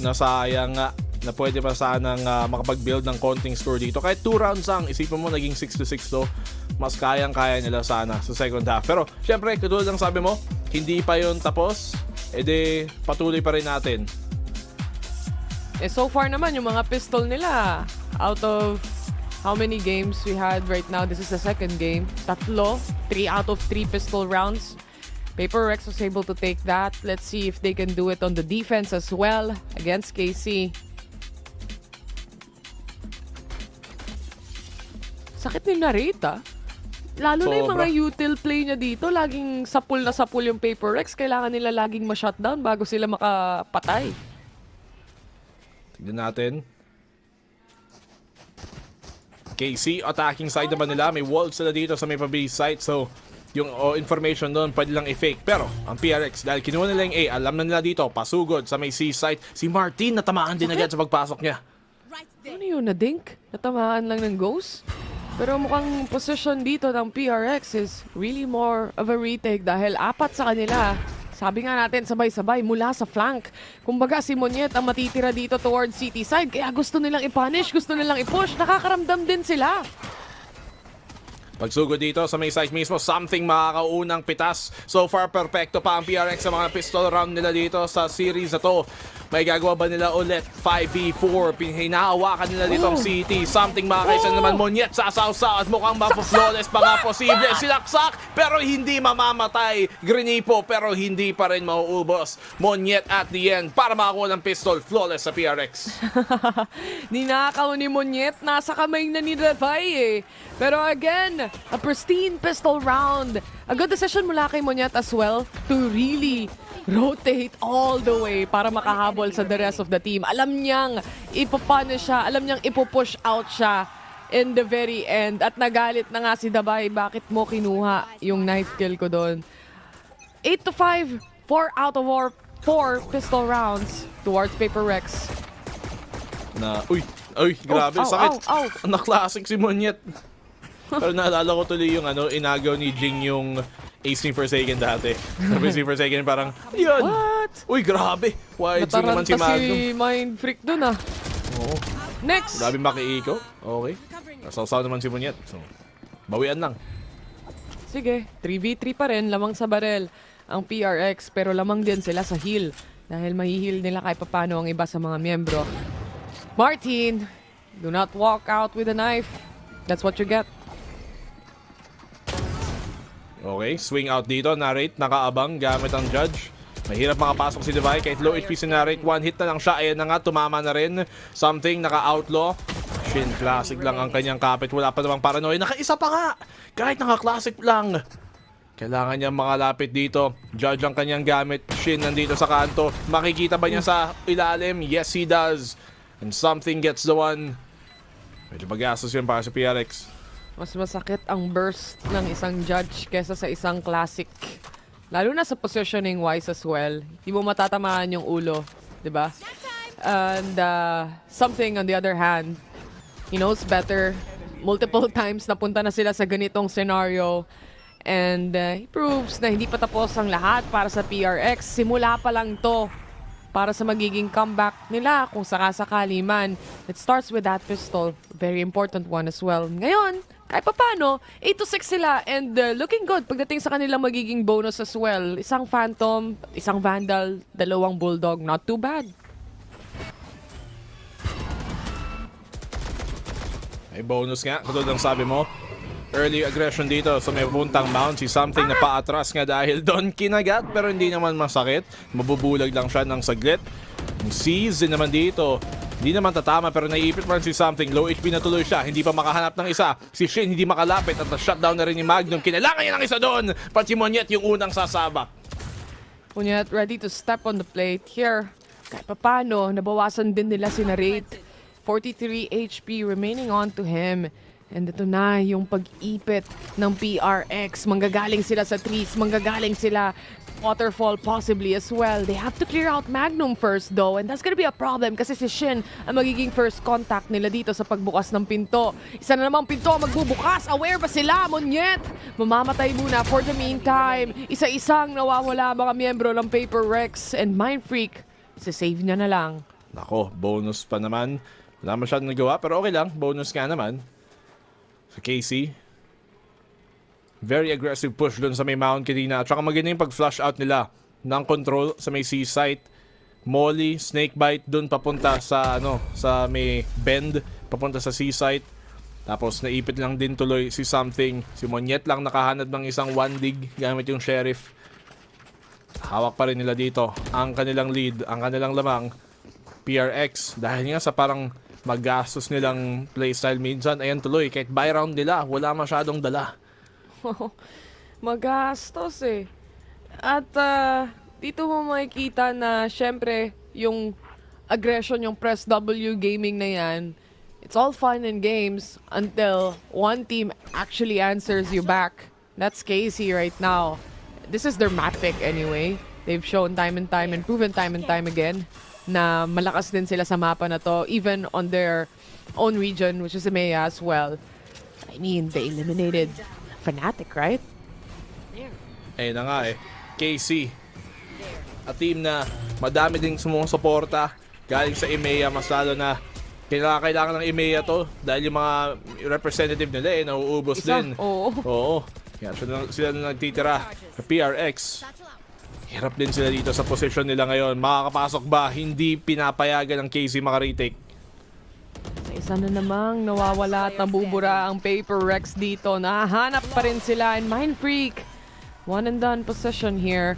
Nasayang nga na pwede pa sanang makapag-build ng konting score dito. Kahit 2 rounds lang, isipin mo naging 6-6 to. Mas kayang-kaya nila sana sa second half. Pero syempre, katulad ng sabi mo, hindi pa yon tapos. Edi patuloy pa rin natin.
So far naman, yung mga pistol nila, out of how many games we had right now? This is the second game. 3 out of 3 pistol rounds. Paper Rex was able to take that. Let's see if they can do it on the defense as well against KC. Sakit ni Narita. Lalo na yung mga util play niya dito. Laging sapul na sapul yung Paper Rex. Kailangan nila laging ma-shutdown bago sila makapatay.
Tignan natin. KC, attacking side naman nila. May wall sila dito sa may pabilis site. So, yung information doon pwede lang i-fake. Pero, ang PRX, dahil kinuha nila yung A, alam na nila dito, pasugod sa may C site. Si Martin, natamaan din agad sa pagpasok niya.
Ano yun, na-dink? Natamaan lang ng ghost? Pero mukhang position dito ng PRX is really more of a retake dahil 4 sa kanila. Sabi nga natin, sabay-sabay mula sa flank. Kumbaga si Monyet ang matitira dito towards city side. Kaya gusto nilang i-punish, gusto nilang i-push. Nakakaramdam din sila.
Pagsugod dito sa may site mismo, something makakaunang pitas. So far, perfecto pa ang PRX sa mga pistol round nila dito sa series na to. May gagawa ba nila ulit? 5v4. Hinahawakan nila dito ang CT. Something makakaisa naman. Monyet sasawsaw at mukhang mapuflawless pa nga posible. Silaksak pero hindi mamamatay. Grinipo pero hindi pa rin mauubos. Monyet at the end para makakuha ng pistol. Flawless sa PRX.
Ninakaw ni Monyet. Nasa kamay na ni Revay eh. Pero again, a pristine pistol round. A good decision mula kay Monyet as well to really rotate all the way para makahabol sa the rest of the team. Alam niyang ipopunish siya, alam niyang ipopush out siya in the very end. At nagalit na nga si Dabay, bakit mo kinuha yung knife kill ko doon? 8-5, 4 out of 4 pistol rounds towards Paper Rex.
Uy, grabe, sakit. Na-classic si Monyet. Pero naalala ko tuloy yung inagaw ni Jing yung Ace ni Forsaken dati. Sabi si Forsaken parang, yun! What? Uy, grabe! Why Jing naman si Magnum?
Si Mind Freak dun ah.
Oo.
Next!
Grabe makiiko. Okay. Nasaw-saw naman si Monyet. So, bawian lang.
Sige, 3v3 pa rin, lamang sa barel ang PRX, pero lamang din sila sa heal. Dahil mahihil nila kahit papano ang iba sa mga miyembro. Martin, do not walk out with a knife. That's what you get.
Okay, swing out dito. Narrate, nakaabang gamit ang judge. Mahirap makapasok si Divide. Kahit low HP si Narrate, 1 hit na lang siya. Ayan na nga, tumama na rin. Something, naka-outlaw. Shin, classic lang ang kanyang kapit. Wala pa namang paranoia. Naka-isa pa nga! Kahit naka-classic lang. Kailangan niya makalapit dito. Judge ang kanyang gamit. Shin nandito sa kanto. Makikita ba niya sa ilalim? Yes, he does. And something gets the one. Medyo magastos yun para sa PRX.
Mas masakit ang burst ng isang judge kesa sa isang classic. Lalo na sa positioning wise as well. Hindi mo matatamaan yung ulo, 'di ba? And something on the other hand, he knows better. Multiple times napunta na sila sa ganitong scenario. And he proves na hindi pa tapos ang lahat para sa PRX. Simula pa lang to para sa magiging comeback nila kung sakasakali man. It starts with that pistol. Very important one as well. Ngayon, kahit pa paano, 8-6 sila and looking good pagdating sa kanilang magiging bonus as well. Isang Phantom, isang Vandal, 2 Bulldog. Not too bad.
May bonus nga, katulad ng sabi mo. Early aggression dito sa may puntang mount. Si Something na paatras nga dahil doon kinagat pero hindi naman masakit. Mabubulag lang siya ng saglit. Yung Season naman dito. Hindi naman tatama pero naiipit pa rin si Something. Low HP na tuloy siya. Hindi pa makahanap ng isa. Si Shin hindi makalapit at na-shutdown na rin ni Magnum. Kinailangan niya ng isa doon. Pati si Monyet yung unang sasabak.
Monyet ready to step on the plate here. Kahit paano, nabawasan din nila si Narate. 43 HP remaining on to him. And ito na yung pag-ipit ng PRX. Manggagaling sila sa trees. Manggagaling sila waterfall possibly as well. They have to clear out Magnum first though, and that's gonna be a problem kasi si Shin ang magiging first contact nila dito sa pagbukas ng pinto. Isa na namang pinto magbubukas. Aware ba sila? Monyet mamamatay muna for the meantime. Isa-isang nawawala mga miyembro ng Paper Rex, and Mind Freak save niya na lang.
Nako, bonus pa naman. Wala masyadong nagawa pero okay lang. Bonus nga naman. Sa KC. Very aggressive push doon sa may Mount Kadina. At saka maganda yung pag-flush out nila ng control sa may C-site. Molly, Snakebite doon papunta sa sa may bend, papunta sa C-site. Tapos naipit lang din tuloy si Something. Si Monyet lang nakahanap ng isang 1 dig gamit yung Sheriff. Hawak pa rin nila dito ang kanilang lead, ang kanilang lamang PRX. Dahil nga sa parang magastos nilang playstyle minsan, ayan tuloy, kahit buy round nila, wala masyadong dala.
Magastos eh. At dito mo makikita na syempre yung aggression, yung press W gaming na yan, it's all fun and games until one team actually answers you back. That's KC right now. This is their map pick anyway. They've shown time and time and proven time and time again na malakas din sila sa mapa na to, even on their own region, which is EMEA as well. I mean, they eliminated Fnatic, right?
Ayun na nga eh. KC. A team na madami ding sumusuporta galing sa EMEA. Mas lalo na kailangan ng EMEA to dahil yung mga representative nila nauubos din. Oo. Kaya sila na nagtitira sa PRX. Hirap din sila dito sa position nila ngayon. Makakapasok ba? Hindi pinapayagan ng KC makaretake.
Isa na namang nawawala at nabubura ang Paper Rex dito. Nahanap pa rin sila, and Mind Freak. One and done position here.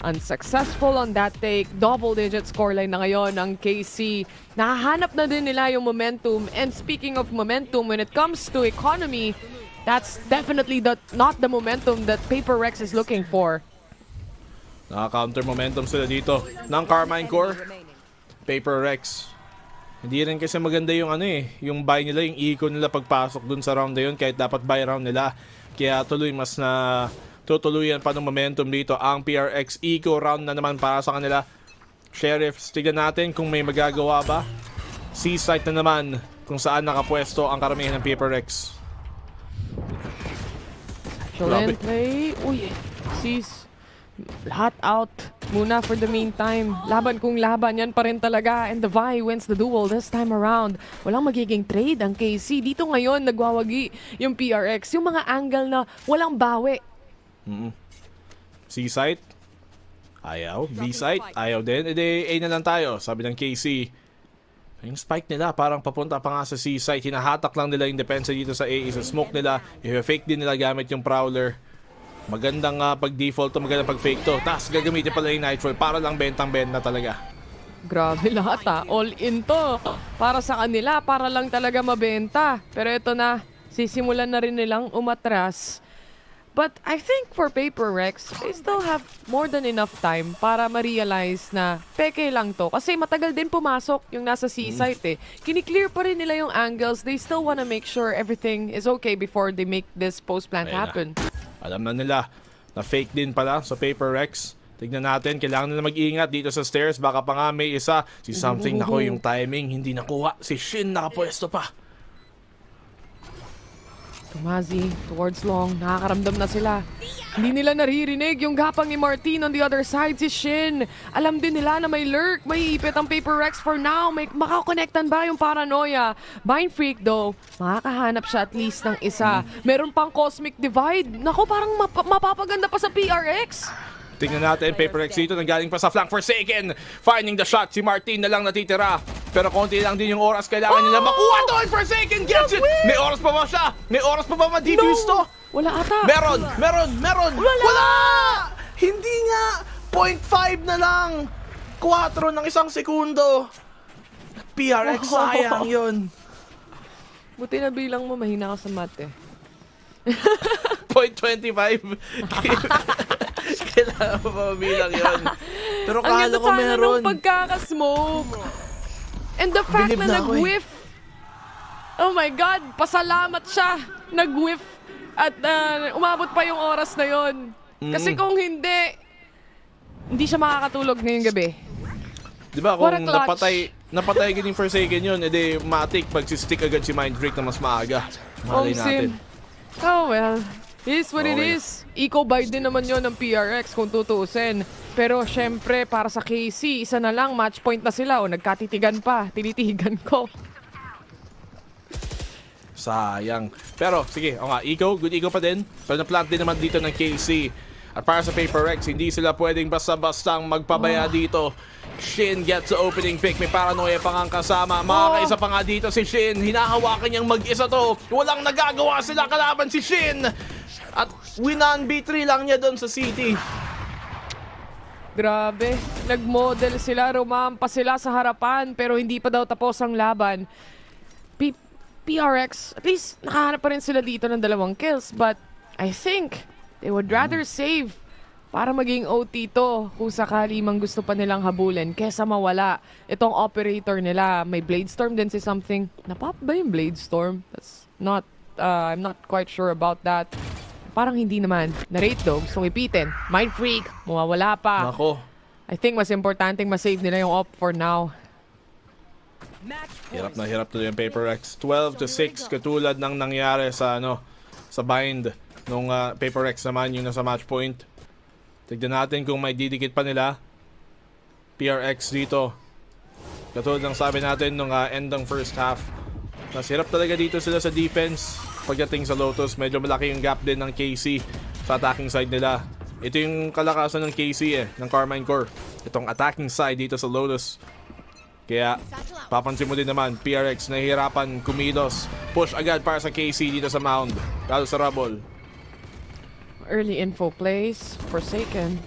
Unsuccessful on that take. Double-digit scoreline na ngayon ang KC. Nahanap na din nila yung momentum. And speaking of momentum, when it comes to economy, that's definitely not the momentum that Paper Rex is looking for.
Naka-counter momentum sila dito ng Karmine Core. Paper Rex. Hindi rin kasi maganda yung yung buy nila, yung eco nila pagpasok dun sa round na yun, kahit dapat buy round nila. Kaya tuloy mas na tutuluyan pa ng momentum dito ang PRX. Eco round na naman para sa kanila. Sheriff, tignan natin kung may magagawa ba. C-site na naman kung saan nakapwesto ang karamihan ng Paper Rex.
Excellent play. Uy, sis. Lahat out muna for the meantime. Laban kung laban, yan pa rin talaga. And the Vi wins the duel this time around. Walang magiging trade ang KC. Dito ngayon, nagwawagi yung PRX. Yung mga angle na walang bawi.
C-site? Ayaw. B-site? Ayaw din. Ede, A na lang tayo, sabi ng KC. Yung spike nila, parang papunta pa nga sa C-site. Hinahatak lang nila yung depensa dito sa A. Isa smoke nila. I-fake din nila gamit yung Prowler. Magandang pag-default to, magandang pag-fake to. Tapos gagamitin pala yung Nitro para lang bentang-benta talaga.
Grabe lahat all in to. Para sa kanila, para lang talaga mabenta. Pero ito na, sisimulan na rin nilang umatras. But I think for Paper Rex, they still have more than enough time para ma-realize na peke lang to. Kasi matagal din pumasok yung nasa C-site eh. Kiniklear pa rin nila yung angles. They still wanna make sure everything is okay before they make this post-plant happen.
Alam na nila na fake din pala sa Paper Rex. Tignan natin, kailangan nila mag-iingat dito sa stairs. Baka pa nga may isa. Si Something, nako yung timing, hindi nakuha. Si Shin nakapwesto pa.
Tumazi towards long. Nakakaramdam na sila. Hindi nila naririnig yung gapang ni Martin on the other side. Si Shin. Alam din nila na may lurk. May ipit ang Paper Rex for now. May makakonektan ba yung paranoia? Mind Freak though, makakahanap siya at least ng isa. Meron pang Cosmic Divide. Naku, parang mapapaganda pa sa PRX.
Tingnan natin, Paper Rex dito, nanggaling pa sa flank. Forsaken, finding the shot. Si Martin na lang natitira. Pero konti lang din yung oras. Kailangan nila makuha to. And Forsaken gets it! May oras pa ba siya? May oras pa ba ma-defuse to?
Wala ata.
Meron! Wala! Hindi nga! 0.5 na lang! 4 ng isang segundo. PRX, sayang yun.
Buti na bilang mo, mahina ka sa math eh.
0.25. Kailangan pa mabilang yun. Pero kala ko meron.
Ang pagkakasmoke. And the fact na nag-whiff. Oh my God, pasalamat siya. Nag-whiff. At umabot pa yung oras na yon. Kasi kung hindi siya makakatulog ngayong gabi.
Di ba kung napatay ganyan Forsaken yun, edi matik pagsistick agad si Mindfreak na mas maaga. Malay natin.
Oh well, it is what it is. Eco-buy din naman yon ng PRX kung tutuusin. Pero syempre, para sa KC, isa na lang, match point na sila. O nagkatitigan pa, tinitigan ko.
Sayang. Pero sige, good eco pa din. Pero na-plant din naman dito ng KC. At para sa Paper X, hindi sila pwedeng basta-bastang magpabaya dito. Shin gets the opening pick. May paranoia pa nga kasama. Makakaisa pa nga dito si Shin. Hinahawakan niyang mag-isa to. Walang nagagawa sila kalaban si Shin. At winan B3 lang niya doon sa City.
Grabe. Nag-model sila, rumampa sila sa harapan. Pero hindi pa daw tapos ang laban. PRX, at least nakahanap pa rin sila dito ng 2 kills. But I think they would rather save para maging OT to kung sakali mang gusto pa nilang habulin kesa mawala itong operator nila. May Blade Storm din si something. Napop ba yung Blade Storm? That's not, I'm not quite sure about that. Parang hindi naman. Na-rate though, gusto ipitin. Mind Freak, mawawala pa.
Nako.
I think mas importanteng masave nila yung op for now.
Hirap na hirap to yung Paper X. 12-6 katulad ng nangyari sa sa bind nung Paper X naman yung nasa match point. Tignan natin kung may didikit pa nila. PRX dito. Katulad ng sabi natin nung end ng first half. Mas hirap talaga dito sila sa defense. Pagdating sa Lotus, medyo malaki yung gap din ng KC sa attacking side nila. Ito yung kalakasan ng KC ng Karmine Corp. Itong attacking side dito sa Lotus. Kaya papansin mo din naman, PRX nahihirapan kumilos. Push agad para sa KC dito sa mound. Lalo sa rubble.
Early info plays. Forsaken.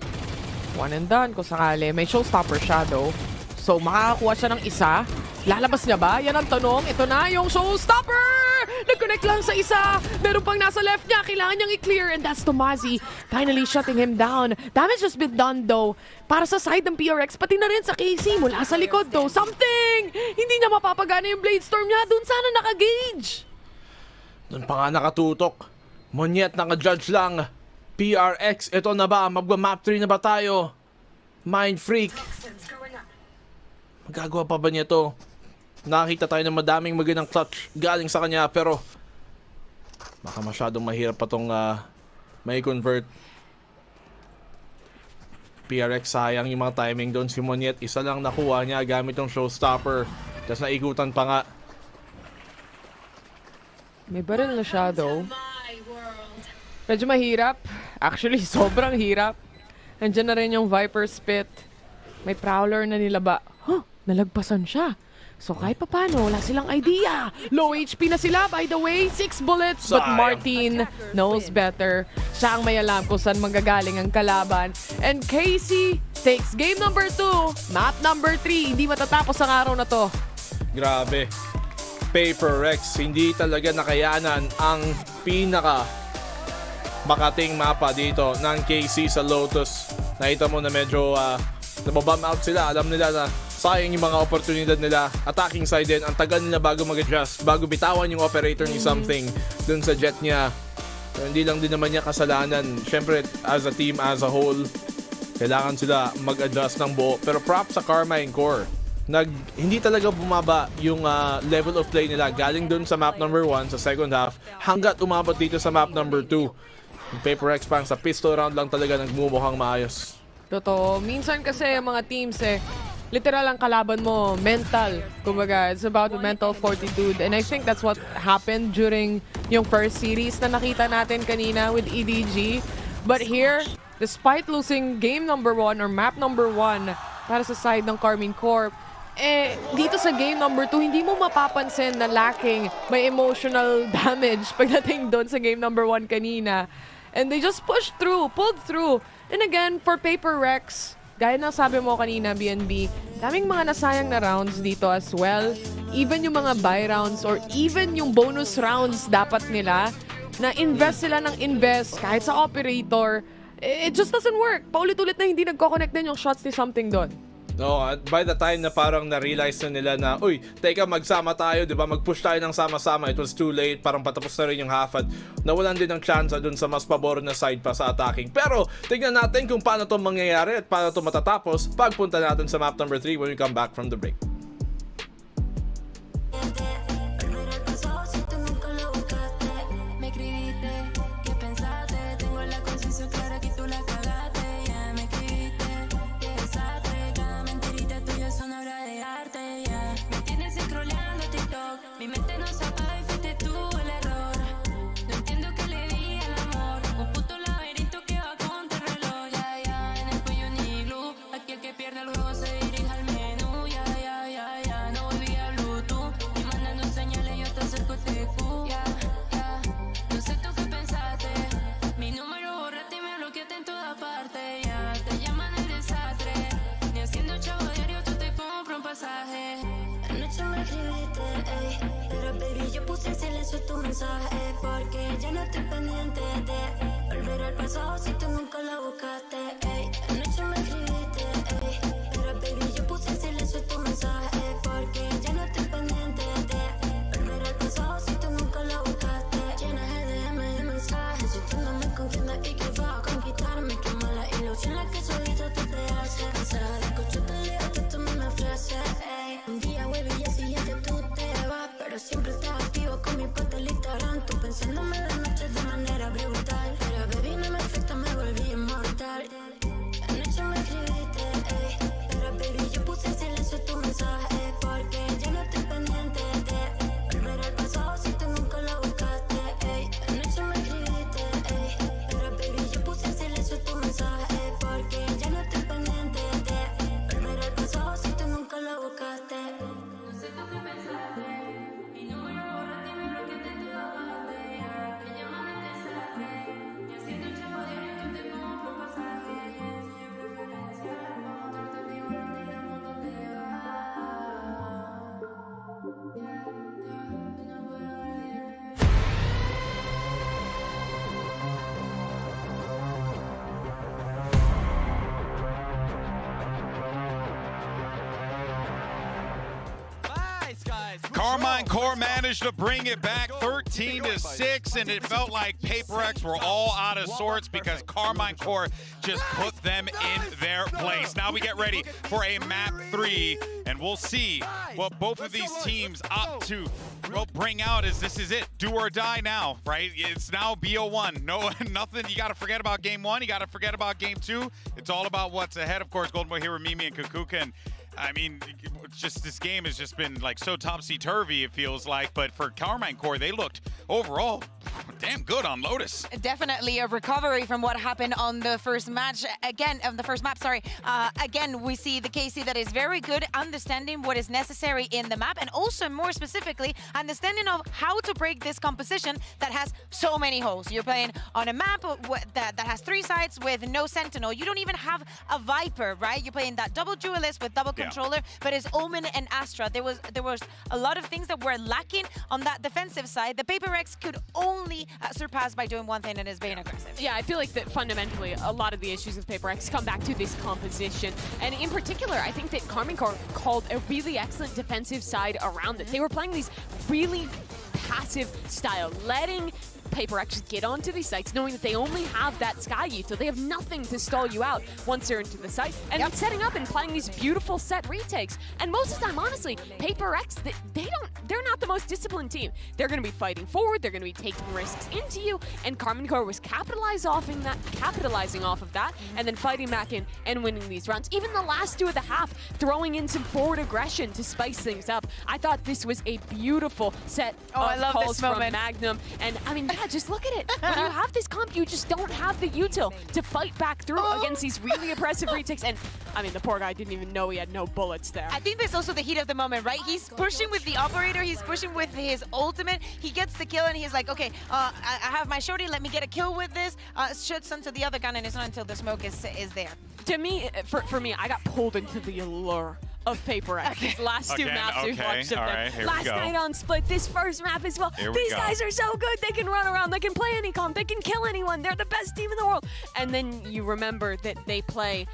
One and done kung sakali. May showstopper shadow. So makakakuha siya ng isa. Lalabas niya ba? Yan ang tanong. Ito na yung showstopper! Nag-connect lang sa isa. Meron pang nasa left niya. Kailangan niyang i-clear. And that's Tomazi. Finally shutting him down. Damage has been done though. Para sa side ng PRX, pati na rin sa KC. Mula sa likod though. Something! Hindi niya mapapagana yung Blade Storm niya. Doon sana naka-gauge.
Doon pa nga nakatutok. Monyet naka-judge lang. PRX, ito na ba? Magwa-map 3 na ba tayo? Mind Freak. Magagawa pa ba niya to? Nakita tayo ng madaming magandang clutch galing sa kanya pero baka masyadong mahirap pa tong may convert. PRX sayang yung mga timing doon. Si Monyet isa lang nakuha niya gamit yung showstopper. Tapos naikutan pa nga.
May baril na shadow. Medyo mahirap. Actually, sobrang hirap. Nandiyan na rin yung Viper Spit. May Prowler na nilaba. Huh, nalagpasan siya. So kahit pa paano, wala silang idea. Low HP na sila, by the way. 6 bullets, but Martin knows better. Siya ang may alam kung saan manggagaling ang kalaban. And Casey takes game number 2, map number 3. Hindi matatapos ang araw na to.
Grabe. Paper X, hindi talaga nakayanan ang pinaka makating mapa dito ng KC sa Lotus. Nakita mo na medyo nababam out sila. Alam nila na sayang yung mga oportunidad nila. Attacking side din, ang tagal nila bago mag-adjust, bago bitawan yung operator ni something dun sa jet niya. So, hindi lang din naman niya kasalanan. Siyempre, as a team, as a whole, kailangan sila mag-adjust ng buo. Pero props sa Karmine Corp. Hindi talaga bumaba yung level of play nila galing dun sa map number 1 sa second half hanggat umabot dito sa map number 2. Yung Paper X pang sa pistol round lang talaga nagmumukhang maayos.
Totoo. Minsan kasi mga teams literal ang kalaban mo, mental. Kumbaga, it's about mental fortitude. And I think that's what happened during yung first series na nakita natin kanina with EDG. But here, despite losing game number 1 or map number 1 para sa side ng Karmine Corp, dito sa game number 2, hindi mo mapapansin na lacking may emotional damage pagdating doon sa game number 1 kanina. And they just pushed through, pulled through. And again, for Paper Rex, gaya na sabi mo kanina, BNB, daming mga nasayang na rounds dito as well. Even yung mga buy rounds or even yung bonus rounds dapat nila, na invest sila ng invest kahit sa operator, it just doesn't work. Paulit-ulit na hindi nagko-connect din yung shots ni something doon.
No, at by the time na parang na-realize na nila na, uy, teka, magsama tayo, di ba? Mag-push tayo ng sama-sama. It was too late. Parang patapos na rin yung half at nawalan din ng chance dun sa mas pabor na side pa sa attacking. Pero, tignan natin kung paano to mangyayari at paano to matatapos pagpunta natin sa map number 3 when we come back from the break.
Mi mente no se apaga y fuiste tú el error. No entiendo qué le di al amor. Un puto laberinto que va contra el reloj. Ya, ya, en el cuello ni glue. Aquí el que pierde el juego se dirige al menú. Ya, ya, ya, ya, no volví a Bluetooth. Y mandando señales yo te acerco este Q. Ya, ya, no sé tú qué pensaste. Mi número borraste y me bloqueaste en toda parte. Ya, te llaman el desastre. Ni haciendo chavo diario tú te compro un pasaje. Anoche me escribiste, ey, pero baby yo puse en silencio tu mensaje porque ya no estoy pendiente de volver al pasado si tú nunca lo buscaste, ey. Anoche me escribiste, ey, pero baby yo puse en silencio tu mensaje porque ya no estoy pendiente de volver al pasado si tú nunca lo buscaste. Llenas el DM de mensajes sintiéndome con quién y que va a conquistarme. Qué mala ilusión la que solito tú te haces. Cansada de escucharte el día que tú me ofreces, ey. Un día vuelve y al siguiente tú te vas, pero siempre estás activo con mi foto en Instagram. Tú pensándome de noche de manera brutal, pero baby no me afecta, me volví inmortal. Anoche me escribiste, ey, pero baby yo puse en silencio tu mensaje porque ya no estoy pendiente de volver al pasado si tú nunca lo buscaste, ey. Anoche me escribiste, ey, pero baby yo puse en silencio tu mensaje porque ya no estoy pendiente de volver al pasado si tú nunca lo buscaste. No sé tú qué pensaste. Mi número borraste y me bloqueaste en toda parte. Ya, te llaman el desastre. Ni haciendo chavo diario tú te compro pasajes. Sin preferencia, vamos a darte mi igual y la moto te va. Ya, no puedo olvidarme.
Karmine Corp managed to bring it back 13-6, and it felt like PaperX were all out of sorts because Karmine Corp just put them in their place. Now we get ready for a map 3, and we'll see what both of these teams opt to bring out. This is it, do or die now, right? It's now BO1. No, nothing. You got to forget about game 1. You got to forget about game 2. It's all about what's ahead. Of course, Golden Boy here with Mimi and Kukuka, and I mean, just this game has just been like so topsy-turvy, it feels like. But for Karmine Corp, they looked overall damn good on Lotus.
Definitely a recovery from what happened on the first match. Again, on the first map, sorry. Again, we see the KC that is very good understanding what is necessary in the map, and also more specifically, understanding of how to break this composition that has so many holes. You're playing on a map that has 3 sides with no Sentinel. You don't even have a Viper, right? You're playing that double duelist with double controller, but it's Omen and Astra. There was a lot of things that were lacking on that defensive side. The PaperX could only surpass by doing one thing, and is being aggressive.
Yeah, I feel like that fundamentally a lot of the issues with PaperX come back to this composition. And in particular, I think that Karmine Corp called a really excellent defensive side around it. They were playing these really passive style, letting PaperX get onto these sites, knowing that they only have that Sky Youth, so they have nothing to stall you out once they're into the site. And then setting up and playing these beautiful set retakes. And most of the time, honestly, PaperX, they're not the most disciplined team. They're going to be fighting forward, they're going to be taking risks into you, and Karmine Corp was capitalizing off of that, and then fighting back in and winning these rounds. Even the last 2 of the half, throwing in some forward aggression to spice things up. I thought this was a beautiful set of
I love
calls
this
from
moment.
Magnum. And I mean, Yeah, just look at it. When you have this comp, you just don't have the util to fight back through against these really oppressive retakes. And I mean, the poor guy didn't even know he had no bullets there.
I think there's also the heat of the moment, right? He's pushing with the operator, he's pushing with his ultimate. He gets the kill and he's like, okay, I have my shorty, let me get a kill with this. Shoots onto the other gun, and it's not until the smoke is there.
To me, for me, I got pulled into the allure of Paper X. These last two maps we've watched of them. Last night on Split, this first map as well. These guys are so good. They can run around. They can play any comp. They can kill anyone. They're the best team in the world. And then you remember that they play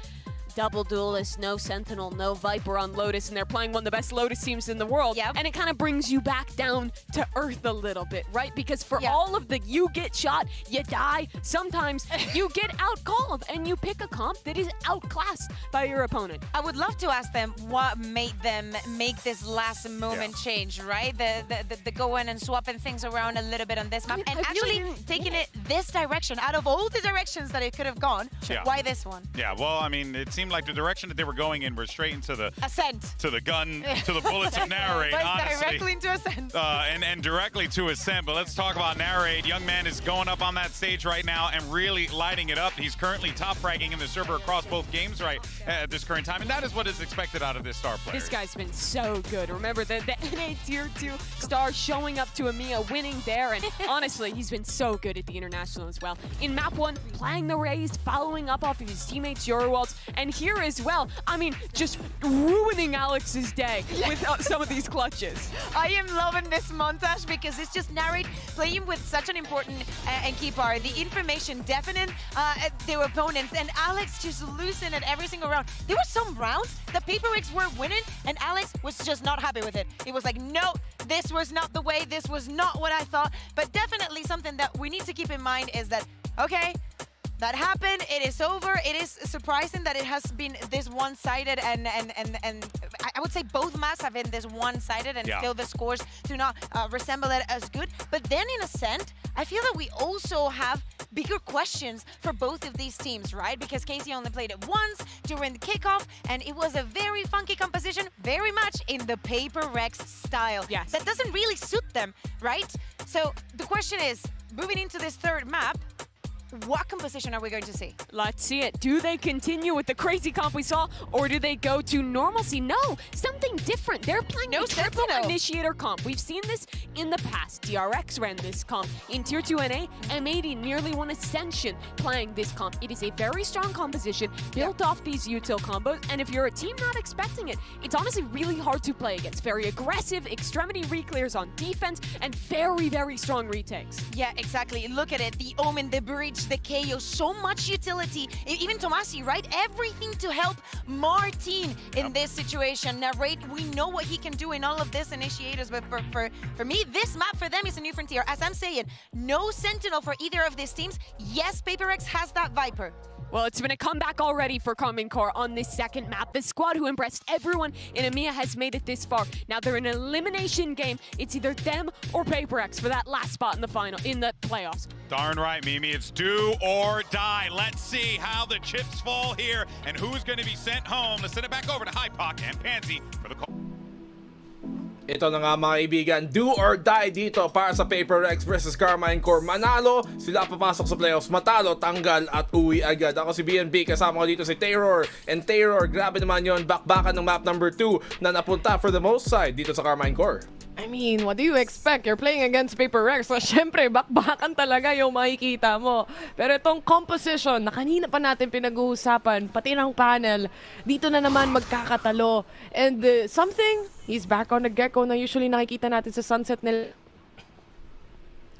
double duelist, no Sentinel, no Viper on Lotus, and they're playing one of the best Lotus teams in the world. And it kind of brings you back down to earth a little bit, right? Because for all of the you get shot, you die, sometimes you get outcalled, and you pick a comp that is outclassed by your opponent.
I would love to ask them what made them make this last moment change, right? The go in and swapping things around a little bit on this map, and actually taking it this direction. Out of all the directions that it could have gone, why this one?
Yeah, well, I mean, it seemed like the direction that they were going in was straight into the
Ascent,
to the gun, to the bullets of Narrate, honestly.
Directly into Ascent.
And directly to Ascent. But let's talk about Narrate. Young man is going up on that stage right now and really lighting it up. He's currently top fragging in the server across both games at this current time, and that is what is expected out of this star player.
This guy's been so good. Remember the NA Tier 2 star showing up to EMEA, winning there, and honestly, he's been so good at the International as well. In map 1, playing the Raze, following up off of his teammates' Eurowalls, and here as well, I mean, just ruining Alex's day with some of these clutches.
I am loving this montage because it's just Narrate playing with such an important and key part. The information deafening their opponents, and Alex just losing at every single round. There were some rounds that Paper X were winning, and Alex was just not happy with it. He was like, no, this was not the way, this was not what I thought. But definitely something that we need to keep in mind is that, okay, that happened, it is over. It is surprising that it has been this one-sided, and I would say both maps have been this one-sided, and still the scores do not resemble it as good. But then in Ascent, I feel that we also have bigger questions for both of these teams, right? Because Casey only played it once during the kickoff, and it was a very funky composition, very much in the Paper Rex style.
Yes.
That doesn't really suit them, right? So the question is, moving into this third map, what composition are we going to see?
Let's see it. Do they continue with the crazy comp we saw, or do they go to normalcy? No, something different. They're playing a triple initiator comp. We've seen this in the past. DRX ran this comp. In Tier 2 NA, M80 nearly won Ascension playing this comp. It is a very strong composition built off these util combos, and if you're a team not expecting it, it's honestly really hard to play against. Very aggressive, extremity reclears on defense, and very, very strong retakes.
Yeah, exactly. Look at it. The Omen, the Breach, the KO, so much utility. Even Tomasi, right? Everything to help Martin in this situation. Narrate, we know what he can do in all of this initiators, but for me, this map for them is a new frontier. As I'm saying, no Sentinel for either of these teams. Yes, Paper X has that Viper.
Well, it's been a comeback already for Karmine Corp on this second map. The squad who impressed everyone in EMEA has made it this far. Now they're in an elimination game. It's either them or Paper X for that last spot in the final, in the playoffs.
Darn right, Mimi. It's do or die. Let's see how the chips fall here and who's going to be sent home. Let's send it back over to Hypoc and Pansy for the call.
Ito na nga mga kaibigan, do or die dito para sa Paper X versus Karmine Corp. Manalo, sila papasok sa playoffs. Matalo, tanggal at uwi agad. Ako si BNB, kasama ko dito si Terror. And Terror, grabe naman yon, bakbakan ng map number 2 na napunta for the most side dito sa Karmine Corp.
I mean, what do you expect? You're playing against Paper Rex. So, syempre, bakbakan talaga yung makikita mo. Pero itong composition na kanina pa natin pinag-uusapan, pati ng panel, dito na naman magkakatalo. And something, he's back on the gecko na usually nakikita natin sa sunset nila.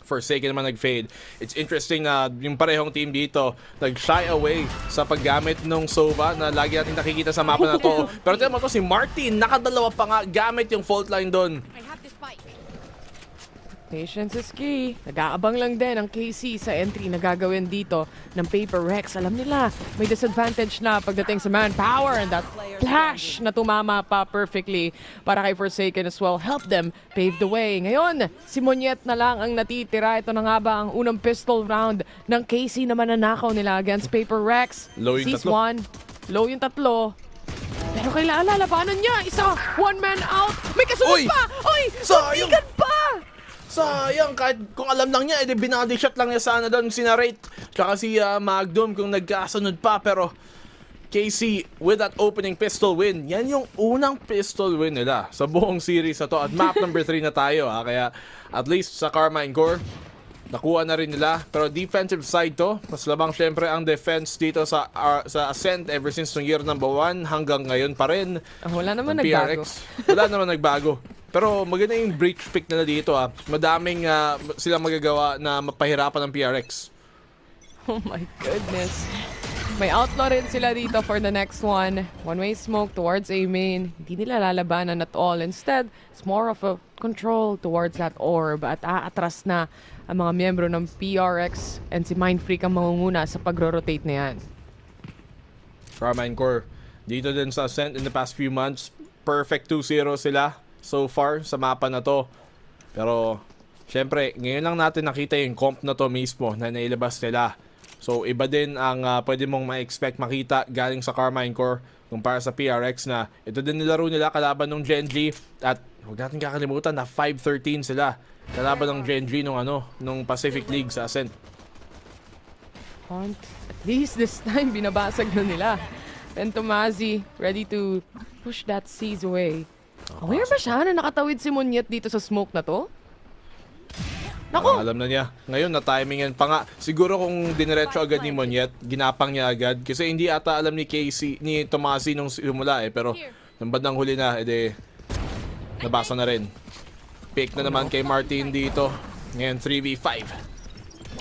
Forsaken naman nag-fade. It's interesting na yung parehong team dito nag-shy away sa paggamit ng Sova na lagi natin nakikita sa mapa na to. Pero tignan mo to, si Martin, nakadalawa pa nga gamit yung fault line doon.
Patience is key. Nag-aabang lang din ang KC sa entry na gagawin dito ng Paper Rex. Alam nila, may disadvantage na pagdating sa manpower, and that flash na tumama pa perfectly para kay Forsaken as well. Help them pave the way. Ngayon, si Monyet na lang ang natitira. Ito na nga ba ang unang pistol round ng KC na mananakaw nila against Paper Rex.
Low yung
Sees
tatlo.
one. Low yung tatlo. Pero kailangan labanan niya. Isa, one man out. May kasunod pa! Oy! Suntikan pa!
sayang. Kahit kung alam lang niya, edi binody shot lang niya sana doon si Narate. Tsaka si Magdom kung nagkasunod pa. Pero KC with that opening pistol win. Yan yung unang pistol win nila sa buong series na to. At map number 3 na tayo. Kaya at least sa Karmine Corp, nakuha na rin nila. Pero defensive side to, mas labang syempre ang defense dito sa Ascent ever since nung year number 1 hanggang ngayon pa rin.
Wala naman nagbago.
Wala naman nagbago. Pero maganda yung breach pick nila dito. Madaming silang magagawa na mapahirapan ng PRX.
Oh my goodness. May outlaw rin sila dito for the next one. One-way smoke towards A main. Hindi nila lalabanan at all. Instead, it's more of a control towards that orb. At aatras na ang mga miyembro ng PRX and si Mindfreak ang mangunguna sa pagro-rotate na yan.
Karmine Corp, dito din sa Ascent in the past few months, perfect 2-0 sila so far sa mapa na to. Pero, syempre, ngayon lang natin nakita yung comp na to mismo na nailabas nila. So, iba din ang pwede mong ma-expect makita galing sa Karmine Corp kumpara sa PRX na ito din nilaro nila kalaban ng Genji. At huwag natin kakalimutan na 5-13 sila kalaban ng Genji nung Pacific League sa Ascent.
At least this time, binabasag na nila. And Tomazi, ready to push that seize away. Aware ba siya na nakatawid si Monyet dito sa smoke na to? Naku!
Alam na niya. Ngayon, na-timingan pa nga. Siguro kung diniretso agad ni Monyet, ginapang niya agad. Kasi hindi ata alam ni Tomazi nung simula Pero nung bandang huli na, nabasa na rin. Pick na naman kay Martin dito. Ngayon, 3v5.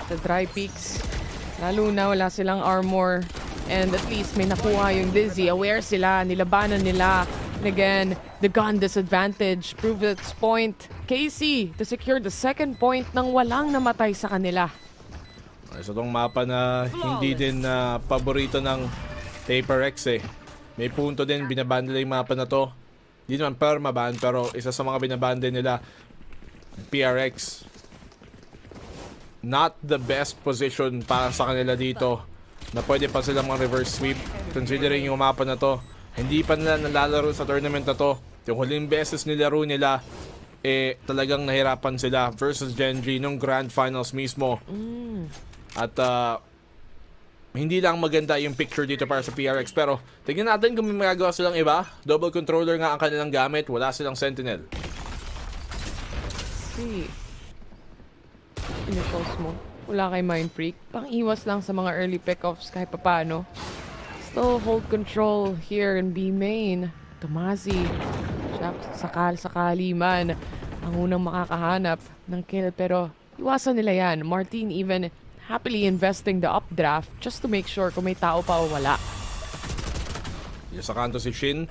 The dry peaks. Lalo na wala silang armor. And at least may nakuha yung Dizzy. Aware sila. Nilabanan nila. And again, the gun disadvantage proved its point. KC to secure the second point nang walang namatay sa kanila.
Isa tong mapa na hindi din paborito ng PaperX May punto din, binaban nila yung mapa na to. Hindi naman permaban, pero isa sa mga binaban din nila, PRX. Not the best position para sa kanila dito na pwede pa silang mga reverse sweep. Considering yung mapa na to, hindi pa nila nalalaro sa tournament na to. Yung huling beses nilaro nila, talagang nahirapan sila versus Genji nung Grand Finals mismo. At hindi lang maganda yung picture dito para sa PRX. Pero tingnan natin kung may magagawa silang iba. Double controller nga ang kanilang gamit. Wala silang Sentinel.
See. Initial smoke. Wala kay Mindfreak. Pang-iwas lang sa mga early pickoffs kahit papano. Still hold control here in B main. Tomazi. Sakali man ang unang makakahanap ng kill. Pero iwasan nila yan. Martin even happily investing the updraft just to make sure kung may tao pa o wala.
Yung sa kanto si Shin,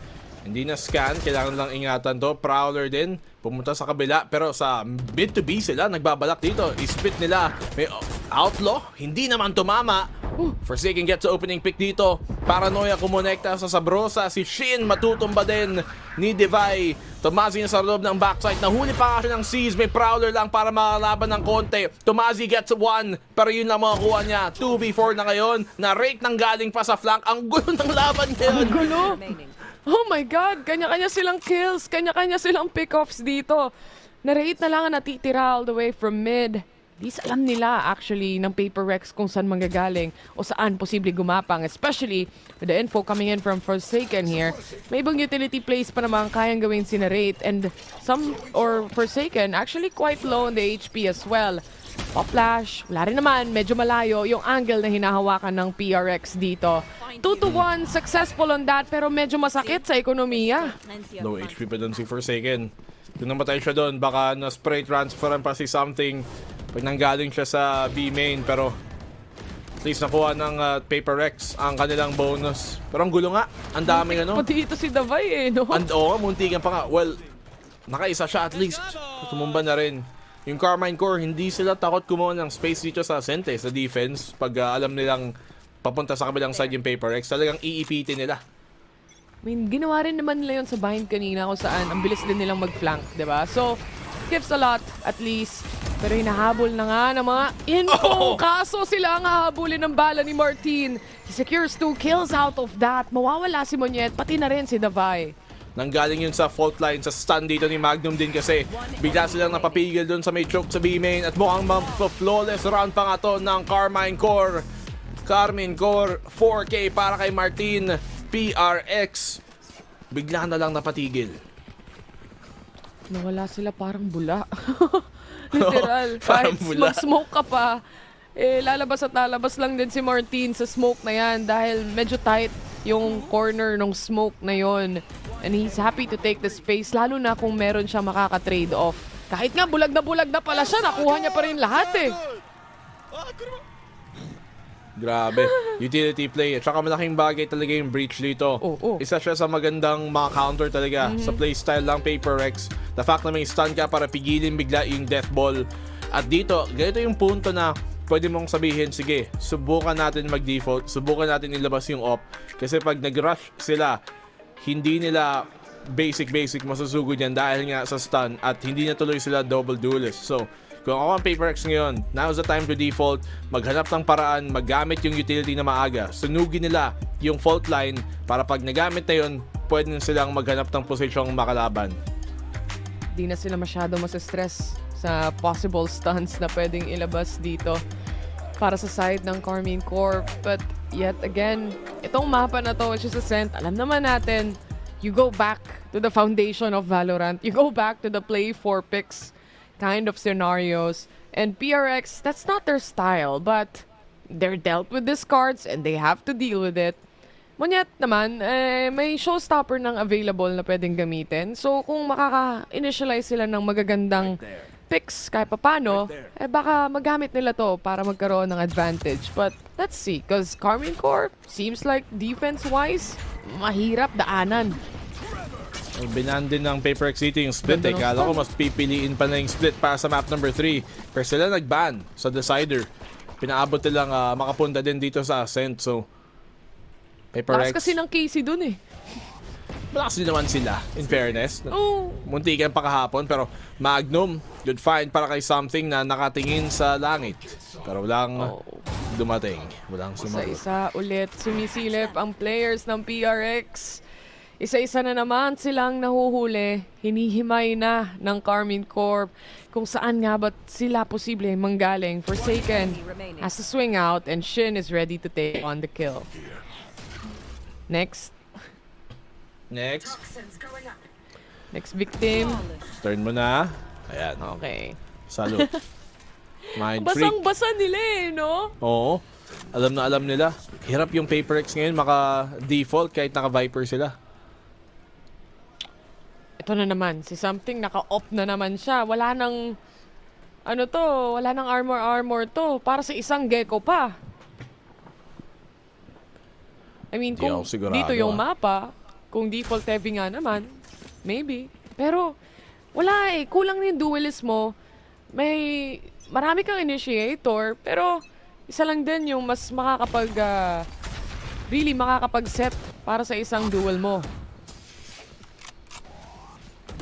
hindi na scan. Kailangan lang ingatan to. Prowler din. Pumunta sa kabila. Pero sa mid to B sila, nagbabalak dito. I-split nila. May outlaw. Hindi naman tumama. Forsaken gets the opening pick dito. Paranoia kumonekta sa Sabrosa. Si Shin matutumba din ni Divay. Tomazi na sa loob ng backside. Nahuli pa nga siya ng seize. May prowler lang para makalaban ng konti. Tomazi gets 1. Pero yun lang makakuha niya. 2v4 na ngayon. Na-rate ng galing pa sa flank. Ang gulo ng laban ngayon.
Ang gulo. Oh my God. Kanya-kanya silang kills. Kanya-kanya silang pickoffs dito. Na-rate na lang ang natitira all the way from mid. Di alam nila actually ng PaperX kung saan manggagaling o saan posible gumapang, especially with the info coming in from Forsaken here. May ibang utility plays pa naman kayang gawin si Narate, and some or Forsaken actually quite low on the HP as well. Pop flash, wala rin naman, medyo malayo yung angle na hinahawakan ng PRX dito. 2-1, successful on that, pero medyo masakit sa ekonomiya.
Low HP pa dun si Forsaken. Kung namatay siya doon, baka na-spray transferan pa si something pag nanggaling siya sa B main, pero at least nakuha ng PaperX ang kanilang bonus. Pero ang gulo nga, ang daming
Pati ito si Davay no?
Oo, muntikan pa nga. Well, nakaisa siya at least. Tumumba na rin. Yung Karmine Corp, hindi sila takot kumuha ng space dito sa Ascent sa defense. Pag alam nilang papunta sa kabilang side yung PaperX, talagang iipitin nila.
I mean, ginawa rin naman nila yun sa bind kanina kung saan ang bilis din nilang mag-flank, diba? So, gives a lot, at least. Pero hinahabol na nga ng mga info. Kaso sila ang hahabulin ng bala ni Martin. He secures 2 kills out of that. Mawawala si Monyet, pati na rin si Davay.
Nanggaling yun sa fault line, sa stun dito ni Magnum din kasi bigla silang napapigil doon sa may choke sa B-main at mukhang flawless round pa nga to ng Karmine Core. Karmine Core, 4K para kay Martin. PRX, bigla na lang napatigil.
Nawala sila parang bula. Literal.
Parang
Kahit
bula.
mag-smoke ka pa, lalabas at lalabas lang din si Martin sa smoke na yan dahil medyo tight yung corner ng smoke na yon. And he's happy to take the space, lalo na kung meron siya makaka-trade off. Kahit nga bulag na pala siya, nakuha niya pa rin lahat eh.
Grabe. Utility play. At saka malaking bagay talaga yung breach dito. Isa siya sa magandang mga counter talaga sa playstyle lang Paper Rex. The fact na may stun ka para pigilin bigla yung death ball. At dito, ganito yung punto na pwede mong sabihin, sige, subukan natin mag-default, subukan natin ilabas yung op. Kasi pag nag-rush sila, hindi nila basic masusugod yan dahil nga sa stun at hindi na tuloy sila double duelist. So, kung ako ang Paper X ngayon, now's the time to default, maghanap ng paraan, maggamit yung utility na maaga, sunugin nila yung fault line para pag nagamit na yun, pwede silang maghanap ng posisyong makalaban.
Di na sila masyado masa-stress sa possible stunts na pwedeng ilabas dito para sa side ng Karmine Corp. But yet again, itong mapa na to, which is Ascent, alam naman natin, you go back to the foundation of Valorant, you go back to the play for picks kind of scenarios, and PRX, that's not their style, but they're dealt with these cards and they have to deal with it. Ngunit naman, may showstopper ng available na pwedeng gamitin. So kung makaka-initialize sila ng magagandang picks kahit papano, baka magamit nila to para magkaroon ng advantage. But let's see, because Karmine Corp seems like defense-wise, mahirap daanan.
Binan din ng Paper X City yung split eh. Kala ko mas pipiliin pa na yung split para sa map number 3. Pero sila nag-ban sa decider. Pinaabot nilang makapunta din dito sa Ascent. So, Paper X.
Lakas kasi ng Casey dun eh.
Malakas din naman sila, in fairness. Muntikan pa kahapon, pero Magnum, good find para kay something na nakatingin sa langit. Pero walang dumating. Walang sumagot.
Isa-isa ulit sumisilip ang players ng PRX. Isa-isa na naman silang nahuhuli, hinihimay na ng Karmine Corp kung saan nga ba sila posible manggaling. Forsaken has to swing out and Shin is ready to take on the kill. Next victim.
Turn mo na. Ayan.
Okay.
Salute. Mind freak.
Basang-basa nila eh, no?
Oo. Alam na alam nila. Hirap yung Paper X ngayon maka-default kahit naka-Viper sila.
Ito na naman, si Something naka-off na naman siya. Wala nang, wala nang armor to. Para sa isang gecko pa. I mean, kung dito yung mapa, kung default heavy nga naman, maybe. Pero, wala eh. Kulang na yung duelist mo. Marami kang initiator, pero isa lang din yung mas really makakapag-set para sa isang duel mo.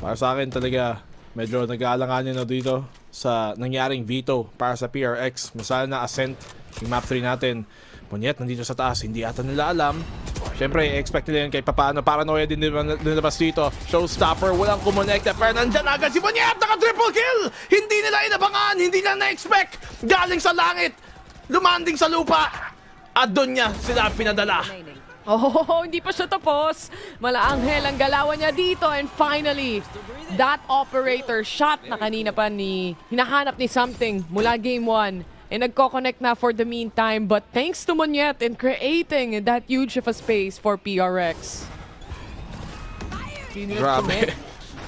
Para sa akin talaga, medyo nag-aalanganin na dito sa nangyaring veto para sa PRX. Masala na Ascent, yung map 3 natin. Punyet, nandito sa taas, hindi ata nila alam. Siyempre, expect nila yun kay papaano. Paranoia din nilabas dito. Showstopper, walang kumonekta. Pero nandyan agad si Punyet, naka-triple kill! Hindi nila inabangan, hindi nila na-expect. Galing sa langit, lumanding sa lupa. At doon niya sila pinadala.
Hindi pa siya tapos. Malaanghel ang galawan niya dito. And finally, that operator shot na kanina pa hinahanap ni Something mula game 1. And nagko-connect na for the meantime. But thanks to Monyet in creating that huge of a space for PRX.
Grabe.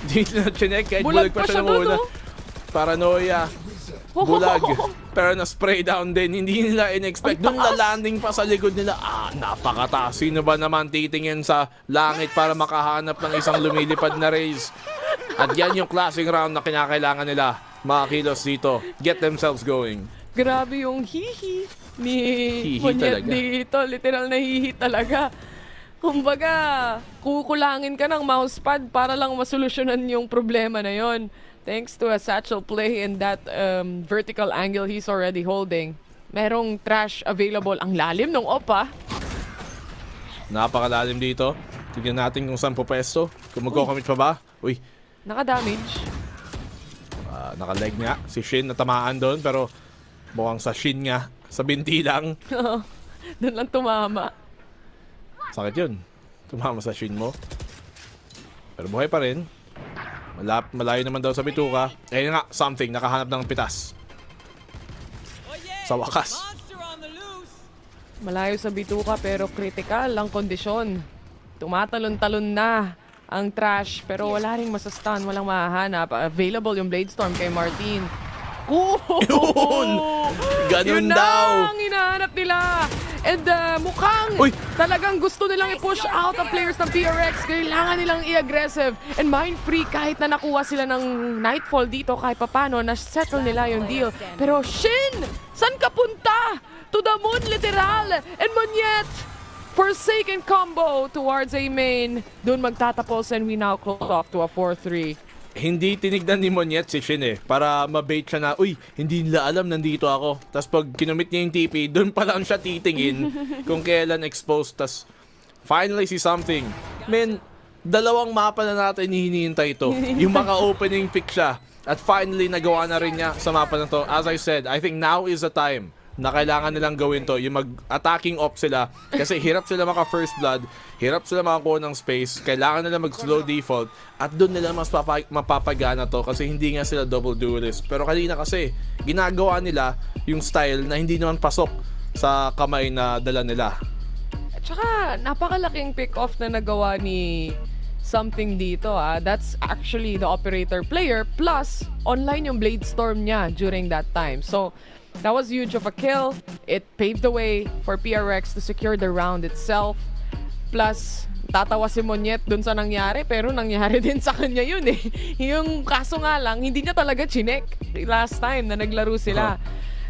Di na chinek kahit bulag pa siya muna. Paranoia. Bulag. Pero na-spray down din. Hindi nila in-expect. Doon na-landing pa sa likod nila. Napakataas. Sino ba naman titingin sa langit para makahanap ng isang lumilipad na race? At yan yung classic round na kinakailangan nila. Mga kilos dito. Get themselves going.
Grabe yung hihi ni Monyet dito. Literal na hihi talaga. Kumbaga, kukulangin ka ng mousepad para lang masolusyonan yung problema na yon. Thanks to a satchel play and that vertical angle he's already holding. Merong trash available. Ang lalim ng opa.
Napakalalim dito. Tignan natin kung saan pwesto. Kung magko-commit pa ba. Uy.
Naka-damage.
Naka-leg nga. Si Shin natamaan doon. Pero mukhang sa Shin nga. Sa binti lang.
Doon lang tumama.
Sakit yun. Tumama sa Shin mo. Pero buhay pa rin. Malayo naman daw sa bituka. Ayun nga, something. Nakahanap ng pitas. Sa wakas.
Malayo sa bituka pero critical ang kondisyon. Tumatalon-talon na ang trash pero wala ring masastun, walang mahahanap. Available yung Blade Storm kay Martin.
Yun! Ganun
Yun
daw!
ang hinahanap nila. And mukhang talagang gusto nilang i-push out ang players ng PRX. Kailangan nilang i-aggressive. And mind free kahit na nakuha sila ng Nightfall dito kahit papano, na-settle nila yung deal. Pero Shin! San ka punta? To the moon, literal! And Monyet! Forsaken combo towards a main. Doon magtatapos and we now close off to a 4-3.
Hindi tinignan ni Monyet si Shin para mabait siya na, uy, hindi nila alam nandito ako. Tapos pag kinumit niya yung TP, doon pa lang siya titingin kung kailan exposed. Tapos finally si something. Men, dalawang mapa na natin hinihintay ito. Yung mga opening pick siya. At finally, nagawa na rin niya sa mapa na to. As I said, I think now is the time na kailangan nilang gawin to, yung mag-attacking off sila kasi hirap sila maka first blood, hirap sila makakuha ng space, kailangan nila mag-slow default at doon nila mas mapapagana to kasi hindi nga sila double duelist. Pero kanina kasi, ginagawa nila yung style na hindi naman pasok sa kamay na dala nila.
At saka, napakalaking pick-off na nagawa ni something dito. That's actually the operator player plus online yung Blade Storm niya during that time. So, that was huge of a kill. It paved the way for PRX to secure the round itself. Plus, tatawa si Monyet dun sa nangyari, pero nangyari din sa kanya yun eh. Yung kaso nga lang, hindi niya talaga chinek last time na naglaro sila.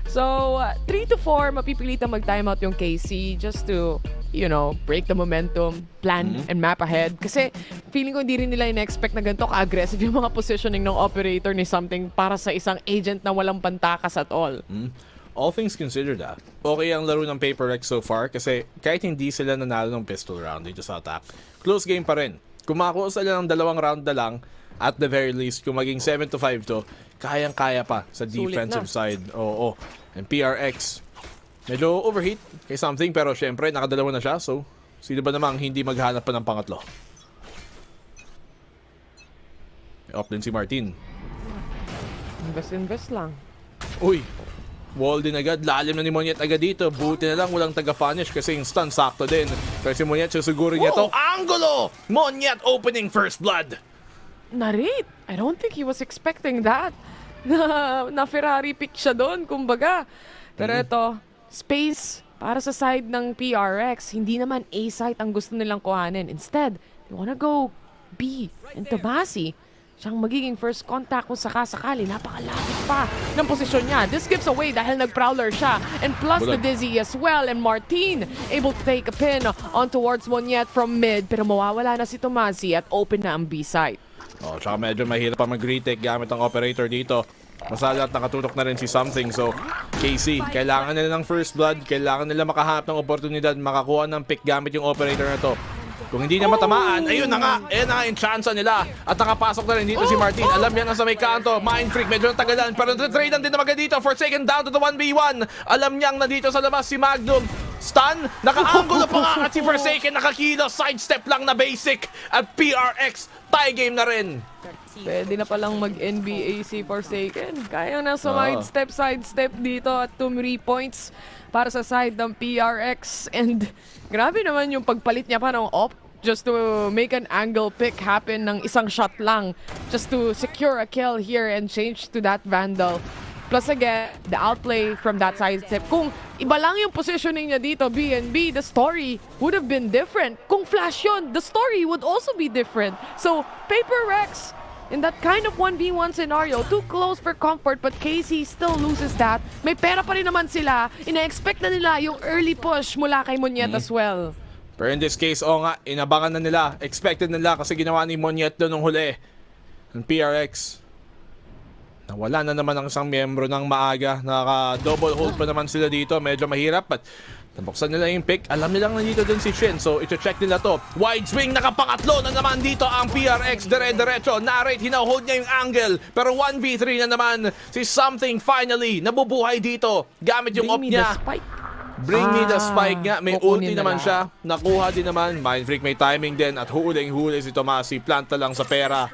So, 3-4, mapipilitan mag-timeout yung KC just to, you know, break the momentum, plan, and map ahead. Kasi feeling ko hindi rin nila in-expect na ganito ka-aggressive yung mga positioning ng operator ni something para sa isang agent na walang pantakas at all.
All things considered, okay ang laro ng PaperX so far kasi kahit hindi sila nanalo ng pistol round dito sa attack, close game pa rin. Kung makakuha sila ng 2 round na lang, at the very least, kung maging 7-5 to, kayang-kaya pa sa defensive side. Oo. And PRX, medyo overheat kay something pero syempre nakadalawa na siya, so sino ba namang hindi maghanap pa ng pangatlo? Off din si Martin.
Invest lang.
Uy, wall din agad. Lalim na ni Monyet agad dito. Buti na lang walang taga-punish kasi yung stun sakto din. Pero si Monyet susugurin niya to. Angulo! Monyet opening first blood.
Narit, I don't think he was expecting that. Na Ferrari pick siya doon, kumbaga. Pero ito, space para sa side ng PRX. Hindi naman A site ang gusto nilang kuhanin. Instead, they wanna go B and Tomasi. Siyang magiging first contact kung sakasakali. Napakalapit pa ng posisyon niya. This gives away dahil nag-prowler siya. And plus the Dizzy as well. And Martin able to take a pin on towards Monyet from mid. Pero mawawala na si Tomasi at open na ang B site.
Tsaka medyo mahirap pa mag-retake gamit ang operator dito. Masalat nakatutok na rin si something. So, KC, kailangan nila ng first blood. Kailangan nila makahanap ng oportunidad. Makakuha ng pick gamit yung operator na to. Kung hindi na matamaan, ayun na nga. Ayun na nga yung chance nila. At nakapasok na rin dito si Martin. Alam niya na sa may kanto. Mind freak, medyo natagalan. Pero natradean din naman dito. Forsaken down to the 1v1. Alam niyang nandito sa labas si Magnum. Stun, naka-angulo pa nga at si Forsaken nakakilo, sidestep lang na basic at PRX, tie game na rin.
Pwede na palang mag-NBA si Forsaken. Kaya na sa sidestep dito at 2 points para sa side ng PRX. And grabe naman yung pagpalit niya pa ng op just to make an angle pick happen ng isang shot lang just to secure a kill here and change to that Vandal. Plus again, the outplay from that sidestep. Kung iba lang yung positioning niya dito, B&B, the story would have been different. Kung flash yun, the story would also be different. So, PaperX, in that kind of 1v1 scenario, too close for comfort, but KC still loses that. May pera pa rin naman sila. Ina-expect na nila yung early push mula kay Monyet as well.
Pero in this case, nga, inabangan na nila. Expected nila kasi ginawa ni Monyet doon nung huli. Ang PRX, nawala na naman ang isang miyembro ng maaga. Naka-double hold pa naman sila dito. Medyo mahirap. But Nabuksan nila yung pick. Alam nilang nandito dun si Shin. So, ito-check nila to. Wide swing, nakapangatlo na naman dito ang PRX. Dire-diretso. Narrate, hinahold niya yung angle. Pero 1v3 na naman si Something finally nabubuhay dito. Gamit yung op niya. Bring me the spike nga. May ulti naman siya. Nakuha din naman. Mindfreak may timing din. At huling-huli si Tomasi. Planta lang sa pera.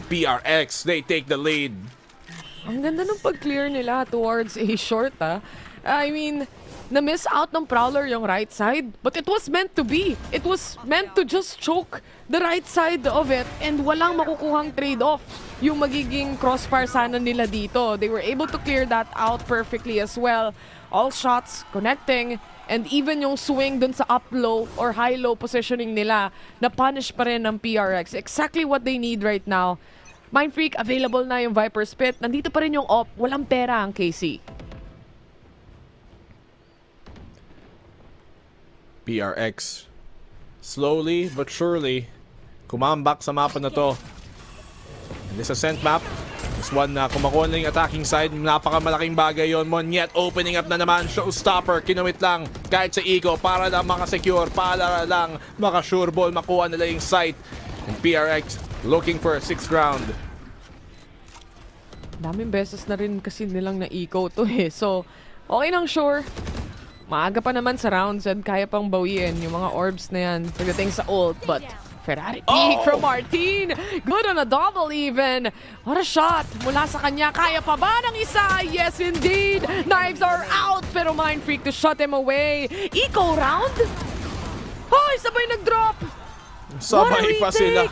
PRX, they take the lead.
Ang ganda ng pag-clear nila towards a short, I mean, na-miss out ng Prowler yung right side, but it was meant to be. It was meant to just choke the right side of it and walang makukuhang trade-off yung magiging crossfire sana nila dito. They were able to clear that out perfectly as well. All shots connecting and even yung swing dun sa up-low or high-low positioning nila na punish pa rin ng PRX. Exactly what they need right now. Mindfreak, available na yung Viper Spit. Nandito pa rin yung op. Walang pera ang KC.
PRX slowly but surely kumambak sa mapa na to. And this ascent map, this one na kumakuha na yung attacking side, napakamalaking bagay yon. Monyet opening up na naman, showstopper, kinawit lang kahit sa eco para lang makasecure, para lang makasure ball, makuha nila yung site. And PRX looking for a 6th round.
Daming beses na rin kasi nilang na-eco to So, okay nang sure. Maaga pa naman sa rounds and kaya pang bawiin yung mga orbs na yan pagdating sa ult. But Ferrari peek from Martin. Good on a double even. What a shot mula sa kanya. Kaya pa ba ng isa? Yes indeed. Knives are out pero Mindfreak to shut him away. Eco round? Hoy, sabay nag-drop.
Sabay pa sila.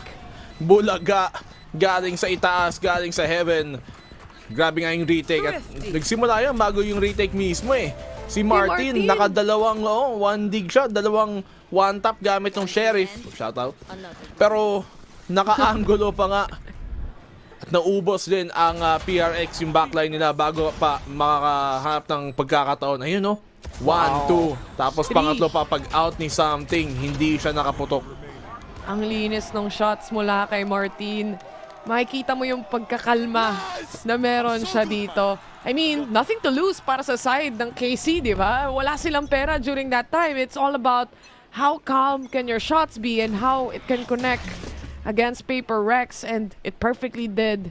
Bulaga. Galing sa itaas, galing sa heaven. Grabe nga yung retake. At nagsimula yan bago yung retake mismo Si Martin, nakadalawang, one dig shot, dalawang one tap gamit ng Sheriff. Shoutout. Pero, naka-angulo pa nga. At naubos din ang PRX yung backline nila bago pa makahanap ng pagkakataon. Ayun 1, 2. Tapos pangatlo pa pag out ni Something, hindi siya nakaputok.
Ang linis ng shots mula kay Martin. Makikita mo yung pagkakalma na meron siya dito. I mean, nothing to lose para sa side ng KC, di ba? Wala silang pera during that time. It's all about how calm can your shots be and how it can connect against Paper Rex, and it perfectly did.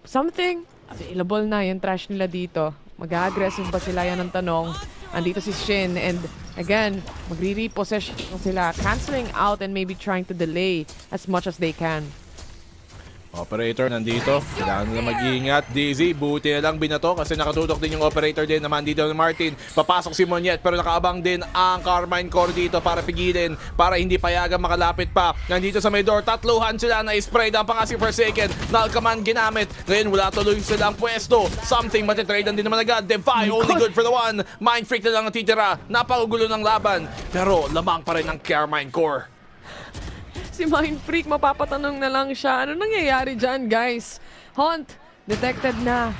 Something available na yung trash nila dito. Mag-aggressive ba sila, yan ang tanong. Andito si Shin and again, magre-repossession sila, canceling out and maybe trying to delay as much as they can.
Operator nandito. Kailangan nila mag-iingat. Dizzy, buti na lang binato kasi nakatutok din yung operator din naman dito ni Martin. Papasok si Monyet pero nakaabang din ang Karmine Core dito para pigilin, para hindi payagan makalapit pa. Nandito sa may door, tatluhan sila na spray down pa nga si Forsaken. Nalkaman ginamit. Ngayon wala tuloy silang pwesto. Something matitrade din naman agad. Defy, only good for the one. Mindfreak na lang natitira. Napagugulo ng laban. Pero lamang pa rin ang Karmine Core.
Si Mindfreak, mapapatanong na lang siya. Ano nangyayari dyan, guys? Hunt, detected na.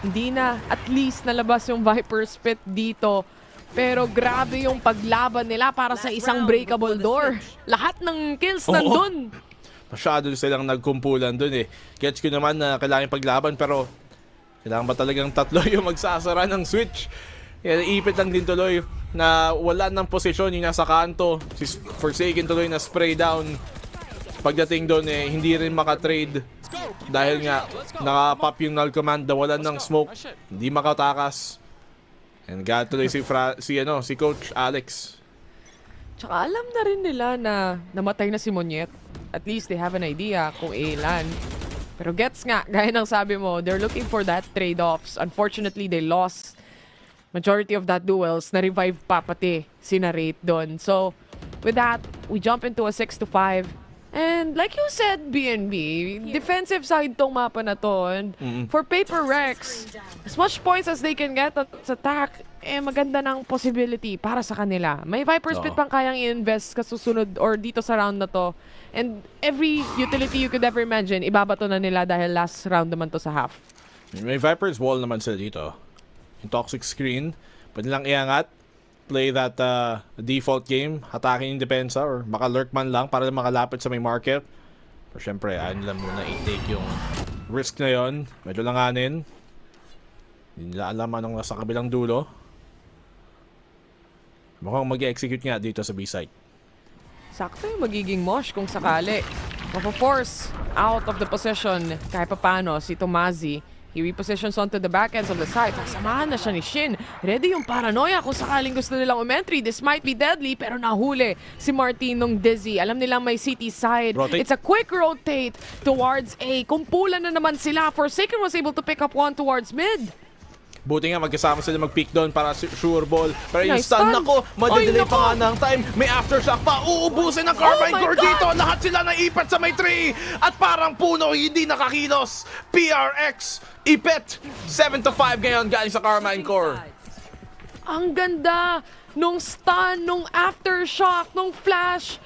Hindi na. At least nalabas yung Viper Spit dito. Pero grabe yung paglaban nila para sa isang breakable door. Lahat ng kills nandun.
Masyado silang nagkumpulan dun Gets ko naman na kailangan paglaban pero kailangan ba talagang tatlo yung magsasara ng switch? Ipit lang din tuloy na wala ng posisyon yung nasa kanto. Si Forsaken tuloy na spray down. Pagdating doon hindi rin makatrade dahil nga nakapop yung null command, nawalan ng smoke, hindi makatakas. And got tuloy si Coach Alex.
Tsaka alam na rin nila na namatay na si Monyet. At least they have an idea kung ilan. Pero gets nga, gaya ng sabi mo, they're looking for that trade-offs. Unfortunately, they lost majority of that duels. Na-revive pa pati si Narrate doon. So, with that, we jump into a 6-5. And like you said, BNB, defensive side tong mapa na to. And for Paper Rex, as much points as they can get at attack, maganda ng possibility para sa kanila. May Viper Spit pang kayang i-invest kasusunod or dito sa round na to. And every utility you could ever imagine, ibabato na nila dahil last round naman to sa half.
May Viper's Wall naman sila dito. Yung toxic screen, pwede lang iangat. Play that default game, hatakin yung depensa or makalurk man lang para makalapit sa may market. Pero syempre, ayaw nila muna i-take yung risk na yon. Medyo langanin. Hindi nila alam anong nasa kabilang dulo. Mukhang mag-execute nga dito sa B-site.
Sakto yung magiging mosh kung sakali. Mapo-force out of the position kahit papano si Tomazi. He repositions onto the back ends of the site. Sasamahan na siya ni Shin. Ready yung paranoia kung sakaling gusto nilang umentry. This might be deadly pero nahuli si Martin nung Dizzy. Alam nilang may city side.
Rotate.
It's a quick rotate towards A. Kumpulan na naman sila. Forsaken was able to pick up one towards mid.
Buti nga magkasama sila mag-pick down para sure ball. Pero yung
Nice
stun
stun.
ako, madidelay
Ay,
pa nga ng time. May aftershock pa. Uubusin ng Karmine
Oh my
Core
God!
dito. Lahat sila naipat sa may 3. At parang puno, hindi nakakilos. PRX, ipit. 7-5 ngayon galing sa Karmine Core.
Ang ganda nung stun, nung aftershock, nung flash.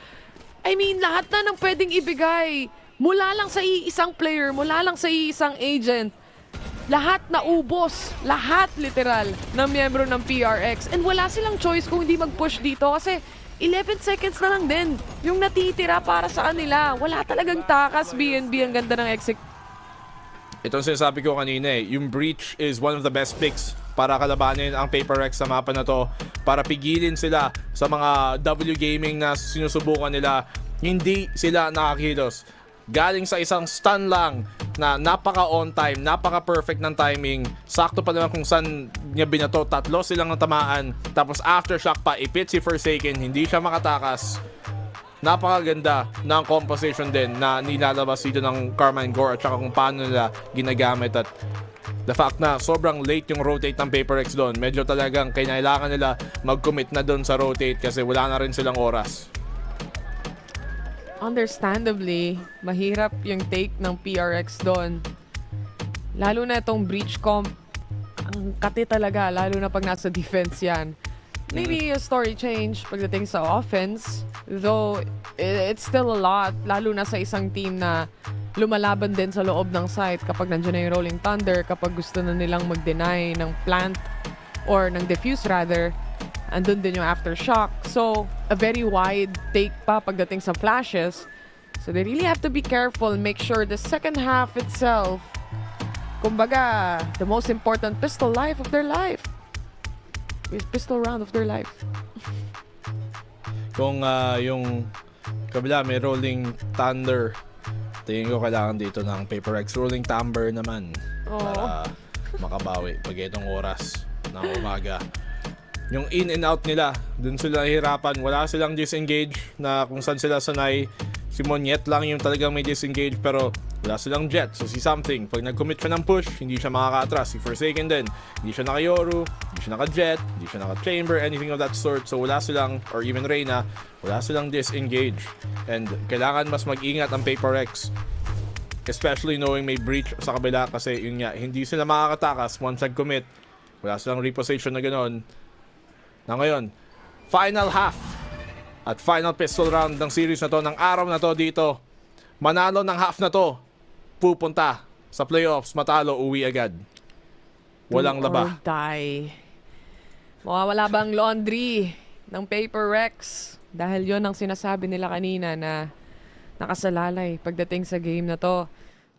I mean, lahat na ng pwedeng ibigay. Mula lang sa iisang player, mula lang sa iisang agent. Lahat naubos, lahat literal ng miyembro ng PRX. And wala silang choice kung hindi mag-push dito kasi 11 seconds na lang din yung natitira para sa kanila. Wala talagang takas, BNB. Ang ganda ng exec.
Itong sinasabi ko kanina yung Breach is one of the best picks para kalabanin ang Paper X sa mapa na to. Para pigilin sila sa mga W Gaming na sinusubukan nila. Hindi sila nakakilos. Galing sa isang stun lang na napaka-on time, napaka-perfect ng timing. Sakto pa naman kung saan niya binato. 3 silang natamaan. Tapos aftershock pa, ipit si Forsaken. Hindi siya makatakas. Napakaganda ng composition din na nilalabas dito ng Karmine Core at saka kung paano nila ginagamit. At the fact na sobrang late yung rotate ng Paper X doon. Medyo talagang kailangan nila mag-commit na doon sa rotate kasi wala na rin silang oras.
Understandably, mahirap yung take ng PRX doon. Lalo na itong breach comp. Ang kati talaga, lalo na pag nasa defense yan. Maybe a story change pagdating sa offense. Though, it's still a lot. Lalo na sa isang team na lumalaban din sa loob ng site kapag nandiyan na yung Rolling Thunder, kapag gusto na nilang mag-deny ng plant or ng defuse rather. Andun din yung aftershock. So, a very wide take pa pagdating sa flashes. So, they really have to be careful and make sure the second half itself, kumbaga, the most important pistol life of their life. Pistol round of their life.
Kung yung kabila may Rolling Thunder, tingin ko kailangan dito ng Paper X. Rolling Thunder naman para makabawi pag itong oras ng umaga. Yung in and out nila, dun sila nahihirapan. Wala silang disengage na kung saan sila sanay. Si Monyet lang yung talagang may disengage pero wala silang jet. So si Something, pag nag-commit siya ng push, hindi siya makaka-atras. Si Forsaken din, hindi siya naka-Yoru, hindi siya naka-jet, hindi siya naka-chamber, anything of that sort. So wala silang, or even Reyna, wala silang disengage. And kailangan mas mag-ingat ang Paper X. Especially knowing may breach sa kabila kasi yun nga, hindi sila makakatakas once nag-commit. Wala silang reposition na gano'n. Na ngayon, final half at final pistol round ng series na to, ng araw na to dito. Manalo ng half na to, pupunta sa playoffs, matalo, uwi agad. Walang
Do
laba.
or die. Mawawala bang laundry ng Paper Rex? Dahil yon ang sinasabi nila kanina na nakasalalay pagdating sa game na to.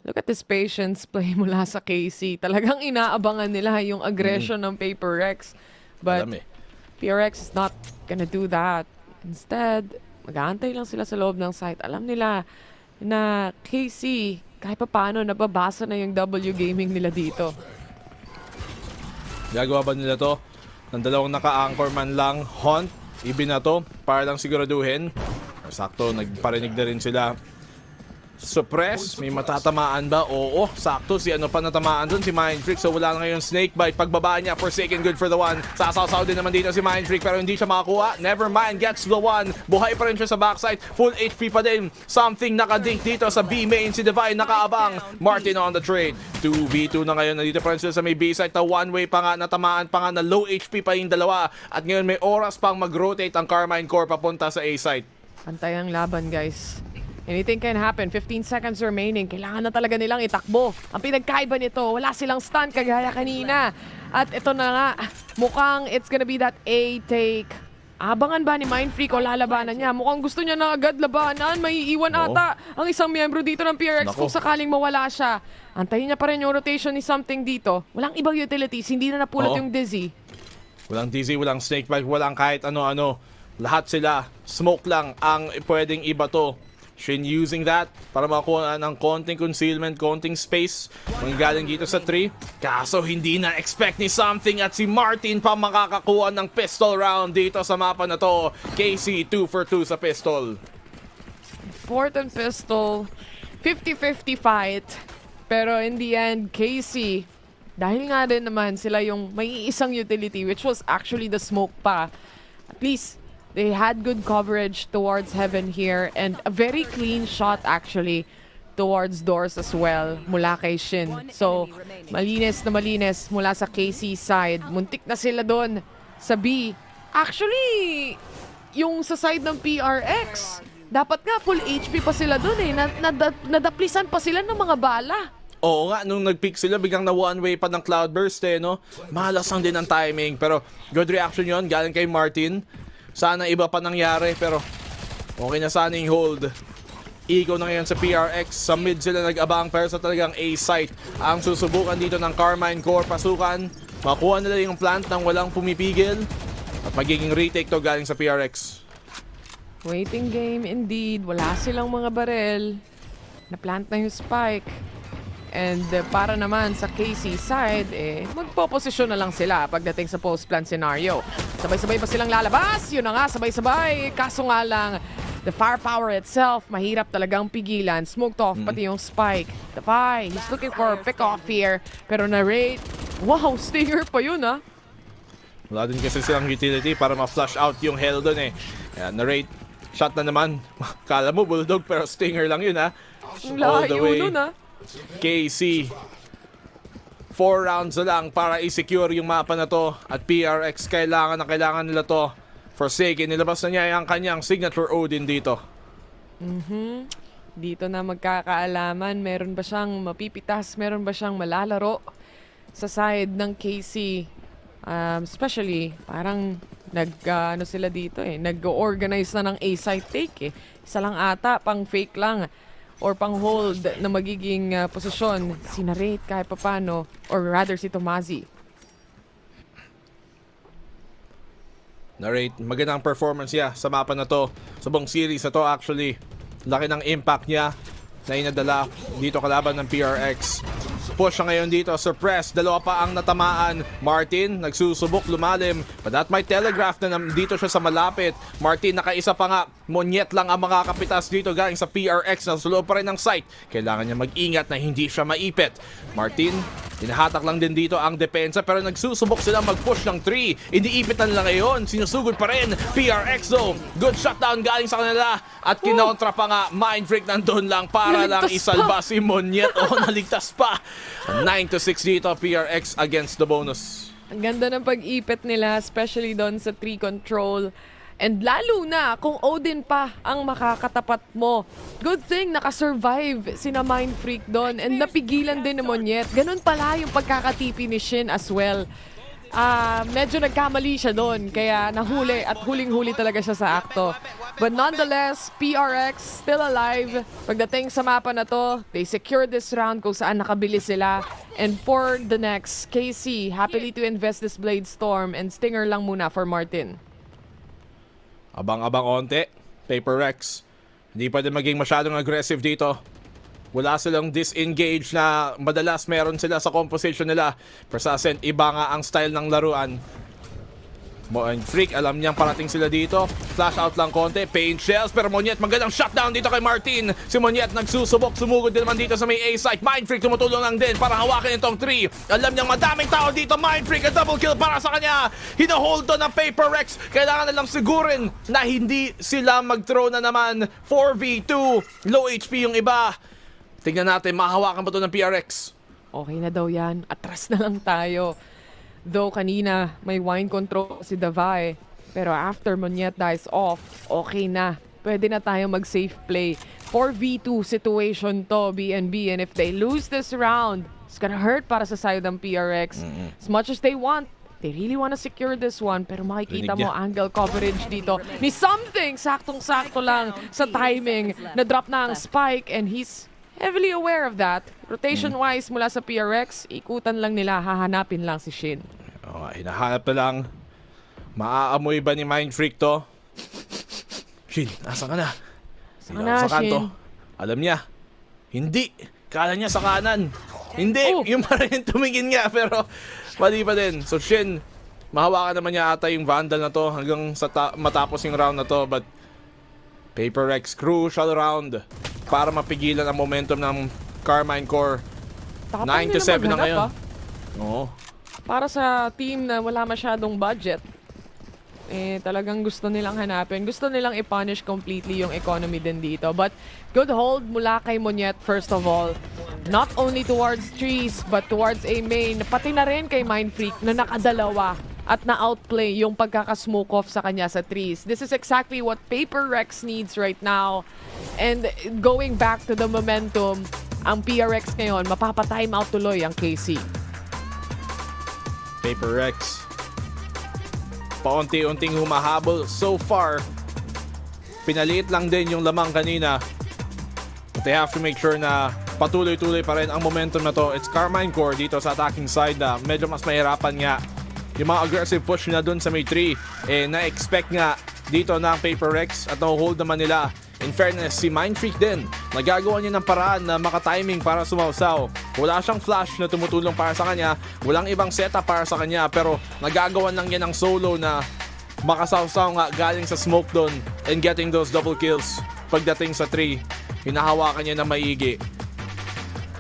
Look at this patience play mula sa KC. Talagang inaabangan nila yung aggression ng Paper Rex. But PRX is not gonna do that. Instead, mag-aantay lang sila sa loob ng site. Alam nila na KC, kahit pa paano, nababasa na yung W gaming nila dito.
Gagawa ba nila to? Ng dalawang naka-anchor man lang, Hunt, ibinato, para lang siguraduhin. Sakto, nagparinig na rin sila. Suppress, may matatamaan ba? Oo, sakto. Si ano pa natamaan dun, si Mindfreak. So wala na ngayon Snakebite. Pagbaba niya, Forsaken good for the one. Sasaw-saw din naman dito si Mindfreak pero hindi siya makakuha. Nevermind, gets the one. Buhay pa rin siya sa backside. Full HP pa din. Something nakadink dito sa B main. Si Divine nakaabang. Martin on the trade. 2v2 na ngayon. Nandito pa rin sila sa may B side na one-way pa nga. Natamaan pa nga na low HP pa yung dalawa. At ngayon may oras pang mag-rotate ang Karmine Core papunta sa A side.
Pantay ang laban, guys. Anything can happen. 15 seconds remaining. Kailangan na talaga nilang itakbo. Ang pinagkaiba nito, wala silang stun kagaya kanina. At ito na nga, mukhang it's gonna be that A take. Abangan ba ni Mindfreak o lalabanan niya? Mukhang gusto niya na agad labanan. May iiwan ata ang isang miyembro dito ng PRX kung sakaling mawala siya. Antayin niya pa rin yung rotation ni Something dito. Walang ibang utilities. Hindi na napulot yung Dizzy.
Walang DZ, walang snakebite, walang kahit ano-ano. Lahat sila, smoke lang ang pwedeng ibato. Shin using that para makuha ng konting concealment, konting space. Manggaling dito sa 3. Kaso hindi na expect ni Something at si Martin pa makakakuha ng pistol round dito sa mapa na to. KC 2 for 2 sa pistol.
Important pistol. 50-50 fight. Pero in the end, KC, dahil nga din naman sila yung may isang utility, which was actually the smoke pa. At least, they had good coverage towards Heaven here and a very clean shot actually towards doors as well mula kay Shin. So, malinis na malinis mula sa KC side. Muntik na sila doon sa B. Actually, yung sa side ng PRX, dapat nga full HP pa sila doon eh. Nadaplisan pa sila ng mga bala.
Oo nga, nung nag-pick sila, biglang na one-way pa ng Cloudburst eh, no? Malas lang din ang timing. Pero good reaction yon galing kay Martin. Sana iba pa nangyari, pero okay na sana yung hold. Ego na ngayon sa PRX. Sa mid sila nag-abang, pero sa talagang A-site ang susubukan dito ng Karmine Corp. Pasukan, makuha nila yung plant nang walang pumipigil. At magiging retake to galing sa PRX.
Waiting game indeed. Wala silang mga barel. Na-plant na yung spike. And para naman sa KC side, magpo-posisyon na lang sila pagdating sa post-plant scenario. Sabay-sabay ba silang lalabas? Yun na nga, sabay-sabay. Kaso nga lang, the firepower itself, mahirap talagang pigilan. Smoked off, pati yung spike. Defy, he's looking for a pick-off here. Pero na-rate, wow, stinger pa yun ah.
Wala din kasi silang utility para ma-flush out yung hell dun eh. Ayan, na-rate. Shot na naman. Kala mo bulldog pero stinger lang yun ah. All the way. KC 4 rounds na lang para i-secure yung mapa na to. At PRX kailangan nila to. Forsaken, nilabas na niya ang kanyang signature Odin dito.
Dito na magkakaalaman. Meron ba siyang mapipitas? Meron ba siyang malalaro sa side ng KC? Especially, parang ano sila dito eh. Nag-organize na ng A-site take eh. Isa lang ata, pang fake lang. Or pang-hold na magiging posisyon, si Narate kahit papano, or rather si Tomazi.
Narate, magandang performance niya sa mapa na to. Sa buong series na to actually. Laki ng impact niya na inadala dito kalaban ng PRX. Push siya ngayon dito, suppress. Dalawa pa ang natamaan. Martin, nagsusubok, lumalim. But that might telegraph na dito siya sa malapit. Martin, nakaisa pa nga. Monyet lang ang mga kapitas dito galing sa PRX na sulo pa rin ng site. Kailangan niya mag-ingat na hindi siya maipit. Martin, hinahatak lang din dito ang depensa pero nagsusubok sila mag-push ng 3. Iniipit na nila ngayon. Sinusugod pa rin. PRX though. Good shutdown galing sa kanila. At kinontra pa nga. Mind freak nandun lang para lang isalba si Monyet. Naligtas pa. 9-6 dito. PRX against the bonus.
Ang ganda ng pag-ipit nila, especially doon sa 3 control. And lalo na kung Odin pa ang makakatapat mo. Good thing nakasurvive sina Mind Freak doon and napigilan din ni Monyet. Ganun pala yung pagkakatipi ni Shin as well. Medyo nagkamali siya doon kaya nahuli at huling-huli talaga siya sa akto. But nonetheless, PRX still alive. Pagdating sa mapa na to, they secured this round kung saan nakabili sila. And for the next, KC, happily to invest this Blade Storm and Stinger lang muna for Martin.
Abang-abang onte, Paper Rex. Hindi pa din maging masyadong aggressive dito. Wala silang disengage na madalas meron sila sa composition nila. Persasen, iba nga ang style ng laruan. Freak, alam niyang parating sila dito. Flash out lang konti, paint shells. Pero Monyet, magandang shutdown dito kay Martin. Si Monyet nagsusubok, sumugod din naman dito sa may A-site. Mind Freak tumutulong lang din para hawakin itong 3. Alam niyang madaming tao dito. Mind Freak, a double kill para sa kanya. Hinahold to ng Paper Rex. Kailangan na lang sigurin na hindi sila mag-throw na naman. 4v2, low HP yung iba. Tingnan natin, mahawakan ba ito ng PRX?
Okay na daw yan. Atras na lang tayo. Though kanina may wine control si Davai. Pero after Monyet dies off, okay na. Pwede na tayo mag-safe play. 4v2 situation to, BNB. And if they lose this round, it's gonna hurt para sa side ng PRX. As much as they want, they really want to secure this one. Pero makikita mo angle coverage dito ni Something. Saktong-sakto lang sa timing. Na-drop na ang spike and he's heavily aware of that. Rotation-wise mula sa PRX, ikutan lang nila, hahanapin lang si Shin.
Hinahanap na lang Maaamoy ba ni Mind Freak to? Shin, nasa ka na?
Saan ka na,
Sa kanto.
Shin?
Alam niya. Hindi. Kala niya sa kanan. Hindi. Yung parang tumingin nga pero mali pa din. So Shin, mahawakan naman niya ata yung Vandal na to hanggang sa matapos yung round na to. But Paper Rex, crucial round para mapigilan ang momentum ng Karmine Corp. 9-7 na ngayon. Oo.
Para sa team na wala masyadong budget, talagang gusto nilang hanapin. Gusto nilang i-punish completely yung economy din dito. But good hold mula kay Monyet first of all. Not only towards trees, but towards a main. Pati na rin kay Mind Freak na nakadalawa at na-outplay yung pagkaka-smoke off sa kanya sa trees. This is exactly what Paper Rex needs right now. And going back to the momentum, ang PRX ngayon, mapapa-time out tuloy ang KC.
Paper Rex. Paunti-unting humahabol so far. Pinaliit lang din yung lamang kanina. But they have to make sure na patuloy-tuloy pa rin ang momentum na to. It's Karmine Corp dito sa attacking side na medyo mas mahirapan nga. Yung mga aggressive push na dun sa may 3. Na-expect nga dito ng Paper Rex at na-hold naman nila. In fairness, si Mind Freak din, nagagawa niya ng paraan na makatiming para sumausaw. Wala siyang flash na tumutulong para sa kanya, walang ibang setup para sa kanya, pero nagagawa lang niya ng solo na makasawsaw nga galing sa smoke doon and getting those double kills. Pagdating sa 3, hinahawakan niya na maigi.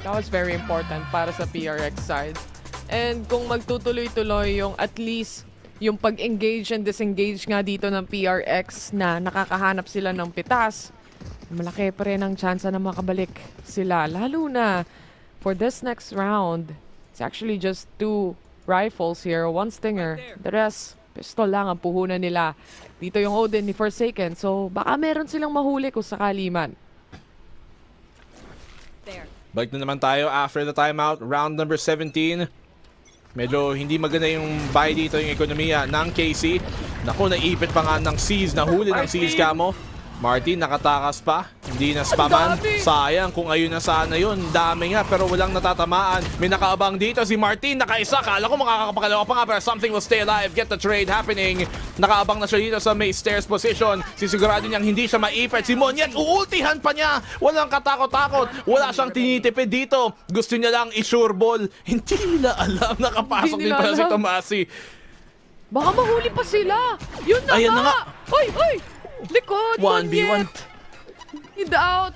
That was very important para sa PRX side. And kung magtutuloy-tuloy yung at least yung pag-engage and disengage nga dito ng PRX na nakakahanap sila ng pitas, malaki pa rin ang chance na makabalik sila. Lalo na for this next round, it's actually just 2 rifles here, 1 stinger. The rest, pistol lang ang puhunan nila. Dito yung Odin ni Forsaken, so baka meron silang mahuli kung sakali man.
Balik na naman tayo after the timeout, round number 17. Medyo hindi maganda yung buy dito yung ekonomiya ng KC. Naku, naipit pa nga ng C's, nahuli ng C's kamo. Martin nakatakas pa, hindi na spaman. Sayang kung ayun na sana yun. Dami nga pero walang natatamaan. May nakaabang dito si Martin, nakaisa. Kala ko makakapagalawa pa nga pero something will stay alive. Get the trade happening. Nakaabang na siya dito sa may stairs position. Sisigurado niyang hindi siya maipit. Si Monyet, uultihan pa niya. Walang katakot-takot. Wala siyang tinitipid dito. Gusto niya lang i-sure ball. Hindi nila alam. Nakapasok din pala si Tomasi.
Baka mahuli pa sila. Yun na
Ayan
nga.
na nga.
Hoy! Likod!
1v1.
Hindi out.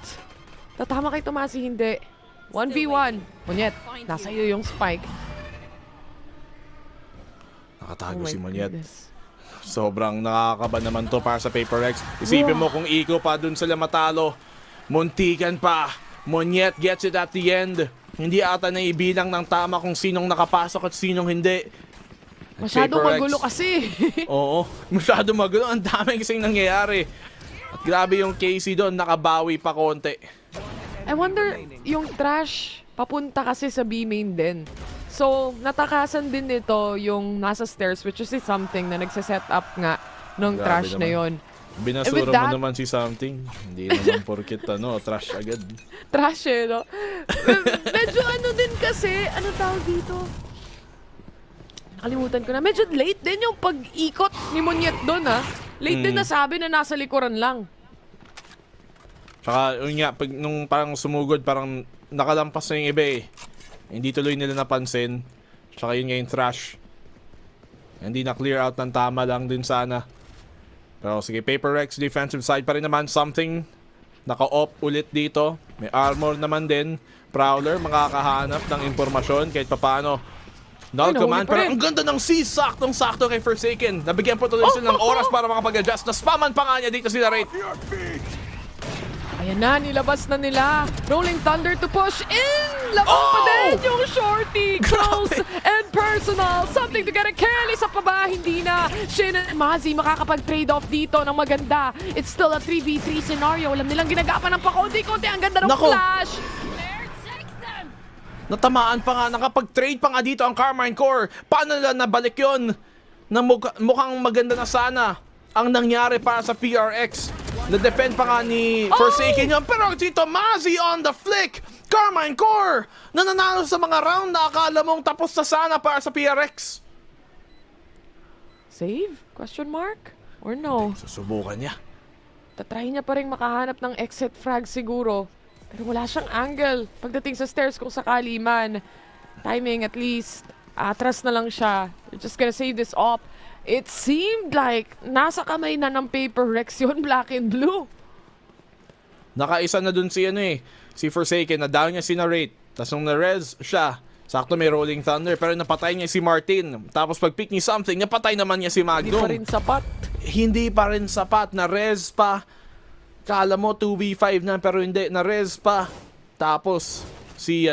Tatama kay Tomasi, hindi. 1v1. Monyet, nasa iyo yung spike.
Nakatago si Monyet. Sobrang nakakaba naman to para sa Paper Rex. Isipin mo kung iko pa dun sila matalo. Muntikan pa. Monyet gets it at the end. Hindi ata naibilang ng tama kung sinong nakapasok at sinong hindi.
Masyado magulo kasi.
Oo, masyado magulo. Ang dami kasing nangyayari. At grabe yung KC doon, nakabawi pa konti.
I wonder, yung trash papunta kasi sa B main din. So, natakasan din nito yung nasa stairs, which is something na nagsaset up nga nung
Grabe
trash
naman.
na yon.
Binasura mo naman si something. Hindi naman porkit trash agad.
Trash no? Medyo din kasi, ano tawag dito? Nakalimutan ko na. Medyo late din yung pag-ikot ni Monyet doon, ha? Late din nasabi na nasa likuran lang.
Tsaka, yun nga, nung parang sumugod, parang nakalampas na yung iba eh. Hindi tuloy nila napansin. Tsaka yun nga yung trash. Hindi na clear out ng tama lang din sana. Pero sige, Paper Rex, defensive side pa rin naman. Something. Naka-op ulit dito. May armor naman din. Prowler, makakahanap ng impormasyon kahit papaano. Null command, pero ang ganda ng C, saktong-sakto kay Forsaken. Nabigyan po tuloy sila ng oras para makapag-adjust. Naspaman pa nga niya dito sila Wraith.
Ayan na, nilabas na nila. Rolling Thunder to push in. Labang pa din yung shorty. Close and personal. Something to get a carry sa paba. Hindi na. Shin and Mazi makakapag-trade off dito ng maganda. It's still a 3v3 scenario. Alam nilang ginagapan ng pakonti-konti. Ang ganda ng flash.
Natamaan pa nga, nakapag-trade pa nga dito ang Karmine Corp. Paano nila nabalik yun? Na mukhang maganda na sana ang nangyari para sa PRX. Na-defend pa nga ni Forsaken yun. Pero dito, Mazi on the flick. Karmine Corp nananalo sa mga round na akala mong tapos na sana para sa PRX.
Save? Question mark? Or no?
Susubukan niya.
Tatry niya pa rin makahanap ng exit frag siguro. Pero wala siyang angle. Pagdating sa stairs kung sakali man. Timing at least. Atras na lang siya. They're just gonna save this op. It seemed like nasa kamay na ng Paper Rex yun, black and blue.
Nakaisa na dun si si Forsaken, na down niya si Narrate. Tapos nung na-res siya, sakto may Rolling Thunder, pero napatay niya si Martin. Tapos pag pick ni Something, napatay naman niya si Magnum.
Hindi pa rin sapat.
Hindi pa rin sapat, na-res pa. Kala mo 2v5 na, pero hindi, na-res pa. Tapos si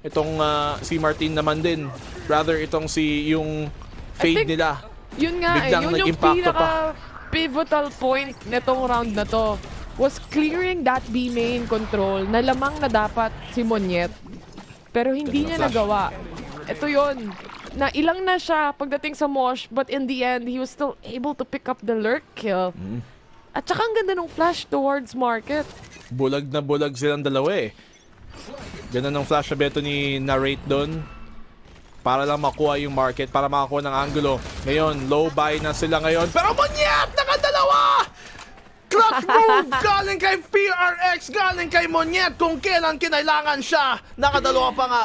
itong si Martin naman din. Rather itong yung fade nila.
Yun nga
biglang
yun yung
nag-impacto
pinaka-pivotal point netong round na to. Was clearing that B main control na lamang na dapat si Monyet. Pero hindi niya nagawa. Ito yun. Na ilang na siya pagdating sa Mosh, but in the end, he was still able to pick up the lurk kill. At saka ang ganda ng flash towards Market.
Bulag na bulag silang dalawa Ganda ng flash na beto ni Narrate doon. Para lang makuha yung Market, para makakuha ng angulo. Ngayon, low buy na sila ngayon. Pero Monyet! Nakadalawa! Clutch move galing kay PRX, galing kay Monyet kung kailan kinailangan siya. Nakadalawa pa nga.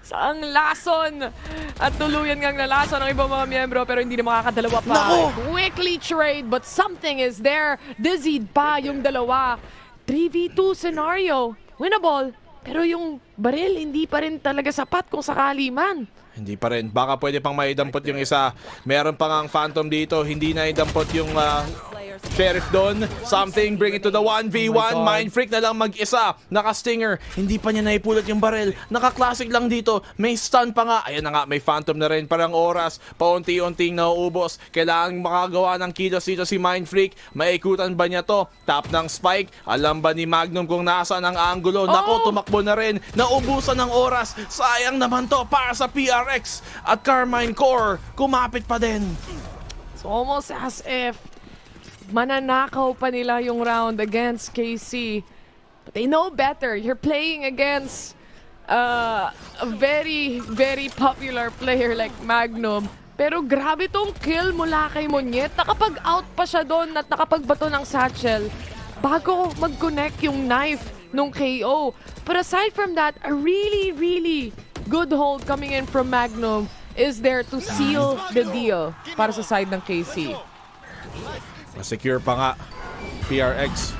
Saang lason. At tuluyan ngang nalason ng ibang mga miyembro pero hindi na makakadalawa pa.
Naku!
Quickly trade but something is there. Dizzied pa yung dalawa. 3v2 scenario. Winnable. Pero yung baril hindi pa rin talaga sapat kung sakali man.
Hindi pa rin. Baka pwede pang maidampot yung isa. Meron pa ngang Phantom dito. Hindi na idampot yung Sheriff doon. Something, bring it to the 1v1. Mind Freak na lang mag-isa. Naka-stinger. Hindi pa niya naipulot yung baril. Naka-classic lang dito. May stun pa nga. Ayan na nga, may Phantom na rin. Parang oras. Paunti-unting nauubos. Kailangan makagawa ng kilos dito si Mind Freak. Maikutan ba niya to? Tap ng spike. Alam ba ni Magnum kung nasaan ang angulo? Nako, tumakbo na rin. Naubusan ng oras. Sayang naman to para sa PRX. At Karmine Core, kumapit pa din.
It's almost as if mananakaw pa nila yung round against KC. But they know better. You're playing against a very, very popular player like Magnum. Pero grabe tong kill mula kay Monyet. Nakapag-out pa siya doon at nakapagbato ng satchel bago mag-connect yung knife nung KO. But aside from that, a really, really good hold coming in from Magnum is there to seal the deal para sa side ng KC.
Secure pa nga PRX.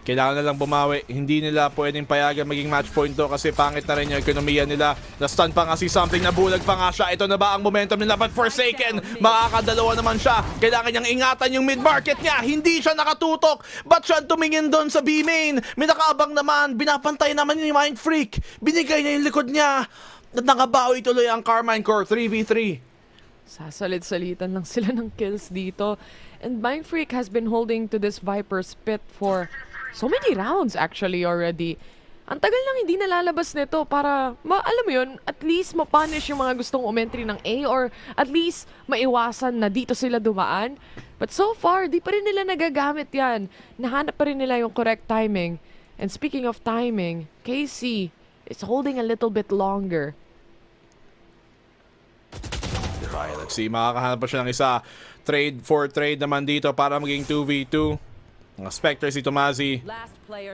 Kailangan na lang bumawi. Hindi nila pwedeng payagan maging match point to kasi pangit na rin yung ekonomiya nila. Na-stun pa nga si Something, nabulag pa nga siya. Ito na ba ang momentum nila? But Forsaken, makakadalawa naman siya. Kailangan niyang ingatan yung mid-market niya. Hindi siya nakatutok. Ba't siya tumingin doon sa B-main? May nakaabang naman. Binapantay naman ni Mind Freak. Binigay niya yung likod niya. At nakabawi tuloy ang Karmine Core 3v3.
Sasalit-salitan lang sila ng kills dito. And Mind Freak has been holding to this Viper's pit for so many rounds actually already. Ang tagal lang hindi nalalabas nito para, alam mo yun, at least mapunish yung mga gustong umentry ng A or at least maiwasan na dito sila dumaan. But so far, di pa rin nila nagagamit yan. Nahanap pa rin nila yung correct timing. And speaking of timing, KC is holding a little bit longer.
Let's see, makakahanap pa siya ng isa. Trade for trade naman dito para maging 2v2. Mga Spectre si Tomazi.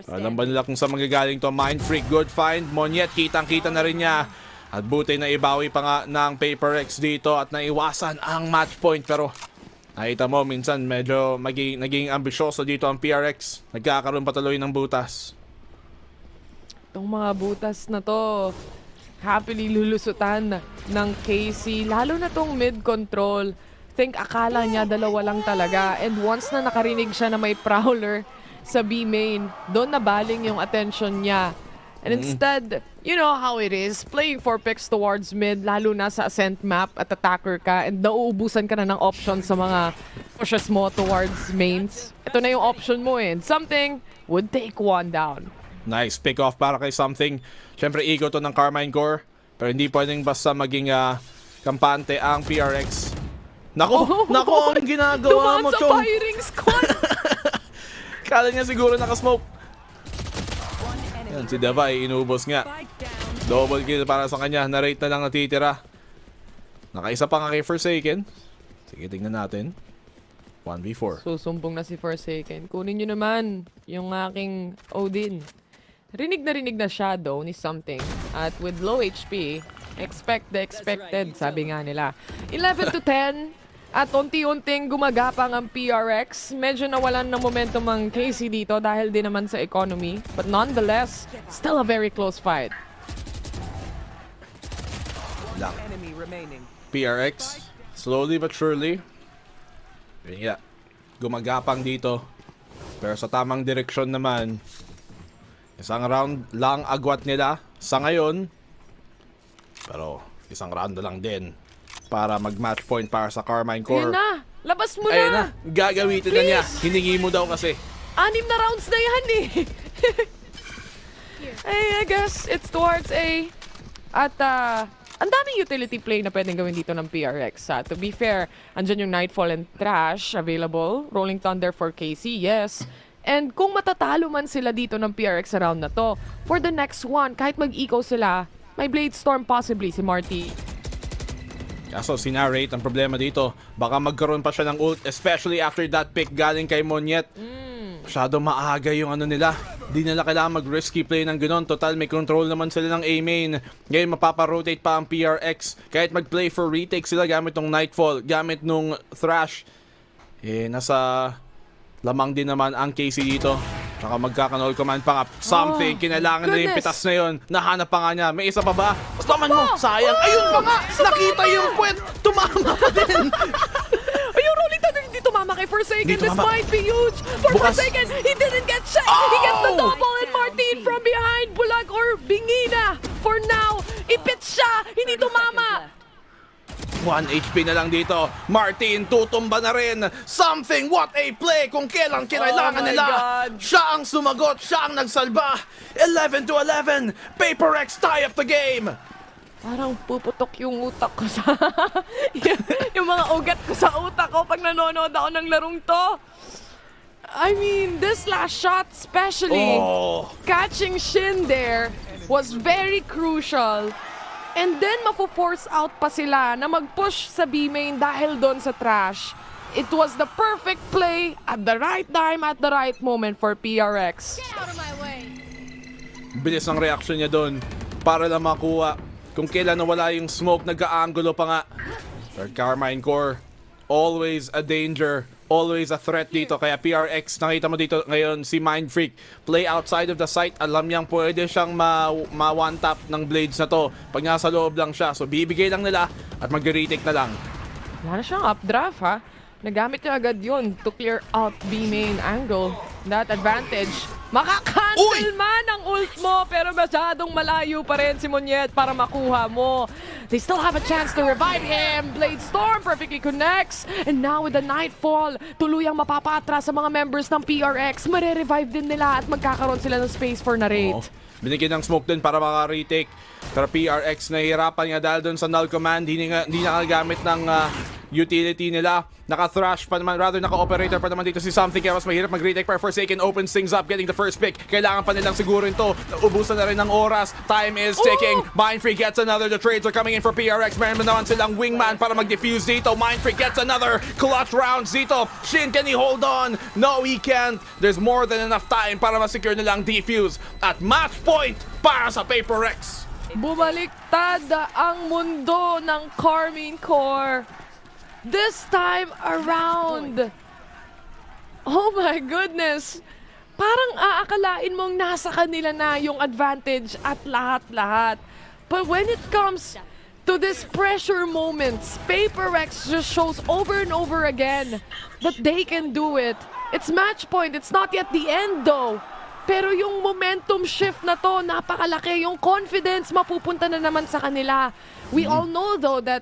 Alam ba nila kung saan magagaling to? Mind Freak, good find. Monyet, kitang-kita na rin niya. At buti na ibawi pa nga ng PaperX dito at naiwasan ang match point. Pero nakita mo, minsan medyo naging ambisyoso dito ang PRX. Nagkakaroon patuloy ng butas.
Itong mga butas na to, happily lulusutan ng KC. Lalo na tong mid-control. Think akala niya dalawa lang talaga. And once na nakarinig siya na may prowler sa B main, doon nabaling yung attention niya. And instead, you know how it is, playing 4 picks towards mid, lalo na sa ascent map at attacker ka, and nauubusan ka na ng options sa mga pushes mo towards mains. Ito na yung option mo and Something would take one down.
Nice pick off para kay Something. Siyempre, ego to ng Karmine Core. Pero hindi pwedeng basta maging kampante ang PRX. Nako, nako, ang ginagawa mo, Chong.
Dumaan sa firing squad.
Kala niya siguro nakasmoke. Yan, si Davai, inubos nga. Double kill para sa kanya. Narrate na lang natitira. Nakaisa pa nga kay Forsaken. Sige, tingnan natin. 1v4.
Susumbong na si Forsaken. Kunin nyo naman yung aking Odin. Rinig na Shadow ni something. At with low HP, expect the expected, sabi nga nila. 11 to 10. At unti-unting gumagapang ang PRX. Medyo nawalan ng momentum ang KC dito dahil din naman sa economy. But nonetheless, still a very close fight.
PRX, slowly but surely. Yeah, gumagapang dito. Pero sa tamang direksyon naman. Isang round lang agwat nila sa ngayon. Pero isang round na lang din para mag-match point para sa Karmine Corp.
Ayun na! Labas mo
Ayun
na!
Gagawitin na niya. Hiningi mo daw kasi.
6 na rounds na yan eh! I guess it's towards A. At ang daming utility play na pwedeng gawin dito ng PRX. To be fair, andyan yung Nightfall and Trash available. Rolling Thunder for KC, yes. And kung matatalo man sila dito ng PRX sa round na to, for the next one, kahit mag-eco sila, may Blade Storm possibly si Marty.
Kaso si Narrate, ang problema dito, baka magkaroon pa siya ng ult, especially after that pick galing kay Monyet. Masyado maaga yung ano nila. Di nila kailangan mag-risky play ng ganon. Total, may control naman sila ng A-main. Ngayon, mapaparotate pa ang PRX. Kahit mag-play for retake sila gamit nung Nightfall, gamit nung Thrash. Nasa lamang din naman ang KC dito. Saka magkakanol command pa nga. Something, kinailangan na yung pitas na yun. Nahanap pa nga niya. May isa pa ba? Bastaman mo! Sayang! Ayun pa nga! Nakita yung puwet! Tumama pa din!
Ayun, Rolling Thunder hindi tumama kay Forsaken. This might be huge for Forsaken. He didn't get shot. He gets the double and Martin from behind. Bulag or Bingina. For now, ipit siya. Hindi tumama.
1 HP na lang dito. Martin, tutumba na rin. Something, what a play kung kailan kinailangan nila. Siya ang sumagot, siya ang nagsalba. 11 to 11. Paper X tie up the game.
Parang puputok yung utak ko sa... yung mga ugat ko sa utak ko pag nanonood ako ng larong to. I mean, this last shot especially, catching Shin there was very crucial. And then mapo-force out pa sila na mag-push sa B-main dahil doon sa Trash. It was the perfect play at the right time at the right moment for PRX.
Get out of my way.
Bilis ng reaction niya doon para lang makuha. Kung kailan nawala yung smoke, nagka-angulo pa nga. For Karmine Corp, always a danger. Always a threat dito. Kaya PRX, nakita mo dito ngayon si Mind Freak. Play outside of the site. Alam niyang pwede siyang ma-one-tap ng blades na to. Pag nasa loob lang siya. So bibigay lang nila at mag-retake na lang.
Wala na siyang updraft ha. Nagamit niya agad yun to clear out B-main angle. That advantage. Makakancel man ang ult mo pero masyadong malayo pa rin si Monyet para makuha mo. They still have a chance to revive him. Blade Storm perfectly connects. And now with the Nightfall, tuluyang mapapatras sa mga members ng PRX. Mare-revive din nila at magkakaroon sila ng space for narrate.
Binigyan ng smoke din para maka-retake. Pero PRX nahihirapan nga dahil doon sa null command. Hindi nakagamit ng utility nila. Naka-thrash pa naman, rather naka-operator pa naman dito si Something. Kaya mas mahirap mag-retake para Forsaken opens things up, getting the first pick. Kailangan pa nilang siguro ito. Ubusan na rin ng oras. Time is ticking. Mindfreak gets another. The trades are coming in for PRX. Meron naman silang wingman para mag-defuse dito. Mindfreak gets another. Clutch rounds dito. Shin, can he hold on? No, he can't. There's more than enough time para ma-secure nilang defuse. At match point para sa PaperX.
Bumaliktad ang mundo ng Karmine Corp. This time around. Oh my goodness. Parang aakalain mong nasa kanila na yung advantage at lahat-lahat. But when it comes to this pressure moments, PaperX just shows over and over again that they can do it. It's match point. It's not yet the end though. Pero yung momentum shift na to, napakalaki. Yung confidence, mapupunta na naman sa kanila. We all know though that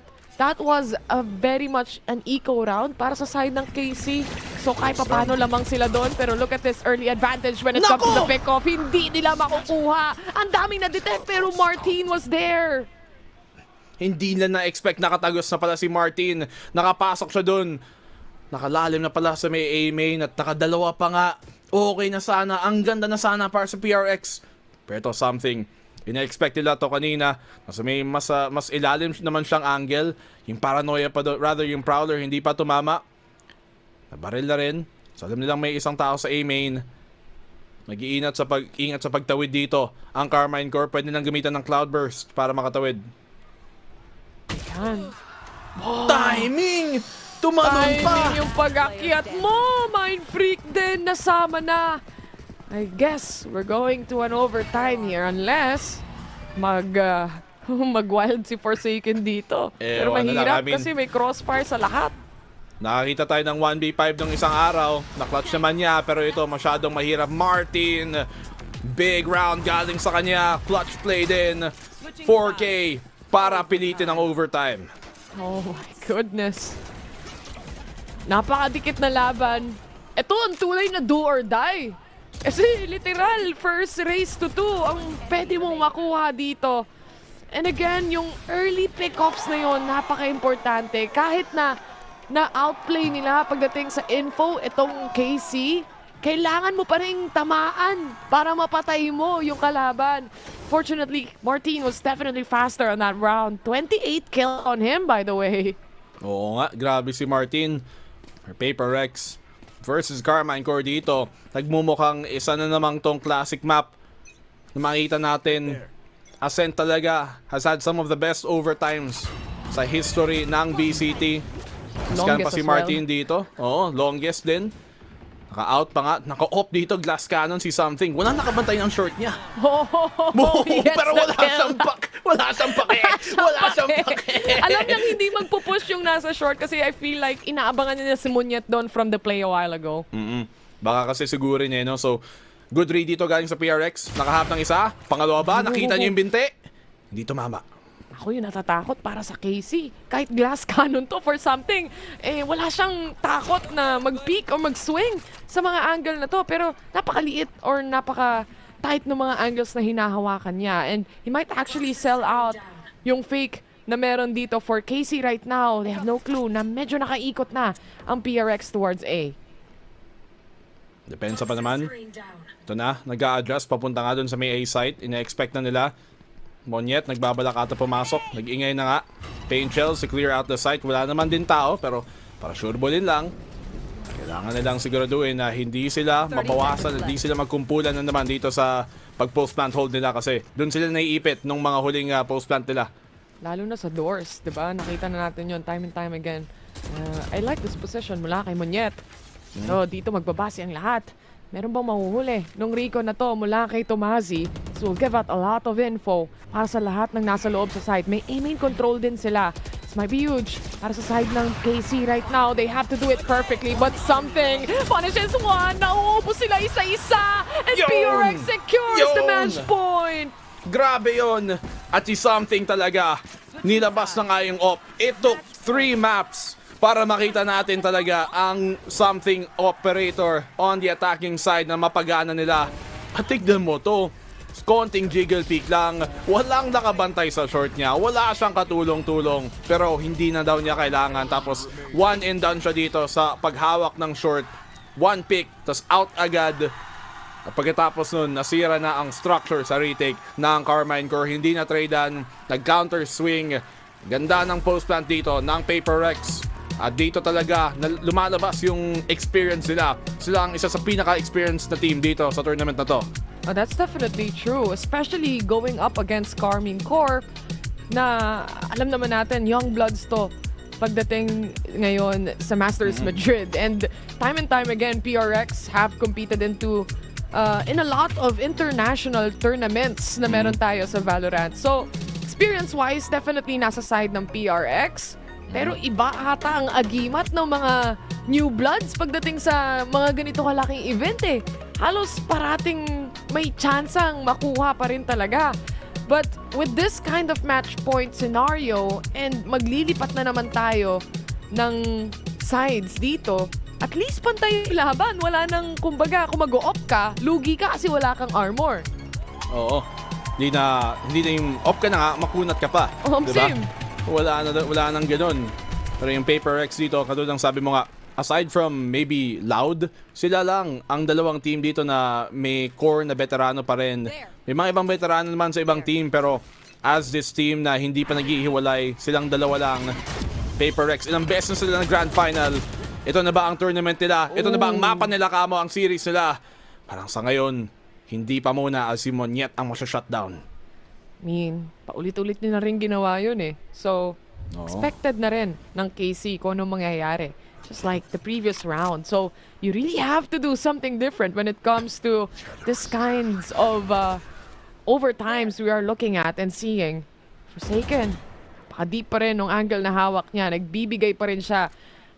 was a very much an eco round para sa side ng KC. So kahit paano lamang sila doon. Pero look at this early advantage when it comes to the pick-off. Hindi nila makukuha. Ang daming na-detect pero Martin was there.
Hindi nila na-expect, nakatagos na pala si Martin. Nakapasok siya doon. Nakalalim na pala sa may A-main at nakadalawa pa nga. Okay na sana. Ang ganda na sana para sa PRX. Pero ito, Something. Ina-expect nila to kanina. Kasi may mas ilalim naman siyang angle. Yung paranoia pa rather yung Prowler hindi pa tumama. Nabaril na rin. So alam nilang may isang tao sa A main. Mag-iingat sa pagtawid dito. Ang Karmine Corp pwede nilang gamitan ng Cloudburst para makatawid.
Yan.
Timing! Tumalon pa!
Timing yung pag-akyat mo! Mind freak din! Nasama na! I guess we're going to an overtime here unless mag-wild si Forsaken dito. Pero mahirap kasi may crossfire sa lahat.
Nakakita tayo ng 1v5 ng isang araw. Na-clutch naman niya pero ito masyadong mahirap. Martin, big round galing sa kanya. Clutch play din. 4K para pilitin ang overtime.
Oh my goodness. Napakadikit na laban. Ito ang tulay na do or die. Kasi literal, first race to 2 ang pwede mong makuha dito. And again, yung early pickoffs na yon napaka-importante. Kahit na outplay nila pagdating sa info, itong KC, kailangan mo pa rin tamaan para mapatay mo yung kalaban. Fortunately, Martin was definitely faster on that round. 28 kill on him, by the way.
Oo nga, grabe si Martin. Paper Rex versus Karmine Corp dito. Nagmumukhang isa na namang tong classic map na makita natin. Ascent talaga has had some of the best overtimes sa history ng VCT. Scan pa si Martin dito. Oo, longest din. Naka-out pa nga. Naka-off dito, glass cannon si Something. Wala nakabantay ng short niya. Pero wala siyang Wala siyang pake. Wala siyang pake.
Alam niyang hindi magpupush yung nasa short kasi I feel like inaabangan niya si Munyet doon from the play a while ago.
Baka kasi siguro niya, no? So, good read dito galing sa PRX. Nakahap ng isa. Pangalawa ba? Nakita niyo yung binte? Hindi tumama.
Ako yung natatakot para sa KC. Kahit glass cannon to for something, wala siyang takot na mag-peek or mag-swing sa mga angle na to. Pero napakaliit or napaka-tight ng mga angles na hinahawakan niya. And he might actually sell out yung fake na meron dito for KC right now. They have no clue na medyo nakaikot na ang PRX towards A.
Depensa pa naman. Ito na, nag-a-adjust. Papunta nga dun sa may A site. Ina-expect na nila. Monyet, nagbabalak ata pumasok. Nag-ingay na nga. Paint shells to clear out the site. Wala naman din tao, pero para sure ballin lang. Kailangan nilang siguraduhin na hindi sila mabawasan, hindi sila magkumpulan na naman dito sa pag-post plant hold nila kasi dun sila naiipit nung mga huling post plant nila.
Lalo na sa doors, diba? Nakita na natin yon time and time again. I like this position mula kay Monyet. So, dito magbabase ang lahat. Meron bang mahuhuli nung Rico na to mula kay Tomazi? So, we'll give out a lot of info para sa lahat ng nasa loob sa site. May aiming control din sila. This might be huge. Para sa side ng KC right now, they have to do it perfectly. But Something punishes one. Nauubos sila isa-isa. And PRX secures the match point.
Grabe yon. At si Something talaga, nilabas na nga yung op. It took 3 maps para makita natin talaga ang Something operator on the attacking side na mapagana nila. At tignan mo to, konting jiggle peek lang, walang nakabantay sa short niya, wala siyang katulong-tulong, pero hindi na daw niya kailangan. Tapos one and done siya dito sa paghawak ng short, one pick, tas out agad. At pagkatapos nun, nasira na ang structure sa retake ng Karmine Corp. Hindi na tradean, nag-counter swing. Ganda ng post plant dito ng Paper Rex. At dito talaga lumalabas yung experience nila. Sila ang isa sa pinaka-experienced na team dito sa tournament na to.
Oh, that's definitely true. Especially going up against Karmine Corp na alam naman natin, young bloods to pagdating ngayon sa Masters Madrid. And time again, PRX have competed in a lot of international tournaments na meron tayo sa Valorant. So, experience-wise, definitely nasa side ng PRX. Pero iba ata ang agimat ng mga new bloods pagdating sa mga ganito kalaking event eh. Halos parating may chansang makuha pa rin talaga. But with this kind of match point scenario and maglilipat na naman tayo ng sides dito, at least pantay yung laban. Wala nang, kumbaga, kung mag-o-op ka, lugi ka kasi wala kang armor.
Oo. Hindi na yung op ka na nga, makunat ka pa.
Same.
Wala nang ganun. Pero yung Paper Rex dito, katulad ng sabi mo nga, aside from maybe Loud, sila lang ang dalawang team dito na may core na veterano pa rin. May mga ibang veterano naman sa ibang team, pero as this team na hindi pa naghihiwalay, silang dalawa lang. Paper Rex, ilang beses na sila ng Grand Final. Ito na ba ang tournament nila? Ito na ba ang mapa nila, kamo, ang series nila? Parang sa ngayon, hindi pa muna si Monyet ang masya-shutdown.
I mean, paulit-ulit nila rin ginawa yun eh. So, expected na rin ng KC kung anong mangyayari. Just like the previous round. So, you really have to do something different when it comes to this kinds of overtimes we are looking at and seeing. Forsaken, deep pa rin nung angle na hawak niya. Nagbibigay pa rin siya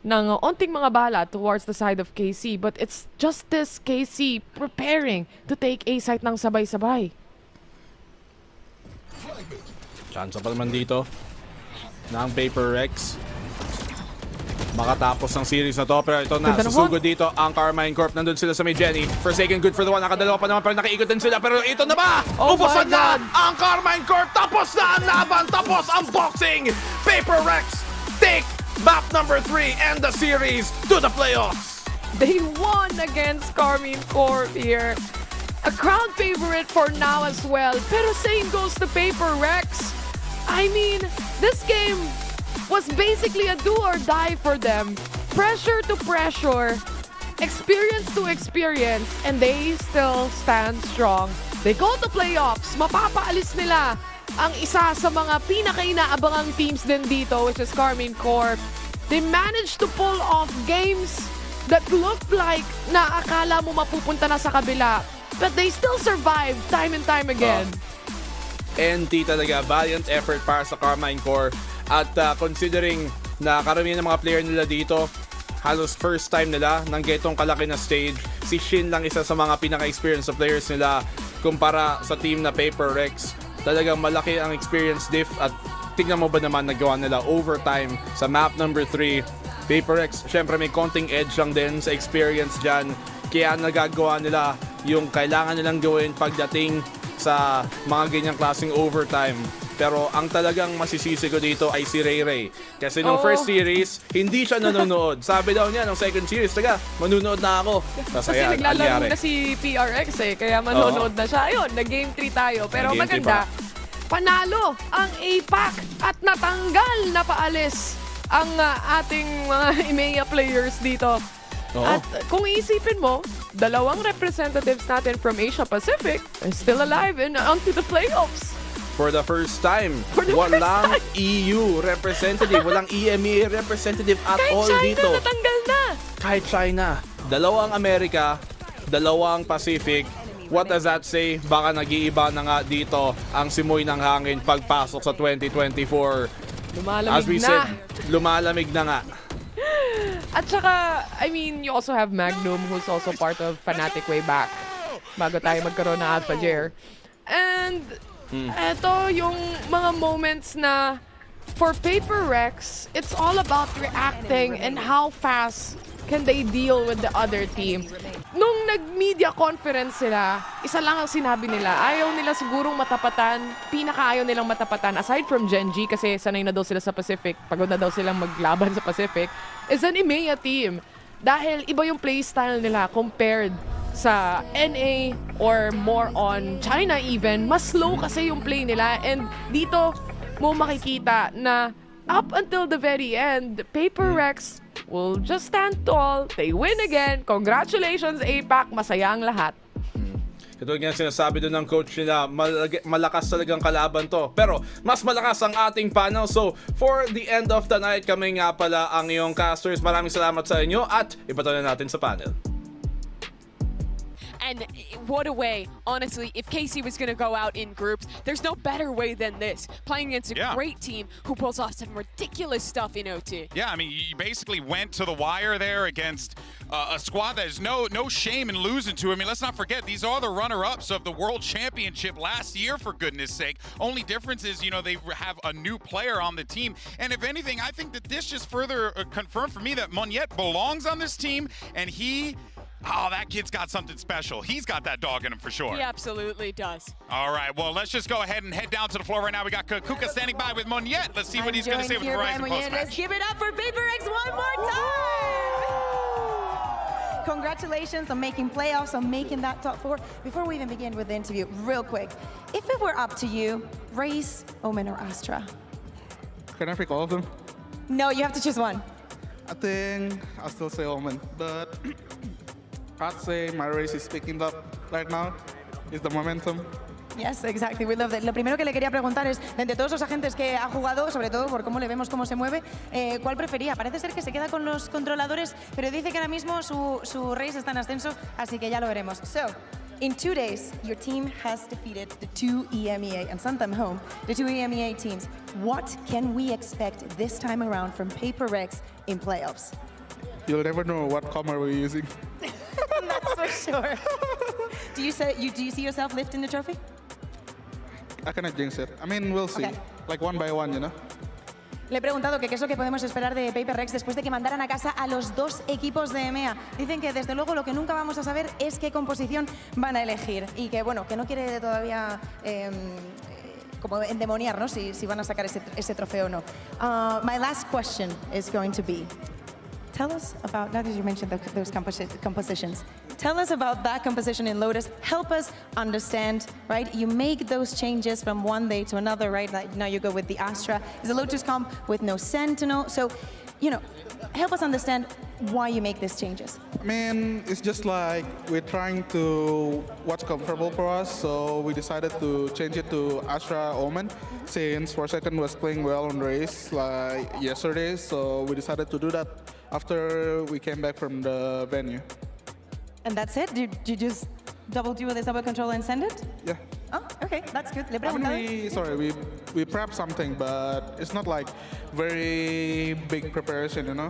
ng onting mga bala towards the side of KC. But it's just this KC preparing to take A site ng sabay-sabay.
Chance pa naman dito ng Paper Rex. Makatapos ng series na to, pero ito na, susugod dito ang Karmine Corp. Nandun sila sa may Jenny. Forsaken, good for the one. Nakadalawa pa naman, pero nakiikot din sila. Pero ito na ba? Ubusan na ang Karmine Corp. Tapos na ang laban. Tapos ang boxing. Paper Rex take map number 3 and the series to the playoffs.
They won against Karmine Corp here. A crowd favorite for now as well. Pero same goes to Paper Rex. I mean, this game was basically a do or die for them. Pressure to pressure, experience to experience, and they still stand strong. They go to playoffs. Mapapaalis nila ang isa sa mga pinaka-inaabangang teams din dito, which is Karmine Corp. They managed to pull off games that looked like na akala mo mapupunta na sa kabila. But they still survive time and time again.
NT talaga, valiant effort para sa Karmine Corp. At considering na karamihan ng mga player nila dito, halos first time nila nang getong kalaki na stage. Si Shin lang isa sa mga pinaka-experienced players nila kumpara sa team na Paper Rex. Talagang malaki ang experience diff at tingnan mo ba naman nagawa nila overtime sa map number 3. Paper Rex, syempre may konting edge lang din sa experience dyan. Kaya nagagawa nila yung kailangan nilang gawin pagdating sa mga ganyang klaseng overtime. Pero ang talagang masisisi ko dito ay si Ray Ray. Kasi nung first series, hindi siya nanonood. Sabi daw niya nung second series, taga, manunood na ako.
Kasi naglalaro na si PRX eh, kaya manonood na siya. Ayun, nag-game 3 tayo. Pero maganda, panalo ang APAC at natanggal na paalis ang ating mga EMEA players dito. At kung iisipin mo, dalawang representatives natin from Asia Pacific are still alive and onto the playoffs.
For the first time, walang EU representative, walang EMEA representative at all dito.
Kahit China natanggal na.
Kahit China. Dalawang Amerika, dalawang Pacific. What does that say? Baka nag-iiba na nga dito ang simoy ng hangin pagpasok sa 2024.
Lumalamig
As we said, lumalamig na nga.
At saka, I mean, you also have Magnum who's also part of Fnatic way back bago tayo magkaroon ng Alpha Jer. And eto yung mga moments na for Paper Rex, it's all about reacting and how fast can they deal with the other team. Nung nag-media conference sila, isa lang ang sinabi nila, ayaw nila sigurong matapatan, pinaka-ayaw nilang matapatan, aside from Genji, kasi sanay na daw sila sa Pacific, pagod na daw silang maglaban sa Pacific, is an EMEA team. Dahil iba yung playstyle nila compared sa NA or more on China even, mas slow kasi yung play nila. And dito mo makikita na up until the very end, Paper Rex will just stand tall. They win again. Congratulations, APAC. Masaya ang lahat.
Ito nga sinasabi doon ng coach nila, malakas talagang kalaban to. Pero mas malakas ang ating panel. So, for the end of the night, kami nga pala ang iyong casters. Maraming salamat sa inyo at ipatuloy natin sa panel.
And what a way, honestly, if KC was going to go out in groups, there's no better way than this. Playing against a great team who pulls off some ridiculous stuff in OT.
Yeah, I mean, you basically went to the wire there against a squad that is no shame in losing to. I mean, let's not forget, these are the runner-ups of the World Championship last year, for goodness sake. Only difference is, you know, they have a new player on the team. And if anything, I think that this just further confirmed for me that Monyet belongs on this team, and oh, that kid's got something special. He's got that dog in him for sure.
He absolutely does.
All right, well, let's just go ahead and head down to the floor right now. We got Kuka standing by with Monyet. Let's see what he's going to say with the Verizon post-match.
Let's give it up for Paper X one more time!
congratulations on making playoffs, on making that top 4. Before we even begin with the interview, real quick, if it were up to you, Race, Omen, or Astra?
Can I pick all of them?
No, you have to choose one.
I think I'll still say Omen, but I'd say my race is picking up right now. Is the momentum.
Yes, exactly. We love that. Lo primero que le quería preguntar es, de entre todos los agentes que ha jugado, sobre todo por cómo le vemos cómo se mueve, ¿cuál prefería? Parece ser que se queda con los controladores, pero dice que ahora mismo su race está en ascenso, así que ya lo veremos. So, in 2 days, your team has defeated the 2 EMEA and sent them home, the 2 EMEA teams. What can we expect this time around from Paper Rex in playoffs?
You'll never know what comma we're using.
That's for sure. Do you see yourself lifting the trophy?
I cannot jinx it. I mean, we'll see.
Okay.
Like one by one, you know?
Le he preguntado que qué es lo que podemos esperar de Paper Rex después de que mandaran a casa a los 2 equipos de EMEA. Dicen que desde luego lo que nunca vamos a saber es qué composición van a elegir y que bueno, que no quiere todavía como endemoniar, ¿no? Si van a sacar ese trofeo o no. My last question is going to be, tell us about, now that you mentioned those compositions, tell us about that composition in Lotus. Help us understand, right? You make those changes from one day to another, right? Like now you go with the Astra. It's a Lotus comp with no Sentinel. So, you know, help us understand why you make these changes.
I mean, it's just like we're trying to what's comfortable for us, so we decided to change it to Astra Omen since 4Second was playing well on race like yesterday, so we decided to do that after we came back from the venue.
And that's it? Did you just double do this double control and send it?
Yeah.
Oh, okay, that's good. Le
I mean, we prepped something, but it's not like very big preparation, you know?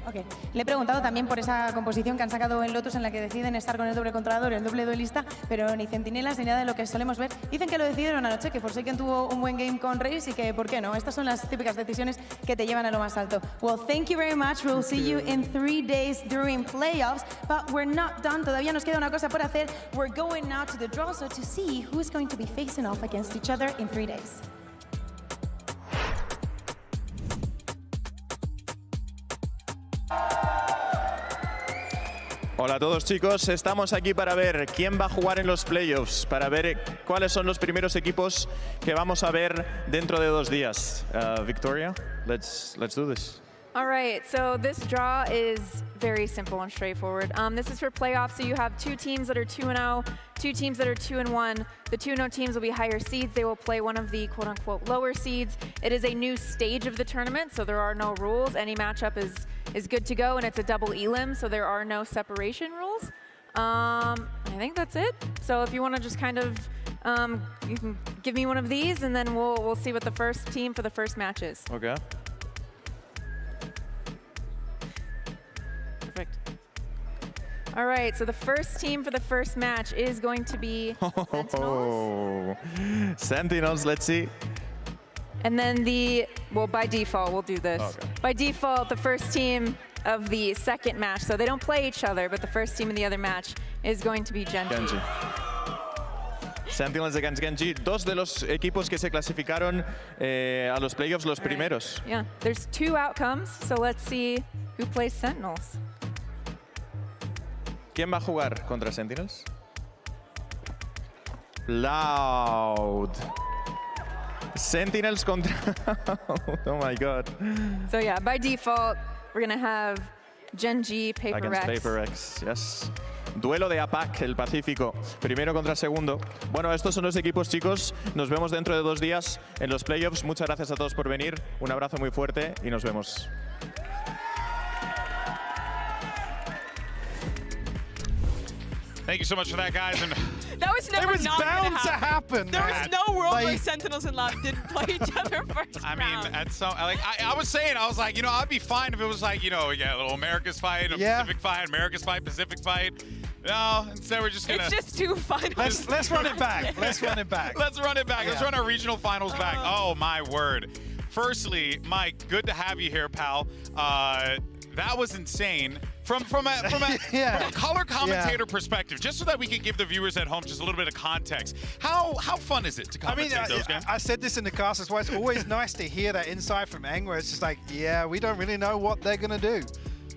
Okay. Le he preguntado también por esa composición que han sacado en Lotus en la que deciden estar con el doble controlador, el doble duelista, pero ni centinelas ni nada de lo que solemos ver. Dicen que lo decidieron anoche, que Forsaken tuvo un buen game con Race y que, ¿por qué no? Estas son las típicas decisiones que te llevan a lo más alto. Well, thank you very much. We'll see you in 3 days during playoffs, but we're not done. Todavía nos queda una cosa por hacer. We're going now to the draw, so to see who's going to be facing off against each other in 3 days.
Hola a todos chicos, estamos aquí para ver quién va a jugar en los playoffs, para ver cuáles son los primeros equipos que vamos a ver dentro de 2 días. Victoria, let's do this.
All right, so this draw is very simple and straightforward. This is for playoffs, so you have 2 teams that are 2-0, 2 teams that are 2-1. The 2-0 teams will be higher seeds. They will play one of the quote-unquote lower seeds. It is a new stage of the tournament, so there are no rules. Any matchup is good to go, and it's a double elim, so there are no separation rules. I think that's it. So if you want to just kind of, you can give me one of these, and then we'll see what the first team for the first match is.
Okay.
Perfect. All right, so the first team for the first match is going to be Sentinels.
Sentinels, let's see.
And then well, by default, we'll do this.
Okay.
By default, the first team of the second match, so they don't play each other, but the first team in the other match is going to be Genji.
Sentinels against Genji, 2 de los equipos que se clasificaron a los playoffs los primeros.
Yeah, there's 2 outcomes, so let's see who plays Sentinels.
¿Quién va a jugar contra Sentinels? Loud. Sentinels contra... Oh my god.
So yeah, by default, we're gonna have Genji, Paper Rex.
Against Paper Rex, yes. Duelo de APAC, el Pacífico. Primero contra segundo. Bueno, estos son los equipos, chicos. Nos vemos dentro de 2 días en los playoffs. Muchas gracias a todos por venir. Un abrazo muy fuerte y nos vemos.
Thank you so much for that, guys. And
that was never
was
not
bound
gonna
to
happen.
happen,
There
Matt.
was no world where
Like-
Sentinels and Loud didn't play each other first
I
round.
mean, at some, like I was saying, I was like, you know, I'd be fine if it was like, you know, yeah, a little America's fight, a Pacific fight, America's fight, Pacific fight. No, instead we're just gonna.
It's just 2 finals.
Let's run it back. Let's run it back.
Let's run it back. Let's
Yeah.
run our regional finals back. Oh my word. Firstly, Mike, good to have you here, pal. That was insane. From a color commentator perspective, just so that we can give the viewers at home just a little bit of context. How fun is it to commentate those games?
I said this in the cast as well. It's always nice to hear that insight from Eng, where it's just like, yeah, we don't really know what they're going to do.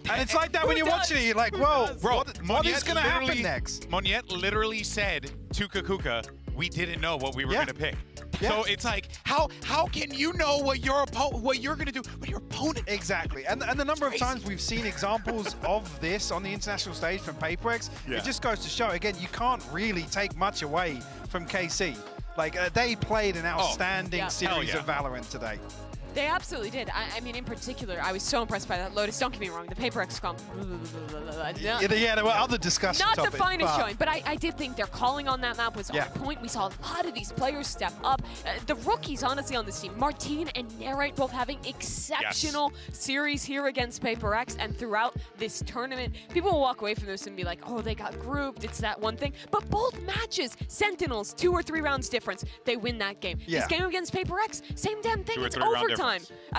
And it's like that when you're watching it, you're like, whoa,
bro,
what is going to happen next?
Moniette literally said to Kakuka, we didn't know what we were going to pick. So it's like, how can you know what you're going to do when your opponent?
Exactly. And the number of times we've seen examples of this on the international stage from PaperX, it just goes to show, again, you can't really take much away from KC. Like, they played an outstanding series of Valorant today.
They absolutely did. I mean, in particular, I was so impressed by that Lotus. Don't get me wrong, the PaperX comp.
Yeah, there were other discussion
Not
topics.
the finest showing, but I did think their calling on that map was on point. We saw a lot of these players step up. The rookies, honestly, on this team, Martine and Narite both having exceptional series here against PaperX, and throughout this tournament, people will walk away from this and be like, oh, they got grouped, it's that one thing. But both matches, Sentinels, 2 or 3 rounds difference, they win that game. This game against PaperX, same damn thing, it's overtime.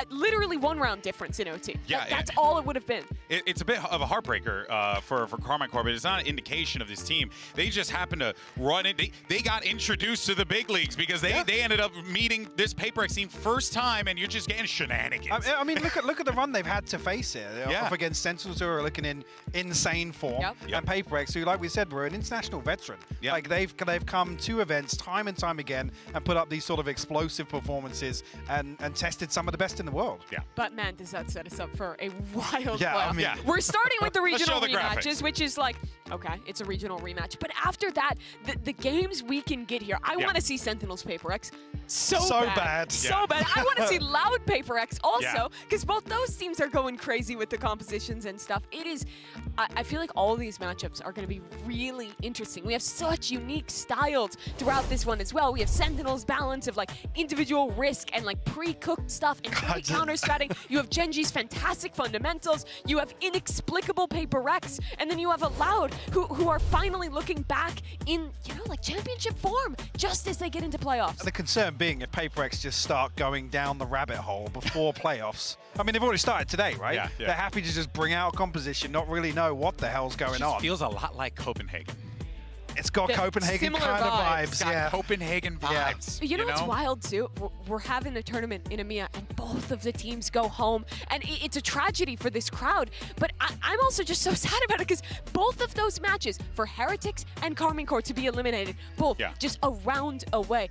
Literally 1 round difference in OT. That's all it would have been.
It's a bit of a heartbreaker for Karmine Corp, but it's not an indication of this team. They just happened to run it. They got introduced to the big leagues because they ended up meeting this PaperX team first time, and you're just getting shenanigans.
I mean, look at the run they've had to face here. They're up against Sentinels, who are looking in insane form, and PaperX, who, like we said, were an international veteran. Like they've come to events time and time again and put up these sort of explosive performances and tested some of the best in the world.
But man, does that set us up for a wild
I
playoff.
mean,
We're starting with the
Let's
regional
show the
rematches,
graphics.
which is like, okay, it's a regional rematch. But after that, the games we can get here, I want to see Sentinels PaperX so bad. So bad. I want to see Loud PaperX also, because both those teams are going crazy with the compositions and stuff. It is, I feel like all these matchups are going to be really interesting. We have such unique styles throughout this one as well. We have Sentinels' balance of like individual risk and like pre-cooked stuff and counter-stratting. You have Genji's fantastic fundamentals. You have inexplicable PaperX, and then you have a Loud who are finally looking back in, you know, like championship form just as they get into playoffs.
The concern being if PaperX just start going down the rabbit hole before playoffs. I mean, they've already started today, right? They're happy to just bring out a composition, not really know what the hell's going on.
It feels a lot like Copenhagen.
It's got Copenhagen kind of vibes.
It's got Copenhagen vibes.
You know what's wild too? We're having a tournament in EMEA and both of the teams go home, and it's a tragedy for this crowd, but I'm also just so sad about it because both of those matches for Heretics and Karmine Corp to be eliminated, both just a round away.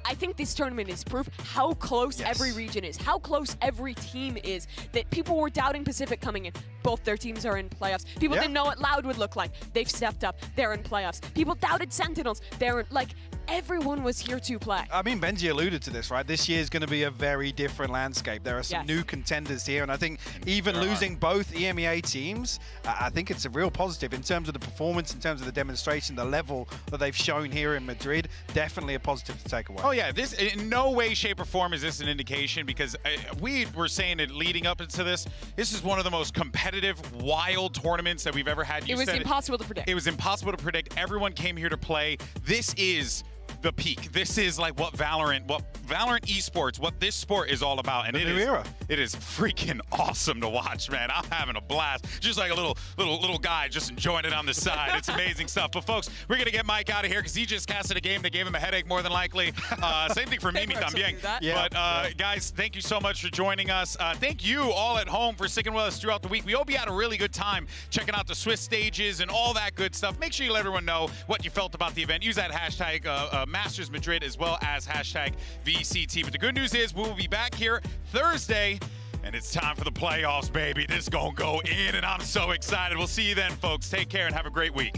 I think this tournament is proof how close every region is, how close every team is, that people were doubting Pacific coming in. Both their teams are in playoffs. People didn't know what Loud would look like. They've stepped up. They're in playoffs. People doubted Sentinels. They're in, like, everyone was here to play.
I mean, Benji alluded to this, right? This year is going to be a very different landscape. There are some new contenders here, and I think even losing both EMEA teams, I think it's a real positive in terms of the performance, in terms of the demonstration, the level that they've shown here in Madrid. Definitely a positive to take away.
Oh yeah, this in no way, shape, or form is this an indication, because we were saying it leading up into this. This is one of the most competitive, wild tournaments that we've ever had.
It was impossible to predict.
It was impossible to predict. Everyone came here to play. This is the peak. This is like what Valorant esports, what this sport is all about, and it is freaking awesome to watch, man. I'm having a blast, just like a little guy just enjoying it on the side. It's amazing stuff. But folks, we're gonna get Mike out of here because he just casted a game that gave him a headache more than likely. Same thing for Mimi también. But guys, thank you so much for joining us. Thank you all at home for sticking with us throughout the week. We hope you had a really good time checking out the Swiss stages and all that good stuff. Make sure you let everyone know what you felt about the event. Use that hashtag Masters Madrid as well as hashtag VCT. But the good news is we will be back here Thursday, and it's time for the playoffs, baby. This is gonna go in, and I'm so excited. We'll see you then, folks. Take care and have a great week.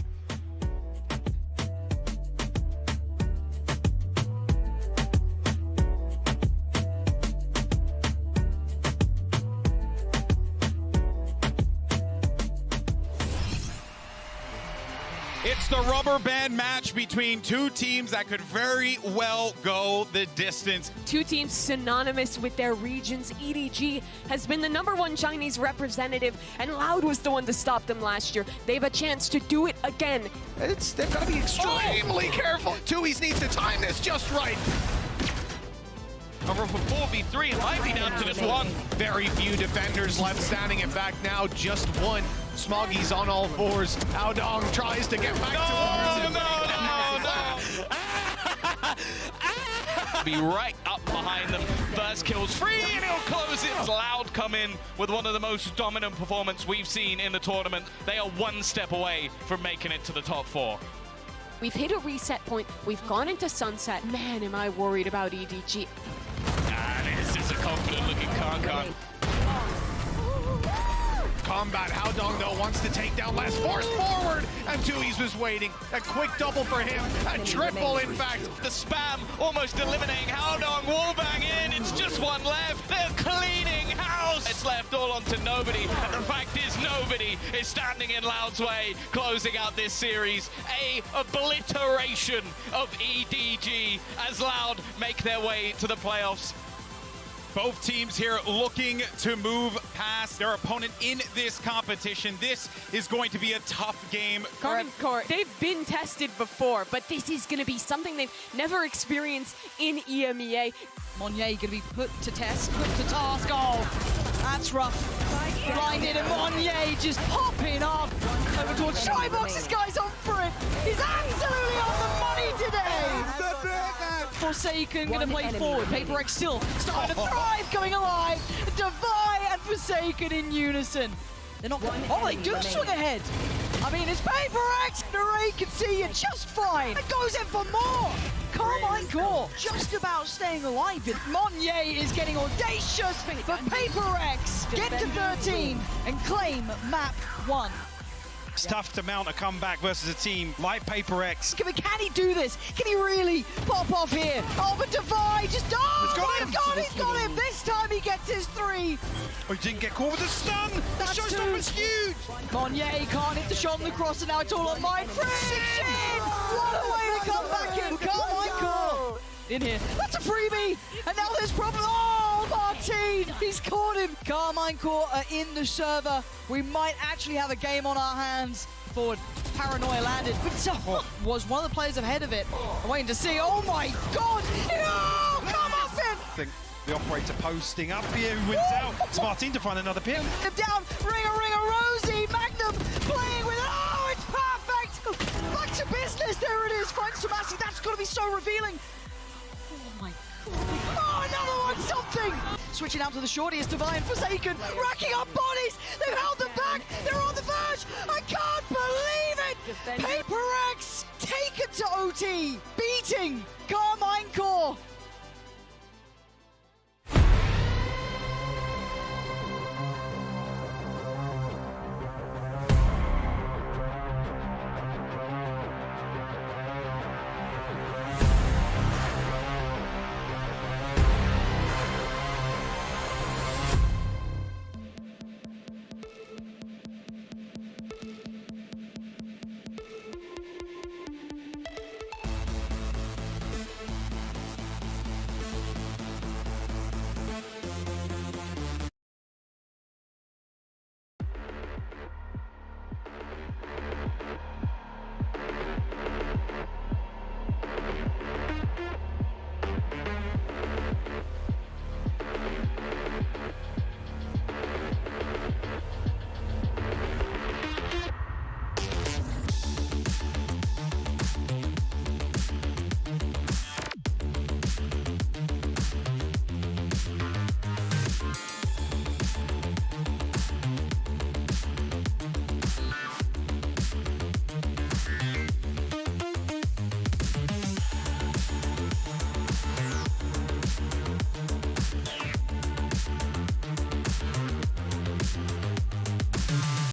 It's the rubber band match between two teams that could very well go the distance.
Two teams synonymous with their regions. EDG has been the #1 Chinese representative, and Loud was the one to stop them last year. They have a chance to do it again.
They've got to be extremely careful. Tui's needs to time this just right. Over from 4v3, it might be down to just one. Very few defenders left standing. In fact, now just one. Smoggy's on all fours. Aodong tries to get back towards him.
No.
Be right up behind them. First kill's free, and he'll close it. Loud come in with one of the most dominant performances we've seen in the tournament. They are one step away from making it to the top 4.
We've hit a reset point. We've gone into sunset. Man, am I worried about EDG.
This is a confident-looking Karmine.
Combat, Haodong though wants to take down Les, forced forward, and Tui's was waiting. A quick double for him, a triple in fact.
The spam almost eliminating Haodong, wallbang in, it's just one left. They're cleaning house. It's left all onto nobody, and the fact is nobody is standing in Loud's way, closing out this series. A obliteration of EDG as Loud make their way to the playoffs.
Both teams here looking to move past their opponent in this competition. This is going to be a tough game.
Corp, they've been tested before, but this is going to be something they've never experienced in EMEA.
Monye going to be put to test, put to task. Oh, that's rough. Blinded, and Monye just popping up over towards Shybox. This guy's on for it. He's absolutely on the money today. Forsaken going to play forward. Paper X still starting to thrive, going alive. Divide and Forsaken in unison. They're not going. Oh, they do swing ahead. I mean, it's Paper X. Narrate can see you just fine. It goes in for more. Karmine Corp just about staying alive. Monye is getting audacious, but Paper X get to 13 and claim map 1.
It's tough to mount a comeback versus a team like Paper X.
Can he do this? Can he really pop off here? Oh, but Divide just... Oh, he's got him! This time he gets his 3.
Oh, he didn't get caught with a stun! The showstopper's huge!
Monye can't hit the shot on the cross, and now it's all on mine. What a way to come back in! Karmine Corp in here. That's a freebie! And now there's problem. Oh, Martin! He's caught him! Karmine Corp are in the server. We might actually have a game on our hands. Forward, Paranoia landed, but was one of the players ahead of it. I'm waiting to see. Oh my god! No! Come off it!
I think the operator posting up here, who wins out. It's Martin to find another pin.
Down, ringer, Rosie, Magnum playing with. Oh, it's perfect! Back to business. There it is. Finds Tomasi. That's got to be so revealing. Oh my god. Oh, another one, something! Switching out to the shorty is Divine Forsaken, racking up bodies! They've held them back! They're on the verge! I can't believe it! Paper X taken to OT, beating Karmine Corp.